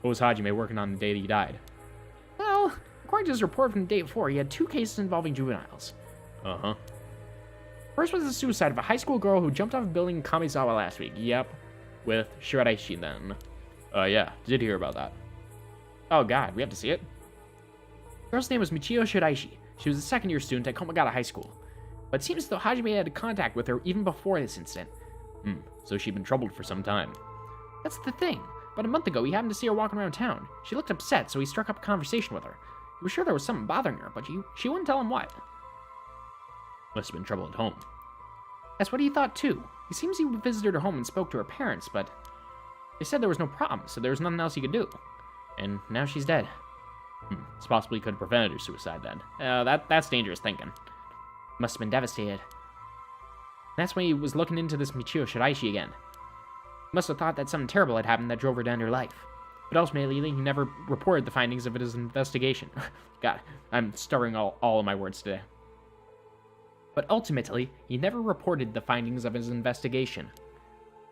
What was Hajime working on the day that he died? Well, according to his report from the day before, he had 2 cases involving juveniles. Uh-huh. First was the suicide of a high school girl who jumped off a building in Kamizawa last week. Yep. With Shiraishi then. Yeah, did hear about that. Oh god, we have to see it? The girl's name was Michio Shiraishi. She was a second-year student at Komagata High School. But it seems as though Hajime had contact with her even before this incident. So she'd been troubled for some time. That's the thing. About a month ago, he happened to see her walking around town. She looked upset, so he struck up a conversation with her. He was sure there was something bothering her, but she wouldn't tell him what. Must have been trouble at home. That's what he thought, too. He seems he visited her home and spoke to her parents, but they said there was no problem, so there was nothing else he could do. And now she's dead. It's possible he could have prevented her suicide then. That's dangerous thinking. Must have been devastated. That's when he was looking into this Michio Shiraishi again. Must have thought that something terrible had happened that drove her to end her life. But ultimately, he never reported the findings of his investigation. God, I'm stuttering all of my words today. But ultimately, he never reported the findings of his investigation.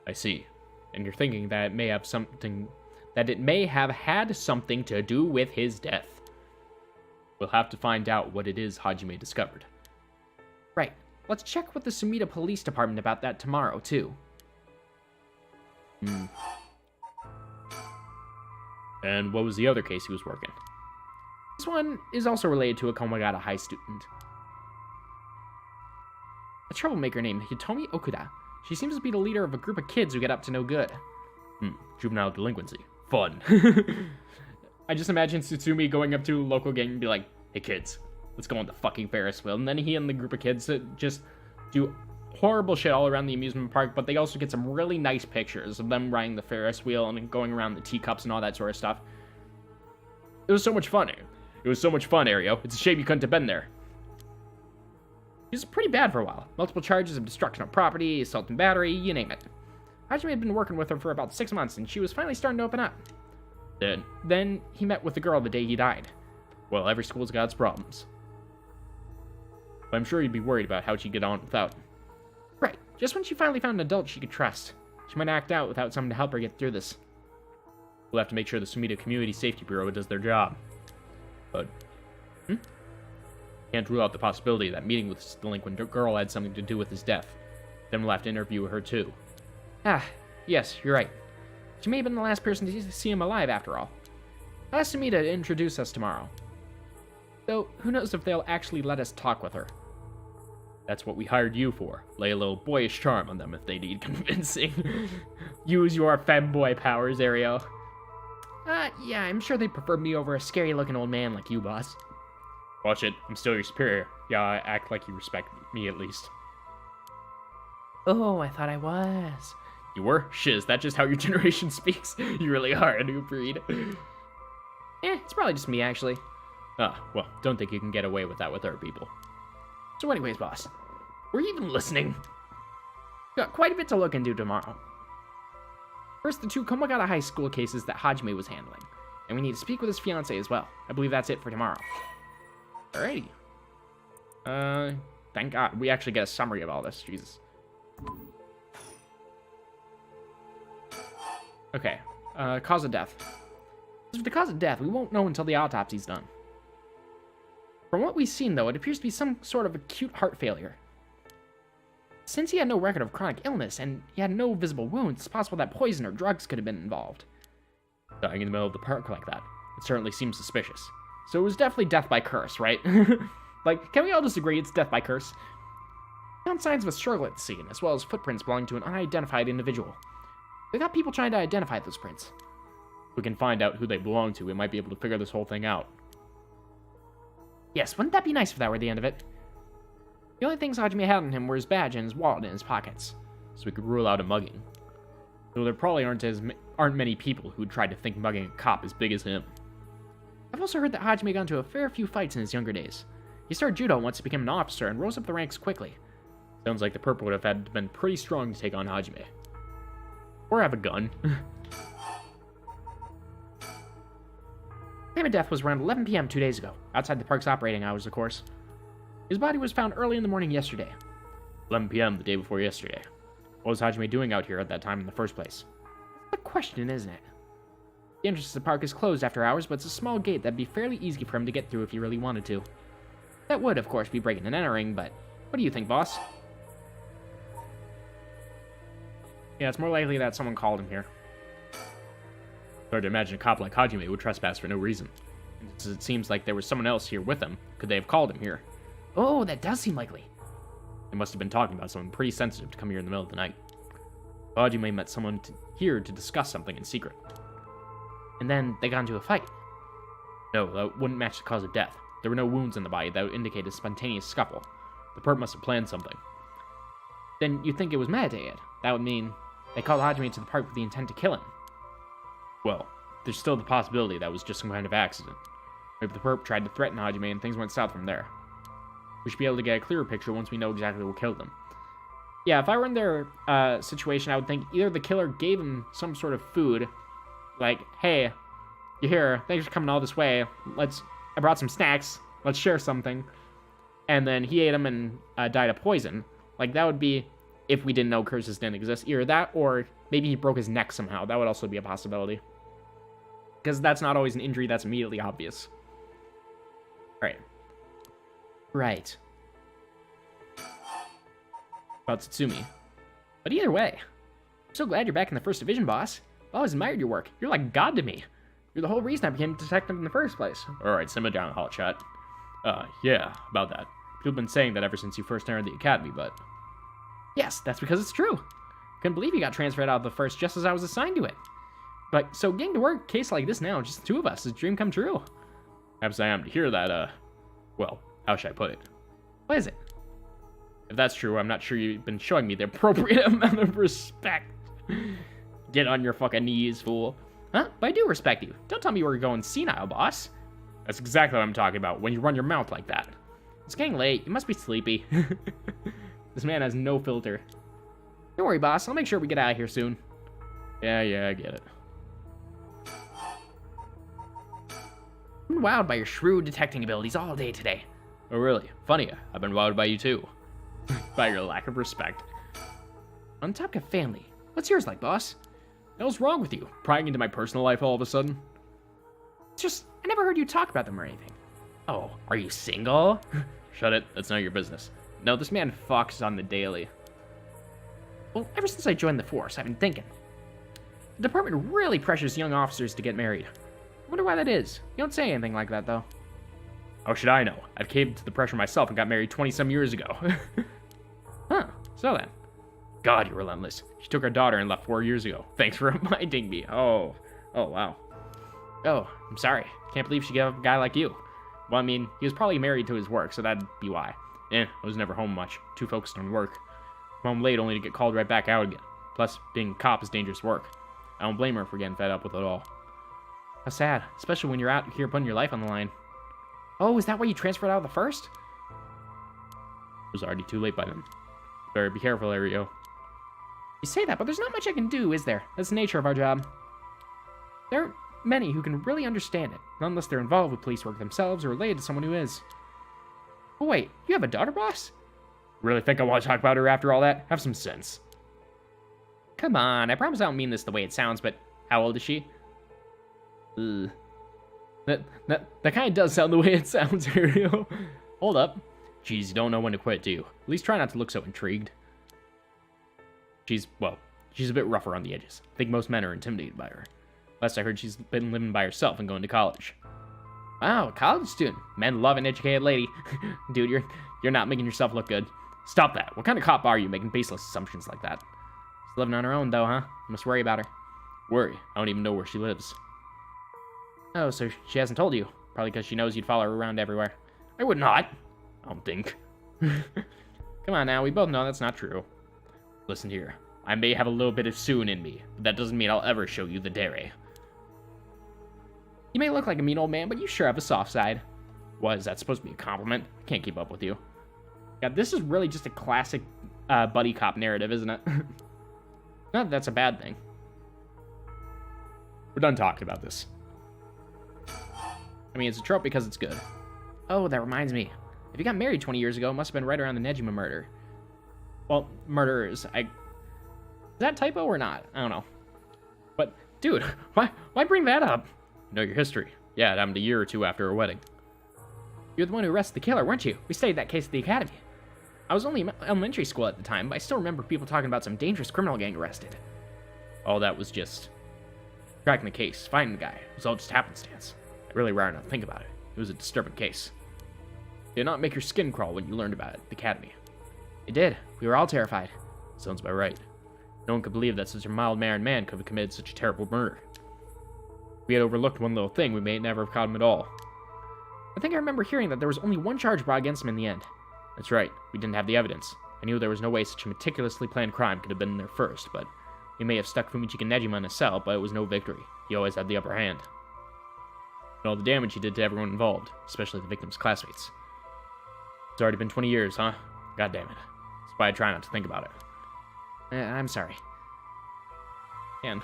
I see. And you're thinking that it may have had something to do with his death. We'll have to find out what it is Hajime discovered. Right. Let's check with the Sumida Police Department about that tomorrow, too. And what was the other case he was working? This one is also related to a Komagata High student. A troublemaker named Hitomi Okuda. She seems to be the leader of a group of kids who get up to no good. Juvenile delinquency. Fun. I just imagine Tsutsumi going up to a local gang and be like, hey kids, let's go on the fucking Ferris wheel. And then he and the group of kids just do horrible shit all around the amusement park, but they also get some really nice pictures of them riding the Ferris wheel and going around the teacups and all that sort of stuff. It was so much fun. It was so much fun, Ario. It's a shame you couldn't have been there. He was pretty bad for a while. Multiple charges of destruction of property, assault and battery, you name it. Hajime had been working with her for about 6 months, and she was finally starting to open up. Then he met with the girl the day he died. Well, every school's got its problems. But I'm sure you'd be worried about how she'd get on without him. Right. Just when she finally found an adult she could trust. She might act out without someone to help her get through this. We'll have to make sure the Sumida Community Safety Bureau does their job. But can't rule out the possibility that meeting with this delinquent girl had something to do with his death. Then we'll have to interview her too. Yes, you're right. She may have been the last person to see him alive after all. I'll ask Sumida to introduce us tomorrow. Though, who knows if they'll actually let us talk with her. That's what we hired you for. Lay a little boyish charm on them if they need convincing. Use your femboy powers, Ario. Yeah, I'm sure they prefer me over a scary-looking old man like you, boss. Watch it. I'm still your superior. Yeah, I act like you respect me. Me, at least. Oh, I thought I was. You were? Shiz, that's just how your generation speaks. You really are a new breed. It's probably just me, actually. Ah, well, don't think you can get away with that with our people. So anyways, boss, were you even listening? Got quite a bit to look into tomorrow. First, the two Komagata High School cases that Hajime was handling. And we need to speak with his fiancée as well. I believe that's it for tomorrow. Alrighty. Thank God. We actually get a summary of all this. Jesus. Okay. Cause of death. As for the cause of death, we won't know until the autopsy's done. From what we've seen, though, it appears to be some sort of acute heart failure. Since he had no record of chronic illness, and he had no visible wounds, it's possible that poison or drugs could have been involved. Dying in the middle of the park like that. It certainly seems suspicious. So it was definitely death by curse, right? Like, can we all just agree it's death by curse? We found signs of a struggle at the scene, as well as footprints belonging to an unidentified individual. We got people trying to identify those prints. If we can find out who they belong to, we might be able to figure this whole thing out. Yes, wouldn't that be nice if that were the end of it? The only things Hajime had on him were his badge and his wallet in his pockets. So we could rule out a mugging. Though there probably aren't many people who tried to think mugging a cop as big as him. I've also heard that Hajime got into a fair few fights in his younger days. He started judo once he became an officer and rose up the ranks quickly. Sounds like the purple would have had to been pretty strong to take on Hajime. Or have a gun. Time of death was around 11 p.m. 2 days ago, outside the park's operating hours, of course. His body was found early in the morning yesterday. 11 p.m. the day before yesterday. What was Hajime doing out here at that time in the first place? That's a question, isn't it? The entrance to the park is closed after hours, but it's a small gate that'd be fairly easy for him to get through if he really wanted to. That would, of course, be breaking and entering, but what do you think, boss? Yeah, it's more likely that someone called him here. Hard to imagine a cop like Hajime would trespass for no reason. And since it seems like there was someone else here with him, could they have called him here? Oh, that does seem likely. They must have been talking about something pretty sensitive to come here in the middle of the night. Hajime met someone here to discuss something in secret. And then they got into a fight. No, that wouldn't match the cause of death. There were no wounds on the body that would indicate a spontaneous scuffle. The perp must have planned something. Then you'd think it was meditated. That would mean they called Hajime to the park with the intent to kill him. Well, there's still the possibility that was just some kind of accident. Maybe the perp tried to threaten Hajime and things went south from there. We should be able to get a clearer picture once we know exactly what killed them. Yeah, if I were in their situation, I would think either the killer gave him some sort of food, like, hey, you're here, thanks for coming all this way, I brought some snacks, let's share something, and then he ate them and died of poison. Like, that would be, if we didn't know curses didn't exist, either that, or maybe he broke his neck somehow. That would also be a possibility. Because that's not always an injury that's immediately obvious. Alright. Right. About Tsutsumi. But either way, I'm so glad you're back in the First Division, boss. I've always admired your work. You're like God to me. You're the whole reason I became a detective in the first place. Alright, simmer down, hotshot. Yeah, about that. People have been saying that ever since you first entered the academy, but... Yes, that's because it's true. Couldn't believe you got transferred out of the first just as I was assigned to it. But, so getting to work a case like this now, just the two of us, is a dream come true. Perhaps I am to hear that, well, how should I put it? What is it? If that's true, I'm not sure you've been showing me the appropriate amount of respect. Get on your fucking knees, fool. Huh? But I do respect you. Don't tell me we're going senile, boss. That's exactly what I'm talking about, when you run your mouth like that. It's getting late. You must be sleepy. This man has no filter. Don't worry, boss. I'll make sure we get out of here soon. Yeah, I get it. I've been wowed by your shrewd detecting abilities all day today. Oh, really? Funny, I've been wowed by you too. By your lack of respect. On top of family. What's yours like, boss? The hell's wrong with you? Prying into my personal life all of a sudden? It's just, I never heard you talk about them or anything. Oh, are you single? Shut it, that's not your business. No, this man fucks on the daily. Well, ever since I joined the force, I've been thinking. The department really pressures young officers to get married. I wonder why that is. You don't say anything like that, though. How should I know? I've caved to the pressure myself and got married 20-some years ago. Huh, so then. God, you're relentless. She took her daughter and left 4 years ago. Thanks for reminding me. Oh, wow. Oh, I'm sorry. Can't believe she gave up a guy like you. Well, I mean, he was probably married to his work, so that'd be why. I was never home much. Too focused on work. I'm home late only to get called right back out again. Plus, being a cop is dangerous work. I don't blame her for getting fed up with it all. How sad, especially when you're out here putting your life on the line. Oh, is that why you transferred out of the first? It was already too late by then. Better be careful, Ario. You say that, but there's not much I can do, is there? That's the nature of our job. There aren't many who can really understand it, not unless they're involved with police work themselves or related to someone who is. Oh wait, you have a daughter, boss? Really think I want to talk about her after all that? Have some sense. Come on, I promise I don't mean this the way it sounds, but how old is she? That kind of does sound the way it sounds, Ariel. Hold up. Geez, you don't know when to quit, do you? At least try not to look so intrigued. She's a bit rougher on the edges. I think most men are intimidated by her. Last I heard, she's been living by herself and going to college. Wow, a college student. Men love an educated lady. Dude, you're not making yourself look good. Stop that. What kind of cop are you making baseless assumptions like that? She's living on her own, though, huh? You must worry about her. Worry? I don't even know where she lives. Oh, so she hasn't told you. Probably because she knows you'd follow her around everywhere. I would not. I don't think. Come on now, we both know that's not true. Listen here. I may have a little bit of soon in me, but that doesn't mean I'll ever show you the dairy. You may look like a mean old man, but you sure have a soft side. What, is that supposed to be a compliment? I can't keep up with you. Yeah, this is really just a classic buddy cop narrative, isn't it? Not that that's a bad thing. We're done talking about this. I mean, it's a trope because it's good. Oh, that reminds me. If you got married 20 years ago, it must have been right around the Nejima murder. Well, murderers. Is that typo or not? I don't know. But, dude, why bring that up? You know your history. Yeah, it happened a year or two after her wedding. You're the one who arrested the killer, weren't you? We studied that case at the academy. I was only in elementary school at the time, but I still remember people talking about some dangerous criminal getting arrested. All that was just cracking the case, finding the guy. It was all just happenstance. Really rare enough to think about it. It was a disturbing case. Did not make your skin crawl when you learned about it at the academy? It did. We were all terrified. Sounds about right. No one could believe that such a mild-mannered man could have committed such a terrible murder. If we had overlooked one little thing, we may never have caught him at all. I think I remember hearing that there was only one charge brought against him in the end. That's right. We didn't have the evidence. I knew there was no way such a meticulously planned crime could have been there first, but we may have stuck Fumichika Nejima in a cell, but it was no victory. He always had the upper hand. And all the damage he did to everyone involved, especially the victim's classmates. It's already been 20 years, huh? God damn it. That's why I try not to think about it. I'm sorry. Man,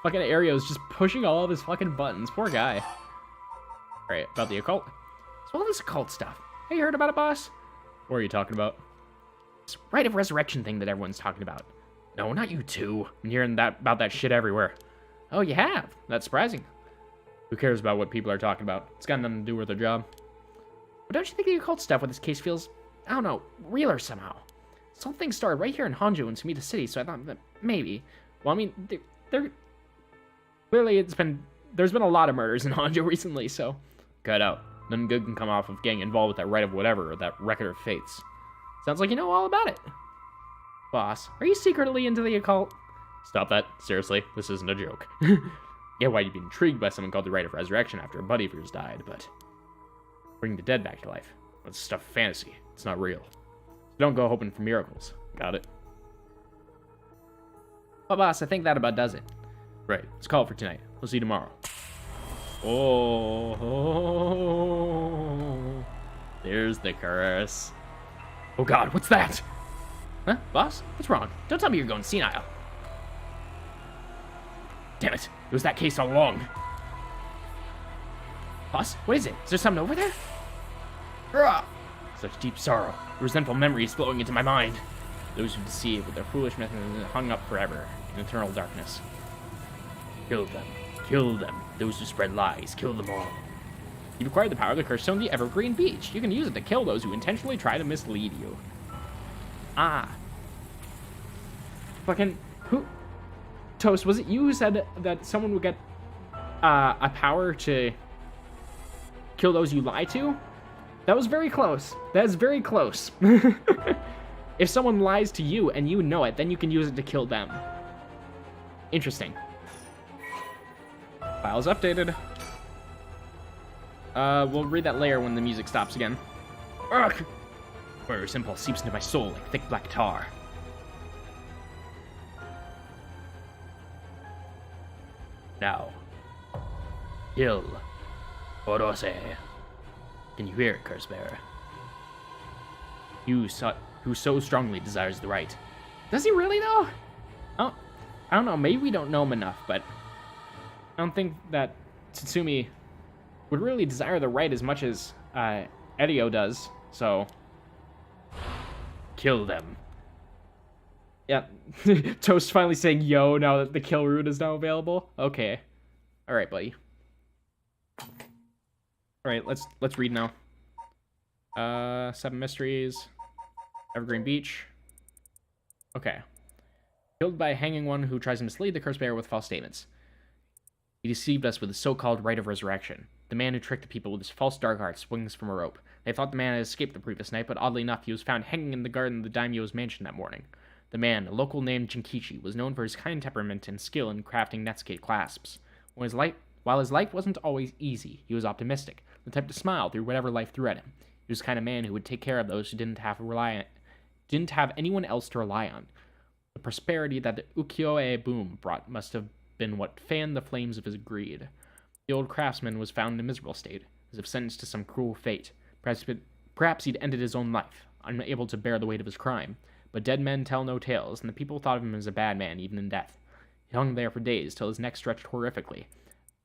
fucking Ario's just pushing all of his fucking buttons. Poor guy. Alright, about the occult. So all this occult stuff. Have you heard about it, boss? What are you talking about? This rite of resurrection thing that everyone's talking about. No, not you two. I'm hearing about that shit everywhere. Oh, you have? That's surprising. Who cares about what people are talking about? It's got nothing to do with their job. But don't you think the occult stuff with this case feels, I don't know, realer somehow? This whole thing started right here in Honjo in Sumida City, so I thought that maybe. Well, I mean, clearly there's been a lot of murders in Honjo recently, so cut out. Nothing good can come off of getting involved with that rite of whatever or that record of fates. Sounds like you know all about it. Boss, are you secretly into the occult? Stop that. Seriously, this isn't a joke. Yeah, why you'd be intrigued by something called the Rite of Resurrection after a buddy of yours died, but bringing the dead back to life. That's stuff fantasy. It's not real. So don't go hoping for miracles. Got it? Well, boss, I think that about does it. Right. Let's call it for tonight. We'll see you tomorrow. Oh. There's the curse. Oh god, what's that? Huh? Boss? What's wrong? Don't tell me you're going senile. Damn it. It was that case all along. Boss? What is it? Is there something over there? Hurrah! Such deep sorrow. Resentful memories flowing into my mind. Those who deceive with their foolish methods hung up forever in eternal darkness. Kill them. Kill them. Those who spread lies. Kill them all. You've acquired the power of the curse stone, the Evergreen Beach. You can use it to kill those who intentionally try to mislead you. Ah. Fucking... Who... Toast, was it you who said that someone would get a power to kill those you lie to? That was very close. That is very close. If someone lies to you and you know it, then you can use it to kill them. Interesting. Files updated. We'll read that later when the music stops again. Ugh. Murderous impulse seeps into my soul like thick black tar. Now, kill Orose. Can you hear it, Cursebearer? Who so strongly desires the right. Does he really, though? Oh, I don't know. Maybe we don't know him enough, but I don't think that Tsutsumi would really desire the right as much as Edio does, so... Kill them. Yeah. Toast finally saying yo now that the kill route is now available. Okay. Alright, buddy. Alright, let's read now. 7 mysteries. Evergreen Beach. Okay. Killed by a hanging one who tries to mislead the Cursebearer with false statements. He deceived us with his so-called right of resurrection. The man who tricked the people with his false dark art swings from a rope. They thought the man had escaped the previous night, but oddly enough, he was found hanging in the garden of the daimyo's mansion that morning. The man, a local named Jinkichi, was known for his kind temperament and skill in crafting Netscape clasps. While his life wasn't always easy, he was optimistic, the type to smile through whatever life threw at him. He was the kind of man who would take care of those who didn't have anyone else to rely on. The prosperity that the ukiyo-e boom brought must have been what fanned the flames of his greed. The old craftsman was found in a miserable state, as if sentenced to some cruel fate. Perhaps he'd ended his own life, unable to bear the weight of his crime. But dead men tell no tales, and the people thought of him as a bad man, even in death. He hung there for days, till his neck stretched horrifically.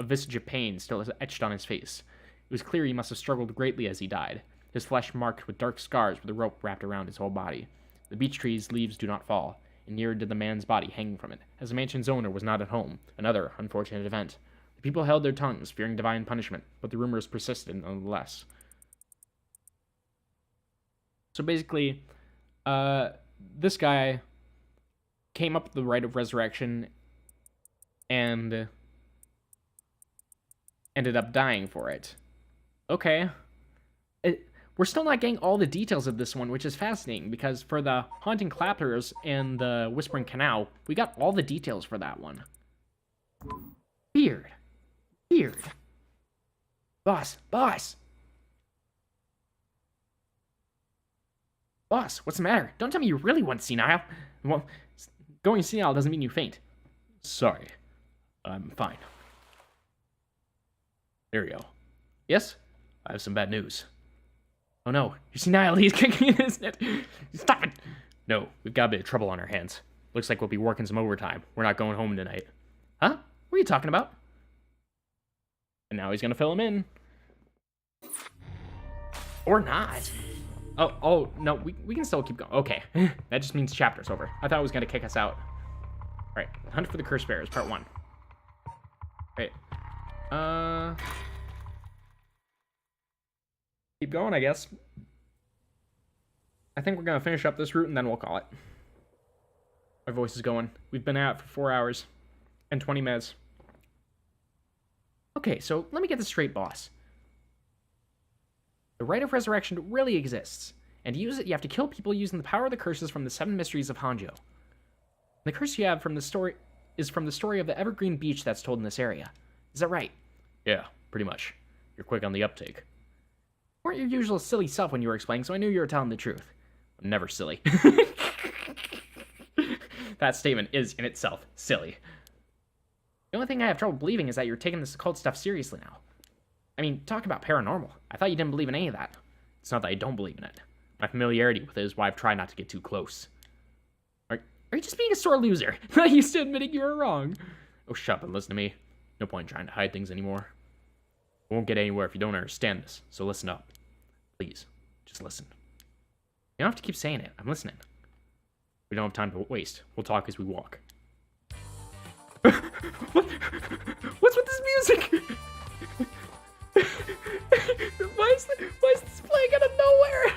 A visage of pain still etched on his face. It was clear he must have struggled greatly as he died, his flesh marked with dark scars with a rope wrapped around his whole body. The beech tree's leaves do not fall, and nearer did the man's body hanging from it, as the mansion's owner was not at home, another unfortunate event. The people held their tongues, fearing divine punishment, but the rumors persisted nonetheless. So basically, this guy came up with the right of resurrection and ended up dying for it. Okay. We're still not getting all the details of this one, which is fascinating, because for the Haunting Clappers and the Whispering Canal, we got all the details for that one. Weird. Weird. Boss, boss! Boss, what's the matter? Don't tell me you really went senile. Well, going senile doesn't mean you faint. Sorry. I'm fine. There you go. Yes? I have some bad news. Oh no, you're senile. He's kicking in his net. Stop it! No, we've got a bit of trouble on our hands. Looks like we'll be working some overtime. We're not going home tonight. Huh? What are you talking about? And now he's gonna fill him in. Or not. Oh, no, we can still keep going. Okay, that just means chapter's over. I thought it was gonna kick us out. Alright, Hunt for the Curse Bearers, part 1. Alright. Keep going, I guess. I think we're gonna finish up this route and then we'll call it. My voice is going. We've been out for 4 hours and 20 minutes. Okay, so let me get this straight, boss. The Rite of Resurrection really exists, and to use it, you have to kill people using the power of the curses from the 7 mysteries of Honjo. The curse you have from the story is from the story of the Evergreen Beach that's told in this area. Is that right? Yeah, pretty much. You're quick on the uptake. You weren't your usual silly self when you were explaining, so I knew you were telling the truth. I'm never silly. That statement is, in itself, silly. The only thing I have trouble believing is that you're taking this occult stuff seriously now. I mean, talk about paranormal. I thought you didn't believe in any of that. It's not that I don't believe in it. My familiarity with it is why I've tried not to get too close. Are you just being a sore loser? Not used to admitting you were wrong. Oh, shut up and listen to me. No point in trying to hide things anymore. We won't get anywhere if you don't understand this, so listen up. Please, just listen. You don't have to keep saying it. I'm listening. We don't have time to waste. We'll talk as we walk. What's with this music? Why is this playing out of nowhere?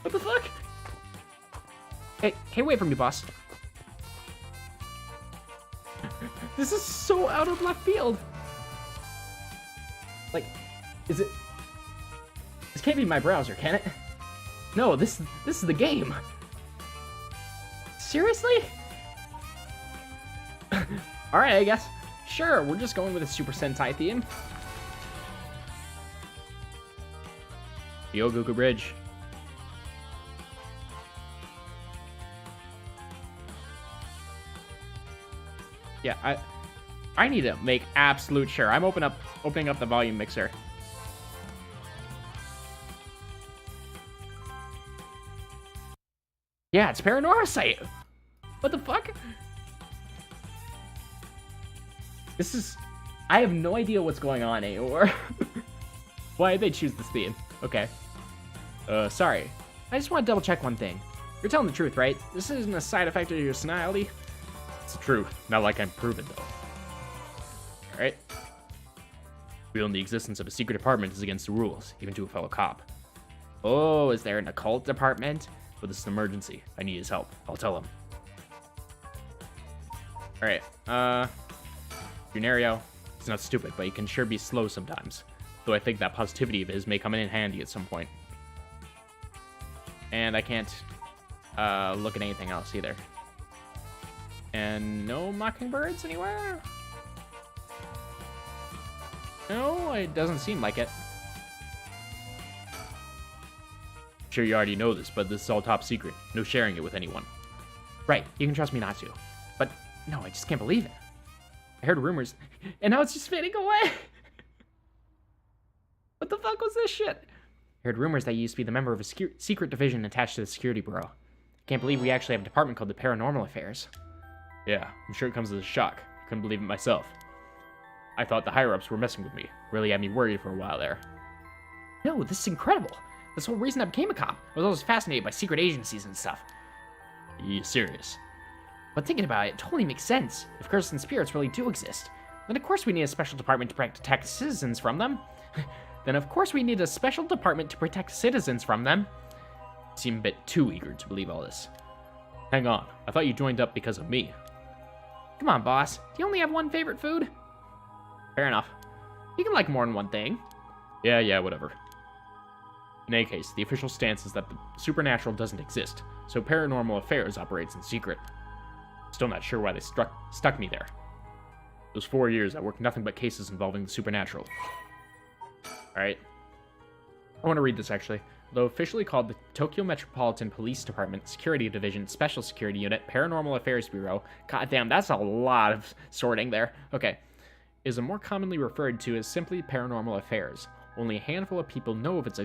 What the fuck? Hey, wait for me, boss. This is so out of left field. Like, is it? This can't be my browser, can it? No, this is the game. Seriously? Alright, I guess. Sure, we're just going with a Super Sentai theme. Yogoku Bridge. Yeah, I need to make absolute sure. I'm opening up the volume mixer. Yeah, it's Paranormasight. What the fuck? This is... I have no idea what's going on anymore. Why did they choose this theme? Okay. Sorry. I just want to double check one thing. You're telling the truth, right? This isn't a side effect of your senility? It's the truth. Not like I'm proven, though. Alright. Revealing the existence of a secret department is against the rules, even to a fellow cop. Oh, is there an occult department? But this is an emergency. I need his help. I'll tell him. Alright, Junario, he's not stupid, but he can sure be slow sometimes. Though I think that positivity of his may come in handy at some point. And I can't look at anything else either. And no mockingbirds anywhere? No, it doesn't seem like it. I'm sure you already know this, but this is all top secret. No sharing it with anyone. Right, you can trust me not to. But no, I just can't believe it. I heard rumors, and now it's just fading away. What the fuck was this shit? I heard rumors that you used to be the member of a secret division attached to the Security Bureau. Can't believe we actually have a department called the Paranormal Affairs. Yeah, I'm sure it comes as a shock. Couldn't believe it myself. I thought the higher-ups were messing with me. Really had me worried for a while there. No, this is incredible. That's the whole reason I became a cop. I was always fascinated by secret agencies and stuff. You serious? But thinking about it, it totally makes sense. If curses and spirits really do exist, then of course we need a special department to protect citizens from them. You seem a bit too eager to believe all this. Hang on, I thought you joined up because of me. Come on, boss. Do you only have one favorite food? Fair enough. You can like more than one thing. Yeah, whatever. In any case, the official stance is that the supernatural doesn't exist, so Paranormal Affairs operates in secret. Still not sure why they stuck me there. Those 4 years, I worked nothing but cases involving the supernatural. Alright. I want to read this, actually. Though officially called the Tokyo Metropolitan Police Department Security Division Special Security Unit Paranormal Affairs Bureau, goddamn, that's a lot of sorting there. Okay. Is more commonly referred to as simply Paranormal Affairs. Only a handful of people know of its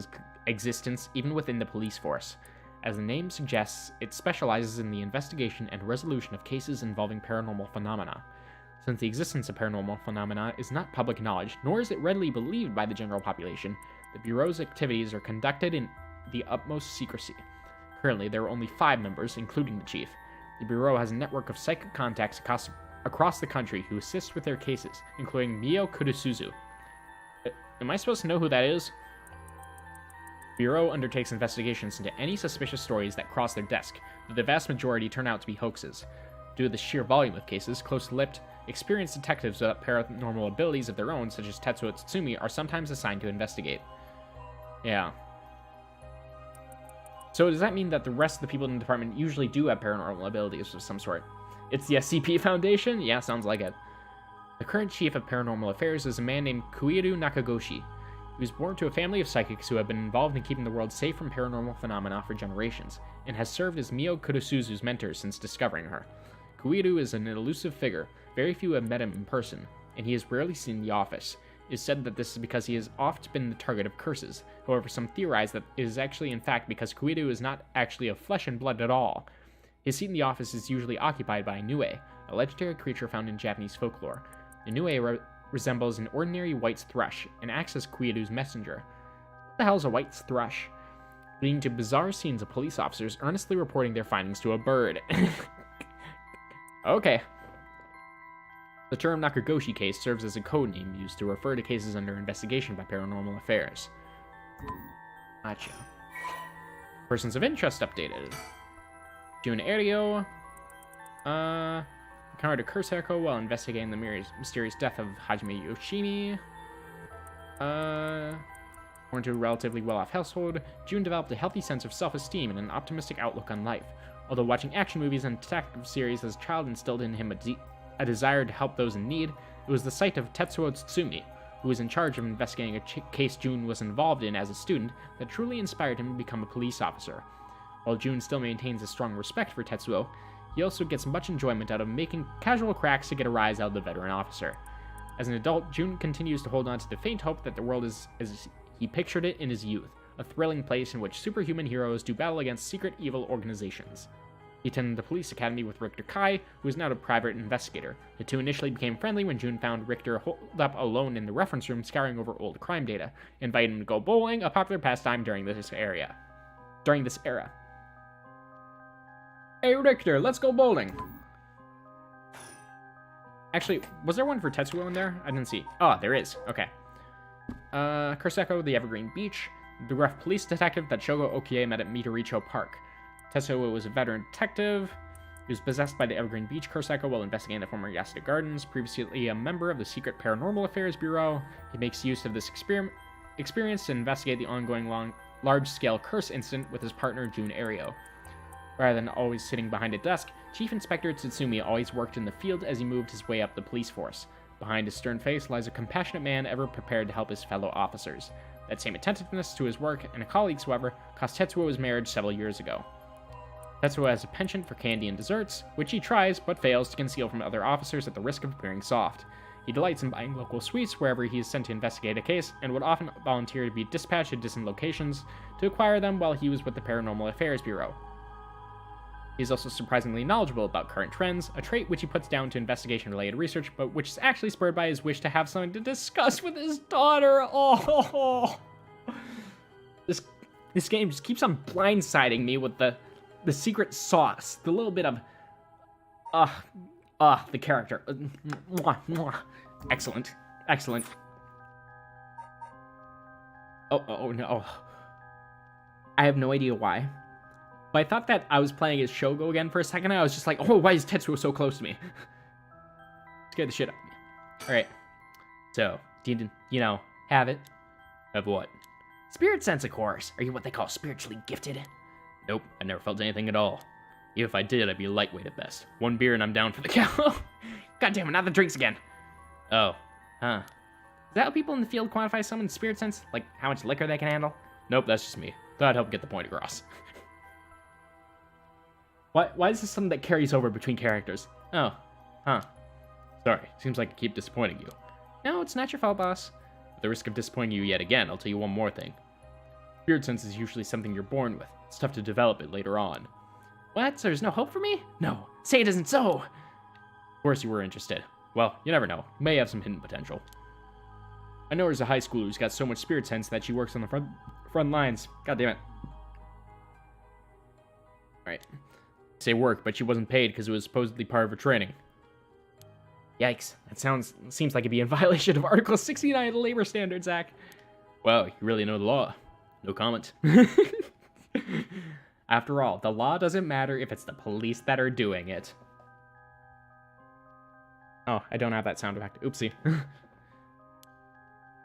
existence, even within the police force. As the name suggests, it specializes in the investigation and resolution of cases involving paranormal phenomena. Since the existence of paranormal phenomena is not public knowledge, nor is it readily believed by the general population, the Bureau's activities are conducted in the utmost secrecy. Currently, there are only 5 members, including the chief. The Bureau has a network of psychic contacts across the country who assist with their cases, including Mio Kurusuzu. Am I supposed to know who that is? Bureau undertakes investigations into any suspicious stories that cross their desk, though the vast majority turn out to be hoaxes. Due to the sheer volume of cases, close-lipped, experienced detectives with paranormal abilities of their own, such as Tetsuo Tsutsumi, are sometimes assigned to investigate. Yeah. So does that mean that the rest of the people in the department usually do have paranormal abilities of some sort? It's the SCP Foundation? Yeah, sounds like it. The current chief of Paranormal Affairs is a man named Koiru Nakagoshi. He was born to a family of psychics who have been involved in keeping the world safe from paranormal phenomena for generations, and has served as Mio Kurusuzu's mentor since discovering her. Koiru is an elusive figure. Very few have met him in person, and he is rarely seen in the office. It is said that this is because he has oft been the target of curses. However, some theorize that it is actually in fact because Koiru is not actually of flesh and blood at all. His seat in the office is usually occupied by a Nue, a legendary creature found in Japanese folklore. The Nue resembles an ordinary white's thrush and acts as Koiru's messenger. What the hell is a white's thrush? Leading to bizarre scenes of police officers earnestly reporting their findings to a bird. Okay. The term Nakagoshi case serves as a code name used to refer to cases under investigation by Paranormal Affairs. Gotcha. Persons of interest updated. Jun Ario. Encountered a curse echo while investigating the mysterious death of Hajime Yoshimi. Born to a relatively well-off household, Jun developed a healthy sense of self-esteem and an optimistic outlook on life. Although watching action movies and detective series as a child instilled in him a desire to help those in need, it was the sight of Tetsuo Tsutsumi, who was in charge of investigating a case June was involved in as a student, that truly inspired him to become a police officer. While June still maintains a strong respect for Tetsuo, he also gets much enjoyment out of making casual cracks to get a rise out of the veteran officer. As an adult, June continues to hold on to the faint hope that the world is as he pictured it in his youth, a thrilling place in which superhuman heroes do battle against secret evil organizations. He attended the police academy with Richter Kai, who is now a private investigator. The two initially became friendly when June found Richter holed up alone in the reference room scouring over old crime data, invited him to go bowling, a popular pastime during this era. Hey Richter, let's go bowling! Actually, was there one for Tetsuo in there? I didn't see. Oh, there is. Okay. Kurseko, the Evergreen Beach. The rough police detective that Shogo Okie met at Midoricho Park. Tetsuo was a veteran detective. He was possessed by the Evergreen Beach Kurseko while investigating the former Yasuda Gardens. Previously a member of the secret Paranormal Affairs Bureau, he makes use of this experience to investigate the ongoing large-scale curse incident with his partner Jun Ario. Rather than always sitting behind a desk, Chief Inspector Tsutsumi always worked in the field as he moved his way up the police force. Behind his stern face lies a compassionate man ever prepared to help his fellow officers. That same attentiveness to his work and colleagues, however, cost Tetsuo his marriage several years ago. Tetsuo has a penchant for candy and desserts, which he tries but fails to conceal from other officers at the risk of appearing soft. He delights in buying local sweets wherever he is sent to investigate a case, and would often volunteer to be dispatched to distant locations to acquire them while he was with the Paranormal Affairs Bureau. He is also surprisingly knowledgeable about current trends, a trait which he puts down to investigation-related research, but which is actually spurred by his wish to have something to discuss with his daughter. Oh, this game just keeps on blindsiding me with the secret sauce, the little bit of the character. Excellent. Oh no. I have no idea why. But I thought that I was playing as Shogo again for a second. I was just like, oh, why is Tetsuo so close to me? Scared the shit out of me. Alright. So, do you have it? Have what? Spirit sense, of course. Are you what they call spiritually gifted? Nope, I never felt anything at all. Even if I did, I'd be lightweight at best. One beer and I'm down for the count. God damn it, not the drinks again. Oh, huh. Is that how people in the field quantify someone's spirit sense? Like, how much liquor they can handle? Nope, that's just me. Thought I'd help get the point across. Why is this something that carries over between characters? Oh, huh. Sorry, seems like I keep disappointing you. No, it's not your fault, boss. At the risk of disappointing you yet again, I'll tell you one more thing. Spirit sense is usually something you're born with. It's tough to develop it later on. What? So there's no hope for me? No, say it isn't so. Of course you were interested. Well, you never know. You may have some hidden potential. I know there's a high schooler who's got so much spirit sense that she works on the front lines. God damn it. Alright. Say work, but she wasn't paid because it was supposedly part of her training. Yikes. That seems like it'd be in violation of Article 69 of the Labor Standards Act. Wow, you really know the law. No comment. After all, the law doesn't matter if it's the police that are doing it. Oh, I don't have that sound effect. Oopsie.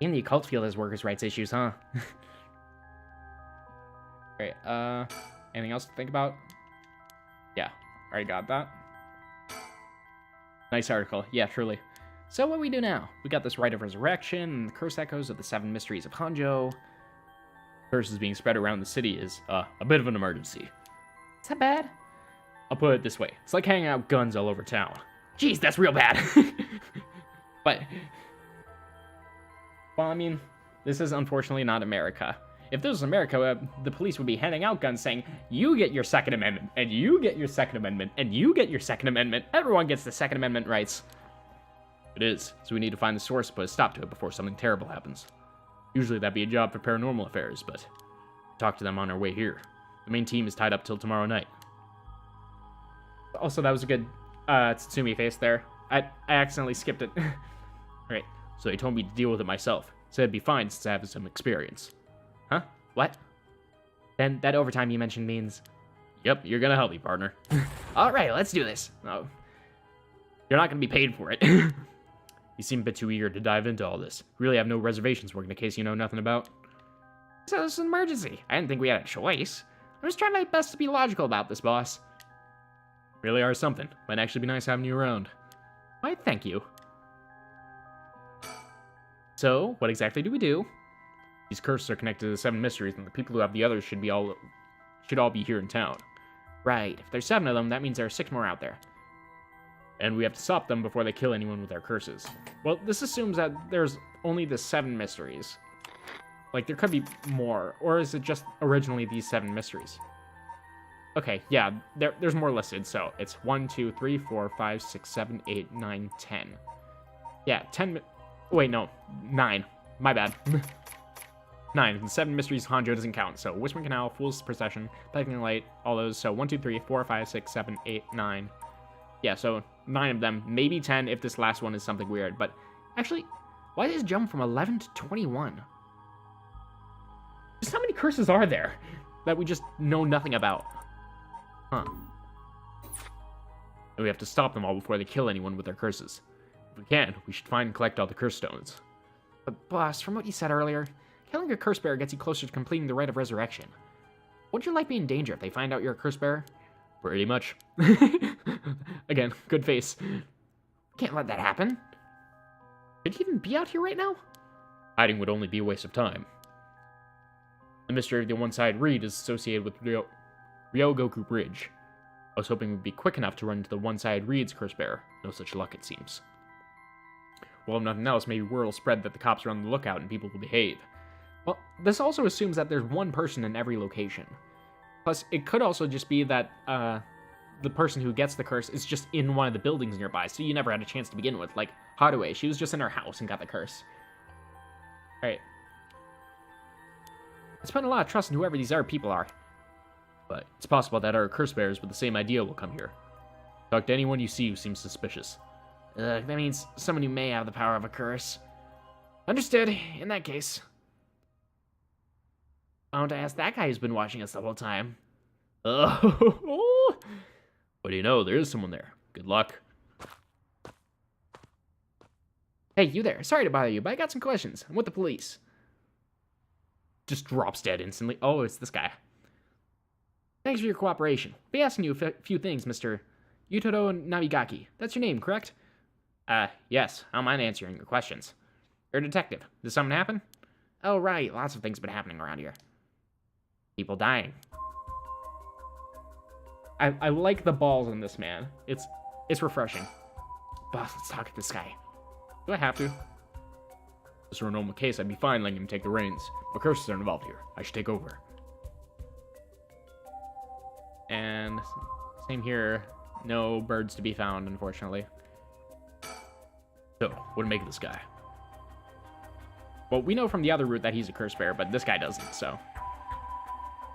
In the occult field has workers' rights issues, huh? Great. Anything else to think about? Yeah, already got that. Nice article. Yeah, truly. So what do we do now? We got this Rite of Resurrection, and the curse echoes of the 7 mysteries of Honjo. Curses being spread around the city is a bit of an emergency. Is that bad? I'll put it this way. It's like hanging out guns all over town. Jeez, that's real bad. But, well, I mean, this is unfortunately not America. If this was America, the police would be handing out guns saying, you get your Second Amendment, and you get your Second Amendment, and you get your Second Amendment. Everyone gets the Second Amendment rights. It is, so we need to find the source to put a stop to it before something terrible happens. Usually that'd be a job for Paranormal Affairs, but talk to them on our way here. The main team is tied up till tomorrow night. Also, that was a good Tsutsumi face there. I accidentally skipped it. Right, so they told me to deal with it myself. Said it'd be fine since I have some experience. Huh? What? Then that overtime you mentioned means... Yep, you're gonna help me, partner. Alright, let's do this. Oh. You're not gonna be paid for it. You seem a bit too eager to dive into all this. Really have no reservations working a case you know nothing about. So this is an emergency. I didn't think we had a choice. I'm just trying my best to be logical about this, boss. Really are something. Might actually be nice having you around. Why, thank you. So, what exactly do we do? These curses are connected to the 7 mysteries, and the people who have the others should all be here in town. Right. If there's 7 of them, that means there are 6 more out there. And we have to stop them before they kill anyone with their curses. Well, this assumes that there's only the 7 mysteries. Like, there could be more. Or is it just originally these 7 mysteries? Okay, yeah, there's more listed. So, it's 1, 2, 3, 4, 5, 6, 7, 8, 9, 10. Yeah, 10... Wait, no. 9. My bad. 9. And 7 mysteries Honjo doesn't count. So, Whispering Canal, Fool's Procession, Beckoning Light, all those. So, 1, 2, 3, 4, 5, 6, 7, 8, 9. Yeah, so 9 of them. Maybe 10 if this last one is something weird. But, actually, why does it jump from 11 to 21? Just how many curses are there that we just know nothing about? Huh. And we have to stop them all before they kill anyone with their curses. If we can, we should find and collect all the curse stones. But boss, from what you said earlier, killing a curse bearer gets you closer to completing the rite of resurrection. Wouldn't your life be in danger if they find out you're a curse bearer? Pretty much. Again, good face. Can't let that happen. Could he even be out here right now? Hiding would only be a waste of time. The mystery of the one-sided reed is associated with Ryogoku Bridge. I was hoping we'd be quick enough to run into the one-sided reed's curse bearer. No such luck, it seems. Well, if nothing else, maybe word will spread that the cops are on the lookout and people will behave. Well, this also assumes that there's one person in every location. Plus, it could also just be that the person who gets the curse is just in one of the buildings nearby, so you never had a chance to begin with. Like Haruhi, she was just in her house and got the curse. Alright. I spent a lot of trust in whoever these other people are. But it's possible that our curse bearers with the same idea will come here. Talk to anyone you see who seems suspicious. That means someone who may have the power of a curse. Understood. In that case. I want to ask that guy who's been watching us the whole time. Oh! What do you know? There is someone there. Good luck. Hey, you there. Sorry to bother you, but I got some questions. I'm with the police. Just drops dead instantly. Oh, it's this guy. Thanks for your cooperation. I'll be asking you a few things, Mr. Yutaro Namigaki. That's your name, correct? Yes. I don't mind answering your questions. You're a detective. Did something happen? Oh, right. Lots of things have been happening around here. People dying. I like the balls in this man. It's refreshing. Boss, let's talk to this guy. Do I have to? If this were a normal case, I'd be fine letting him take the reins. But curses are involved here. I should take over. And same here. No birds to be found, unfortunately. So, what to make of this guy? Well, we know from the other route that he's a curse bearer, but this guy doesn't, so.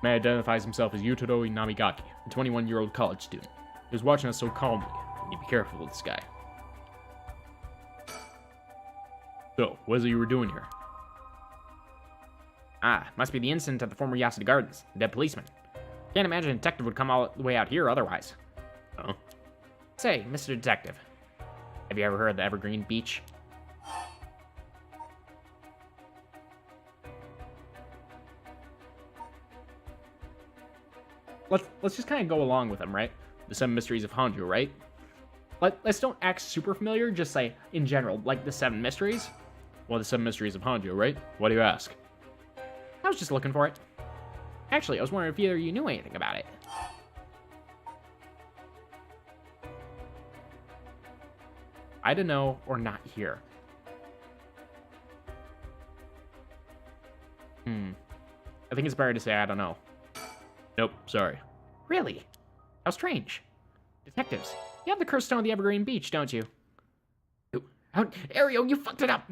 Man identifies himself as Yutaro Namigaki, a 21-year-old college student. He was watching us so calmly. You need to be careful with this guy. So, what is it you were doing here? Must be the incident at the former Yasuda Gardens. The dead policeman. Can't imagine a detective would come all the way out here otherwise. Oh? Say, Mr. Detective, have you ever heard of the Evergreen Beach? Let's just kind of go along with them, right? The 7 mysteries of Honjo, right? Let's don't act super familiar, just say, in general, like the 7 mysteries. Well, the 7 mysteries of Honjo, right? Why do you ask? I was just looking for it. Actually, I was wondering if either of you knew anything about it. I don't know, or not here. I think it's better to say I don't know. Nope, sorry. Really? How strange. Detectives, you have the cursed stone of the Evergreen Beach, don't you? Ariel, you fucked it up!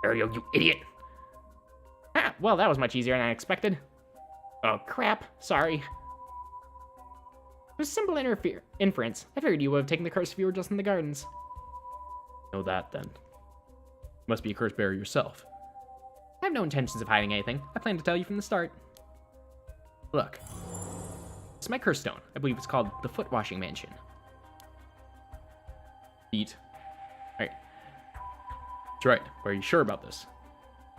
Ariel, you idiot! Well, that was much easier than I expected. Oh, crap. Sorry. It was simple inference. I figured you would have taken the curse if you were just in the gardens. Know that, then. You must be a curse bearer yourself. I have no intentions of hiding anything. I plan to tell you from the start. Look. It's my curse stone. I believe it's called the Foot Washing Mansion. Eat. Alright. That's right. But are you sure about this?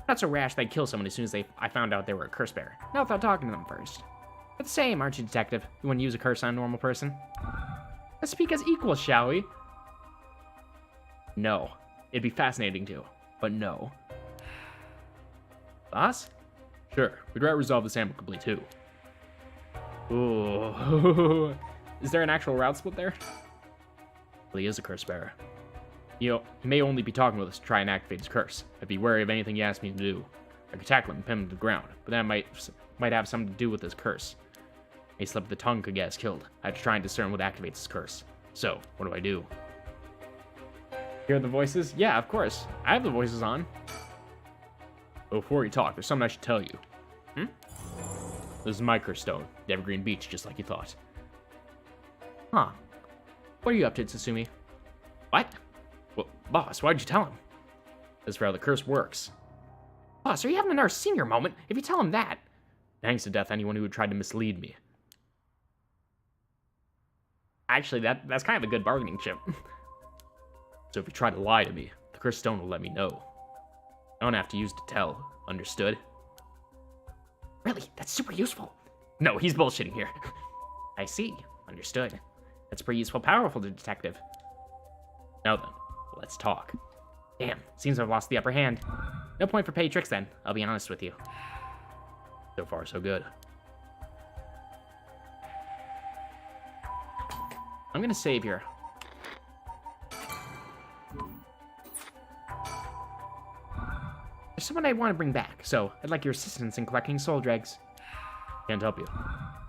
Not so rash that I'd kill someone as soon as I found out they were a curse bearer. Not without talking to them first. But the same, aren't you, detective? You wouldn't use a curse on a normal person? Let's speak as equals, shall we? No. It'd be fascinating to. but no. Boss? Sure, we'd rather resolve this amicably too. Ooh. Is there an actual route split there? Well, he is a curse bearer. You know, he may only be talking with us to try and activate his curse. I'd be wary of anything he asks me to do. I could tackle him and pin him to the ground, but that might have something to do with his curse. A slip of the tongue could get us killed. I have to try and discern what activates his curse. So, what do I do? Hear the voices? Yeah, of course. I have the voices on. But before you talk, there's something I should tell you. This is my curse stone, the Evergreen Beach, just like you thought. Huh. What are you up to, Tsutsumi? What? Well, boss, why'd you tell him? That's how the curse works. Boss, are you having another senior moment if you tell him that? Hangs to death anyone who would try to mislead me. Actually, that's kind of a good bargaining chip. So if you try to lie to me, the cursed stone will let me know. I don't have to use to tell. Understood? Really? That's super useful. No, he's bullshitting here. I see. Understood. That's pretty useful, powerful, detective. Now then, let's talk. Damn, seems I've lost the upper hand. No point for petty tricks then, I'll be honest with you. So far, so good. I'm gonna save here. There's someone I want to bring back, so I'd like your assistance in collecting soul dregs. Can't help you.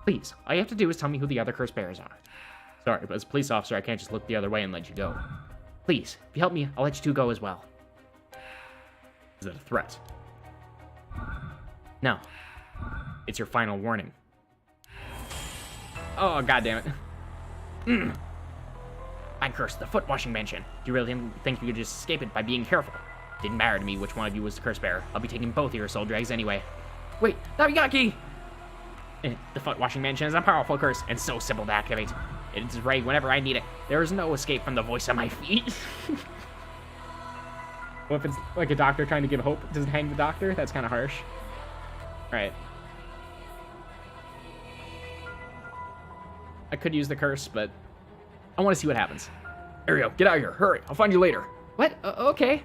Please, all you have to do is tell me who the other curse bearers are. Sorry, but as a police officer, I can't just look the other way and let you go. Please, if you help me, I'll let you two go as well. Is that a threat? No. It's your final warning. Oh, goddammit. I cursed the foot washing mansion. Do you really think you could just escape it by being careful? Didn't matter to me which one of you was the curse bearer. I'll be taking both of your soul dregs anyway. Wait, Nabigaki! The foot washing mansion is a powerful curse and so simple to activate. It's ready whenever I need it. There is no escape from the voice on my feet. What if it's like a doctor trying to give hope? Does it hang the doctor? That's kind of harsh. Right. I could use the curse, but I want to see what happens. Ariel, get out of here. Hurry. I'll find you later. What? Okay.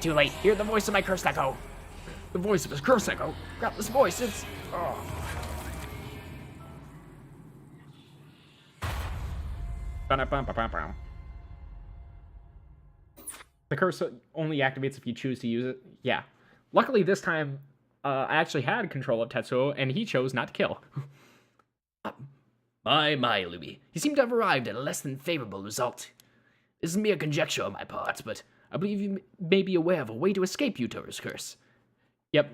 Too late. Hear the voice of my curse echo. The voice of his curse echo. Grab this voice. It's... Oh. The curse only activates if you choose to use it. Yeah. Luckily, this time, I actually had control of Tetsuo, and he chose not to kill. My, Luby. You seem to have arrived at a less than favorable result. This is mere conjecture on my part, but I believe you may be aware of a way to escape Yutoru's curse. Yep,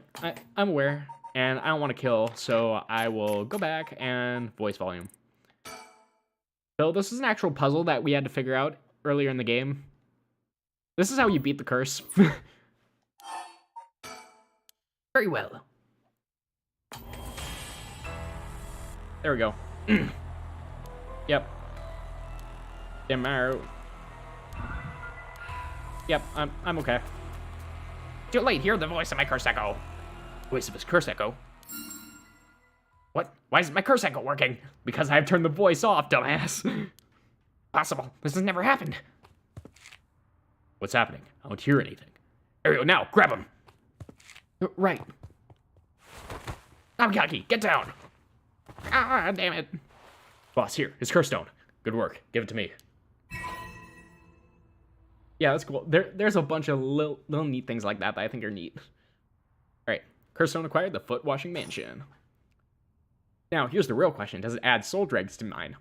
I'm aware, and I don't want to kill, so I will go back and voice volume. So this is an actual puzzle that we had to figure out earlier in the game. This is how you beat the curse. Very well. There we go. Yep. Didn't. Yep, I'm okay. Too late, hear the voice of my curse echo. Voice of his curse echo? What? Why isn't my curse echo working? Because I've turned the voice off, dumbass. Possible. This has never happened. What's happening? I don't hear anything. Ariel, now, grab him. Right. Nabigaki, get down. Ah, damn it. Boss, here, his curse stone. Good work. Give it to me. Yeah, that's cool. There's a bunch of little neat things like that I think are neat. All right, curse stone acquired, the foot washing mansion. Now, here's the real question. Does it add soul dregs to mine?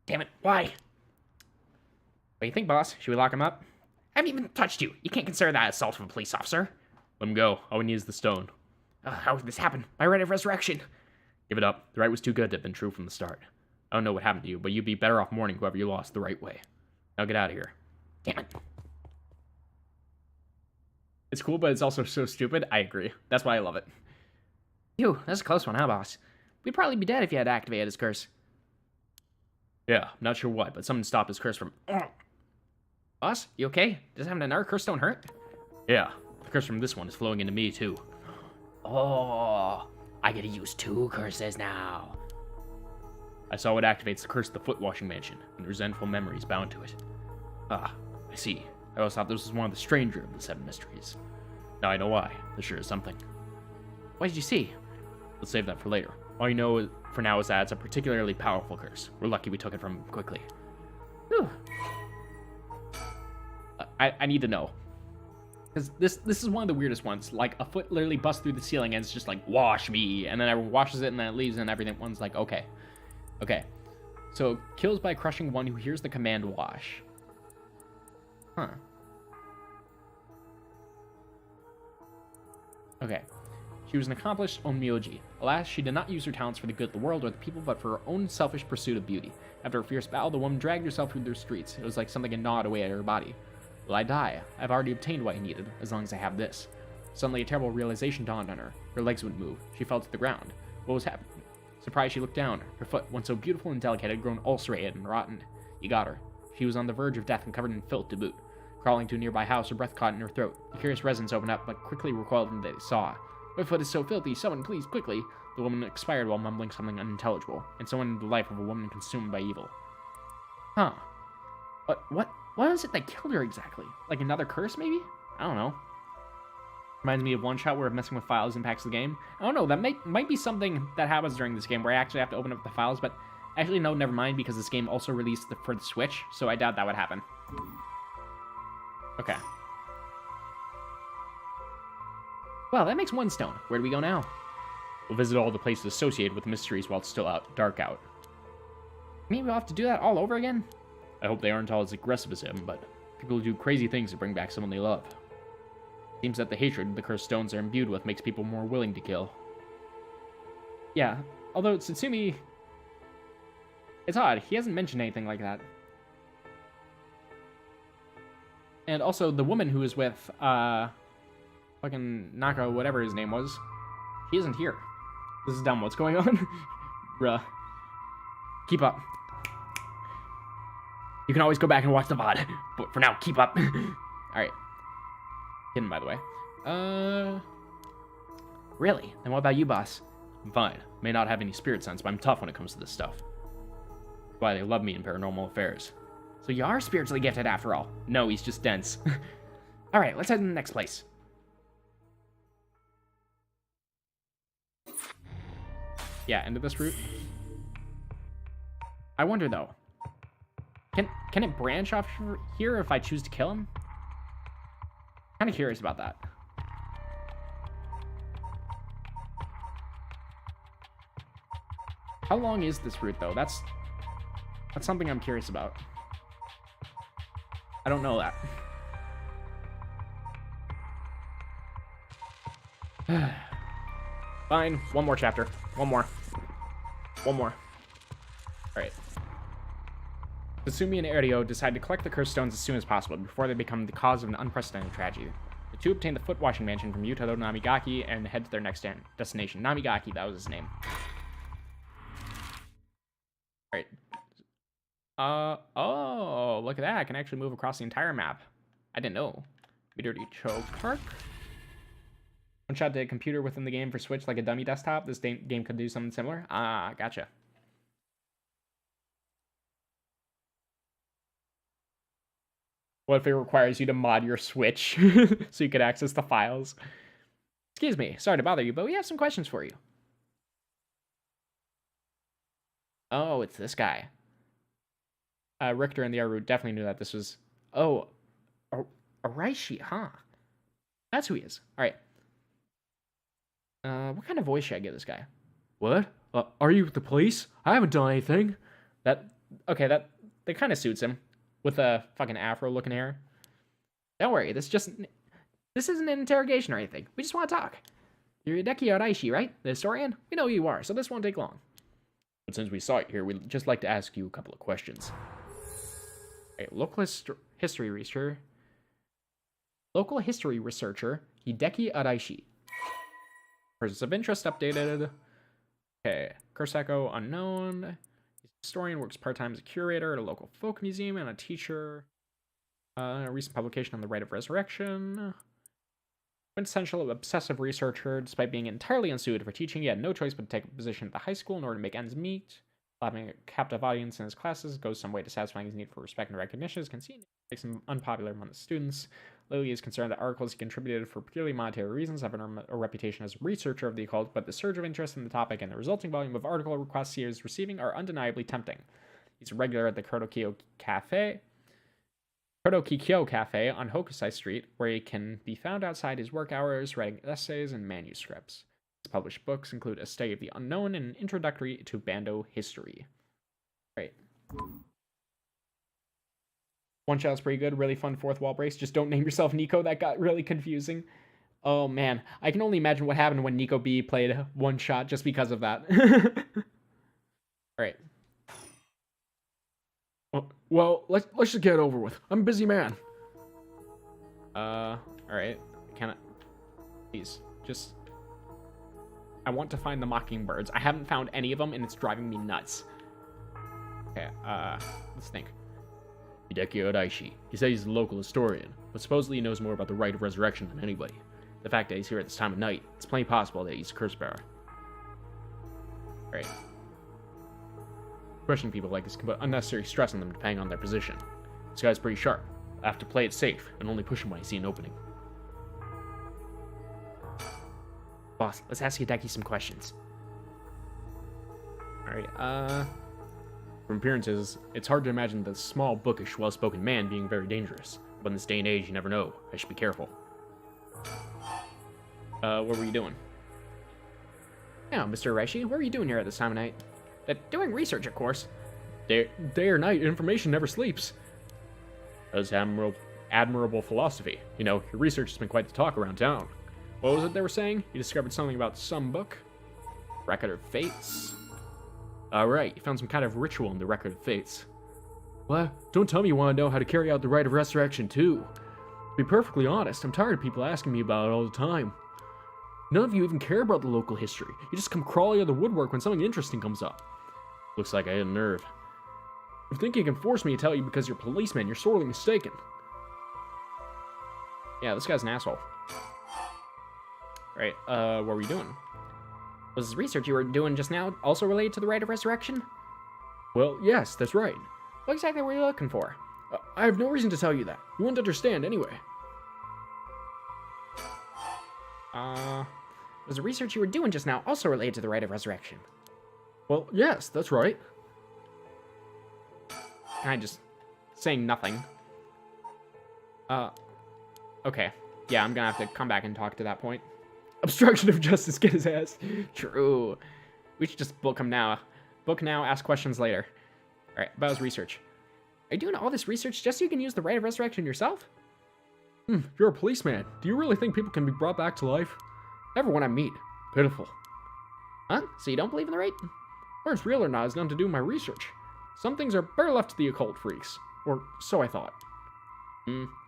Damn it, why? What do you think, boss? Should we lock him up? I haven't even touched you. You can't consider that assault of a police officer. Let him go. All we need is the stone. How did this happen? My right of resurrection. Give it up. The right was too good to have been true from the start. I don't know what happened to you, but you'd be better off mourning whoever you lost the right way. Now get out of here. Damn it. It's cool, but it's also so stupid. I agree. That's why I love it. Phew, that's a close one, huh, boss? We'd probably be dead if you had activated his curse. Yeah, I'm not sure what, but something stopped his curse from... Boss, you okay? Does having another curse don't hurt? Yeah, the curse from this one is flowing into me, too. Oh, I get to use 2 curses now. I saw what activates the curse of the foot washing mansion, and resentful memories bound to it. Ah, I see. I always thought this was one of the stranger of the 7 mysteries. Now I know why. This sure is something. What did you see? Let's save that for later. All you know for now is that it's a particularly powerful curse. We're lucky we took it from him quickly. Whew. I need to know. Because this is one of the weirdest ones. Like, a foot literally busts through the ceiling and it's just like, wash me. And then everyone washes it and then it leaves and everyone's like, okay. Okay. So, kills by crushing one who hears the command wash. Huh. Okay. She was an accomplished onmyoji. Alas, she did not use her talents for the good of the world or the people, but for her own selfish pursuit of beauty. After a fierce battle, the woman dragged herself through the streets. It was like something had gnawed away at her body. Will I die? I've already obtained what I needed, as long as I have this. Suddenly, a terrible realization dawned on her. Her legs wouldn't move. She fell to the ground. What was happening? Surprised, she looked down. Her foot, once so beautiful and delicate, had grown ulcerated and rotten. You got her. She was on the verge of death and covered in filth to boot. Crawling to a nearby house, her breath caught in her throat. The curious residents opened up, but quickly recoiled from what they saw. My foot is so filthy, someone please, quickly. The woman expired while mumbling something unintelligible, and so ended the life of a woman consumed by evil. Huh. What was it that killed her exactly? Like another curse, maybe? I don't know. Reminds me of one shot where messing with files impacts the game. I don't know, that might be something that happens during this game where I actually have to open up the files, but actually no, never mind, because this game also released for the Switch, so I doubt that would happen. Okay. Well, that makes one stone. Where do we go now? We'll visit all the places associated with the mysteries while it's still dark out. Maybe we'll have to do that all over again? I hope they aren't all as aggressive as him, but people do crazy things to bring back someone they love. Seems that the hatred the cursed stones are imbued with makes people more willing to kill. Yeah, although Tsutsumi... It's odd, he hasn't mentioned anything like that. And also, the woman who was with, fucking Naka, whatever his name was, he isn't here. This is dumb, what's going on? Bruh. Keep up. You can always go back and watch the VOD, but for now, keep up. Alright. Hidden, by the way. Really? Then what about you, boss? I'm fine. May not have any spirit sense, but I'm tough when it comes to this stuff. That's why they love me in paranormal affairs. So you are spiritually gifted after all. No, he's just dense. Alright, let's head to the next place. Yeah, into this route. I wonder, though. Can it branch off here if I choose to kill him? Kind of curious about that. How long is this route, though? That's something I'm curious about. I don't know that. Fine. One more chapter. One more. Alright. Tatsumi and Ario decide to collect the cursed stones as soon as possible before they become the cause of an unprecedented tragedy. The two obtain the foot washing mansion from Yutaro Namigaki and head to their next destination. Namigaki, that was his name. Alright. Oh, look at that. I can actually move across the entire map. I didn't know. Midori Cho Park. One shot to a computer within the game for Switch like a dummy desktop. This game could do something similar. Ah, gotcha. What if it requires you to mod your Switch so you could access the files? Excuse me, sorry to bother you, but we have some questions for you. Oh, it's this guy. Richter and the Aru definitely knew that this was... Oh, Araishi, huh? That's who he is. All right. What kind of voice should I give this guy? What? Are you the police? I haven't done anything. That kind of suits him. With a fucking afro-looking hair. Don't worry, this isn't an interrogation or anything. We just want to talk. You're Hideki Araishi, right? The historian? We know who you are, so this won't take long. But since we saw it here, we'd just like to ask you a couple of questions. Right, local history researcher Hideki Araishi. Persons of interest updated. Okay, curse echo unknown. Historian, works part-time as a curator at a local folk museum and a teacher. A recent publication on the rite of resurrection. Quintessential obsessive researcher. Despite being entirely unsuited for teaching, he had no choice but to take a position at the high school in order to make ends meet. Having a captive audience in his classes goes some way to satisfying his need for respect and recognition. His conceit makes him unpopular among the students. Lily is concerned that articles he contributed for purely monetary reasons have earned a reputation as a researcher of the occult, but the surge of interest in the topic and the resulting volume of article requests he is receiving are undeniably tempting. He's a regular at the Kotokikyo Cafe on Hokusai Street, where he can be found outside his work hours writing essays and manuscripts. His published books include A Study of the Unknown and an Introductory to Bando History. Right. One shot's pretty good, really fun fourth wall breaks. Just don't name yourself Nico. That got really confusing. Oh man, I can only imagine what happened when Nico B played one shot just because of that. Alright. Well, let's just get it over with. I'm a busy man. Alright. Can I... Please, just... I want to find the mockingbirds. I haven't found any of them, and it's driving me nuts. Okay, let's think. Hideki Odaishi. He says he's a local historian, but supposedly he knows more about the rite of resurrection than anybody. The fact that he's here at this time of night, it's plenty possible that he's a curse bearer. Right. Questioning people like this can put unnecessary stress on them depending on their position. This guy's pretty sharp. I have to play it safe and only push him when I see an opening. Boss, let's ask Hideki some questions. Alright, From appearances, it's hard to imagine the small, bookish, well-spoken man being very dangerous. But in this day and age, you never know. I should be careful. what were you doing? Now, Mr. Reishi, what are you doing here at this time of night? Doing research, of course. Day or night, information never sleeps. That's admirable philosophy. You know, your research has been quite the talk around town. What was it they were saying? You discovered something about some book? Record of Fates? Right, you found some kind of ritual in the Record of Fates. Well, don't tell me you want to know how to carry out the rite of resurrection, too. To be perfectly honest, I'm tired of people asking me about it all the time. None of you even care about the local history. You just come crawling out of the woodwork when something interesting comes up. Looks like I hit a nerve. If you think you can force me to tell you because you're a policeman, you're sorely mistaken. Yeah, this guy's an asshole. Right, what were you doing? Was the research you were doing just now also related to the rite of resurrection? Well, yes, that's right. What exactly were you looking for? I have no reason to tell you that. You wouldn't understand anyway. Was the research you were doing just now also related to the rite of resurrection? Well, yes, that's right. I'm just saying nothing. Okay. Yeah, I'm gonna have to come back and talk to that point. Obstruction of justice, get his ass. True. We should just book him now. Book now, ask questions later. Alright, about his research. Are you doing all this research just so you can use the rite of resurrection yourself? You're a policeman. Do you really think people can be brought back to life? Everyone I meet. Pitiful. Huh? So you don't believe in the rite? Whether it's real or not has nothing to do with my research. Some things are better left to the occult freaks. Or so I thought.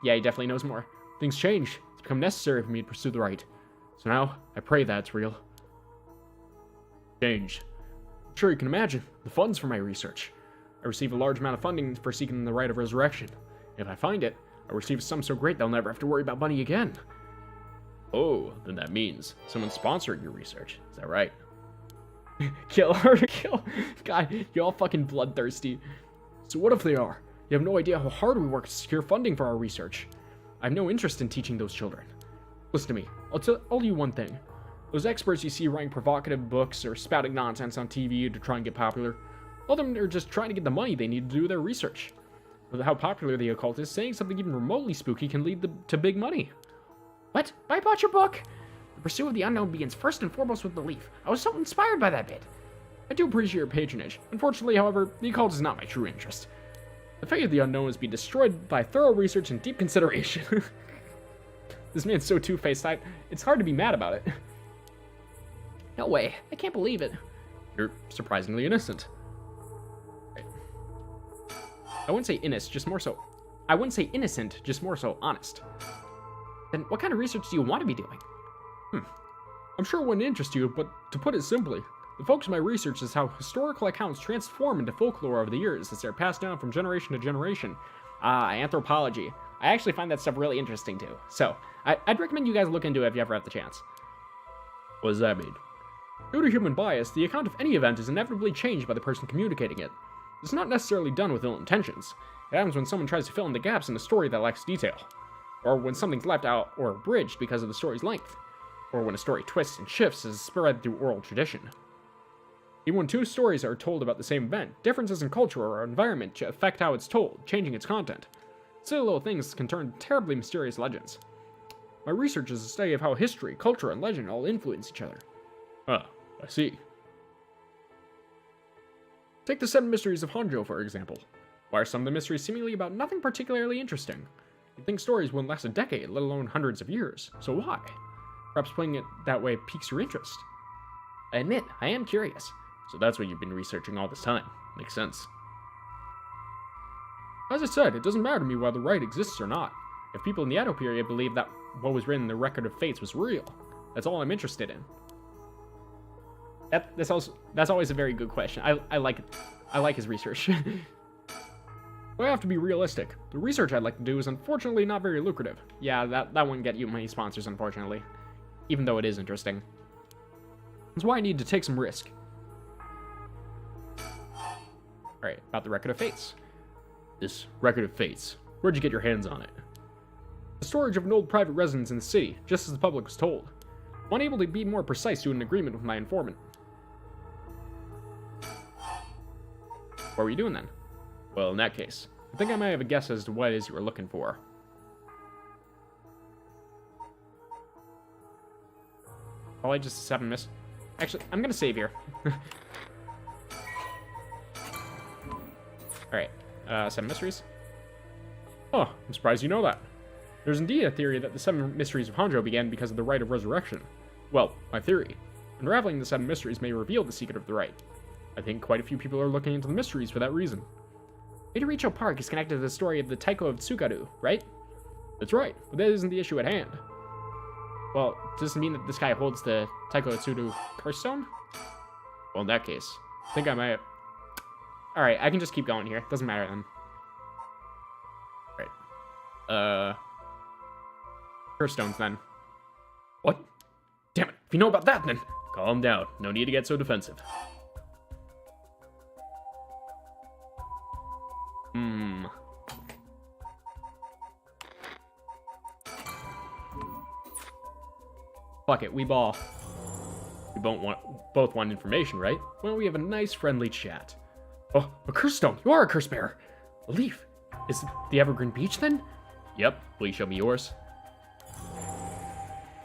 Yeah, he definitely knows more. Things change. It's become necessary for me to pursue the right. So now, I pray that it's real. Change. I'm sure you can imagine the funds for my research. I receive a large amount of funding for seeking the rite of resurrection. If I find it, I'll receive a sum so great they'll never have to worry about money again. Oh, then that means someone's sponsoring your research. Is that right? Kill her, kill. God, you're all fucking bloodthirsty. So what if they are? You have no idea how hard we work to secure funding for our research. I have no interest in teaching those children. Listen to me. I'll tell you one thing. Those experts you see writing provocative books or spouting nonsense on TV to try and get popular, all of them are just trying to get the money they need to do their research. With how popular the occult is, saying something even remotely spooky can lead to big money. What? I bought your book? The pursuit of the unknown begins first and foremost with belief. I was so inspired by that bit. I do appreciate your patronage. Unfortunately, however, the occult is not my true interest. The fate of the unknown is being destroyed by thorough research and deep consideration. This man's so two-faced, it's hard to be mad about it. No way. I can't believe it. You're surprisingly innocent. I wouldn't say innocent, just more so... I wouldn't say innocent, just more so honest. Then what kind of research do you want to be doing? I'm sure it wouldn't interest you, but to put it simply, the focus of my research is how historical accounts transform into folklore over the years as they're passed down from generation to generation. Anthropology. I actually find that stuff really interesting too. So, I'd recommend you guys look into it if you ever have the chance. What does that mean? Due to human bias, the account of any event is inevitably changed by the person communicating it. It's not necessarily done with ill intentions. It happens when someone tries to fill in the gaps in a story that lacks detail, or when something's left out or abridged because of the story's length, or when a story twists and shifts as spread through oral tradition. Even when two stories are told about the same event, differences in culture or environment affect how it's told, changing its content. Silly little things can turn terribly mysterious legends. My research is a study of how history, culture, and legend all influence each other. Ah, I see. Take the 7 Mysteries of Honjo, for example. Why are some of the mysteries seemingly about nothing particularly interesting? You'd think stories wouldn't last a decade, let alone hundreds of years. So why? Perhaps playing it that way piques your interest. I admit, I am curious. So that's what you've been researching all this time. Makes sense. As I said, it doesn't matter to me whether right exists or not. If people in the Edo period believe that what was written in the Record of Fates was real, that's all I'm interested in. That's always a very good question. I like it. I like his research. But I have to be realistic. The research I'd like to do is unfortunately not very lucrative. Yeah, that wouldn't get you many sponsors, unfortunately. Even though it is interesting. That's why I need to take some risk. Alright, about the Record of Fates. This Record of Fates, where'd you get your hands on it? The storage of an old private residence in the city, just as the public was told. I'm unable to be more precise due to an agreement with my informant. What were you doing then? Well, in that case, I think I might have a guess as to what it is you were looking for. Probably just 7 Actually, I'm gonna save here. Alright, 7 mysteries. Oh, I'm surprised you know that. There's indeed a theory that the 7 mysteries of Honjo began because of the rite of resurrection. Well, my theory. Unraveling the 7 mysteries may reveal the secret of the rite. I think quite a few people are looking into the mysteries for that reason. Midoricho Park is connected to the story of the Taiko of Tsugaru, right? That's right, but that isn't the issue at hand. Well, does this mean that this guy holds the Taiko Tsugaru curse stone? Well, in that case, I think I might have... Alright, I can just keep going here. Doesn't matter then. Alright. Curse stones then. What? Damn it, if you know about that then... Calm down. No need to get so defensive. Fuck it, we ball. We both want information, right? Well, we have a nice friendly chat. Oh, a curse stone. You are a curse bearer. A leaf. Is it the Evergreen Beach then? Yep. Will you show me yours?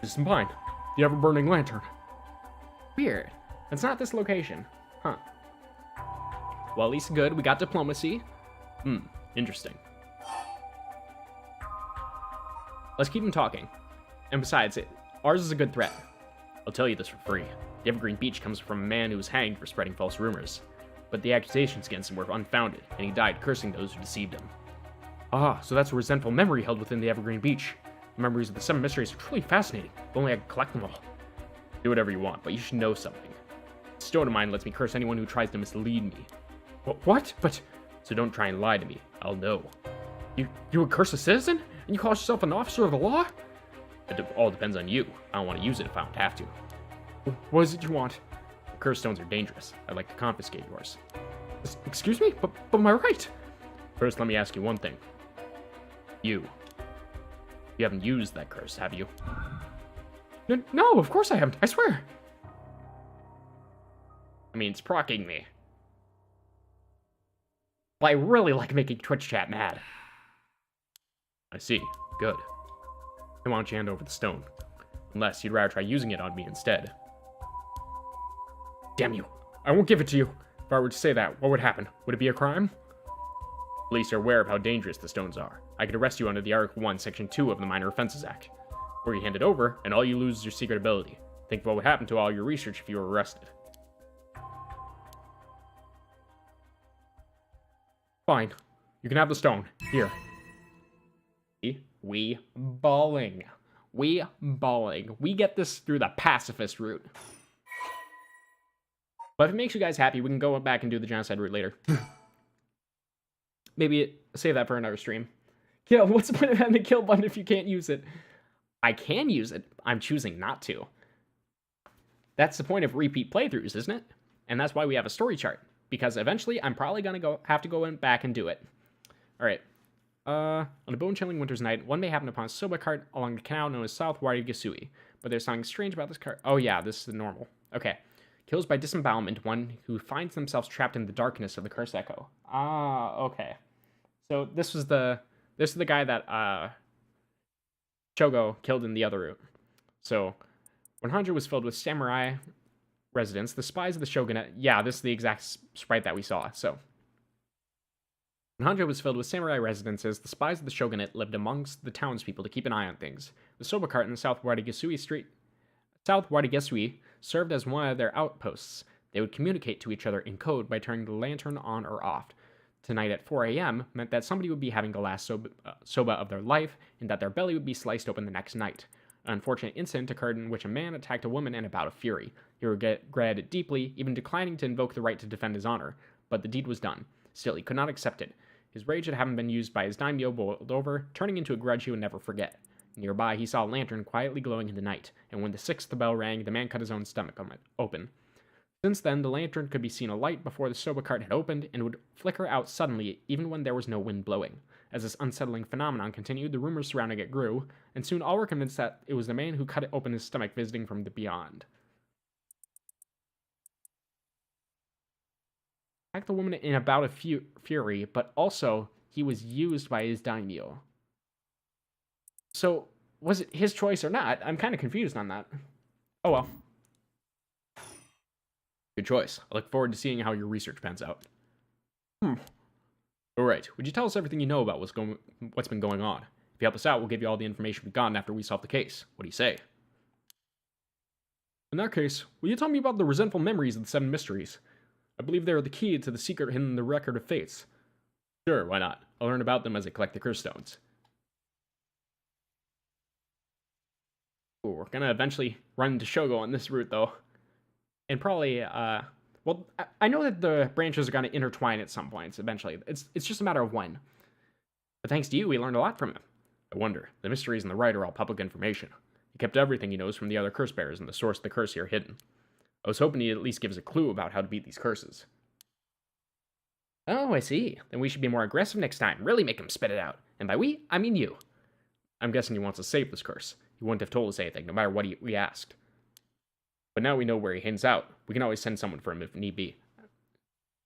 This is mine. The ever-burning lantern. Weird. It's not this location. Huh. Well, at least good. We got diplomacy. Interesting. Let's keep him talking. And besides, ours is a good threat. I'll tell you this for free. The Evergreen Beach comes from a man who was hanged for spreading false rumors. But the accusations against him were unfounded, and he died cursing those who deceived him. Ah, so that's a resentful memory held within the Evergreen Beach. The memories of the 7 mysteries are truly fascinating. If only I could collect them all. Do whatever you want, but you should know something. The stone of mine lets me curse anyone who tries to mislead me. What? But... So don't try and lie to me. I'll know. You would curse a citizen? And you call yourself an officer of the law? It all depends on you. I don't want to use it if I don't have to. What is it you want? The curse stones are dangerous. I'd like to confiscate yours. Excuse me? But my right? First, let me ask you one thing. You haven't used that curse, have you? No, of course I haven't. I swear. I mean, it's proccing me. Well, I really like making Twitch chat mad. I see. Good. Then why don't you hand over the stone? Unless you'd rather try using it on me instead. Damn you. I won't give it to you. If I were to say that, what would happen? Would it be a crime? Police are aware of how dangerous the stones are. I could arrest you under the Article 1, Section 2 of the Minor Offenses Act. Or you hand it over, and all you lose is your secret ability. Think of what would happen to all your research if you were arrested. Fine. You can have the stone. Here. We balling. We balling. We get this through the pacifist route. But if it makes you guys happy, we can go back and do the genocide route later. Maybe save that for another stream. Yeah, what's the point of having a kill button if you can't use it? I can use it. I'm choosing not to. that's the point of repeat playthroughs, isn't it? And that's why we have a story chart, because eventually I'm probably gonna have to go back and do it. All right. On a bone-chilling winter's night, one may happen upon a soba cart along the canal known as South Warigasui. But there's something strange about this cart. Oh yeah, this is normal. Okay. Kills by disembowelment one who finds themselves trapped in the darkness of the curse echo. Ah, okay. So this is the guy that Shogo killed in the other route. So when Honjo was filled with samurai residents, the spies of the shogunate. Yeah, this is the exact sprite that we saw. So when Honjo was filled with samurai residences, the spies of the shogunate lived amongst the townspeople to keep an eye on things. The soba cart in the South Warigasui served as one of their outposts. They would communicate to each other in code by turning the lantern on or off. Tonight at 4 a.m. meant that somebody would be having the last soba of their life, and that their belly would be sliced open the next night. An unfortunate incident occurred in which a man attacked a woman in a bout of fury. He regretted it deeply, even declining to invoke the right to defend his honor. But the deed was done. Still, he could not accept it. His rage at having been used by his daimyo boiled over, turning into a grudge he would never forget. Nearby, he saw a lantern quietly glowing in the night, and when the sixth bell rang, the man cut his own stomach open. Since then, the lantern could be seen alight before the soba cart had opened, and would flicker out suddenly even when there was no wind blowing. As this unsettling phenomenon continued, the rumors surrounding it grew, and soon all were convinced that it was the man who cut open his stomach visiting from the beyond. Attacked the woman in a bout of fury, but also he was used by his daimyo. So, was it his choice or not? I'm kind of confused on that. Oh well. Good choice. I look forward to seeing how your research pans out. Alright, would you tell us everything you know about what's been going on? If you help us out, we'll give you all the information we've gotten after we solve the case. What do you say? In that case, will you tell me about the resentful memories of the 7 mysteries? I believe they are the key to the secret hidden in the Record of Fates. Sure, why not? I'll learn about them as I collect the curse stones. Ooh, we're gonna eventually run into Shogo on this route, though. And probably, well, I know that the branches are gonna intertwine at some points eventually. It's just a matter of when. But thanks to you, we learned a lot from him. I wonder. The mysteries in the right are all public information. He kept everything he knows from the other curse bearers, and the source of the curse here hidden. I was hoping he'd at least give us a clue about how to beat these curses. Oh, I see. Then we should be more aggressive next time. Really make him spit it out. And by we, I mean you. I'm guessing he wants to save this curse. He wouldn't have told us anything, no matter what we asked. But now we know where he hints out. We can always send someone for him if need be.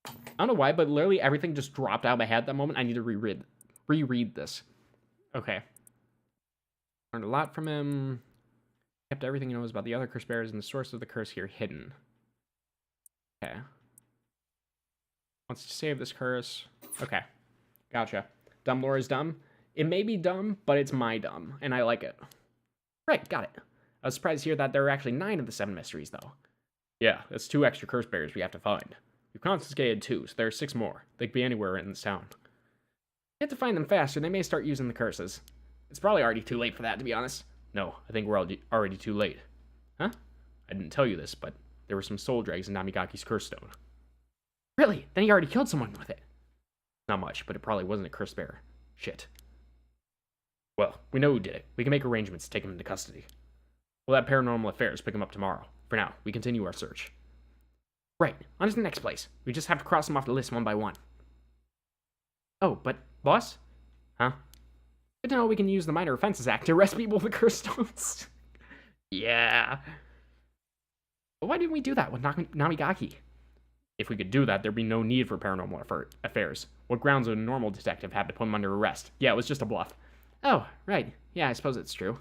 I don't know why, but literally everything just dropped out of my head at that moment. I need to reread this. Okay. Learned a lot from him. Kept everything he knows about the other curse bearers and the source of the curse here hidden. Okay. Wants to save this curse. Okay. Gotcha. Dumb lore is dumb. It may be dumb, but it's my dumb, and I like it. Right, got it. I was surprised to hear that there are actually 9 of the 7 mysteries, though. Yeah, that's 2 extra curse bearers we have to find. We've confiscated 2, so there are 6 more. They could be anywhere in this town. You have to find them faster. They may start using the curses. It's probably already too late for that, to be honest. No, I think we're already too late. Huh? I didn't tell you this, but there were some soul dregs in Namigaki's curse stone. Really? Then he already killed someone with it. Not much, but it probably wasn't a curse bearer. Shit. Well, we know who did it. We can make arrangements to take him into custody. We'll have Paranormal Affairs pick him up tomorrow. For now, we continue our search. Right, on to the next place. We just have to cross them off the list one by one. Oh, but, boss? Huh? Good to know we can use the Minor Offenses Act to arrest people with curse stones. Yeah. But why didn't we do that with Namigaki? If we could do that, there'd be no need for Paranormal Affairs. What grounds would a normal detective have to put him under arrest? Yeah, it was just a bluff. Oh, right. Yeah, I suppose it's true.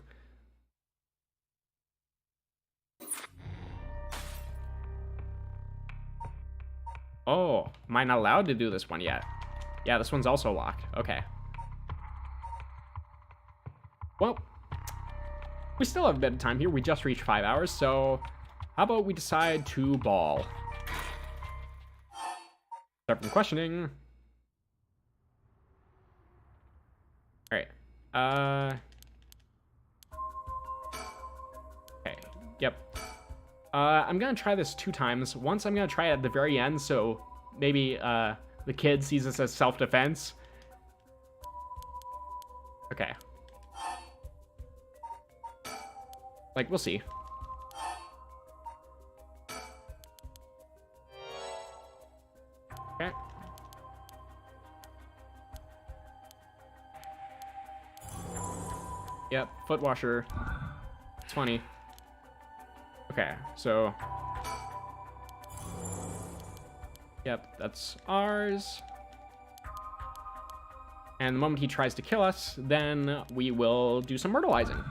Oh, am I not allowed to do this one yet? Yeah, this one's also locked. Okay. Well, we still have a bit of time here. We just reached 5 hours, so how about we decide to ball? Start from questioning. Alright. Okay, yep. I'm gonna try this 2 times. Once I'm gonna try it at the very end, so maybe, the kid sees this as self-defense. Okay. Like, we'll see. Okay. Yep, foot washer. It's funny. Okay, so... Yep, that's ours. And the moment he tries to kill us, then we will do some myrtleizing.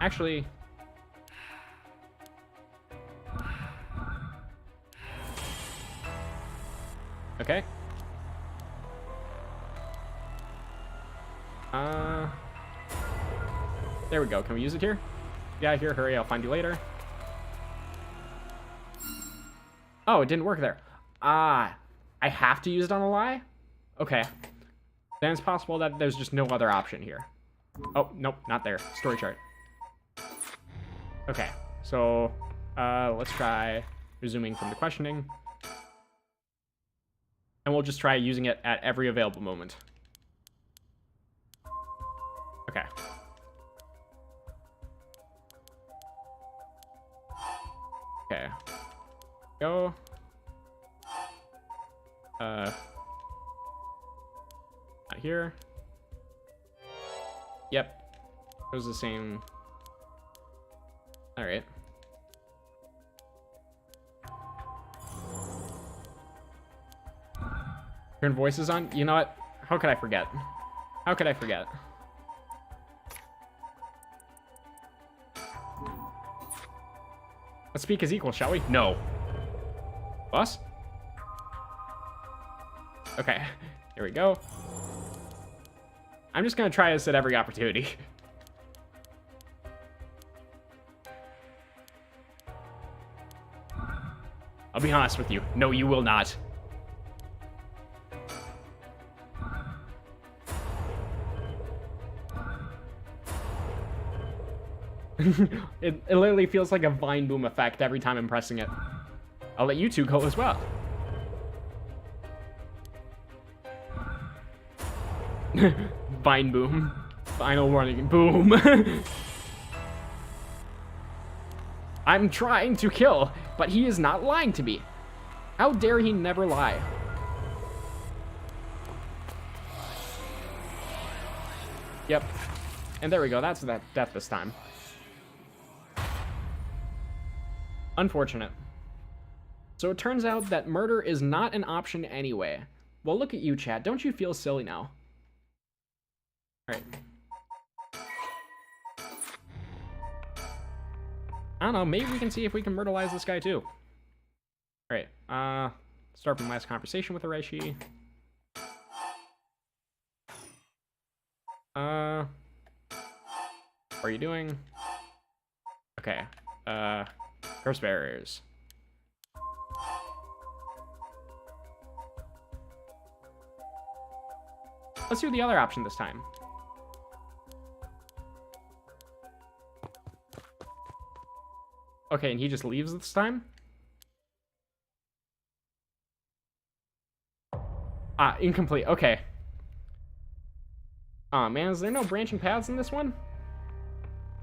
Actually... Okay. There we go. Can we use it here? Yeah, here, hurry, I'll find you later. Oh, it didn't work there. I have to use it on a lie? Okay. Then it's possible that there's just no other option here. Oh, nope, not there. Story chart. Okay, so let's try resuming from the questioning. And we'll just try using it at every available moment. Okay. Okay. Go. Not here. Yep. It was the same. Alright. Turn voices on? You know what? How could I forget? How could I forget? Let's speak as equals, shall we? No. Boss? Okay, here we go. I'm just gonna try this at every opportunity. I'll be honest with you. No, you will not. It literally feels like a vine boom effect every time I'm pressing it. I'll let you two go as well. Vine boom. Final warning. Boom. I'm trying to kill, but he is not lying to me. How dare he never lie? Yep. And there we go. That's that death this time. Unfortunate. So it turns out that murder is not an option anyway. Well, look at you, chat. Don't you feel silly now? Alright. I don't know. Maybe we can see if we can myrtleize this guy too. Alright. Start from last conversation with Areshi. What are you doing? Okay. Curse barriers. Let's do the other option this time. Okay, and he just leaves this time? Ah, incomplete. Okay. Aw, man, is there no branching paths in this one?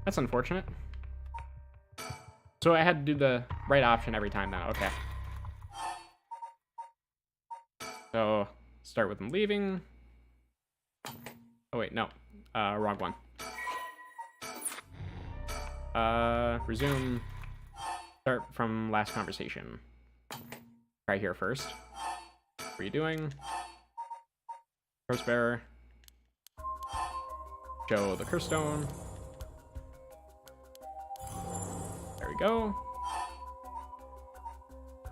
That's unfortunate. So I had to do the right option every time then. Okay. So, start with him leaving. Oh, wait, no. Wrong one. Resume. Start from last conversation. Try here first. What are you doing? Curse bearer. Show the curse stone. There we go.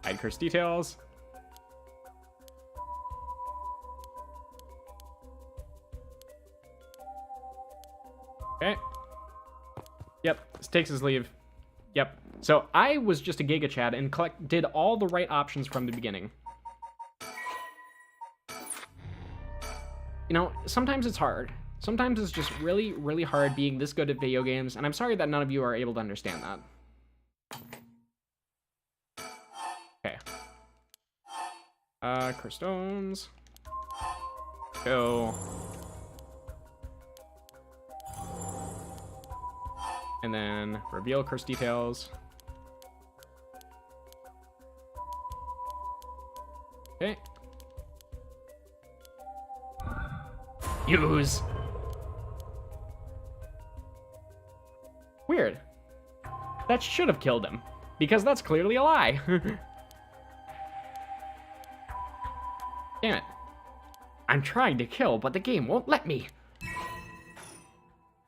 Hide curse details. Okay. Yep, this takes his leave. Yep. So I was just a Giga Chad and did all the right options from the beginning. You know, sometimes it's hard. Sometimes it's just really, really hard being this good at video games, and I'm sorry that none of you are able to understand that. Okay. Curse stones. Go. And then reveal curse details. Okay. Use. Weird. That should have killed him, because that's clearly a lie. Damn it. I'm trying to kill, but the game won't let me.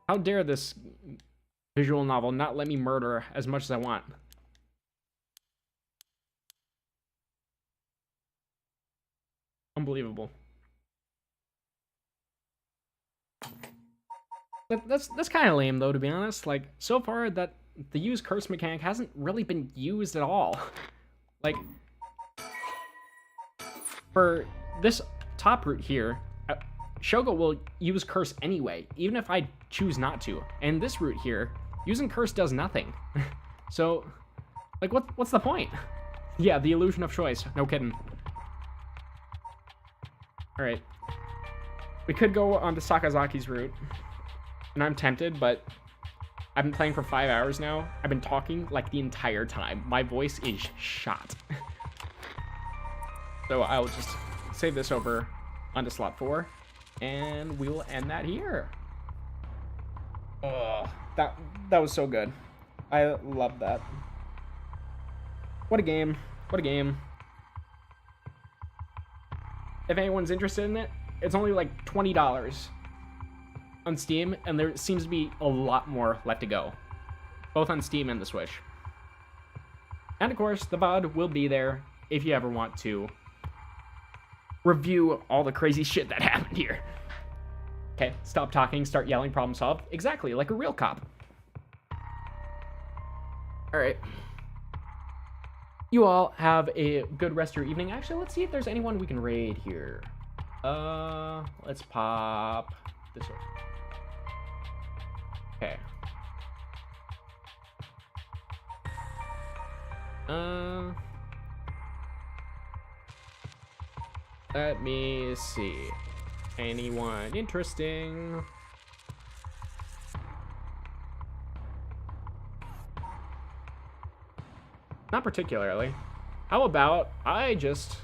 How dare this visual novel not let me murder as much as I want. Unbelievable. That's kind of lame, though, to be honest. Like, so far, the use curse mechanic hasn't really been used at all. Like, for this top route here, Shogo will use curse anyway, even if I choose not to. And this route here, using curse does nothing. So, like, what's the point? Yeah, the illusion of choice. No kidding. Alright. We could go on to Sakazaki's route. And I'm tempted, but I've been playing for 5 hours now. I've been talking like the entire time. My voice is shot. So I'll just save this over onto slot 4. And we will end that here. Oh, that was so good. I love that. What a game. What a game. If anyone's interested in it, it's only like $20 on Steam, and there seems to be a lot more left to go, both on Steam and the Switch. And of course, the VOD will be there if you ever want to review all the crazy shit that happened here. Okay, stop talking, start yelling, problem solved. Exactly, like a real cop. Alright. You all have a good rest of your evening. Actually, let's see if there's anyone we can raid here. Let's pop this one. Okay. Let me see. Anyone interesting? Not particularly. How about I just...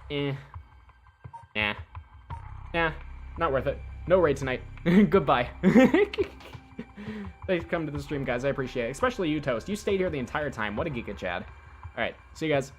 Nah. Nah, not worth it. No raid tonight. Goodbye. Thanks for coming to the stream, guys. I appreciate it. Especially you, Toast. You stayed here the entire time. What a Giga Chad. Alright, see you guys.